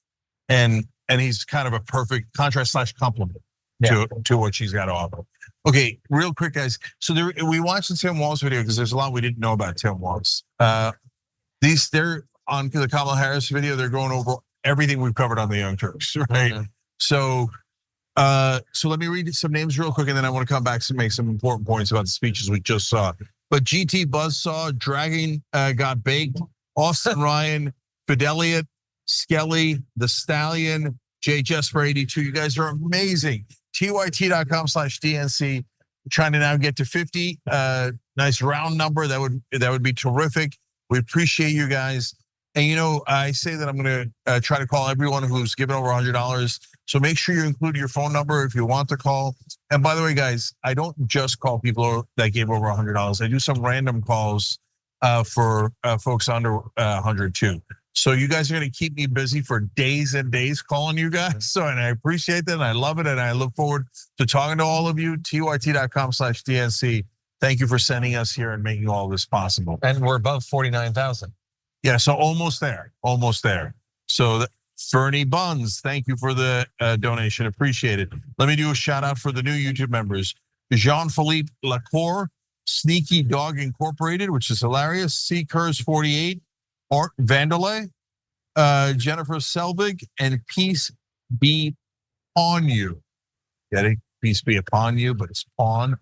And he's kind of a perfect contrast /, compliment to what she's got to offer. Okay, real quick, guys. So we watched the Tim Walz video because there's a lot we didn't know about Tim Walz. They're on the Kamala Harris video. They're going over everything we've covered on the Young Turks, right? So let me read some names real quick, and then I want to come back to make some important points about the speeches we just saw. But GT Buzzsaw, Dragon Got Baked, Austin Ryan, Fideliot, Skelly, The Stallion, Jay Jesper 82. You guys are amazing. TYT.com/DNC. Trying to now get to 50. Nice round number. That would be terrific. We appreciate you guys. And I say that I'm gonna try to call everyone who's given over $100. So make sure you include your phone number if you want to call. And by the way, guys, I don't just call people that gave over $100. I do some random calls for folks under 100 too. So you guys are gonna keep me busy for days and days calling you guys. So, and I appreciate that, and I love it, and I look forward to talking to all of you. TYT.com/DNC. Thank you for sending us here and making all this possible. And we're above 49,000. Yeah, so almost there. So Fernie Buns, thank you for the donation, appreciate it. Let me do a shout out for the new YouTube members. Jean-Philippe Lacour, Sneaky Dog Incorporated, which is hilarious. C. Kurs 48, Art Vanderlei, Jennifer Selvig, and Peace Be On You. Get it? Peace be upon you, but it's pawn.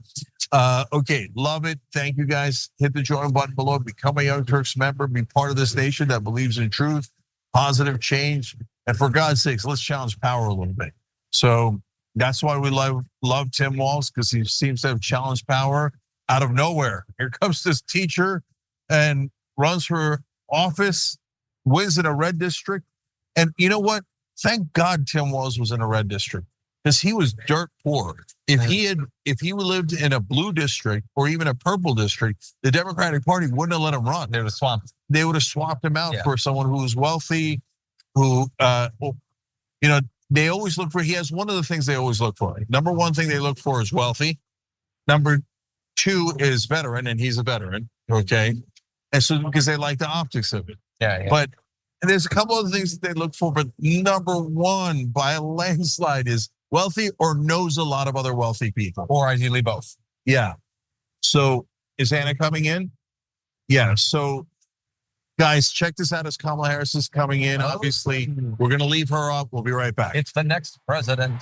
Okay, love it. Thank you guys. Hit the join button below. Become a Young Turks member. Be part of this nation that believes in truth, positive change, and for God's sakes, let's challenge power a little bit. So that's why we love Tim Walz, because he seems to have challenged power out of nowhere. Here comes this teacher and runs for office, wins in a red district, and you know what? Thank God Tim Walz was in a red district, because he was dirt poor. If he lived in a blue district or even a purple district, the Democratic Party wouldn't have let him run. They would have swapped. They would have swapped him out for someone who was wealthy, who they always look for. He has one of the things they always look for. Number one thing they look for is wealthy. Number two is veteran, and he's a veteran. Okay, and so because they like the optics of it. Yeah. But there's a couple of things that they look for, but number one by a landslide is wealthy or knows a lot of other wealthy people. Or ideally both. Yeah. So is Anna coming in? Yeah. So guys, check this out as Kamala Harris is coming in. Obviously, we're gonna leave her up. We'll be right back. It's the next president.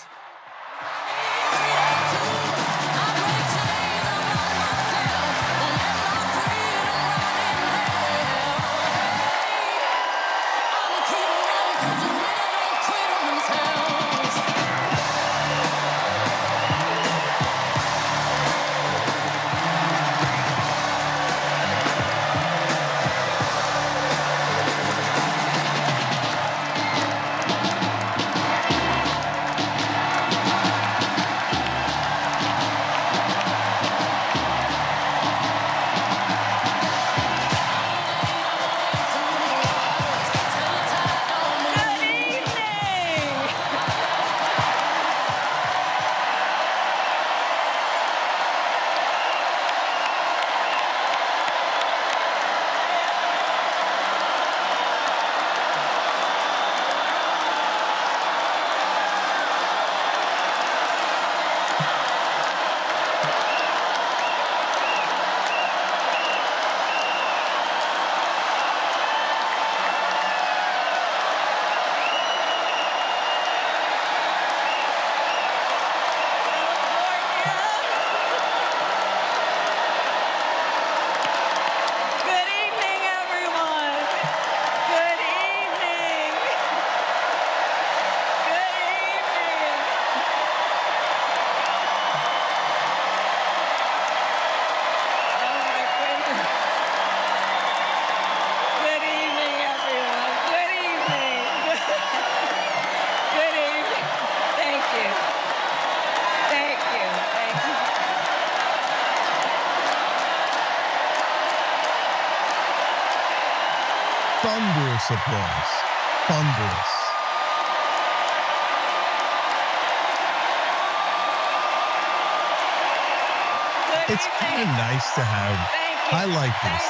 applause. Thunderous. It's kind of nice to have. I like this.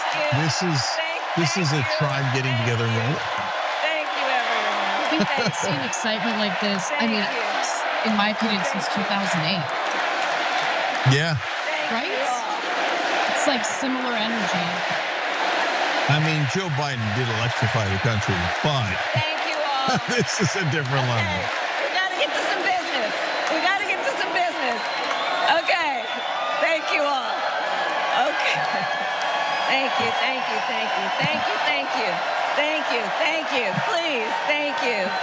This is a tribe getting together. Thank you, everyone. I think I've seen excitement like this. In my opinion, since 2008. Yeah. Right? It's like similar energy. I mean, Joe Biden did electrify the country, but thank you all. This is a different level. We got to get to some business. Okay. Thank you all. Okay. Thank you.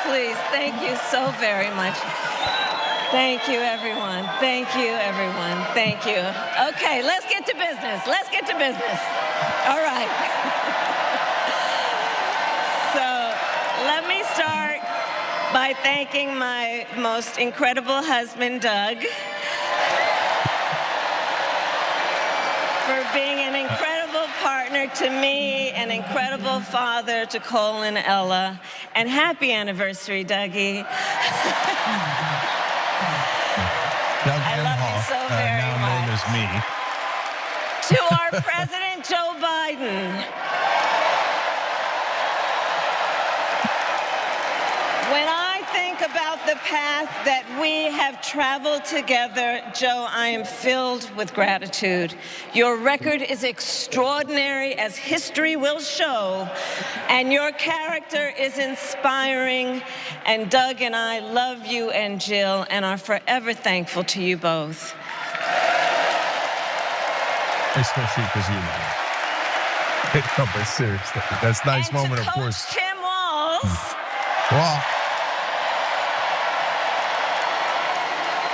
Please. Thank you so very much. Thank you, everyone. Thank you. Okay, let's get to business. All right. So let me start by thanking my most incredible husband, Doug, for being an incredible partner to me, an incredible father to Cole and Ella, and happy anniversary, Dougie. Doug I love you so very now much. known as me. To our President Joe Biden. When I think about the path that we have traveled together, Joe, I am filled with gratitude. Your record is extraordinary, as history will show, and your character is inspiring. And Doug and I love you and Jill and are forever thankful to you both. Especially because you know. No, but seriously, that's a nice moment, of course. Tim Walz. Well,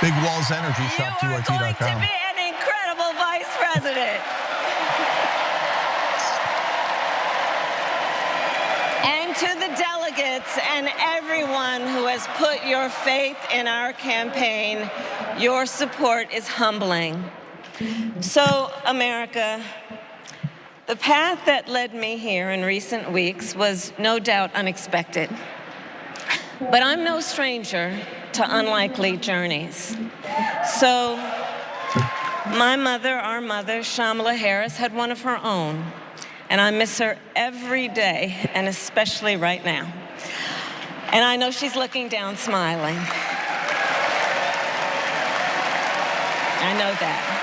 Big Walls Energy, shop TYT.com. To be an incredible vice president. And to the delegates and everyone who has put your faith in our campaign, your support is humbling. So, America, the path that led me here in recent weeks was no doubt unexpected. But I'm no stranger to unlikely journeys. So, my mother, our mother, Shamala Harris, had one of her own. And I miss her every day, and especially right now. And I know she's looking down smiling. I know that.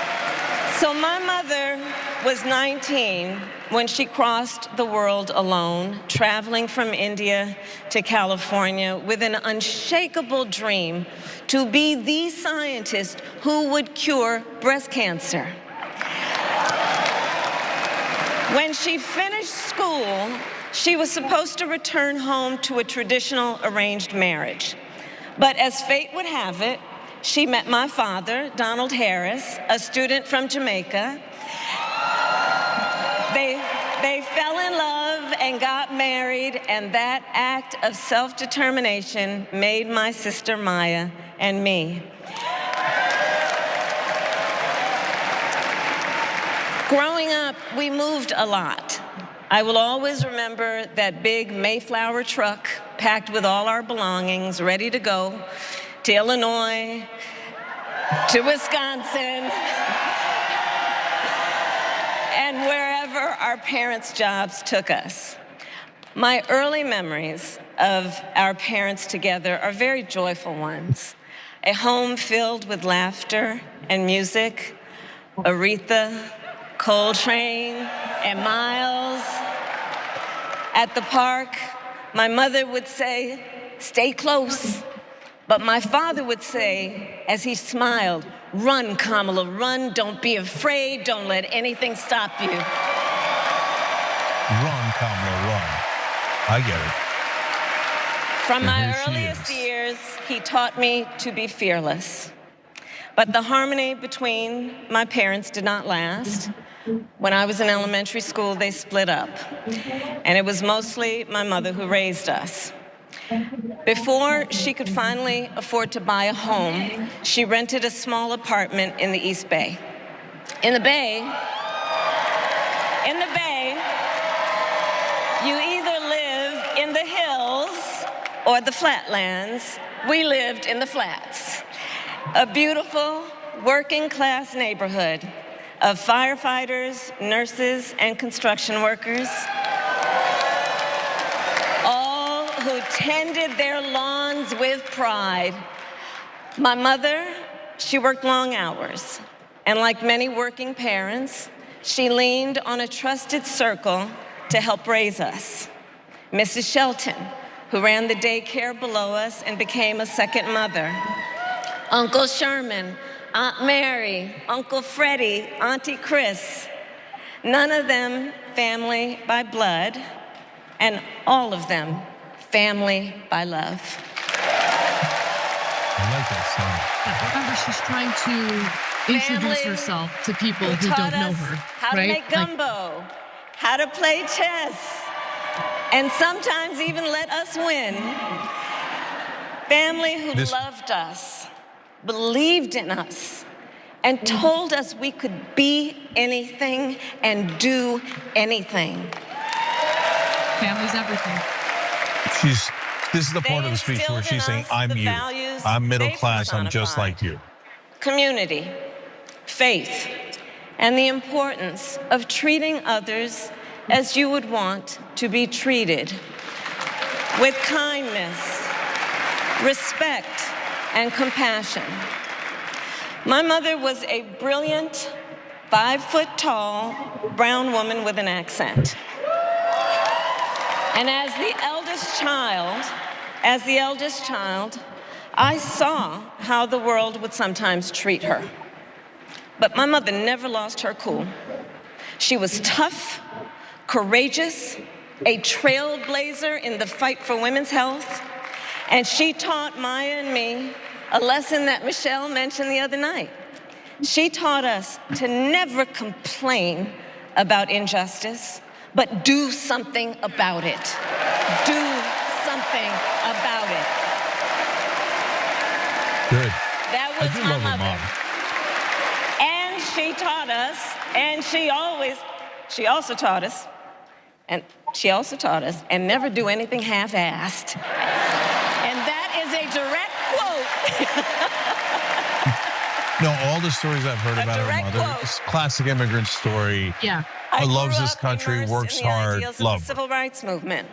So my mother was 19 when she crossed the world alone, traveling from India to California with an unshakable dream to be the scientist who would cure breast cancer. When she finished school, she was supposed to return home to a traditional arranged marriage. But as fate would have it, she met my father, Donald Harris, a student from Jamaica. They fell in love and got married, and that act of self-determination made my sister Maya and me. Growing up, we moved a lot. I will always remember that big Mayflower truck packed with all our belongings, ready to go to Illinois, to Wisconsin, and wherever our parents' jobs took us. My early memories of our parents together are very joyful ones. A home filled with laughter and music, Aretha, Coltrane, and Miles. At the park, my mother would say, "Stay close." But my father would say, as he smiled, "Run, Kamala, run. Don't be afraid. Don't let anything stop you." Run, Kamala, run. I get it. From my earliest years, he taught me to be fearless. But the harmony between my parents did not last. When I was in elementary school, they split up. And it was mostly my mother who raised us. Before she could finally afford to buy a home, she rented a small apartment in the East Bay. In the Bay, you either live in the or the Flatlands, we lived in the Flats, a beautiful working-class neighborhood of firefighters, nurses, and construction workers, all who tended their lawns with pride. My mother, she worked long hours, and like many working parents, she leaned on a trusted circle to help raise us. Mrs. Shelton, who ran the daycare below us and became a second mother. Uncle Sherman, Aunt Mary, Uncle Freddie, Auntie Chris. None of them family by blood, and all of them family by love. I like that song. Remember, she's trying to introduce herself to people who don't know her. How to make gumbo, how to play chess, and sometimes even let us win. Family who loved us, believed in us, and told us we could be anything and do anything. Family's everything. This is the part of the speech where she's saying, I'm you. I'm middle class. I'm just like you. Community, faith, and the importance of treating others as you would want to be treated, with kindness, respect, and compassion. My mother was a brilliant, 5-foot-tall, brown woman with an accent. And as the eldest child, I saw how the world would sometimes treat her. But my mother never lost her cool. She was tough, courageous, a trailblazer in the fight for women's health, and she taught Maya and me a lesson that Michelle mentioned the other night. She taught us to never complain about injustice, but do something about it. Do something about it. Good. That was my love her mother. mom. And she taught us, and she also taught us, and never do anything half-assed. And that is a direct quote. No, all the stories I've heard about her mother, it's a classic immigrant story. Yeah. Loves this country, works hard, love. Civil rights movement.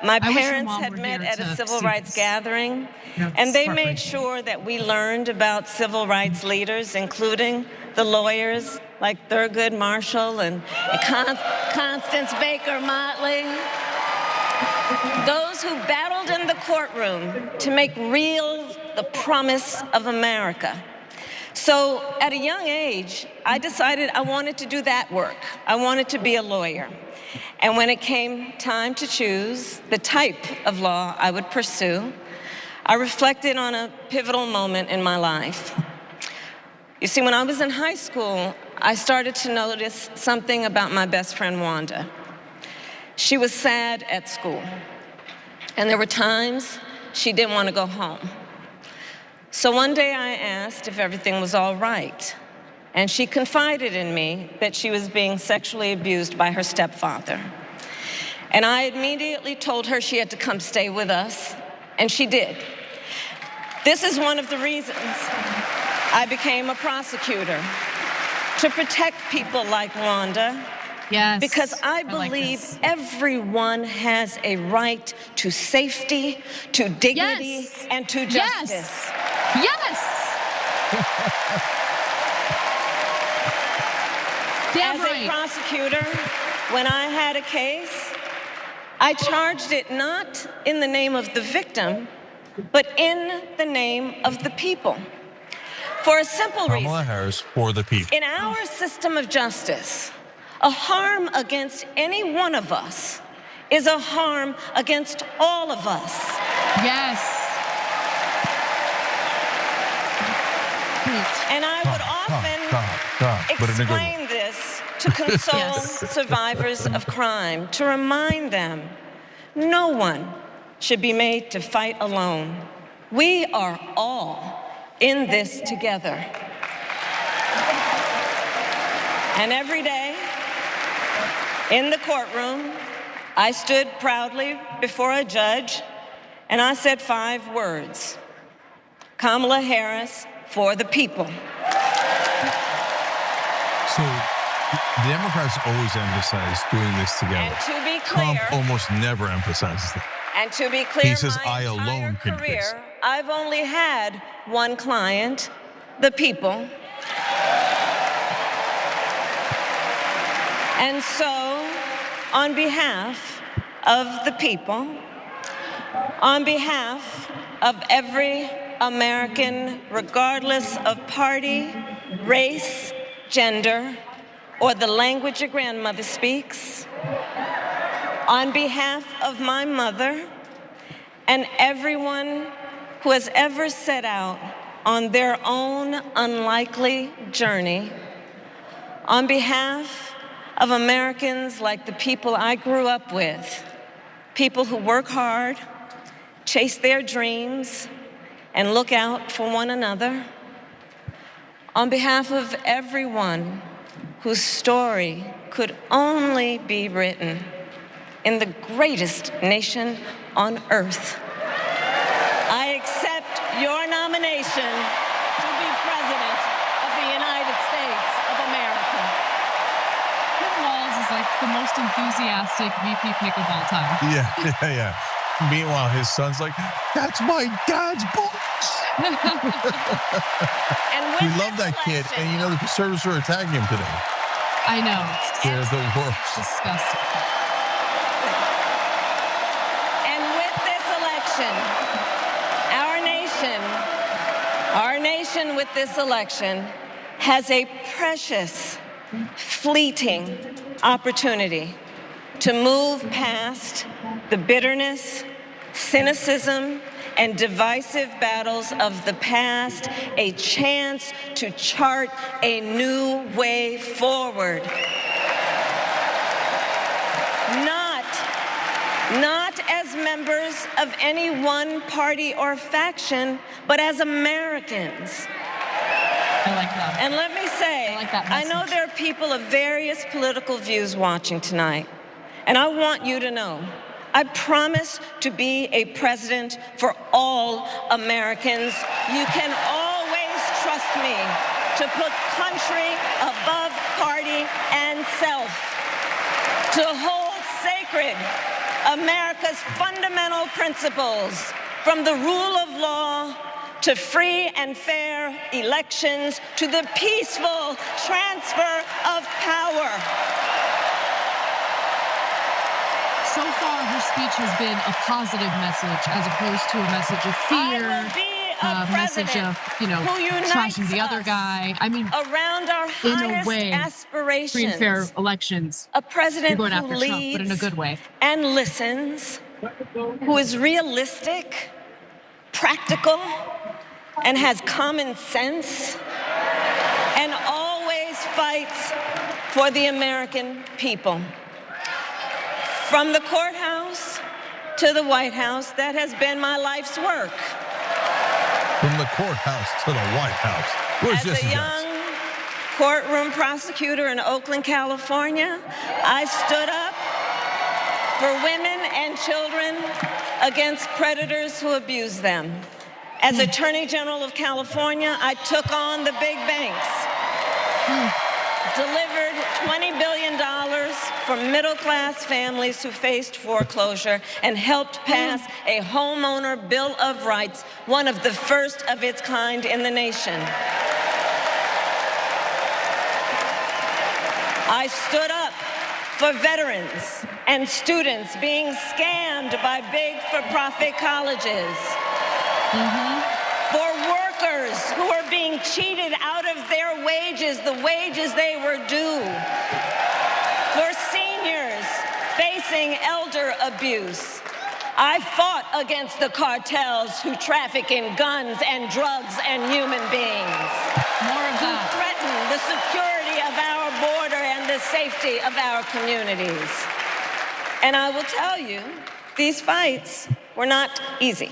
My parents had met at a civil rights gathering, and they made sure that we learned about civil rights leaders, including the lawyers like Thurgood Marshall and Constance Baker Motley. Those who battled in the courtroom to make real the promise of America. So at a young age, I decided I wanted to do that work. I wanted to be a lawyer. And when it came time to choose the type of law I would pursue, I reflected on a pivotal moment in my life. You see, when I was in high school, I started to notice something about my best friend, Wanda. She was sad at school, and there were times she didn't want to go home. So one day I asked if everything was all right, and she confided in me that she was being sexually abused by her stepfather. And I immediately told her she had to come stay with us, and she did. This is one of the reasons I became a prosecutor, to protect people like Wanda. Yes, because I believe everyone has a right to safety, to dignity, and to justice. Yes. As a prosecutor, when I had a case, I charged it not in the name of the victim, but in the name of the people. For a simple reason. Kamala Harris for the people. In our system of justice, a harm against any one of us is a harm against all of us. Yes. And I would often explain this to console survivors of crime, to remind them no one should be made to fight alone. We are all in this together. And every day, in the courtroom, I stood proudly before a judge and I said 5 words: Kamala Harris for the people. So the Democrats always emphasize doing this together. And to be clear, Trump almost never emphasizes that. And to be clear, He says, my I alone can entire fix it. career, I've only had one client, the people. And so, on behalf of the people, on behalf of every American, regardless of party, race, gender, or the language your grandmother speaks, on behalf of my mother and everyone who has ever set out on their own unlikely journey, on behalf of Americans like the people I grew up with, people who work hard, chase their dreams, and look out for one another, on behalf of everyone whose story could only be written in the greatest nation on earth, I accept your nomination to be President of the United States of America. Tim Walz is like the most enthusiastic VP pick of all time. Yeah. Meanwhile, his son's like, that's my dad's boss. We love that kid, and you know the conservatives are attacking him today. I know. They're the worst. Disgusting. And with this election, our nation with this election has a precious, fleeting opportunity to move past the bitterness, cynicism, and divisive battles of the past, a chance to chart a new way forward. Not as members of any one party or faction, but as Americans. I like that. And let me say, I know there are people of various political views watching tonight, and I want you to know, I promise to be a president for all Americans. You can always trust me to put country above party and self, to hold sacred America's fundamental principles, from the rule of law to free and fair elections to the peaceful transfer of power. So far, her speech has been a positive message as opposed to a message of fear, a message of, trashing the other guy. I mean, around our in a highest way, aspirations, free and fair elections. a president You're going who after leads Trump, but in a good way. and listens, who is realistic, practical, and has common sense, and always fights for the American people. From the courthouse to the White House, that has been my life's work. From the courthouse to the White House. Where's As Jesse a young courtroom prosecutor in Oakland, California, I stood up for women and children against predators who abuse them. As Attorney General of California, I took on the big banks, delivered $20 billion for middle-class families who faced foreclosure, and helped pass a homeowner bill of rights, one of the first of its kind in the nation. I stood up for veterans and students being scammed by big for-profit colleges. For workers who are being cheated out of their wages, the wages they were due. For seniors facing elder abuse. I fought against the cartels who traffic in guns and drugs and human beings. More of that. Who threaten the security of our border and the safety of our communities. And I will tell you, these fights were not easy.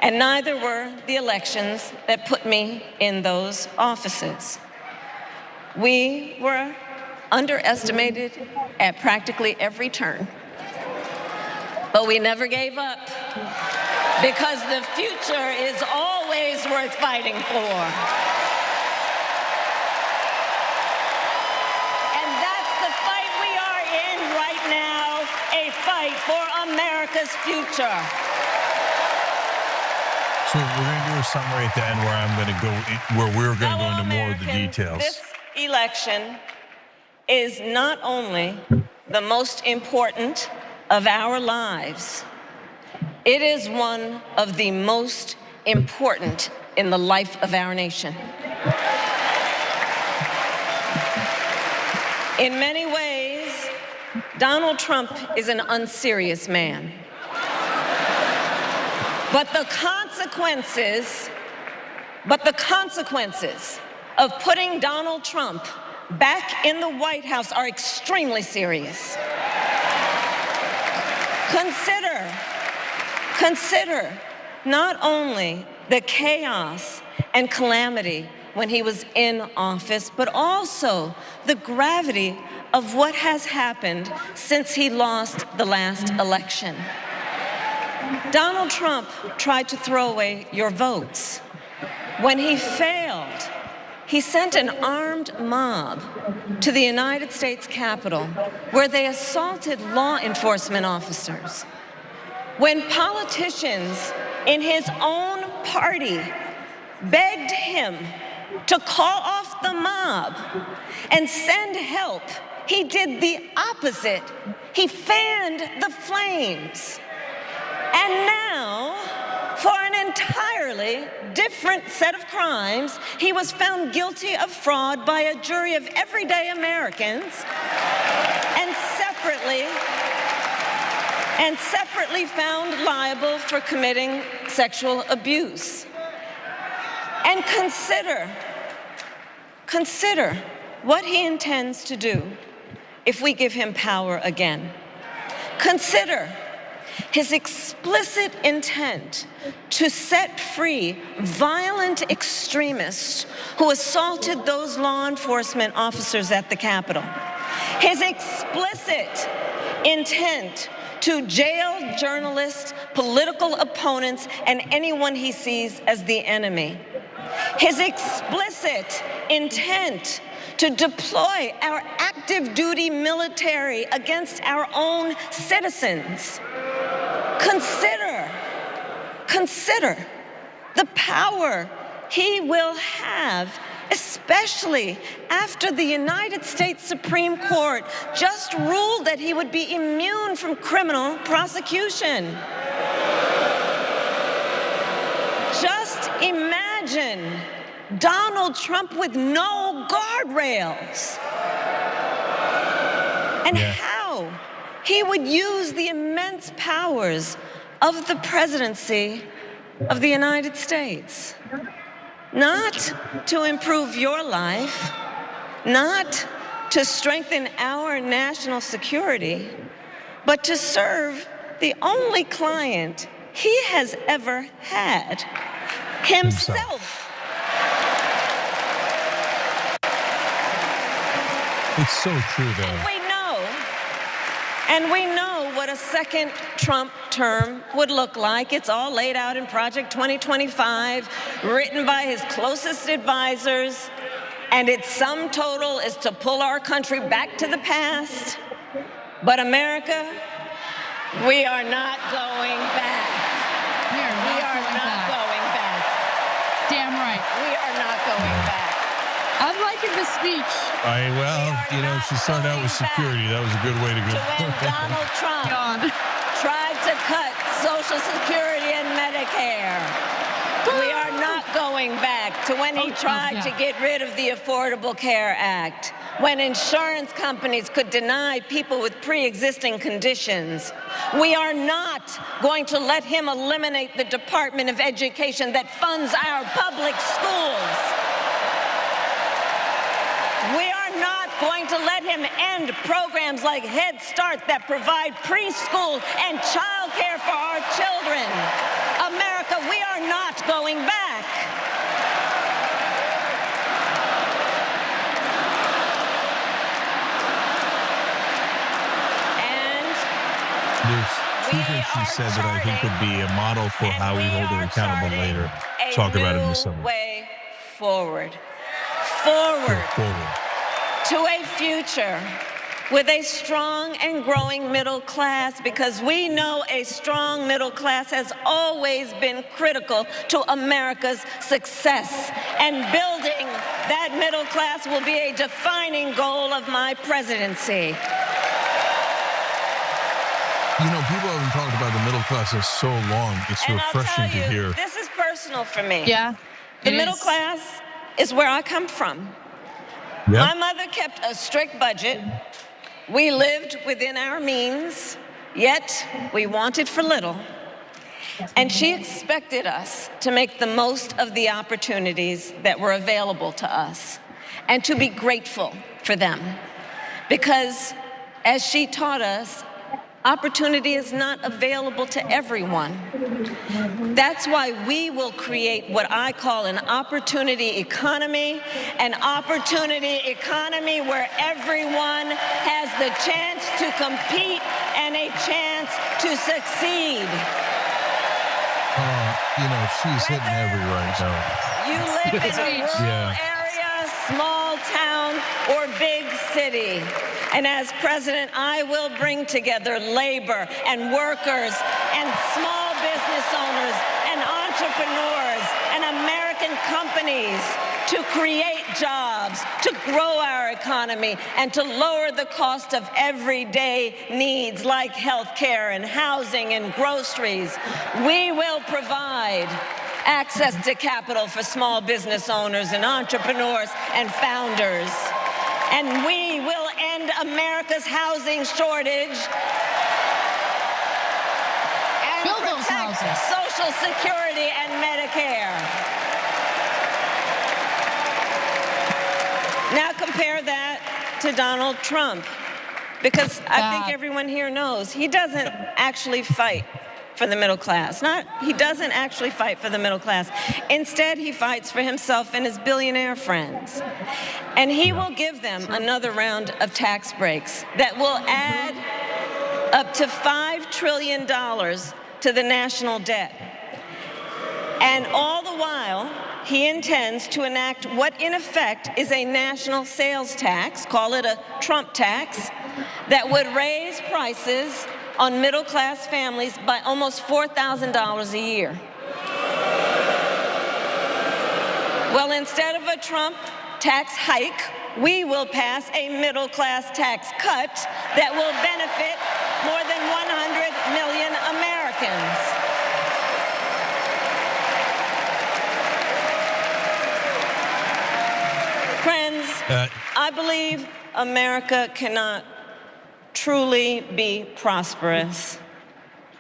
And neither were the elections that put me in those offices. We were underestimated at practically every turn, but we never gave up. Because the future is always worth fighting for. And that's the fight we are in right now, a fight for America's future. So we're going to do a summary at the end where I'm going to go, where we're going to go into more of the details. This election is not only the most important of our lives, it is one of the most important in the life of our nation. In many ways, Donald Trump is an unserious man. But the consequences of putting Donald Trump back in the White House are extremely serious. Consider not only the chaos and calamity when he was in office, but also the gravity of what has happened since he lost the last election. Donald Trump tried to throw away your votes. When he failed, he sent an armed mob to the United States Capitol where they assaulted law enforcement officers. When politicians in his own party begged him to call off the mob and send help, he did the opposite. He fanned the flames. And now, for an entirely different set of crimes, he was found guilty of fraud by a jury of everyday Americans and separately found liable for committing sexual abuse. And consider what he intends to do if we give him power again. Consider his explicit intent to set free violent extremists who assaulted those law enforcement officers at the Capitol. His explicit intent to jail journalists, political opponents, and anyone he sees as the enemy. His explicit intent to deploy our active duty military against our own citizens. Consider the power he will have, especially after the United States Supreme Court just ruled that he would be immune from criminal prosecution. Just imagine Donald Trump with no guardrails. And how he would use the immense powers of the presidency of the United States. Not to improve your life, not to strengthen our national security, but to serve the only client he has ever had, himself. It's so true, though. And we know what a second Trump term would look like. It's all laid out in Project 2025, written by his closest advisors, and its sum total is to pull our country back to the past. But America, we are not going back. We are not going back. Damn right. We are not going back. I'm liking the speech. She started out with security. That was a good way to go. When Donald Trump tried to cut Social Security and Medicare, we are not going back to when he tried to get rid of the Affordable Care Act, when insurance companies could deny people with pre-existing conditions. We are not going to let him eliminate the Department of Education that funds our public schools. We are not going to let him end programs like Head Start that provide preschool and child care for our children. America, we are not going back. There's two things actually said that I think could be a model for how we hold her accountable later. Talk about it in the summer. Way forward. Forward. To a future with a strong and growing middle class, because we know a strong middle class has always been critical to America's success. And building that middle class will be a defining goal of my presidency. You know, people haven't talked about the middle class in so long. It's refreshing to hear. This is personal for me. Yeah. The middle class is where I come from. Yep. My mother kept a strict budget. We lived within our means, yet we wanted for little. And she expected us to make the most of the opportunities that were available to us and to be grateful for them. Because as she taught us, opportunity is not available to everyone. That's why we will create what I call an opportunity economy where everyone has the chance to compete and a chance to succeed. You know, she's hitting every right now. You live in a rural area, small town, or big city. And as president, I will bring together labor and workers and small business owners and entrepreneurs and American companies to create jobs, to grow our economy, and to lower the cost of everyday needs like health care and housing and groceries. We will provide access to capital for small business owners and entrepreneurs and founders. And we will end America's housing shortage and build those protect houses. Social Security and Medicare. Now compare that to Donald Trump, because I think everyone here knows he doesn't actually fight for the middle class. He doesn't actually fight for the middle class. Instead, he fights for himself and his billionaire friends. And he will give them another round of tax breaks that will add up to $5 trillion to the national debt. And all the while, he intends to enact what in effect is a national sales tax, call it a Trump tax, that would raise prices on middle-class families by almost $4,000 a year. Well, instead of a Trump tax hike, we will pass a middle-class tax cut that will benefit more than 100 million Americans. Friends, I believe America cannot truly be prosperous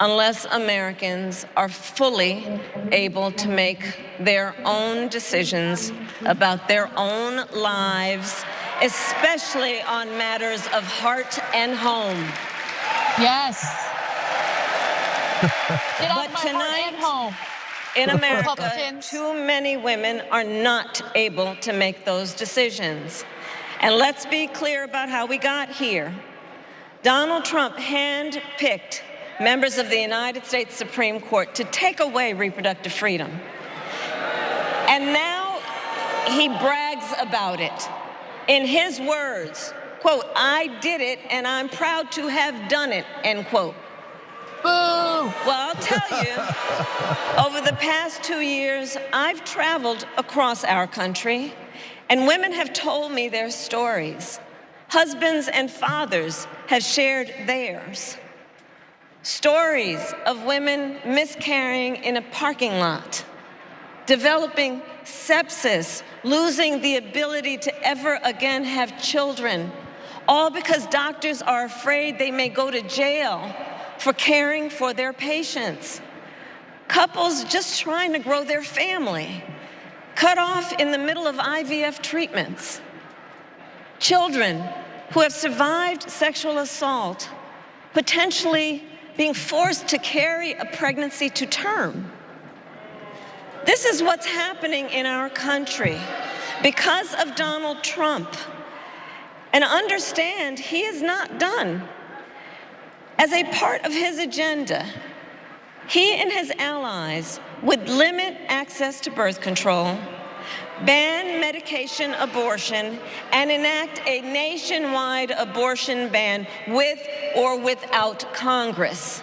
unless Americans are fully able to make their own decisions about their own lives, especially on matters of heart and home. Yes. But tonight, in America, too many women are not able to make those decisions. And let's be clear about how we got here. Donald Trump handpicked members of the United States Supreme Court to take away reproductive freedom. And now he brags about it. In his words, quote, "I did it and I'm proud to have done it," end quote. Boo! Well, I'll tell you, over the past 2 years, I've traveled across our country, and women have told me their stories. Husbands and fathers have shared theirs. Stories of women miscarrying in a parking lot, developing sepsis, losing the ability to ever again have children, all because doctors are afraid they may go to jail for caring for their patients. Couples just trying to grow their family, cut off in the middle of IVF treatments. Children who have survived sexual assault, potentially being forced to carry a pregnancy to term. This is what's happening in our country because of Donald Trump. And understand, he is not done. As a part of his agenda, He and his allies would limit access to birth control, ban medication abortion, and enact a nationwide abortion ban with or without Congress.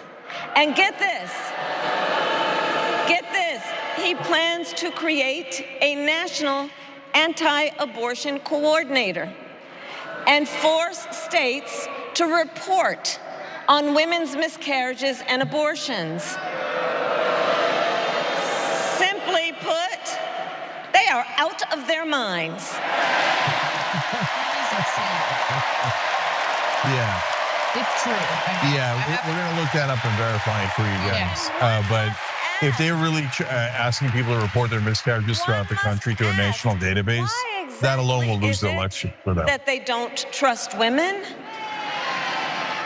And get this, he plans to create a national anti-abortion coordinator and force states to report on women's miscarriages and abortions. Simply put, they are out of their minds. Yeah. It's true. Yeah, we're going to look that up and verify it for you guys. But if they're really asking people to report their miscarriages throughout the country to a national database, that alone will lose the election for them. That they don't trust women?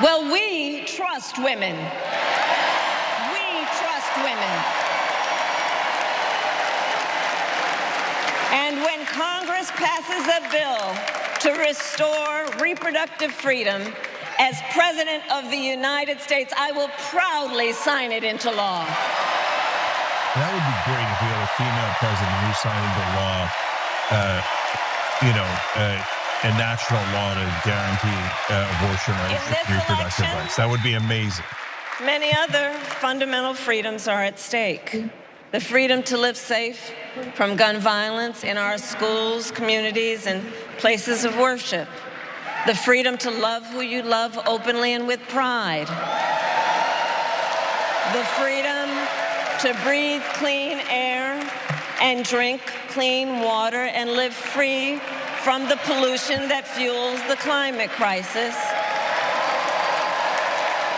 Well, we trust women. We trust women. And when Congress passes a bill to restore reproductive freedom, as President of the United States, I will proudly sign it into law. That would be great if we had a female president who signed into law, a national law to guarantee abortion rights and reproductive rights. That would be amazing. Many other fundamental freedoms are at stake. The freedom to live safe from gun violence in our schools, communities, and places of worship. The freedom to love who you love openly and with pride. The freedom to breathe clean air and drink clean water and live free from the pollution that fuels the climate crisis.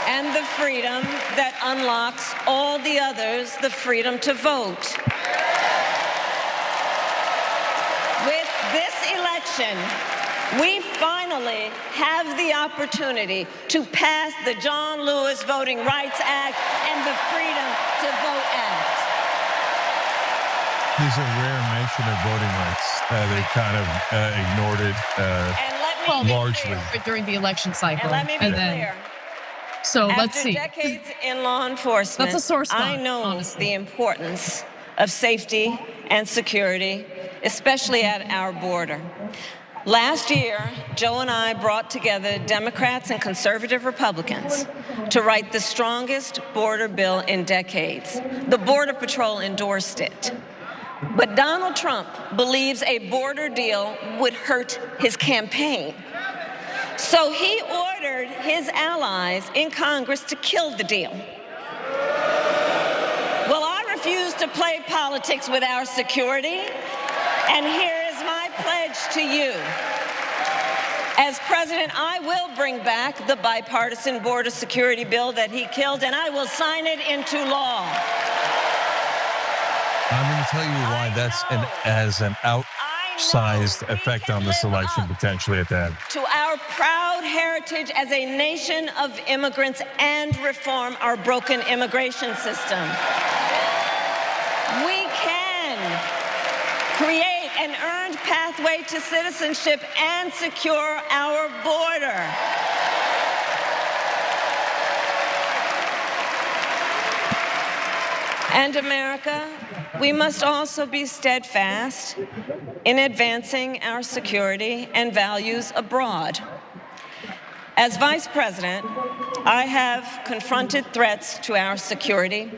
And the freedom that unlocks all the others, the freedom to vote. With this election, we finally have the opportunity to pass the John Lewis Voting Rights Act and the Freedom to Vote Act. There's a rare mention of voting rights. They've kind of ignored it largely. During the election cycle. And let me be clear. So let's see. After decades in law enforcement, That's a sore spot, I know honestly. the importance of safety and security, especially at our border. Last year, Joe and I brought together Democrats and conservative Republicans to write the strongest border bill in decades. The Border Patrol endorsed it. But Donald Trump believes a border deal would hurt his campaign. So he ordered his allies in Congress to kill the deal. Well, I refuse to play politics with our security, and here is my pledge to you. As president, I will bring back the bipartisan border security bill that he killed, and I will sign it into law. I'm going to tell you why that's has an outsized effect on this election potentially at that. To our proud heritage as a nation of immigrants and reform our broken immigration system. We can create an earned pathway to citizenship and secure our border. And America, we must also be steadfast in advancing our security and values abroad. As Vice President, I have confronted threats to our security,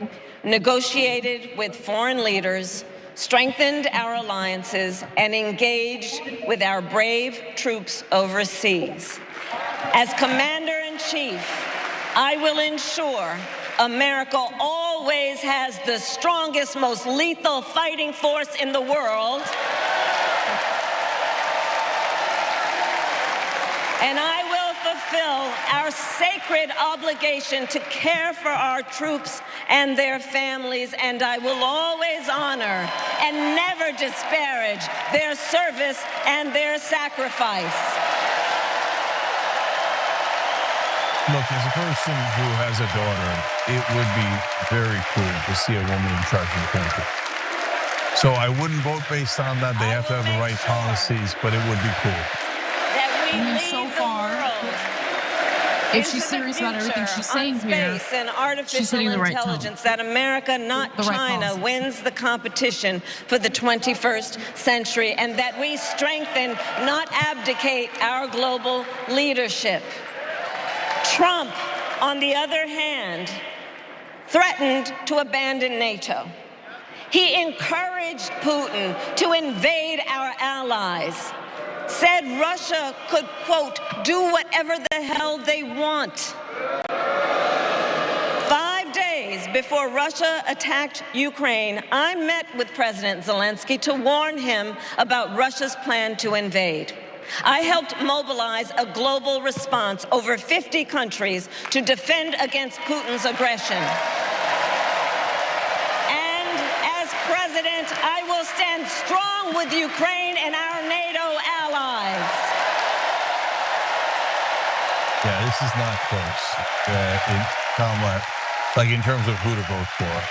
negotiated with foreign leaders, strengthened our alliances, and engaged with our brave troops overseas. As Commander-in-Chief, I will ensure America always has the strongest, most lethal fighting force in the world. And I will fulfill our sacred obligation to care for our troops and their families, and I will always honor and never disparage their service and their sacrifice. Look, as a person who has a daughter, it would be very cool to see a woman in charge of the country. So I wouldn't vote based on that. They have to have the right policies, but it would be cool. That we lead so the far, world if she's serious about everything she's saying here, space and she's artificial hitting the right tone. intelligence, that America, not The right China, policies. wins the competition for the 21st century, and that we strengthen, not abdicate, our global leadership. Trump, on the other hand, threatened to abandon NATO. He encouraged Putin to invade our allies, said Russia could, quote, do whatever the hell they want. 5 days before Russia attacked Ukraine, I met with President Zelensky to warn him about Russia's plan to invade. I helped mobilize a global response, over 50 countries, to defend against Putin's aggression. And as president, I will stand strong with Ukraine and our NATO allies. Yeah, this is not close. Kamala, like in terms of who to vote for,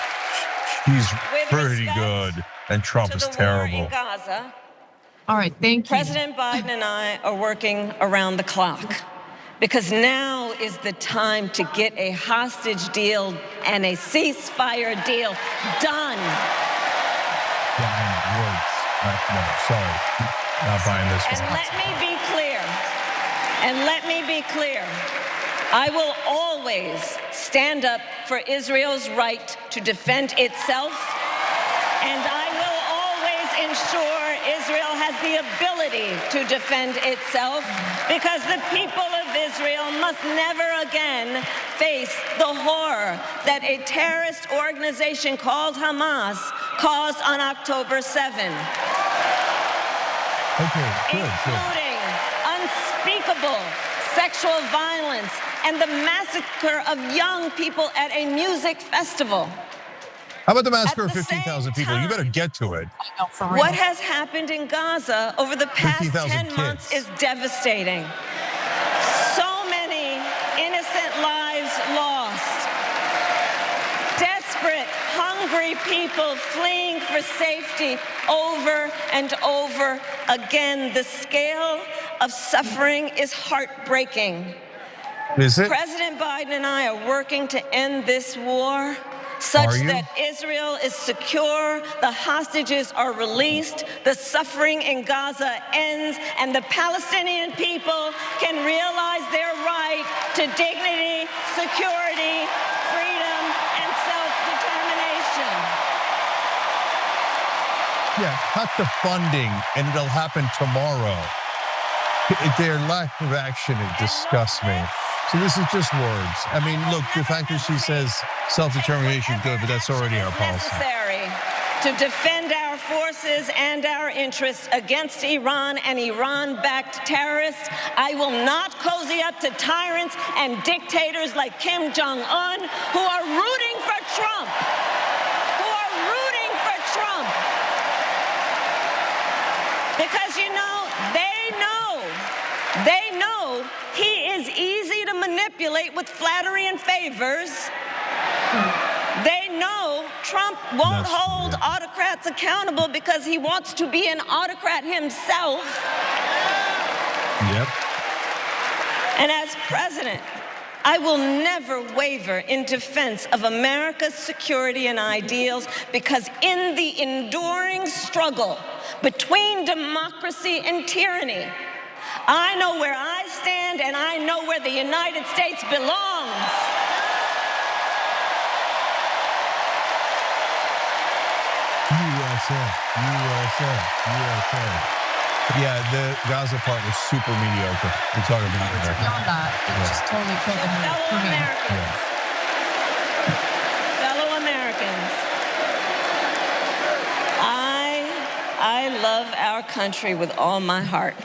she's pretty good, and Trump is terrible. In Gaza, all right, thank you. President Biden and I are working around the clock because now is the time to get a hostage deal and a ceasefire deal done. Buying words. No, sorry. Not buying this one. And let me be clear. I will always stand up for Israel's right to defend itself, and I will always ensure Israel has the ability to defend itself, because the people of Israel must never again face the horror that a terrorist organization called Hamas caused on October 7. Okay, good. Including unspeakable sexual violence and the massacre of young people at a music festival. How about the massacre of 15,000 people? You better get to it. What has happened in Gaza over the past 10 months kids. is devastating. So many innocent lives lost. Desperate, hungry people fleeing for safety over and over again. The scale of suffering is heartbreaking. Is it? President Biden and I are working to end this war such that Israel is secure, the hostages are released, the suffering in Gaza ends, and the Palestinian people can realize their right to dignity, security, freedom, and self-determination. Yeah, cut the funding and it'll happen tomorrow. Their lack of action, it disgusts me. So this is just words. I mean, look, the fact that she says self-determination is good, but that's already our policy. Necessary to defend our forces and our interests against Iran and Iran-backed terrorists. I will not cozy up to tyrants and dictators like Kim Jong-un, who are rooting for Trump. Because, you know, they know he is easy to manipulate with flattery and favors. They know Trump won't hold autocrats accountable because he wants to be an autocrat himself. Yep. And as president, I will never waver in defense of America's security and ideals, because in the enduring struggle between democracy and tyranny, I know where I stand and I know where the United States belongs. USA. Yeah, the Gaza part was super mediocre. We're talking about America. Beyond that, it just totally killed the mood for me. Fellow Americans, I love our country with all my heart.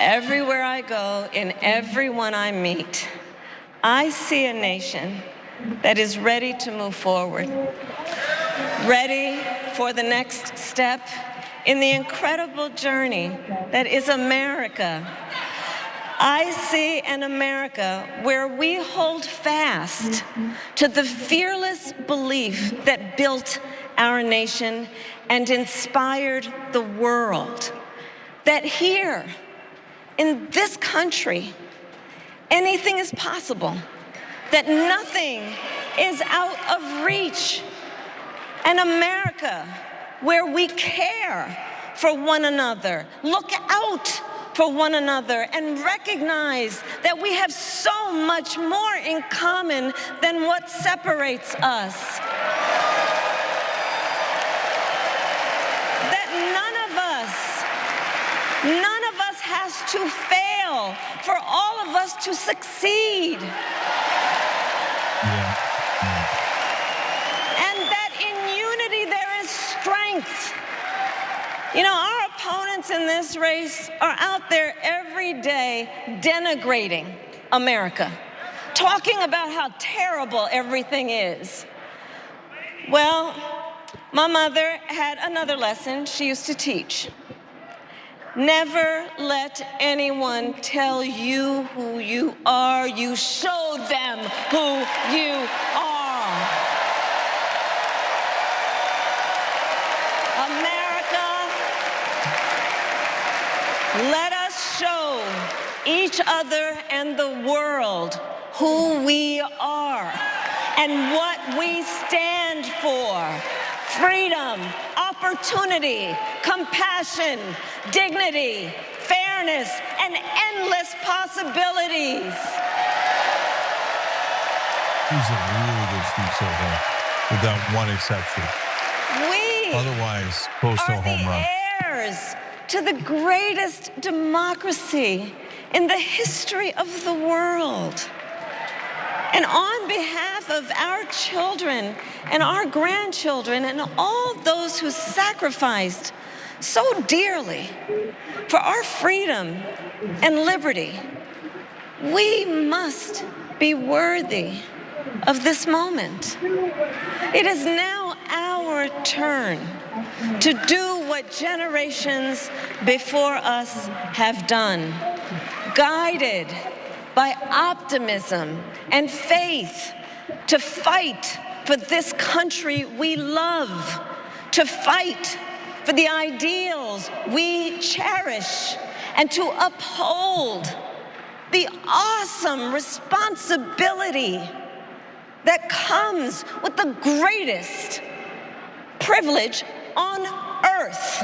Everywhere I go, in everyone I meet, I see a nation that is ready to move forward, ready for the next step in the incredible journey that is America. I see an America where we hold fast to the fearless belief that built our nation and inspired the world, that here in this country, anything is possible, that nothing is out of reach. An America where we care for one another, look out for one another, and recognize that we have so much more in common than what separates us. That none of us has to fail for all of us to succeed. And that in unity there is strength. You know, our opponents in this race are out there every day denigrating America, talking about how terrible everything is. Well, my mother had another lesson she used to teach. Never let anyone tell you who you are. You show them who you are. America, let us show each other and the world who we are and what we stand for. Freedom, opportunity, compassion, dignity, fairness, and endless possibilities. He's a really good speech so far, without one exception. We Otherwise, close to a home run. heirs to the greatest democracy in the history of the world. And on behalf of our children and our grandchildren and all those who sacrificed so dearly for our freedom and liberty, we must be worthy of this moment. It is now our turn to do what generations before us have done, guided by optimism and faith, to fight for this country we love, to fight for the ideals we cherish, and to uphold the awesome responsibility that comes with the greatest privilege on earth,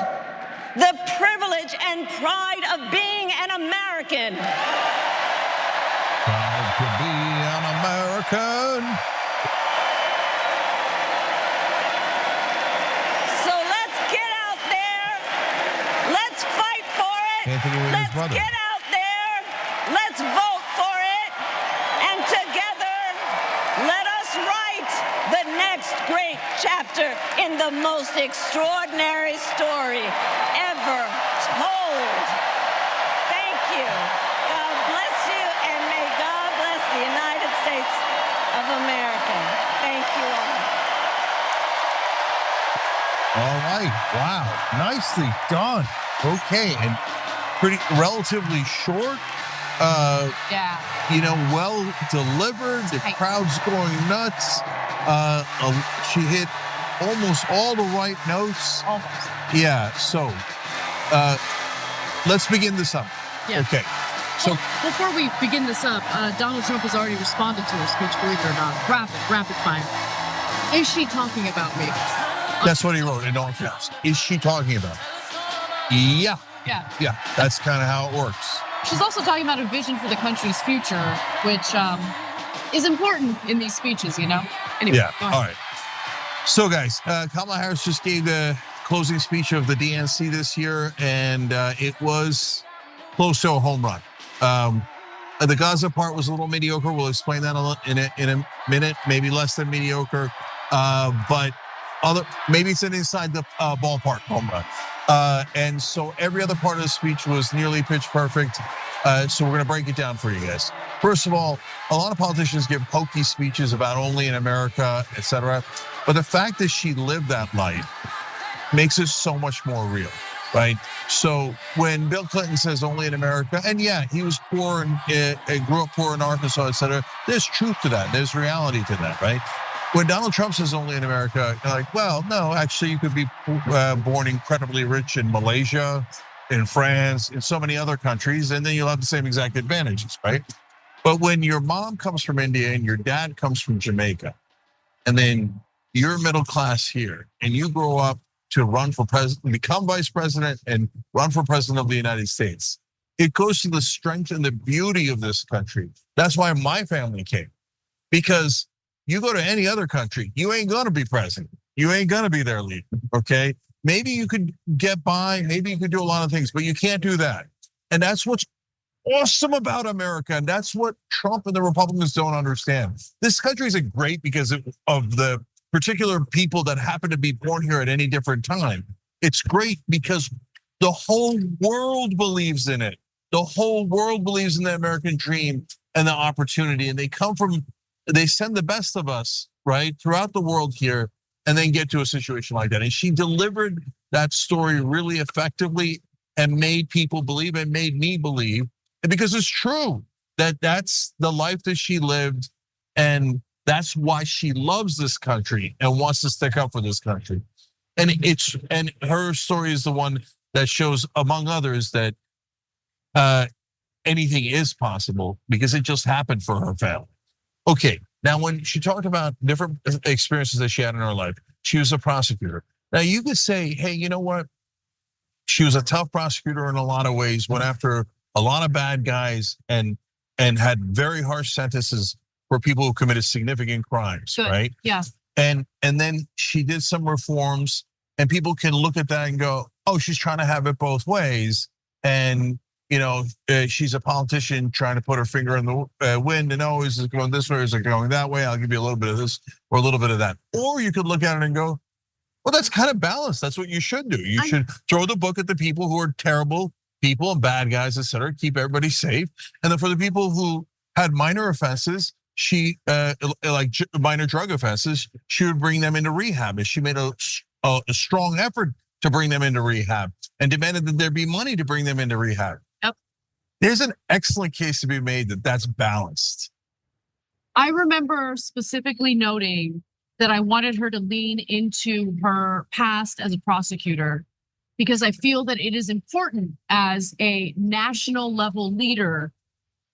the privilege and pride of being an American. Proud to be an American. So let's get out there. Let's fight for it. Anthony with his brother. Let's get out there. Let's vote for it. And together, let us write the next great chapter in the most extraordinary story ever told. Thank you. God bless you, and may God bless the United States of America. Thank you all. All right. Wow. Nicely done. Okay. And pretty relatively short. Yeah. You know, well delivered. The crowd's going nuts. She hit almost all the right notes. Almost. Yeah. So let's begin this up. Yeah. Okay. So Before we begin this up, Donald Trump has already responded to her speech, believe it or not. Rapid fire. Is she talking about me? that's what he wrote in all caps. Is she talking about? Yeah. Yeah. Yeah. That's kind of how it works. She's also talking about a vision for the country's future, which is important in these speeches, you know? Anyway, Yeah. go ahead. All right. So, guys, Kamala Harris just gave the closing speech of the DNC this year, and it was close to a home run. The Gaza part was a little mediocre. We'll explain that in a minute. Maybe less than mediocre, but maybe it's an inside the ballpark home run. And so every other part of the speech was nearly pitch perfect. So we're going to break it down for you guys. First of all, a lot of politicians give hokey speeches about only in America, etc. But the fact that she lived that life makes it so much more real, right? So when Bill Clinton says only in America, and yeah, he was poor and grew up poor in Arkansas, etc. There's truth to that. There's reality to that, right? When Donald Trump says only in America, you're like, well, no, actually you could be born incredibly rich in Malaysia, in France, in so many other countries, and then you'll have the same exact advantages, right? But when your mom comes from India and your dad comes from Jamaica, and then you're middle class here, and you grow up to run for president, become vice president, and run for president of the United States, it goes to the strength and the beauty of this country. That's why my family came, because you go to any other country, you ain't gonna be president. You ain't gonna be their leader, okay? Maybe you could get by, maybe you could do a lot of things, but you can't do that. And that's what's awesome about America, and that's what Trump and the Republicans don't understand. This country isn't great because of the particular people that happen to be born here at any different time. It's great because the whole world believes in it. The whole world believes in the American dream and the opportunity, and they send the best of us, right, throughout the world here, and then get to a situation like that. And she delivered that story really effectively and made people believe, and made me believe, and because it's true that that's the life that she lived, and that's why she loves this country and wants to stick up for this country. And her story is the one that shows, among others, that anything is possible because it just happened for her family. Okay, now when she talked about different experiences that she had in her life, she was a prosecutor. Now you could say, hey, you know what? She was a tough prosecutor in a lot of ways, went after a lot of bad guys and had very harsh sentences for people who committed significant crimes, Good. right? Yeah. And then she did some reforms, and people can look at that and go, oh, she's trying to have it both ways. And she's a politician trying to put her finger in the wind and, oh, is it going this way, is it going that way? I'll give you a little bit of this or a little bit of that. Or you could look at it and go, well, that's kind of balanced. That's what you should do. You should throw the book at the people who are terrible people and bad guys, et cetera, keep everybody safe. And then for the people who had minor offenses, she like minor drug offenses, she would bring them into rehab. And she made a strong effort to bring them into rehab and demanded that there be money to bring them into rehab. Yep. There's an excellent case to be made that that's balanced. I remember specifically noting that I wanted her to lean into her past as a prosecutor, because I feel that it is important as a national level leader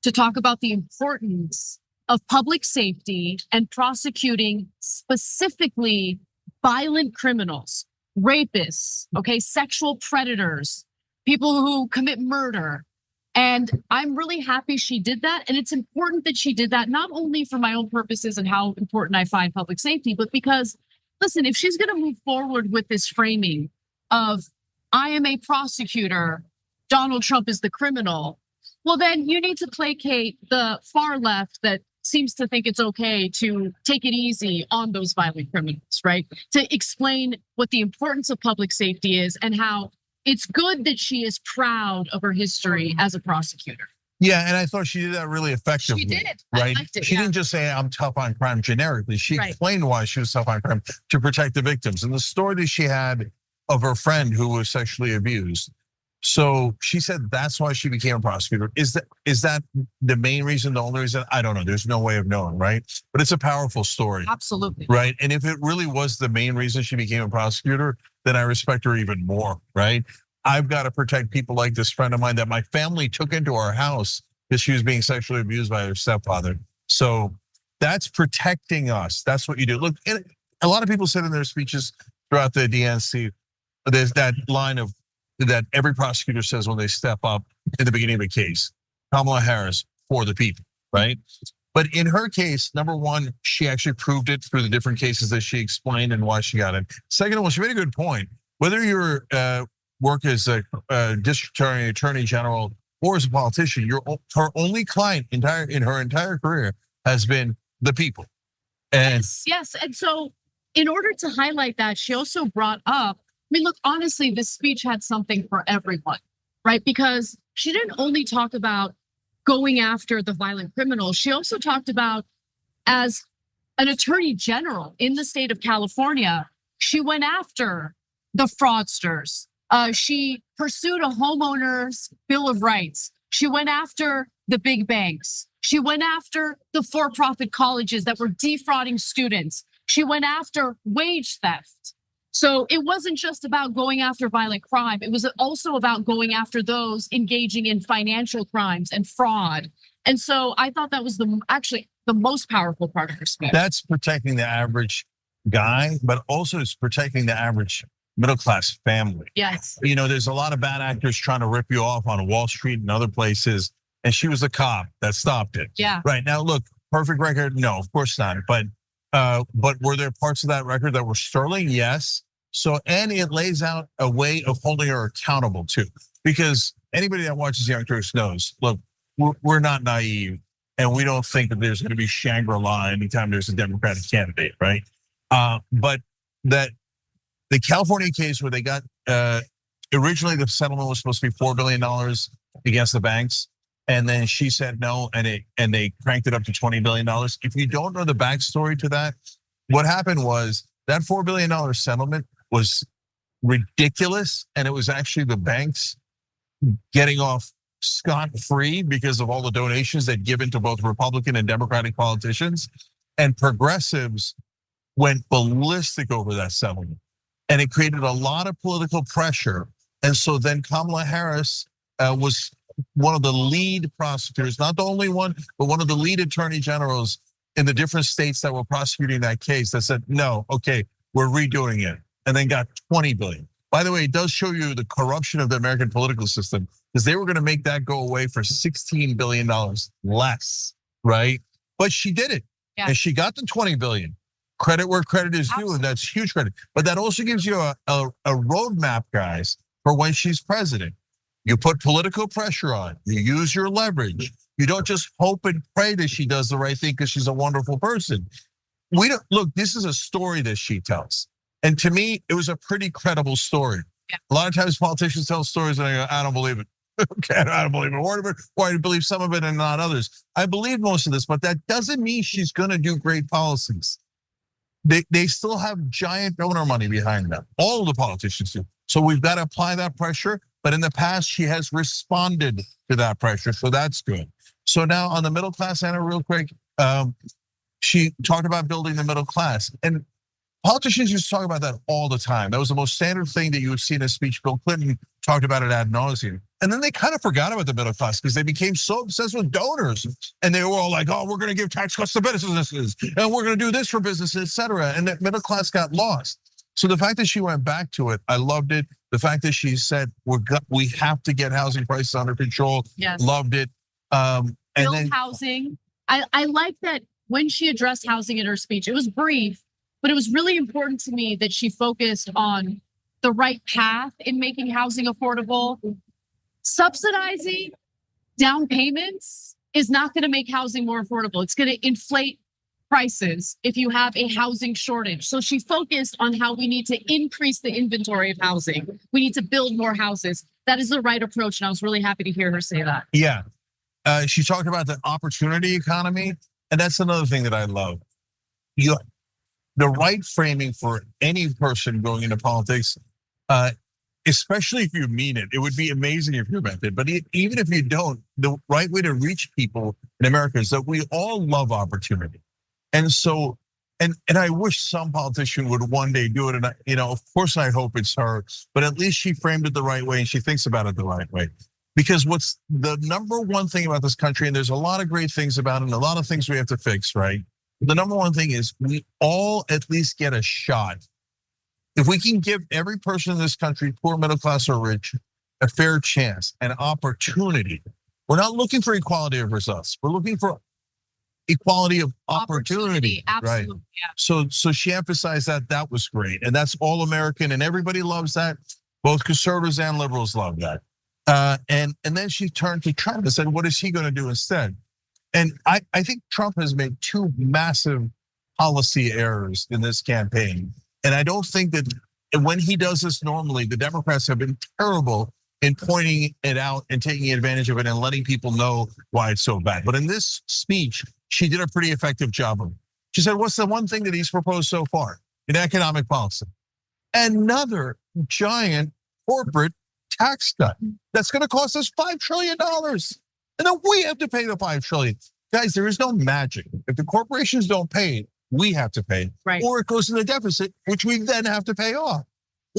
to talk about the importance of public safety and prosecuting specifically violent criminals, rapists, okay, sexual predators, people who commit murder. And I'm really happy she did that. And it's important that she did that, not only for my own purposes and how important I find public safety, but because, listen, if she's gonna move forward with this framing of, I am a prosecutor, Donald Trump is the criminal, well, then you need to placate the far left that seems to think it's okay to take it easy on those violent criminals, right? To explain what the importance of public safety is and how it's good that she is proud of her history as a prosecutor. Yeah, and I thought she did that really effectively. She did. Right? I liked it, she didn't just say I'm tough on crime generically. She explained why she was tough on crime to protect the victims. And the story that she had of her friend who was sexually abused. So she said that's why she became a prosecutor. Is that the main reason, the only reason? I don't know. There's no way of knowing, right? But it's a powerful story. Absolutely. Right? And if it really was the main reason she became a prosecutor, then I respect her even more, right? I've got to protect people like this friend of mine that my family took into our house because she was being sexually abused by her stepfather. So that's protecting us. That's what you do. Look, a lot of people said in their speeches throughout the DNC, there's that line of that every prosecutor says when they step up in the beginning of a case, Kamala Harris for the people, right? But in her case, number one, she actually proved it through the different cases that she explained and why she got it. Second of all, she made a good point. Whether you're work as a district attorney general or as a politician, her only client in her entire career has been the people. And yes. And so in order to highlight that, she also brought up, I mean, look, honestly, this speech had something for everyone, right? Because she didn't only talk about going after the violent criminals. She also talked about, as an attorney general in the state of California, she went after the fraudsters. She pursued a homeowner's bill of rights. She went after the big banks. She went after the for-profit colleges that were defrauding students. She went after wage theft. So it wasn't just about going after violent crime. It was also about going after those engaging in financial crimes and fraud. And so I thought that was actually the most powerful part of her speech. That's protecting the average guy, but also it's protecting the average middle class family. Yes. You know, there's a lot of bad actors trying to rip you off on Wall Street and other places. And she was a cop that stopped it. Yeah. Right now, look, perfect record? No, of course not. But were there parts of that record that were sterling? Yes. So, and it lays out a way of holding her accountable too, because anybody that watches Young Turks knows, look, we're not naive, and we don't think that there's going to be Shangri-La anytime there's a Democratic candidate, right? But that the California case where they got originally the settlement was supposed to be $4 billion against the banks, and then she said no, and they cranked it up to $20 billion. If you don't know the backstory to that, what happened was that $4 billion settlement was ridiculous, and it was actually the banks getting off scot-free because of all the donations they'd given to both Republican and Democratic politicians, and progressives went ballistic over that settlement. And it created a lot of political pressure. And so then Kamala Harris was one of the lead prosecutors, not the only one, but one of the lead attorney generals in the different states that were prosecuting that case that said, no, okay, we're redoing it, and then got 20 billion. By the way, it does show you the corruption of the American political system, because they were gonna make that go away for $16 billion less, right? But she did it, and she got the 20 billion. Credit where credit is due, and that's huge credit. But that also gives you a roadmap, guys, for when she's president. You put political pressure on, you use your leverage. You don't just hope and pray that she does the right thing because she's a wonderful person. We don't, look, this is a story that she tells. And to me, it was a pretty credible story. A lot of times politicians tell stories and I go, I don't believe it. Okay, I don't believe it. Or I believe some of it and not others. I believe most of this, but that doesn't mean she's gonna do great policies. They still have giant donor money behind them. All of the politicians do. So we've got to apply that pressure. But in the past, she has responded to that pressure. So that's good. So now on the middle class, Anna, real quick, she talked about building the middle class. And politicians used to talk about that all the time. That was the most standard thing that you would see in a speech. Bill Clinton talked about it ad nauseum. And then they kind of forgot about the middle class because they became so obsessed with donors. And they were all like, oh, we're gonna give tax cuts to businesses, and we're gonna do this for businesses, et cetera. And the middle class got lost. So the fact that she went back to it, I loved it. The fact that she said, we have to get housing prices under control, loved it. Build housing. I like that when she addressed housing in her speech, it was brief, but it was really important to me that she focused on the right path in making housing affordable. Subsidizing down payments is not gonna make housing more affordable. It's gonna inflate prices if you have a housing shortage. So she focused on how we need to increase the inventory of housing. We need to build more houses. That is the right approach, and I was really happy to hear her say that. Yeah, she talked about the opportunity economy, and that's another thing that I love. The right framing for any person going into politics, especially if you mean it. It would be amazing if you meant it, but even if you don't, the right way to reach people in America is that we all love opportunity. And so, and I wish some politician would one day do it. And of course I hope it's her, but at least she framed it the right way and she thinks about it the right way. Because what's the number one thing about this country, and there's a lot of great things about it and a lot of things we have to fix, right? The number one thing is we all at least get a shot. If we can give every person in this country, poor, middle class, or rich, a fair chance, an opportunity. We're not looking for equality of results. We're looking for equality of opportunity, right? Yeah. So she emphasized that was great, and that's all American, and everybody loves that. Both conservatives and liberals love that. And then she turned to Trump and said, "What is he going to do instead?" And I think Trump has made two massive policy errors in this campaign, and I don't think that when he does this normally, the Democrats have been terrible in pointing it out and taking advantage of it and letting people know why it's so bad. But in this speech, she did a pretty effective job of it. She said, what's the one thing that he's proposed so far in economic policy? Another giant corporate tax cut that's gonna cost us $5 trillion. And then we have to pay the $5 trillion. Guys, there is no magic. If the corporations don't pay it, we have to pay. Right. Or it goes to the deficit, which we then have to pay off.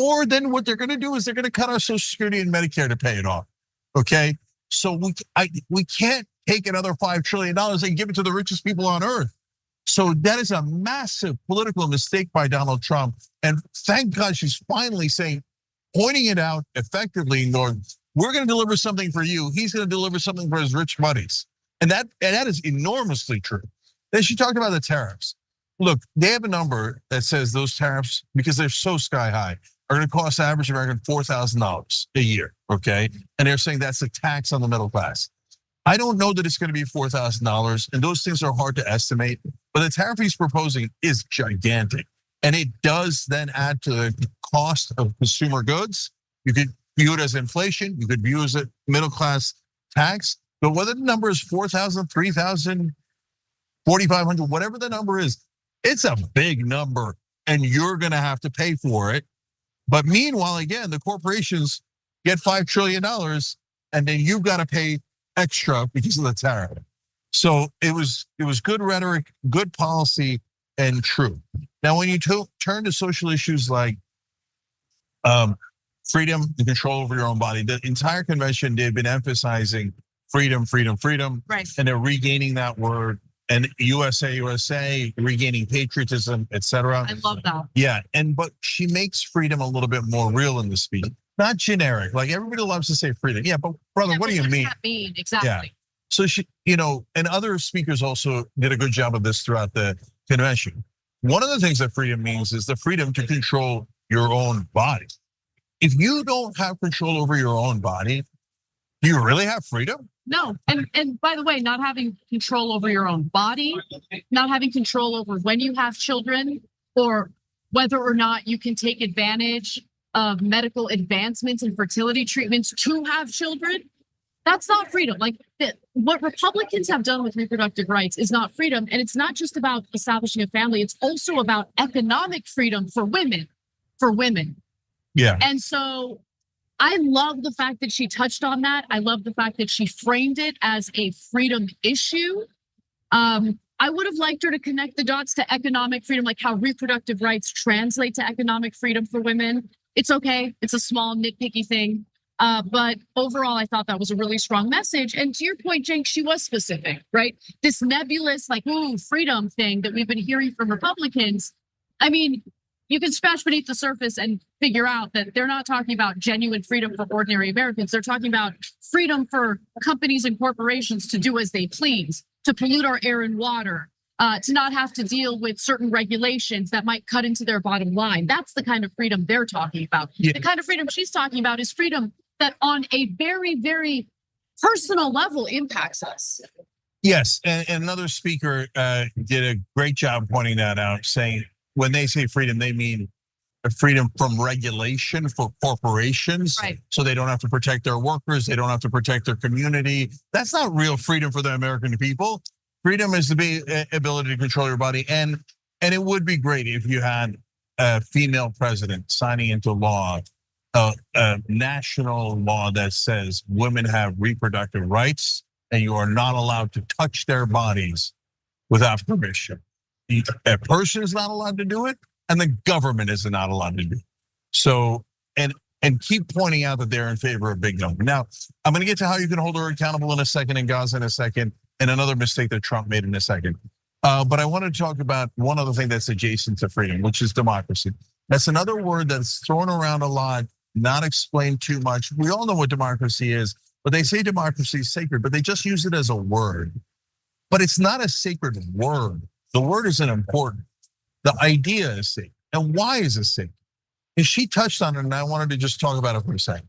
Or then what they're gonna do is they're gonna cut our Social Security and Medicare to pay it off, okay? So we can't take another $5 trillion and give it to the richest people on earth. So that is a massive political mistake by Donald Trump. And thank God she's finally pointing it out effectively, North. We're gonna deliver something for you. He's gonna deliver something for his rich buddies. And that is enormously true. Then she talked about the tariffs. Look, they have a number that says those tariffs, because they're so sky high, are gonna cost the average American $4,000 a year, okay? And they're saying that's a tax on the middle class. I don't know that it's gonna be $4,000, and those things are hard to estimate, but the tariff he's proposing is gigantic. And it does then add to the cost of consumer goods. You could view it as inflation, you could view it as a middle class tax, but whether the number is 4,000, 3,000, 4,500, whatever the number is, it's a big number and you're gonna have to pay for it. But meanwhile, again, the corporations get $5 trillion and then you've got to pay extra because of the tariff. So it was good rhetoric, good policy, and true. Now, when you turn to social issues like freedom and control over your own body, the entire convention, they've been emphasizing freedom, freedom, freedom. Right. And they're regaining that word. And USA, regaining patriotism, etc. I love that. Yeah, but she makes freedom a little bit more real in the speech, not generic. Like everybody loves to say freedom. Yeah, but brother, what do you mean? What does that mean? Exactly. Yeah. So she, and other speakers also did a good job of this throughout the convention. One of the things that freedom means is the freedom to control your own body. If you don't have control over your own body, do you really have freedom? No, and by the way, not having control over your own body, not having control over when you have children, or whether or not you can take advantage of medical advancements and fertility treatments to have children, that's not freedom. Like what Republicans have done with reproductive rights is not freedom, and it's not just about establishing a family, it's also about economic freedom for women, Yeah. And so I love the fact that she touched on that. I love the fact that she framed it as a freedom issue. I would have liked her to connect the dots to economic freedom, like how reproductive rights translate to economic freedom for women. It's okay, it's a small nitpicky thing. But overall, I thought that was a really strong message. And to your point, Cenk, she was specific, right? This nebulous, like, ooh, freedom thing that we've been hearing from Republicans. I mean, you can scratch beneath the surface and figure out that they're not talking about genuine freedom for ordinary Americans. They're talking about freedom for companies and corporations to do as they please, to pollute our air and water, to not have to deal with certain regulations that might cut into their bottom line. That's the kind of freedom they're talking about. Yeah. The kind of freedom she's talking about is freedom that on a very, very personal level impacts us. Yes, and another speaker did a great job pointing that out, saying when they say freedom, they mean freedom from regulation for corporations. Right. So they don't have to protect their workers, they don't have to protect their community. That's not real freedom for the American people. Freedom is the ability to control your body. And it would be great if you had a female president signing into law, a national law that says women have reproductive rights and you are not allowed to touch their bodies without permission. A person is not allowed to do it, and the government is not allowed to do it. So, and keep pointing out that they're in favor of big government. Now, I'm gonna get to how you can hold her accountable in a second, and Gaza in a second, and another mistake that Trump made in a second. But I want to talk about one other thing that's adjacent to freedom, which is democracy. That's another word that's thrown around a lot, not explained too much. We all know what democracy is, but they say democracy is sacred, but they just use it as a word. But it's not a sacred word. The word isn't important. The idea is sacred. And why is it sacred? And she touched on it, and I wanted to just talk about it for a second.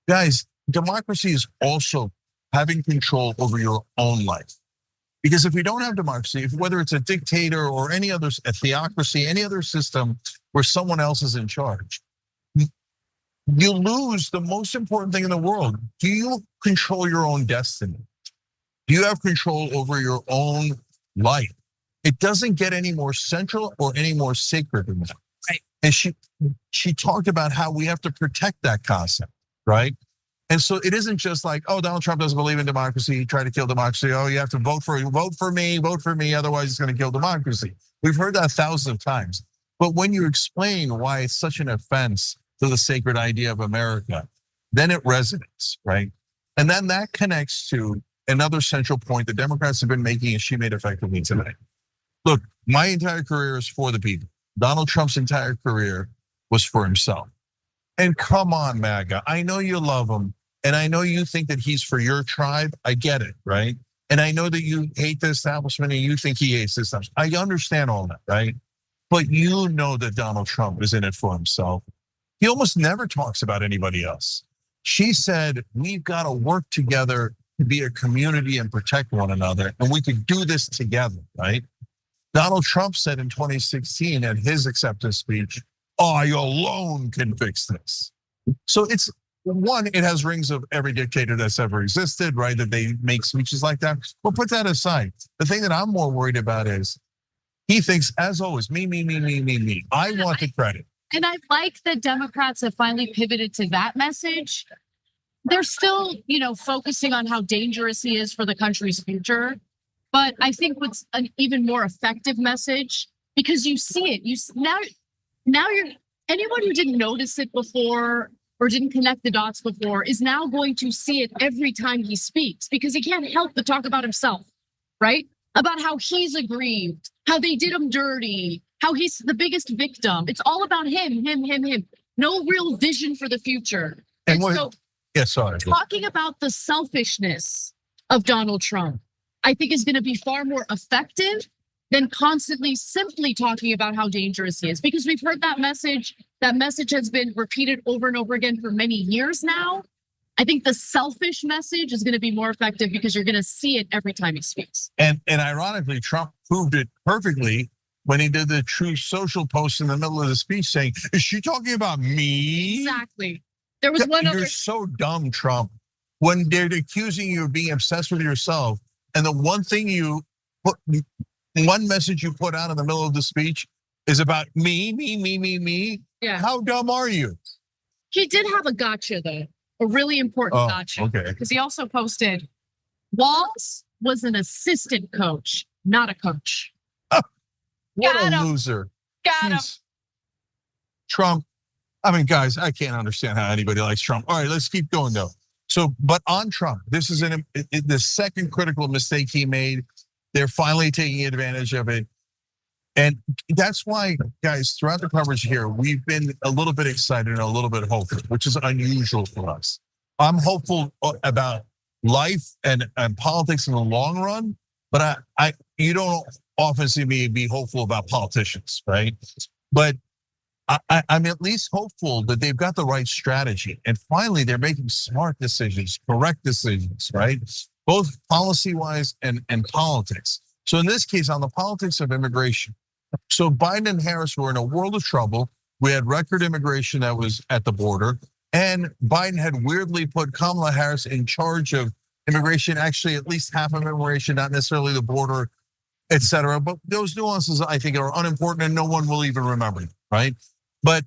Guys, democracy is also having control over your own life. Because if we don't have democracy, whether it's a dictator or any other, a theocracy, any other system where someone else is in charge, you lose the most important thing in the world. Do you control your own destiny? Do you have control over your own life? It doesn't get any more central or any more sacred than that. Right. And she talked about how we have to protect that concept, right? And so it isn't just like, oh, Donald Trump doesn't believe in democracy, he tried to kill democracy. Oh, you have to vote for me, otherwise it's going to kill democracy. We've heard that thousands of times. But when you explain why it's such an offense to the sacred idea of America, then it resonates, right? And then that connects to another central point the Democrats have been making, and she made effectively tonight. Look, my entire career is for the people. Donald Trump's entire career was for himself. And come on, MAGA, I know you love him, and I know you think that he's for your tribe. I get it, right? And I know that you hate the establishment and you think he hates the establishment. I understand all that, right? But you know that Donald Trump is in it for himself. He almost never talks about anybody else. She said, we've got to work together to be a community and protect one another, and we could do this together, right? Donald Trump said in 2016 at his acceptance speech, I alone can fix this. So it's one, it has rings of every dictator that's ever existed, right? That they make speeches like that. Well, put that aside. The thing that I'm more worried about is he thinks, as always, me. I want the credit. And I like that Democrats have finally pivoted to that message. They're still, focusing on how dangerous he is for the country's future. But I think what's an even more effective message, because you see it, now you're anyone who didn't notice it before or didn't connect the dots before is now going to see it every time he speaks, because he can't help but talk about himself, right? About how he's aggrieved, how they did him dirty, how he's the biggest victim. It's all about him. No real vision for the future. And so, talking about the selfishness of Donald Trump, I think is going to be far more effective than constantly simply talking about how dangerous he is, because we've heard that message. That message has been repeated over and over again for many years now. I think the selfish message is going to be more effective because you're going to see it every time he speaks. And ironically, Trump proved it perfectly when he did the Truth Social post in the middle of the speech saying, is she talking about me? Exactly. There was one other. You're so dumb, Trump. When they're accusing you of being obsessed with yourself, and the one message you put out in the middle of the speech is about me. Yeah. How dumb are you? He did have a gotcha though, a really important gotcha. Okay. Because he also posted, Walz was an assistant coach, not a coach. What a loser. Got him. Trump. I mean, guys, I can't understand how anybody likes Trump. All right, let's keep going though. So, but on Trump, this is the second critical mistake he made. They're finally taking advantage of it. And that's why, guys, throughout the coverage here, we've been a little bit excited and a little bit hopeful, which is unusual for us. I'm hopeful about life and politics in the long run, but you don't often see me be hopeful about politicians, right? But I'm at least hopeful that they've got the right strategy. And finally, they're making smart decisions, correct decisions, right? Both policy-wise and politics. So in this case, on the politics of immigration, so Biden and Harris were in a world of trouble. We had record immigration that was at the border, and Biden had weirdly put Kamala Harris in charge of immigration, actually at least half of immigration, not necessarily the border, et cetera. But those nuances, I think, are unimportant and no one will even remember them, right? But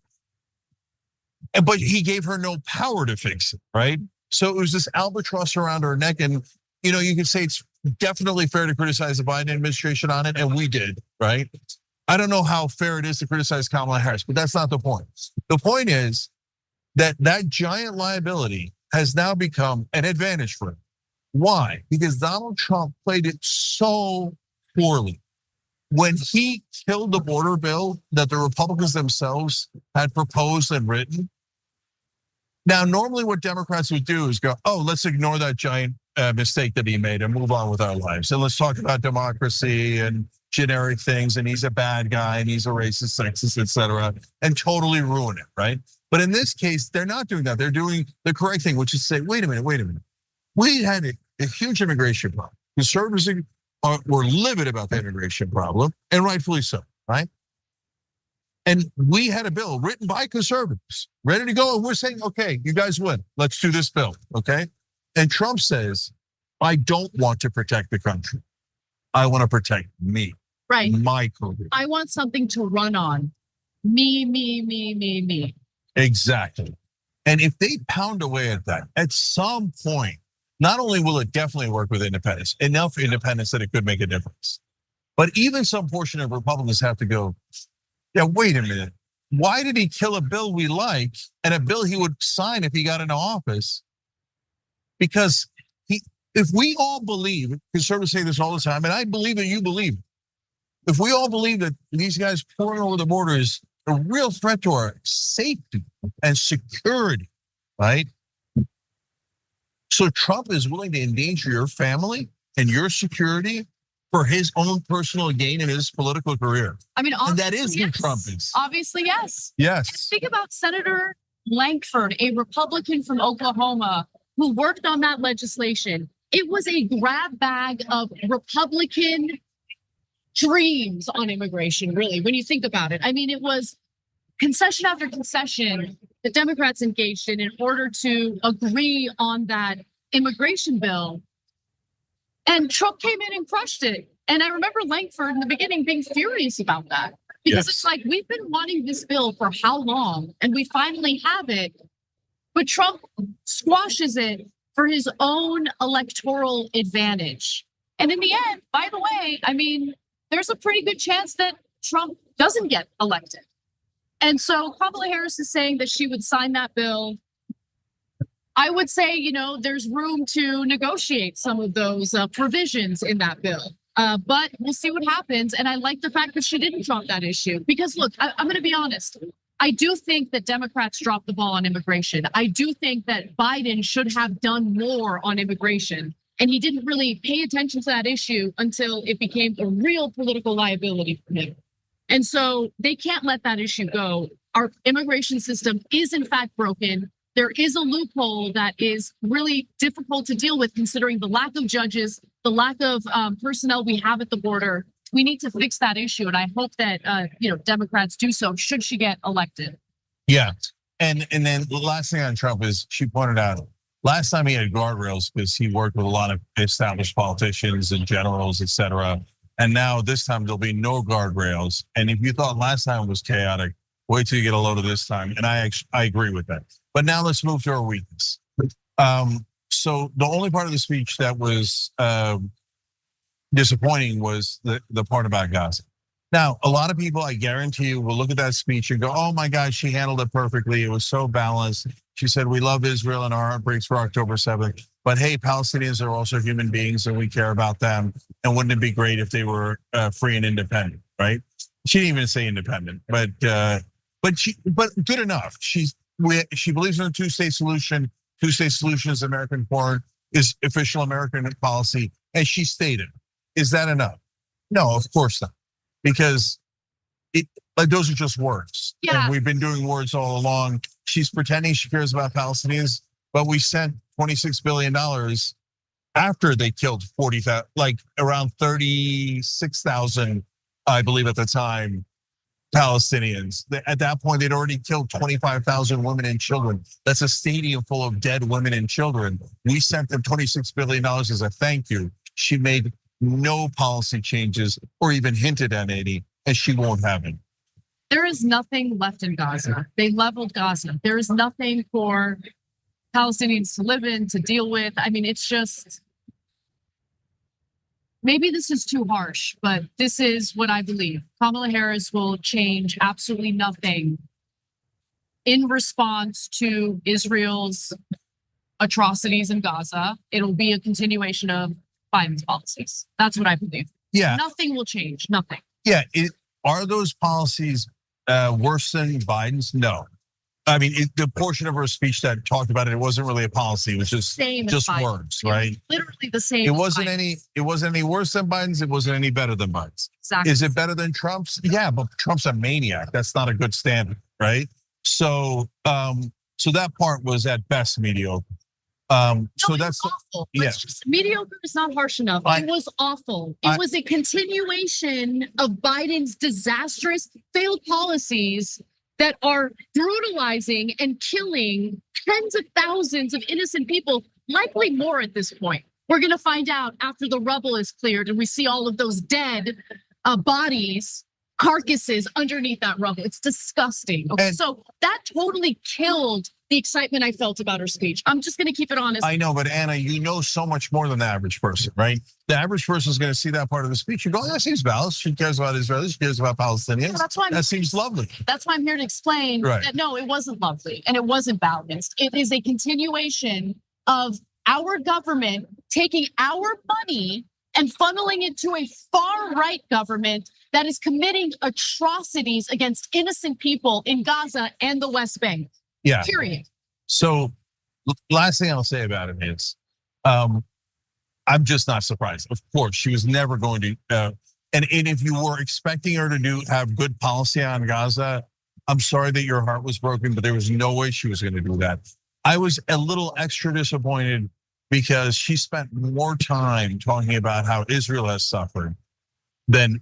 he gave her no power to fix it, right? So it was this albatross around her neck, and you could say it's definitely fair to criticize the Biden administration on it, and we did, right? I don't know how fair it is to criticize Kamala Harris, but that's not the point. The point is that giant liability has now become an advantage for him. Why? Because Donald Trump played it so poorly. When he killed the border bill that the Republicans themselves had proposed and written. Now, normally what Democrats would do is go, let's ignore that giant mistake that he made and move on with our lives. And let's talk about democracy and generic things, and he's a bad guy, and he's a racist, sexist, et cetera, and totally ruin it, right? But in this case, they're not doing that. They're doing the correct thing, which is say, wait a minute. We had a huge immigration problem. Conservatives were livid about the immigration problem, and rightfully so, right? And we had a bill written by conservatives, ready to go, and we're saying, okay, you guys win. Let's do this bill, okay? And Trump says, I don't want to protect the country. I want to protect me, right? My career. I want something to run on. Me. Exactly. And if they pound away at that, at some point, not only will it definitely work with independents, enough independents that it could make a difference, but even some portion of Republicans have to go, yeah, wait a minute. Why did he kill a bill we like and a bill he would sign if he got into office? Because if we all believe, conservatives say this all the time, and I believe that you believe, if we all believe that these guys pouring over the border is a real threat to our safety and security, right? So Trump is willing to endanger your family and your security for his own personal gain in his political career. I mean, and that is who yes. Trump is. Obviously, yes. Yes. And think about Senator Lankford, a Republican from Oklahoma who worked on that legislation. It was a grab bag of Republican dreams on immigration, really, when you think about it. I mean, it was concession after concession the Democrats engaged in order to agree on that immigration bill. And Trump came in and crushed it. And I remember Lankford in the beginning being furious about that. Because it's like, we've been wanting this bill for how long? And we finally have it. But Trump squashes it for his own electoral advantage. And in the end, by the way, I mean, there's a pretty good chance that Trump doesn't get elected. And so Kamala Harris is saying that she would sign that bill. I would say, there's room to negotiate some of those provisions in that bill. But we'll see what happens. And I like the fact that she didn't drop that issue. Because look, I'm gonna be honest. I do think that Democrats dropped the ball on immigration. I do think that Biden should have done more on immigration. And he didn't really pay attention to that issue until it became a real political liability for him. And so they can't let that issue go. Our immigration system is in fact broken. There is a loophole that is really difficult to deal with considering the lack of judges, the lack of personnel we have at the border. We need to fix that issue. And I hope that Democrats do so should she get elected. Yeah, and then the last thing on Trump is she pointed out, last time he had guardrails because he worked with a lot of established politicians and generals, et cetera. And now this time there'll be no guardrails. And if you thought last time was chaotic, wait till you get a load of this time. And I agree with that. But now let's move to our weakness. So the only part of the speech that was disappointing was the part about Gaza. Now, a lot of people, I guarantee you, will look at that speech and go, oh my gosh, she handled it perfectly. It was so balanced. She said, we love Israel and our heart breaks for October 7th. But hey, Palestinians are also human beings and we care about them. And wouldn't it be great if they were free and independent, right? She didn't even say independent, but good enough. She believes in a two-state solution. Two-state solution is American foreign, is official American policy, as she stated. Is that enough? No, of course not. Because those are just words. Yeah. And we've been doing words all along. She's pretending she cares about Palestinians, but we sent $26 billion after they killed 40,000, like around 36,000, I believe at the time, Palestinians. At that point, they'd already killed 25,000 women and children. That's a stadium full of dead women and children. We sent them $26 billion as a thank you. She made no policy changes or even hinted at any, and she won't have it. There is nothing left in Gaza. They leveled Gaza. There is nothing for Palestinians to live in, to deal with. I mean, it's just, maybe this is too harsh, but this is what I believe. Kamala Harris will change absolutely nothing in response to Israel's atrocities in Gaza. It'll be a continuation of Biden's policies. That's what I believe. Yeah. Nothing will change, nothing. Yeah, are those policies worse than Biden's? No. I mean, the portion of her speech that talked about it wasn't really a policy. It was just words, right? Literally the same. It wasn't any worse than Biden's. It wasn't any better than Biden's. Exactly. Is it better than Trump's? Yeah, but Trump's a maniac. That's not a good standard, right? So that part was at best mediocre. So that's awful. Yeah. Mediocre is not harsh enough. It was awful. It was a continuation of Biden's disastrous failed policies that are brutalizing and killing tens of thousands of innocent people, likely more at this point. We're gonna find out after the rubble is cleared and we see all of those dead bodies, carcasses underneath that rubble. It's disgusting. Okay, so that totally killed the excitement I felt about her speech. I'm just going to keep it honest. I know, but Anna, you know so much more than the average person, right? The average person is going to see that part of the speech and go, that seems balanced. She cares about Israelis. She cares about Palestinians. That's why that seems lovely. That's why I'm here to explain that no, it wasn't lovely and it wasn't balanced. It is a continuation of our government taking our money and funneling it to a far-right government that is committing atrocities against innocent people in Gaza and the West Bank. Yeah. Period. So last thing I'll say about it is, I'm just not surprised. Of course, she was never going to, and if you were expecting her to have good policy on Gaza, I'm sorry that your heart was broken, but there was no way she was going to do that. I was a little extra disappointed because she spent more time talking about how Israel has suffered than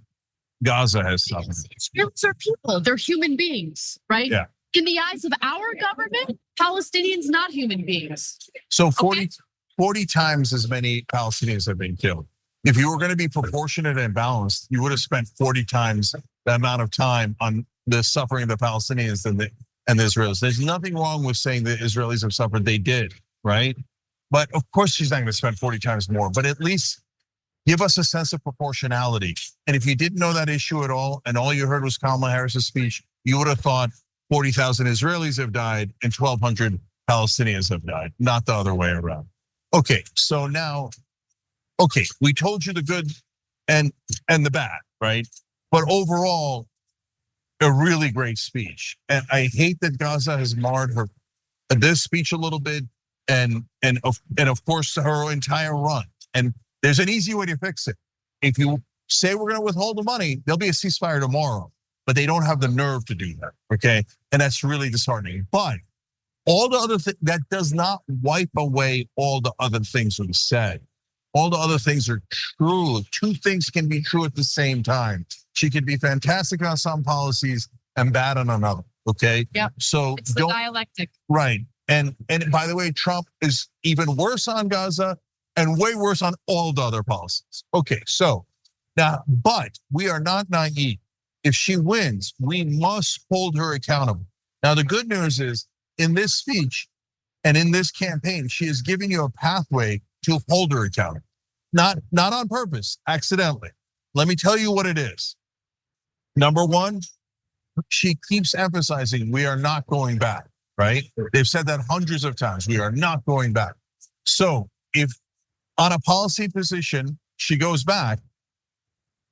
Gaza has suffered. Israelis are people, they're human beings, right? Yeah. In the eyes of our government, Palestinians not human beings. So 40 times as many Palestinians have been killed. If you were going to be proportionate and balanced, you would have spent 40 times the amount of time on the suffering of the Palestinians and the Israelis. There's nothing wrong with saying the Israelis have suffered. They did, right? But of course, she's not going to spend 40 times more, but at least give us a sense of proportionality. And if you didn't know that issue at all, and all you heard was Kamala Harris's speech, you would have thought 40,000 Israelis have died and 1,200 Palestinians have died, not the other way around. Okay, so now, we told you the good and the bad, right? But overall, a really great speech. And I hate that Gaza has marred this speech a little bit, and of course her entire run. And there's an easy way to fix it. If you say we're going to withhold the money, there'll be a ceasefire tomorrow. But they don't have the nerve to do that, okay? And that's really disheartening. But all the other things, that does not wipe away all the other things we said. All the other things are true. Two things can be true at the same time. She can be fantastic on some policies and bad on another, okay? Yep. So it's the dialectic. Right. And by the way, Trump is even worse on Gaza and way worse on all the other policies. Okay, so now, but we are not naive. If she wins, we must hold her accountable. Now, the good news is in this speech and in this campaign, she is giving you a pathway to hold her accountable. Not on purpose, accidentally. Let me tell you what it is. Number one, she keeps emphasizing we are not going back, right? They've said that hundreds of times, we are not going back. So if on a policy position, she goes back,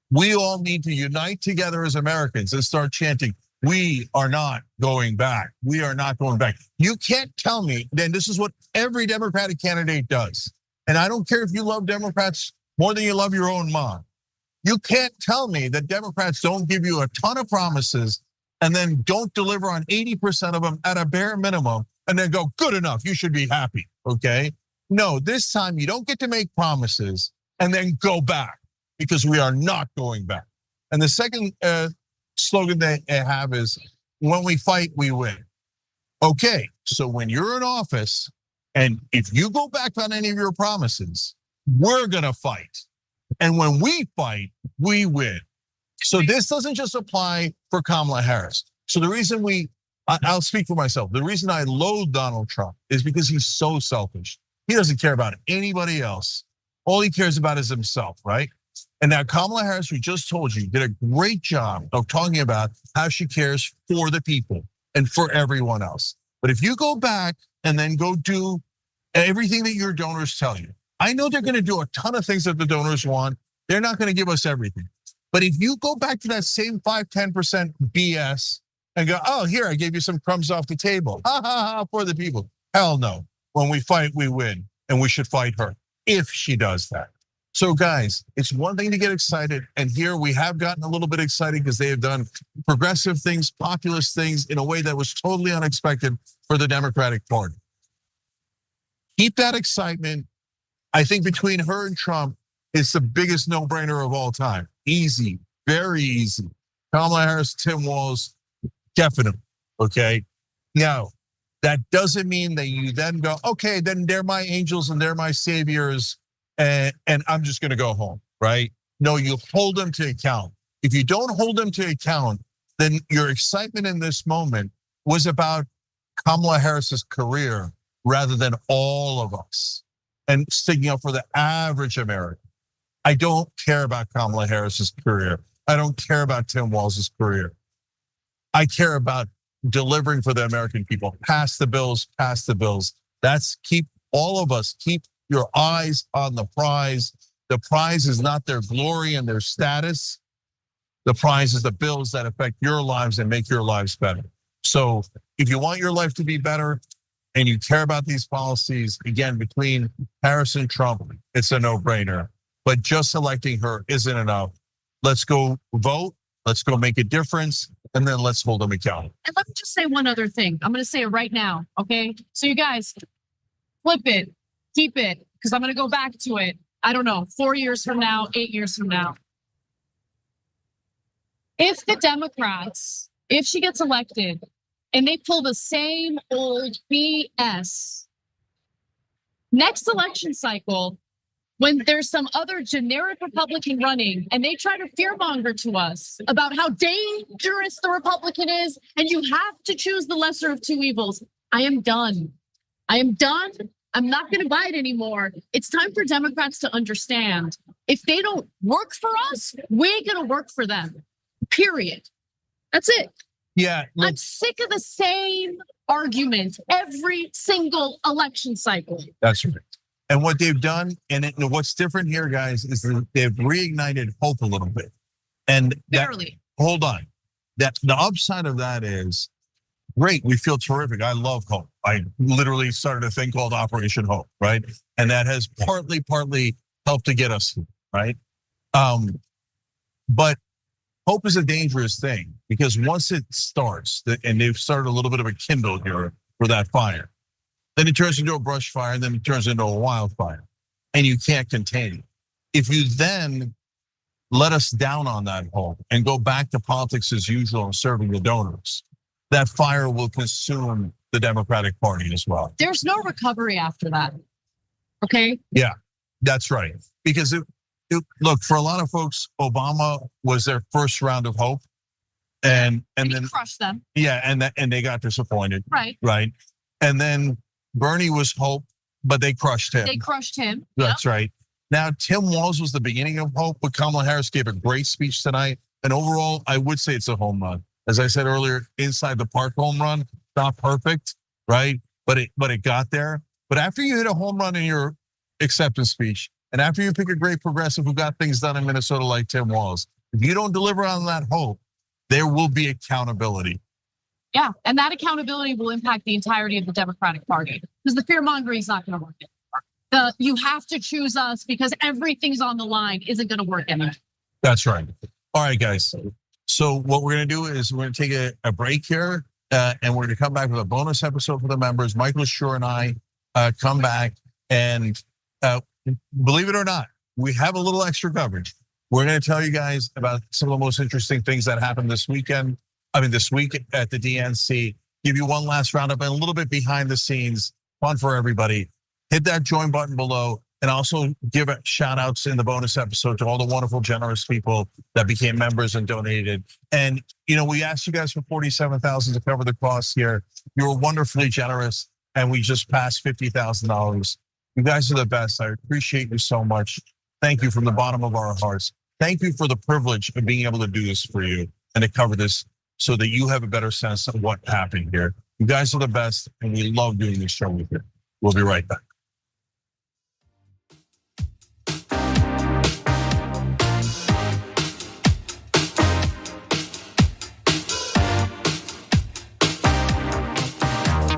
we all need to unite together as Americans and start chanting, we are not going back. We are not going back. You can't tell me, then this is what every Democratic candidate does. And I don't care if you love Democrats more than you love your own mom. You can't tell me that Democrats don't give you a ton of promises and then don't deliver on 80% of them at a bare minimum and then go, good enough, you should be happy, okay? No, this time you don't get to make promises and then go back, because we are not going back. And the second slogan they have is, when we fight, we win. Okay, so when you're in office, and if you go back on any of your promises, we're gonna fight. And when we fight, we win. So this doesn't just apply for Kamala Harris. So the reason I'll speak for myself. The reason I loathe Donald Trump is because he's so selfish. He doesn't care about anybody else. All he cares about is himself, right? And now Kamala Harris, we just told you, did a great job of talking about how she cares for the people and for everyone else. But if you go back and then go do everything that your donors tell you, I know they're gonna do a ton of things that the donors want. They're not gonna give us everything. But if you go back to that same 5-10% BS and go, oh, here, I gave you some crumbs off the table, for the people. Hell no, when we fight, we win, and we should fight her if she does that. So guys, it's one thing to get excited, and here we have gotten a little bit excited because they have done progressive things, populist things in a way that was totally unexpected for the Democratic Party. Keep that excitement. I think between her and Trump, it's the biggest no-brainer of all time. Easy, very easy. Kamala Harris, Tim Walz, definitely, okay? Now, that doesn't mean that you then go, okay, then they're my angels and they're my saviors, and I'm just gonna go home, right? No, you hold them to account. If you don't hold them to account, then your excitement in this moment was about Kamala Harris's career rather than all of us and sticking up for the average American. I don't care about Kamala Harris's career. I don't care about Tim Walz's career. I care about delivering for the American people. Pass the bills, pass the bills. Keep all of us, keep your eyes on the prize. The prize is not their glory and their status. The prize is the bills that affect your lives and make your lives better. So if you want your life to be better and you care about these policies, again, between Harris and Trump, it's a no-brainer. But just electing her isn't enough. Let's go vote. Let's go make a difference. And then let's hold them accountable. And let me just say one other thing. I'm going to say it right now, okay? So you guys, flip it, keep it, because I'm going to go back to it. I don't know, 4 years from now, 8 years from now. If the Democrats, if she gets elected and they pull the same old BS, next election cycle, when there's some other generic Republican running and they try to fearmonger to us about how dangerous the Republican is and you have to choose the lesser of two evils, I am done. I am done. I'm not going to buy it anymore. It's time for Democrats to understand if they don't work for us, we're going to work for them. Period. That's it. Yeah. I'm sick of the same argument every single election cycle. That's right. And what they've done, and what's different here, guys, is that they've reignited hope a little bit. And barely. Hold on. That the upside of that is great. We feel terrific. I love hope. I literally started a thing called Operation Hope, right? And that has partly helped to get us here, right? But hope is a dangerous thing because once it starts, and they've started a little bit of a kindle here for that fire, then it turns into a brush fire, and then it turns into a wildfire, and you can't contain it. If you then let us down on that hope and go back to politics as usual and serving the donors, that fire will consume the Democratic Party as well. There's no recovery after that, okay? Yeah, that's right. Because look, for a lot of folks, Obama was their first round of hope, and then crushed them. Yeah, and they got disappointed. Right. And then Bernie was hope, but they crushed him. They crushed him. That's right. Now, Tim Walz was the beginning of hope, but Kamala Harris gave a great speech tonight. And overall, I would say it's a home run. As I said earlier, inside the park home run, not perfect, right? But it got there. But after you hit a home run in your acceptance speech, and after you pick a great progressive who got things done in Minnesota like Tim Walz, if you don't deliver on that hope, there will be accountability. Yeah, and that accountability will impact the entirety of the Democratic Party because the fear mongering is not going to work anymore. You have to choose us because everything's on the line isn't going to work anymore. That's right. All right, guys. So what we're going to do is we're going to take a break here, and we're going to come back with a bonus episode for the members. Michael Shure and I come back, and believe it or not, we have a little extra coverage. We're going to tell you guys about some of the most interesting things that happened this week at the DNC. Give you one last roundup and a little bit behind the scenes, fun for everybody. Hit that join button below, and also give shout outs in the bonus episode to all the wonderful, generous people that became members and donated. And we asked you guys for $47,000 to cover the costs here. You were wonderfully generous, and we just passed $50,000. You guys are the best. I appreciate you so much. Thank you from the bottom of our hearts. Thank you for the privilege of being able to do this for you and to cover this so that you have a better sense of what happened here. You guys are the best, and we love doing this show with you. We'll be right back.